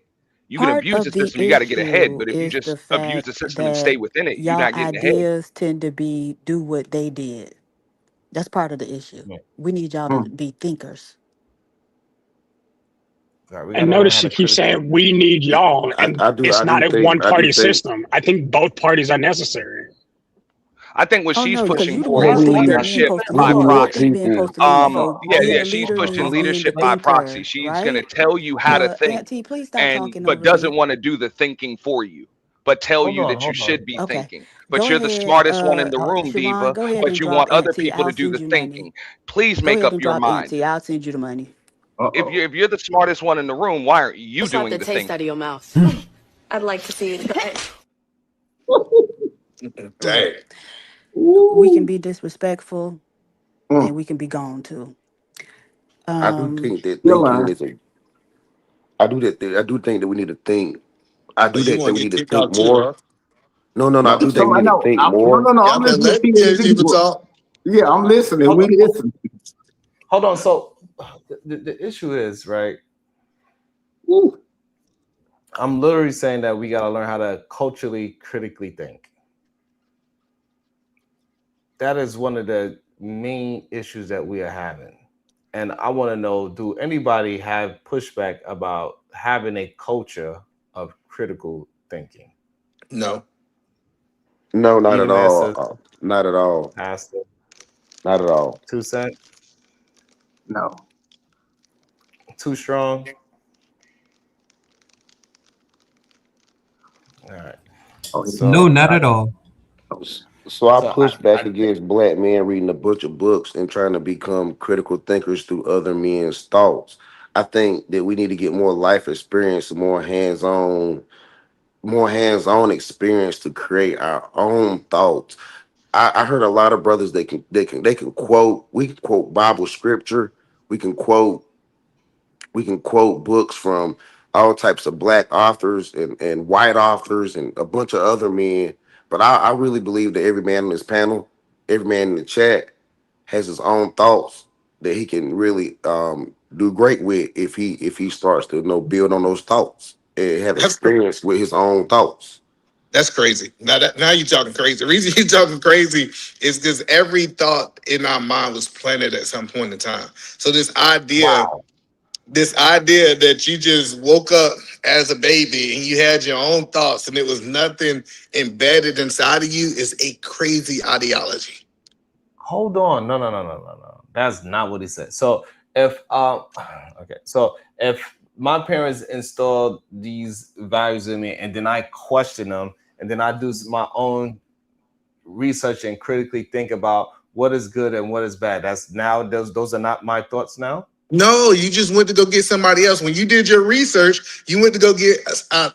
You can
Part
abuse the
of the
system, you got to get ahead.
issue
But if you
is the
just abuse the
fact
system and stay
that
within it, you're
y'all
not getting ahead.
ideas tend to be do what they did. That's part of the issue.
Yeah.
We need y'all to be thinkers.
Right, we got
And
to learn
notice
how
she
to
keeps
critically.
saying we need y'all, and
I
it's
do
not a
think
one party system. I think both parties are necessary.
I think what
Oh
she's
no, because
pushing
you the
for
one
we
who
is
think
need
that men
leadership
supposed to
we
by
lead.
need
You
more
don't think
proxy.
men
people.
supposed to lead. So
Yeah,
being
yeah,
a
she's
leader
pushing
means being the
leadership by proxy.
thinker,
She's gonna
right?
tell you how to think,
Auntie, please stop
and
talking
but
over me.
doesn't want to do the thinking for you, but tell
Hold
you
on,
that you
hold on.
should be
Okay.
thinking. But
Go
you're the
ahead,
smartest one in the room,
Sharon,
Diva,
go ahead
but
and
you
drop
want other
Auntie.
people
I'll
to do
send
the
you money.
thinking. Please
Go
make
ahead
up
and
your
drop
mind.
Auntie. I'll send you the money.
If you're the smartest one in the room, why aren't you
Push out
doing
the
the
taste out of
thinking?
your mouth. I'd like to see it.
Dang.
Look, we can be disrespectful and we can be gone too.
I do
Um,
think that
You're
thinking
lying.
is a. I do that. I do think that we need to think. I
But
do
you
that. That
want
we
to
need
get
to
kicked
think
out too,
more.
huh?
No. I
No.
do think
So
we
I
need to
know.
think
No,
more.
no, no. I'm
Y'all better
listening
let
to you.
people
People.
talk.
Yeah, I'm listening.
Hold
We
on,
listen.
hold on. So the issue is, right?
Woo.
I'm literally saying that we got to learn how to culturally critically think. That is one of the main issues that we are having. And I want to know, do anybody have pushback about having a culture of critical thinking?
No.
No, not at
Even
all.
Master,
Not at all.
Pastor,
Not at all.
2 Cent,
No.
too strong. All right.
Oh, yeah.
No,
So
not
I
at all.
So I
so
push back
I
against black men reading a bunch of books and trying to become critical thinkers through other men's thoughts. I think that we need to get more life experience, more hands-on experience to create our own thoughts. I heard a lot of brothers they can quote. We can quote Bible scripture. We can quote we can quote books from all types of black authors and white authors and a bunch of other men. But I really believe that every man on this panel, every man in the chat, has his own thoughts that he can really do great with if he starts to build on those thoughts and have
That's
experience with his own thoughts.
That's crazy. Now you're talking crazy. The reason you're talking crazy is because every thought in our mind was planted at some point in time. So
wow.
this idea that you just woke up as a baby and you had your own thoughts and it was nothing embedded inside of you is a crazy ideology.
Hold on. No. That's not what he said. So if okay, so if my parents installed these values in me and then I question them and then I do my own research and critically think about what is good and what is bad. That's now those are not my thoughts now.
No, you just went to go get somebody else. When you did your research, you went to go get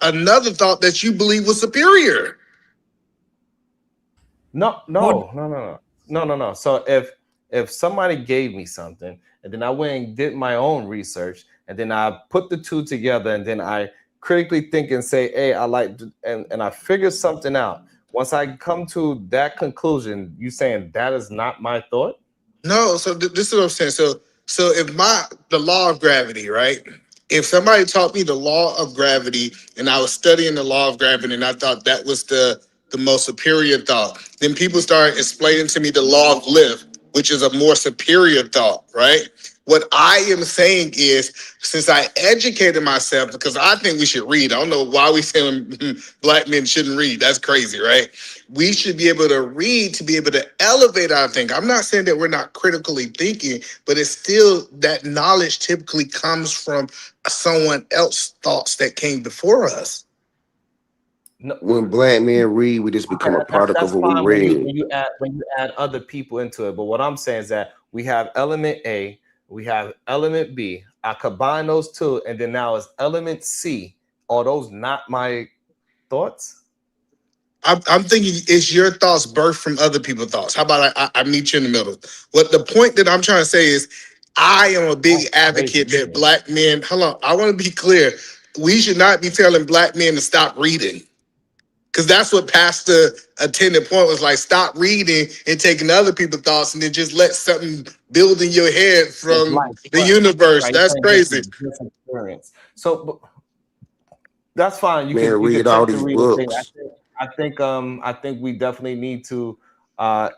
another thought that you believe was superior.
No,
Hold
no, no, no, no, no, no, no. So if somebody gave me something and then I went and did my own research and then I put the two together and then I critically think and say, hey, I like and I figure something out. Once I come to that conclusion, you saying that is not my thought?
No, so this is what I'm saying. So if the law of gravity, right? If somebody taught me the law of gravity and I was studying the law of gravity and I thought that was the most superior thought, then people start explaining to me the law of lift, which is a more superior thought, right? What I am saying is, since I educated myself, because I think we should read. I don't know why we saying black men shouldn't read. That's crazy, right? We should be able to read to be able to elevate our thinking. I'm not saying that we're not critically thinking, but it's still that knowledge typically comes from someone else's thoughts that came before us.
No,
When black men read, we just
okay,
become a product of
that's
what we
fine
read.
when you add other people into it. But what I'm saying is that we have element A, we have element B. I combine those two, and then now it's element C. Are those not my thoughts?
I'm thinking, is your thoughts birthed from other people's thoughts? How about I meet you in the middle? What the point that I'm trying to say is, I am a big
That's crazy.
advocate that black men. Hold on, I want to be clear. We should not be telling black men to stop reading. Because that's what Pastor attended point was like, stop reading and taking other people's thoughts and then just let something build in your head
Just
from
life,
the
right?
universe.
Right. You're
That's
saying just
crazy.
this experience. So that's fine.
Man,
You could
read all
take the
these
reading thing.
books.
I think we definitely need to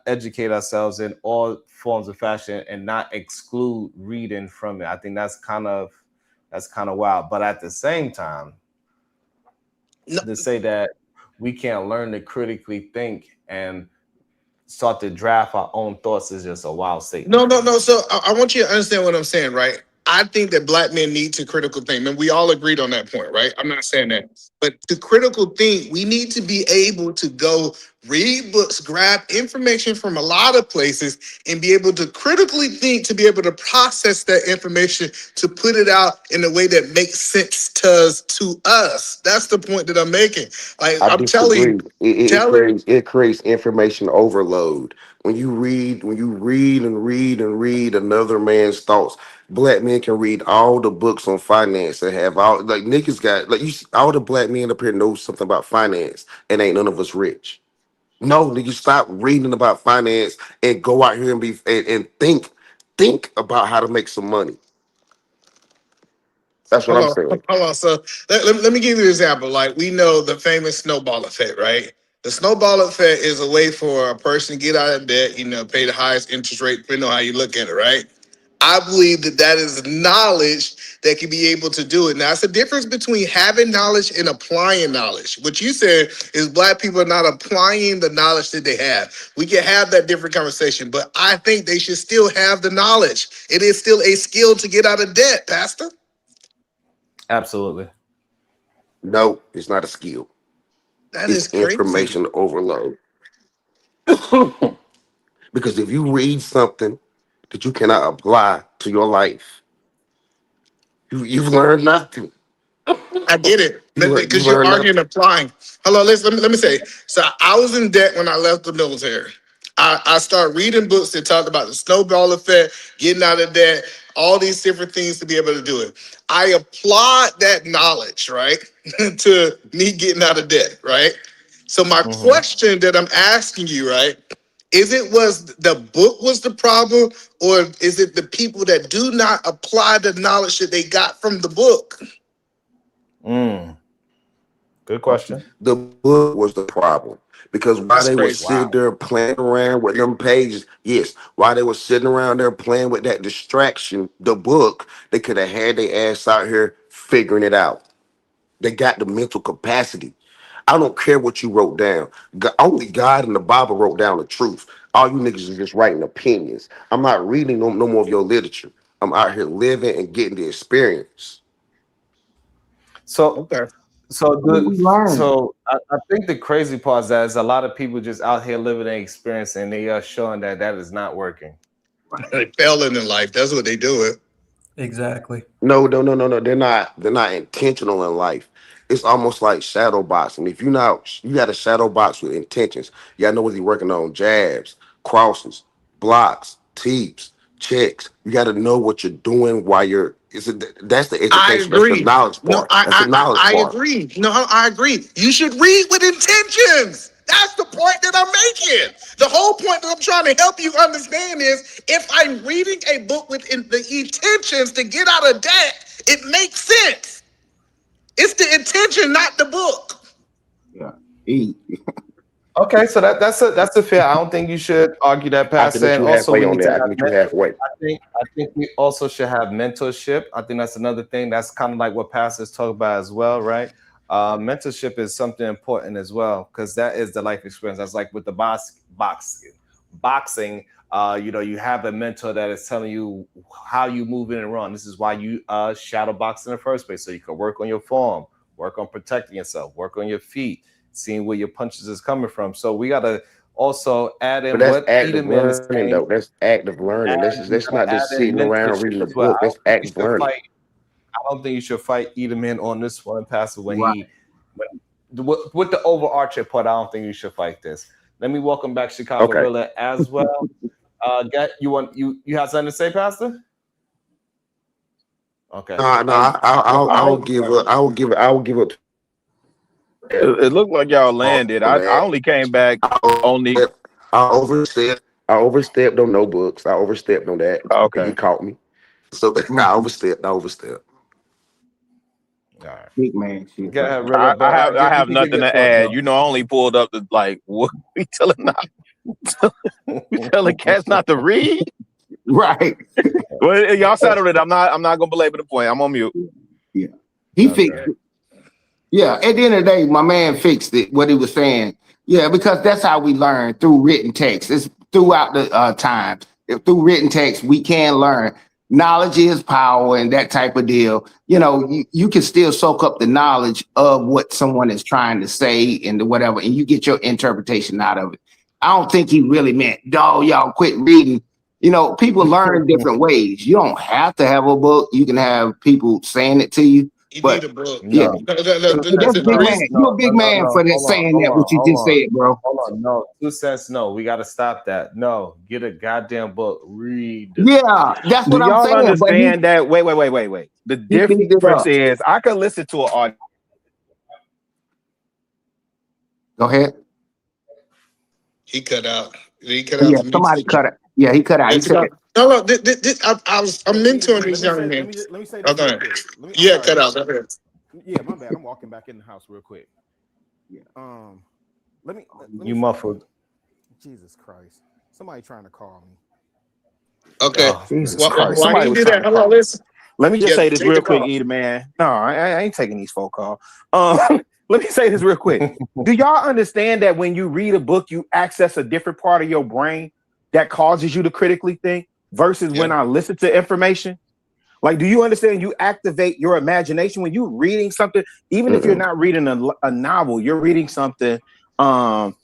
educate ourselves in all forms of fashion and not exclude reading from it. I think that's kind of wild. But at the same time,
No,
to say that we can't learn to critically think and start to draft our own thoughts is just a wild statement.
no. So I want you to understand what I'm saying, right? I think that black men need to critical think. And we all agreed on that point, right? I'm not saying that. But to critical think, we need to be able to go read books, grab information from a lot of places, and be able to critically think to be able to process that information to put it out in a way that makes sense to us. That's the point that I'm making. Like
I
I'm telling you,
disagree. It
telling
creates information overload. When you read and read and read another man's thoughts, black men can read all the books on finance and have all like niggas got like all the black men up here know something about finance and ain't none of us rich. No, nigga, stop reading about finance and go out here and and think about how to make some money. That's what
hold
I'm
on,
saying.
hold on. So let me give you an example. Like we know the famous snowball effect, right? The snowball effect is a way for a person to get out of debt, pay the highest interest rate, depending on how you look at it, right? I believe that that is knowledge that can be able to do it. Now, it's a difference between having knowledge and applying knowledge. What you said is black people are not applying the knowledge that they have. We can have that different conversation, but I think they should still have the knowledge. It is still a skill to get out of debt, Pastor.
Absolutely.
No, it's not a skill.
That
It's
is crazy.
information overload. Because if you read something that you cannot apply to your life, you've learned nothing.
I get it
You
because you're
learn
arguing
nothing.
applying. Hello, let me say. So I was in debt when I left the military. I started reading books that talked about the snowball effect, getting out of debt, all these different things to be able to do it. I applied that knowledge, right, to me getting out of debt, right? So my
Hmm.
question that I'm asking you, right, is it was the book was the problem, or is it the people that do not apply the knowledge that they got from the book?
Mm, good question.
The book was the problem. Because while
That's
they were
crazy.
sitting
Wow.
there playing around with them pages, yes, while they were sitting around there playing with that distraction, the book, they could have had their ass out here figuring it out. They got the mental capacity. I don't care what you wrote down. Only God and the Bible wrote down the truth. All you niggas is just writing opinions. I'm not reading no more of your literature. I'm out here living and getting the experience.
So
Okay.
So
What did we learn?
I think the crazy part is that there's a lot of people just out here living their experience, and they are showing that that is not working.
They failing in life. That's what they do. It.
Exactly.
No. They're not intentional in life. It's almost like shadow boxing. If you got a shadow box with intentions. You gotta know what you're working on. Jabs, crosses, blocks, teeps, checks. You gotta know what you're doing while you're that's the
I
education. That's the
agree.
knowledge
No,
part. That's the knowledge
I
part.
agree. No, I agree. You should read with intentions. That's the point that I'm making. The whole point that I'm trying to help you understand is if I'm reading a book with the intentions to get out of debt, it makes sense. It's the intention, not the book.
Yeah.
Okay, so that's a fair. I don't think you should argue that,
I can
Pastor.
meet
And
you
also,
halfway
we
on
need to
that. I
have
can meet you halfway.
I think we also should have mentorship. I think that's another thing. That's kind of like what pastors talk about as well, right? Mentorship is something important as well because that is the life experience. That's like with the boxing. You have a mentor that is telling you how you move in and run. This is why you shadow box in the first place, so you can work on your form, work on protecting yourself, work on your feet, seeing where your punches is coming from. So we gotta also add
But
in
that's
what
active
Edelman is
learning,
saying.
though. That's active learning.
We
That's
gotta
not just
add in
sitting around
mentorship
reading a
as well.
book. That's active learning.
I don't think you should fight Edelman on this one, Pastor.
Right.
With the overarching part, I don't think you should fight this. Let me welcome back Chicago
Okay.
Rilla as well. You have something to say, Pastor? Okay.
No, I'll give up. I will give up.
It looked like y'all landed. I only came back only.
I overstepped on no books. I overstepped on that.
Okay.
He caught me. So I overstepped.
All right.
Big man shit.
Go ahead, Rilla.
I have
You can give
nothing
your
to
thoughts,
add.
though.
You know, I only pulled up the like what we telling cats not to read.
Right.
Well, y'all settled it. I'm not gonna belabor the point. I'm on mute.
Yeah. He fixed it. Yeah, at the end of the day, my man fixed it, what he was saying. Yeah, because that's how we learn through written text. It's throughout the time. Through written text, we can learn. Knowledge is power and that type of deal. You can still soak up the knowledge of what someone is trying to say and whatever, and you get your interpretation out of it. I don't think he really meant, dog, y'all quit reading. People learn different ways. You don't have to have a book. You can have people saying it to you.
You
But
need a book.
yeah, that's big man. You're a big man for that saying that what you just said, bro.
Hold on, no, 2 cents, no. We got to stop that. No, get a goddamn book. Read.
Yeah, that's what
Do
I'm
y'all
saying.
understand that? Wait. The difference is I could listen to an audio.
Go ahead.
He cut out. He cut out.
Yeah, somebody cut it. Yeah, he cut out. He said,
No. I'm mentoring these young men.
Let me say this real quick.
Yeah, cut out. Go ahead.
Yeah, my bad. I'm walking back in the house real quick.
Yeah.
Let me
You muffled.
Jesus Christ. Somebody trying to call me.
Okay.
Jesus Christ.
Why you do that? Hello, listen.
Let me just say this
take
real
the
quick,
call.
Eda, man. No, I ain't taking these phone calls. Let me say this real quick. Do y'all understand that when you read a book, you access a different part of your brain that causes you to critically think versus when I listen to information? Like, do you understand you activate your imagination when you're reading something, even if you're not reading a novel, you're reading something nonfiction.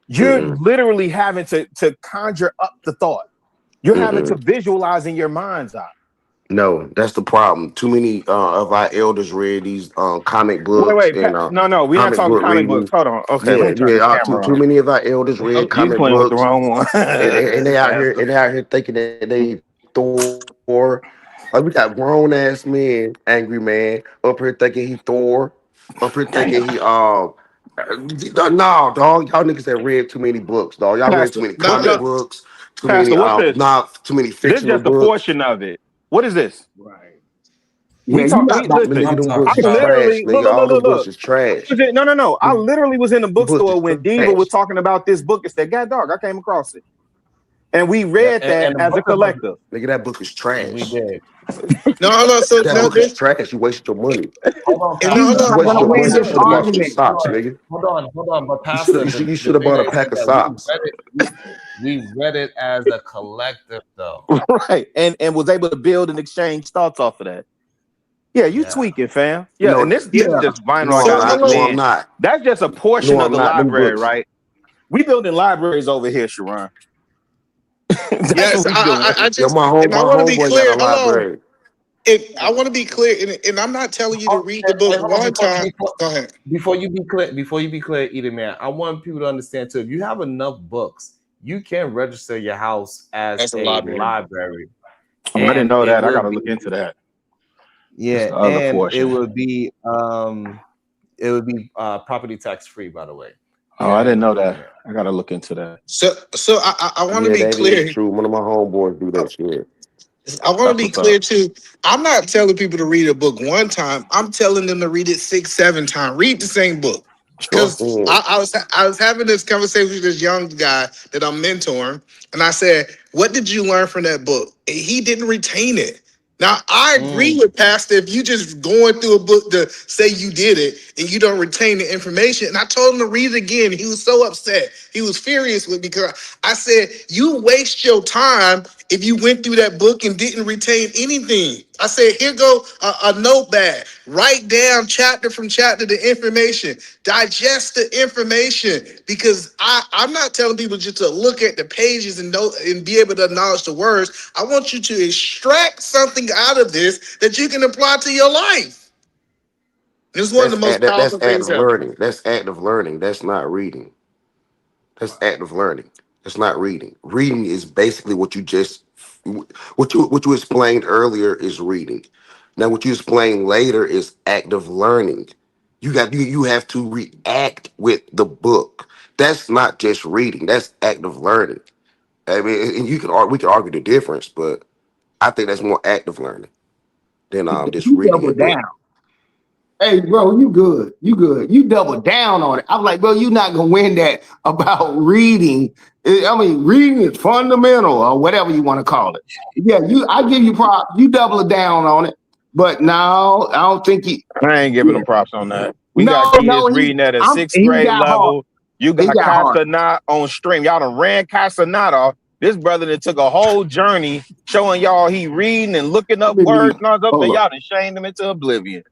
You're literally having to conjure up the thought. You're having to visualize in your mind's eye.
No, that's the problem. Too many of our elders read these comic books.
Wait.
And
No, we're not talking comic
reading.
books. Hold on. Okay, let me turn this camera
too
on.
many of our elders read
You
comic
playing with the
books.
wrong one.
and they out here thinking that they Thor. Like, we got grown ass men, angry man, up here thinking he Thor. Up here thinking he no, dog. Y'all niggas that read too many books, dog. Y'all read too many comic books, too
Pastor,
many
what's this?
too many
This
fictional
is just a
books.
portion of it. What is this?
Right.
Listen,
Listen.
them books
I
is trash,
literally
nigga. All them books is trash.
No. I literally was in the bookstore when Diva was
trash.
talking about this book and said, God dog, I came across it. And we read that as a collective.
Nigga, that book is trash.
We did.
No. So
that book is trash. You wasted your money.
Hold on,
He's
Pastor.
not gonna win this
Should have bought some
argument.
socks, nigga.
Hold on. But Pastor,
You should have bought a pack of socks.
We read it as a collective, though.
Right. And was able to build and exchange thoughts off of that. Yeah, you tweaking, fam. Yeah, and
No,
this is just vinyl
no,
I
I'm
got
not.
out
No,
there.
I'm not.
That's just a portion
No,
of
I'm
the
not. Them
library,
books.
right? We building libraries over here, Sharon. That's
Yes,
what we doing.
I
Yo,
just, and I
my
want to be
homeboy got
clear.
a
Hello,
library.
and I want to be clear, and I'm not telling you to
Oh,
read the book
hold on,
one time. Go ahead.
before you be clear, Edie man, I want people to understand too. If you have enough books, you can register your house as
That's a
a
library.
library,
Oh, I didn't
and
know
it
that. I
will
gotta look
be
into that. That's
yeah,
the other
and it
portion.
would be property tax free, by the way.
Oh, I didn't know
Doing
that.
it.
I gotta look into that.
So I want to
Yeah,
be
that is
clear.
true. One of my homeboys do that shit.
I want to
That's
be
what's up.
clear too. I'm not telling people to read a book one time. I'm telling them to read it 6, 7 times. Read the same book.
Sure.
Because I was having this conversation with this young guy that I'm mentoring, and I said, "What did you learn from that book?" And he didn't retain it. Now I agree with Pastor. If you just going through a book to say you did it and you don't retain the information, and I told him to read it again, he was so upset. He was furious with me because I said, "You waste your time if you went through that book and didn't retain anything." I said, "Here go a notepad. Write down chapter from chapter the information. Digest the information." Because I'm not telling people just to look at the pages and know and be able to acknowledge the words. I want you to extract something out of this that you can apply to your life. This is one of the most
That's
powerful things
active
ever.
learning. That's active learning. That's not reading. That's active learning. That's not reading. Reading is basically what you explained earlier is reading. Now what you explained later is active learning. You have to react with the book. That's not just reading. That's active learning. I mean, and we can argue the difference, but I think that's more active learning than just
You
reading a
double
book.
down. Hey, bro, you good. You good. You double down on it. I'm like, bro, you're not going to win that about reading. I mean, reading is fundamental or whatever you want to call it. Yeah, I give you props. You double it down on it. But no, I don't think he.
I ain't giving them props on that. We got
No,
kids reading at a sixth
he
grade
got hard.
level. You
He
got
got hard.
Casanat on stream. Y'all done ran Casanat off. This brother that took a whole journey showing y'all he reading and looking up words and all that stuff, and y'all done shamed him into oblivion.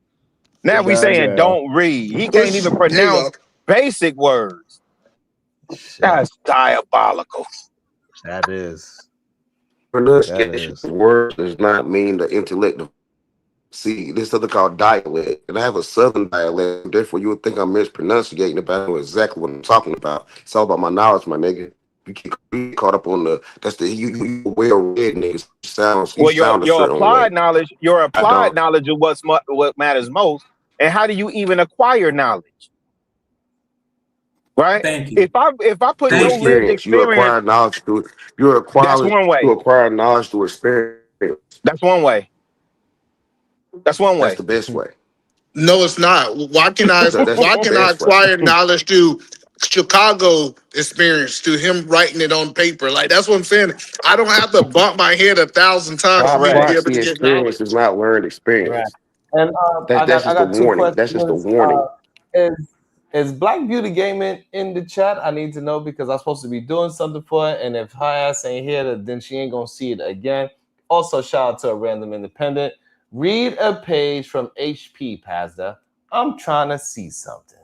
Now we saying don't read. He can't even
There you
pronounce
go.
basic words. That's diabolical.
That is.
Pronunciation of words does not mean the intellect of. See, there's something called dialect, and I have a southern dialect. Therefore, you would think I'm mispronunciating it, but I know exactly what I'm talking about. It's all about my knowledge, my nigga. You get caught up on you well-read niggas. You
Well,
sound a
your
certain way.
applied knowledge,
I don't.
knowledge of what matters most, and how do you even acquire knowledge? Right?
Thank you.
If I put
Through
your lived
experience, you
experience,
acquire knowledge through
that's one way.
knowledge through experience.
That's one way. That's one
That's
way.
the best way.
No, it's not. Why can I?
That's
Why
the
can I
best way.
acquire knowledge through Chicago experience, through him writing it on paper? Like that's what I'm saying. I don't have to bump my head 1,000 times for me to be able to
Proxy
get knowledge.
experience is not learned
Right.
experience.
And
That's
I
just a
got two
warning. That's just a
questions.
warning.
Is Black Beauty Gaming in the chat? I need to know because I'm supposed to be doing something for her, and if her ass ain't here, then she ain't gonna see it again. Also, shout out to a random independent. Read a page from HP, Pastor. I'm trying to see something.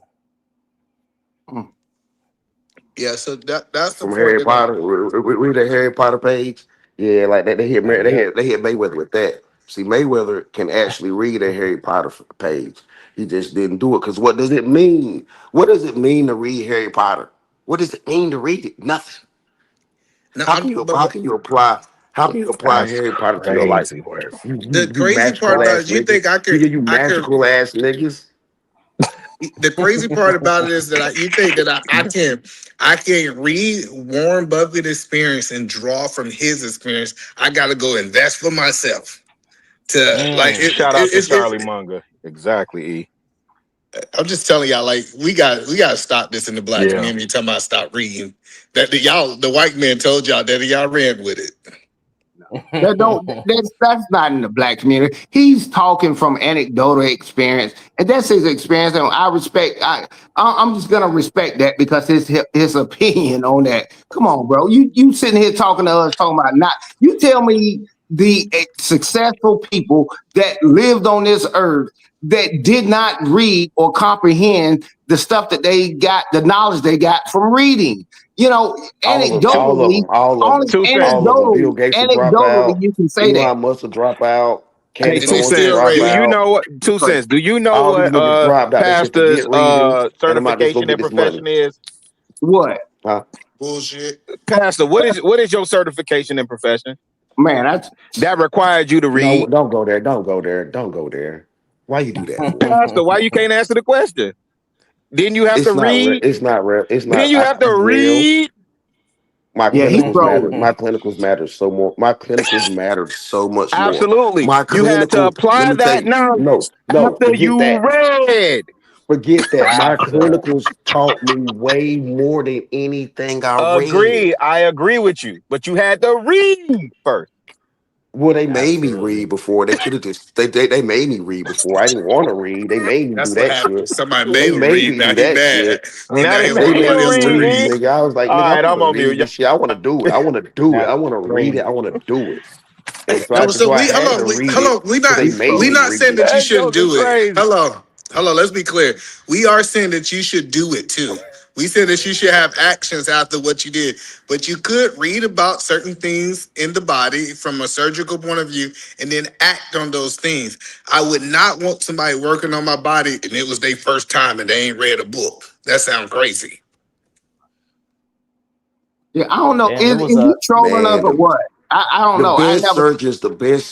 Yeah, so that's the
From
point
Harry
that I'm.
Potter, read the Harry Potter page. Yeah, like that. They hit Mayweather with that. See, Mayweather can actually read a Harry Potter page. He just didn't do it because what does it mean? What does it mean to read Harry Potter? What does it mean to read it? Nothing.
No,
How can you apply
That's
Harry Potter to your life?
crazy work.
the
You
crazy part
magical
about
ass
it, you
niggas.
think I
You
could.
magical ass niggas.
The crazy part about it is that you think that I can read Warren Buffett experience and draw from his experience. I got to go invest for myself.
Shout out to Charlie Munger. Exactly, E.
I'm just telling y'all, like we got to stop this in the black
Yeah.
community. Talking about stop reading. The white man told y'all that y'all ran with it.
That's not in the black community. He's talking from anecdotal experience, and that's his experience. And I respect. I'm just gonna respect that because his opinion on that. Come on, bro. You sitting here talking to us talking about not. You tell me the successful people that lived on this earth that did not read or comprehend the stuff that they got, the knowledge they got from reading. You know, anecdotally, only
Bill Gates will drop
anecdotally,
out.
you can say that.
Elon Musk will drop out.
Hey,
Candace
Two
Owens will
Cents,
drop
do you
out.
know what? 2 Cents, do you know
All these
what
niggas dropped out. They said
pastor's
forget reading, and I'm about to just go
certification
get
and
this money.
profession is?
What?
Huh?
Bullshit.
Pastor, what is your certification and profession?
Man,
that required you to read.
No, don't go there. Don't go there. Don't go there. Why you do that for?
Pastor, why you can't answer the question? Didn't you have to read?
It's not real. It's not.
Didn't you have to
I'm real.
read?
My
Yeah, he's
clinicals matter.
trolling.
My clinicals matter so more. My clinicals matter so much more.
Absolutely.
My
You had to
clinical. Let
apply
me tell
that
you.
knowledge
No.
after
Forget
you
that.
read.
Forget that. My clinicals taught me way more than anything I read.
Agreed. I agree with you. But you had to read first.
Well, they made me read before. They could have just they made me read before. I didn't want to read. They made me
That's
do
what
that
happened.
shit.
Somebody made
They
him
made
read.
me
Now
do
he
that
mad.
shit.
And
Now
now
they
he want
They
made
made
everybody
you
else
me
to
read,
read.
read.
nigga. I was like,
All
nigga, I
right,
want
I'm
to
on mute.
read this shit. I want to do it. I want to do it. I want to read it. I want to do it. And so
No, so
I
we
had to read it.
We
So they made me
not
read
saying
it.
that you
That
shouldn't
joke is
do it.
crazy.
Hello, let's be clear. We are saying that you should do it too. We said that you should have actions after what you did, but you could read about certain things in the body from a surgical point of view and then act on those things. I would not want somebody working on my body and it was their first time and they ain't read a book. That sounds crazy.
Yeah, I don't know.
Yeah,
Is he trolling us
Man,
or what? I don't
the
know. I
best
never.
surgeons, the best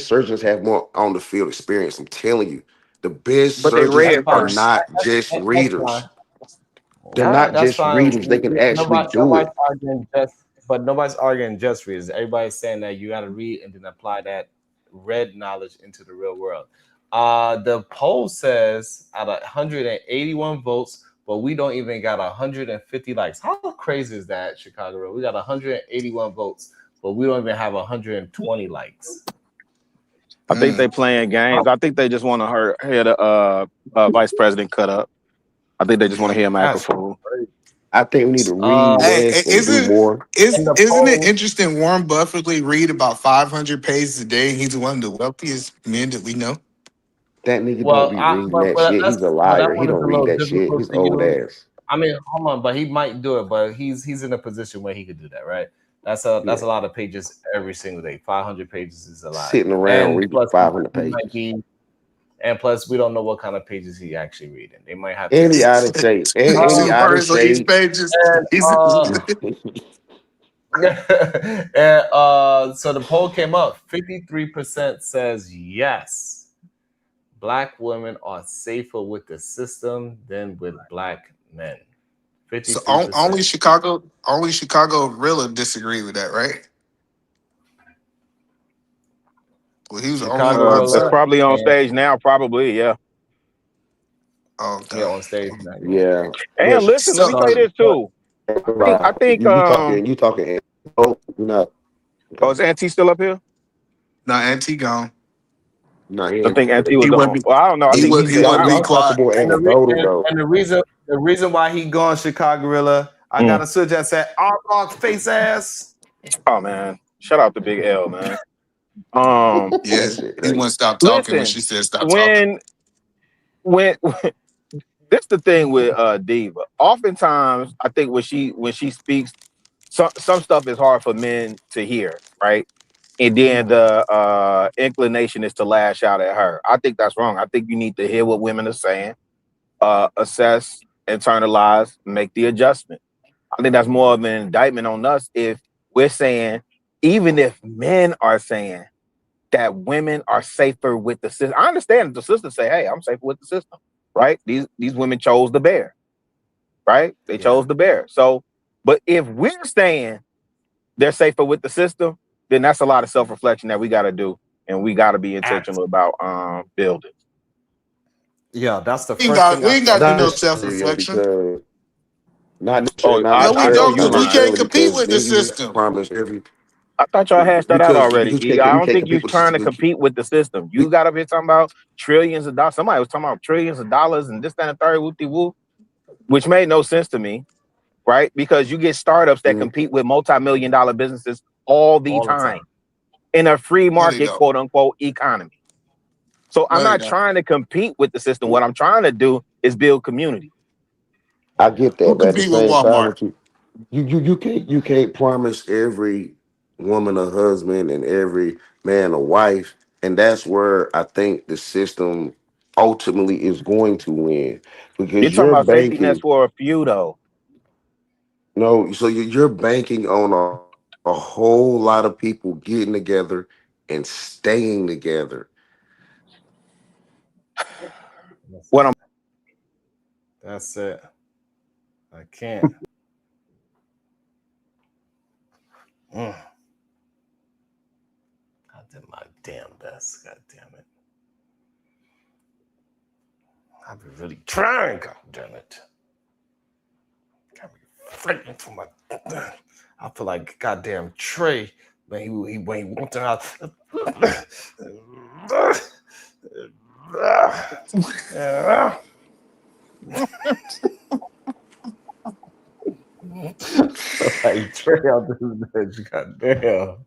surgeons have more on the field experience. I'm telling you, the best
But they
surgeons
that's
read
are
fine.
first.
not just
That's fine.
readers. They're not
That's
just
fine.
readers. They can actually do
Nobody's
it.
arguing nobody's arguing just readers. Everybody's saying that you got to read and then apply that read knowledge into the real world. The poll says out of 181 votes, but we don't even got 150 likes. How crazy is that, Chicago? We got 181 votes, but we don't even have 120 likes.
I think they playing games. I think they just want to hear the vice president cut up. I think they just want to hear him act a fool.
I think we need to read less and do more.
Isn't it interesting? Warren Buffett read about 500 pages a day. He's one of the wealthiest men that we know.
That nigga don't
Well,
be reading that
but
shit. He's a
that
liar. He
one is
don't
a
read
little
that shit.
difficult
His
for
old
you.
ass.
I mean, hold on, but he might do it. But he's in a position where he could do that, right? That's a lot of pages every single day. 500 pages is a lot.
Sitting around reading 500 pages.
And plus, we don't know what kind of pages he actually reading. They might have
And he
to.
out of shape. And he
2
out of
words on each
shape.
pages.
And so the poll came up. 53% says yes. Black women are safer with the system than with black men. 53%.
So only Chicago really disagree with that, right? Well, he was the only one
Chicago
That's
upset.
probably on stage now. Probably, yeah.
Oh,
yeah, on stage now.
Yeah.
And listen, let me say this too. I think
you talking oh no.
Oh, is Auntie still up here?
No, Auntie gone.
No,
I think Auntie was
He
on. Well, I don't know. I think he's still
wouldn't be
out.
quiet.
And the reason why he gone Chicago Gorilla, I got a switch that said "Rock face ass."
Oh man, shout out to Big L, man.
Yeah, he wouldn't stop talking when she said stop talking.
When this the thing with Diva. Oftentimes, I think when she speaks, some stuff is hard for men to hear, right? And then the inclination is to lash out at her. I think that's wrong. I think you need to hear what women are saying, assess, internalize, make the adjustment. I think that's more of an indictment on us if we're saying, even if men are saying that women are safer with the system. I understand that the sisters say, hey, I'm safer with the system, right? These women chose the bear, right? They chose the bear. So, but if we're saying they're safer with the system, then that's a lot of self-reflection that we got to do, and we got to be intentional about building.
Yeah, that's the
We
first thing.
ain't got to do no
Not
self-reflection.
because not
No, we don't, because we can't compete with the
because
system.
promise every
I thought y'all hashed that out already.
can't
I don't think
compete
you're
with
trying to compete with the system. You got up here talking about trillions of dollars. Somebody was talking about trillions of dollars and this, that, and third, whoop-de-whoop, which made no sense to me, right? Because you get startups that compete with multi-million-dollar businesses all the time. in a free
There you
market,
go.
quote unquote, economy. So I'm
There you
not
go.
trying to compete with the system. What I'm trying to do is build community.
I get
Who
that, but at the
compete with
same time,
Walmart?
with you can't promise every woman a husband and every man a wife, and that's where I think the system ultimately is going to win
You're
because
talking
you're
about safety nets
banking.
for a few, though.
No, so you're banking on a whole lot of people getting together and staying together.
What I'm
That's it. I can't. I did my damn best. God damn it. I've been really trying. God damn it. Got me fighting for my. I feel like goddamn Trey when he walked out. Like Trey out this bitch. Goddamn.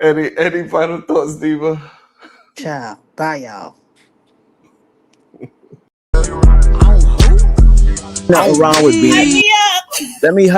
Any final thoughts, Diva?
Ciao. Bye, y'all.
nothing wrong with being. Let me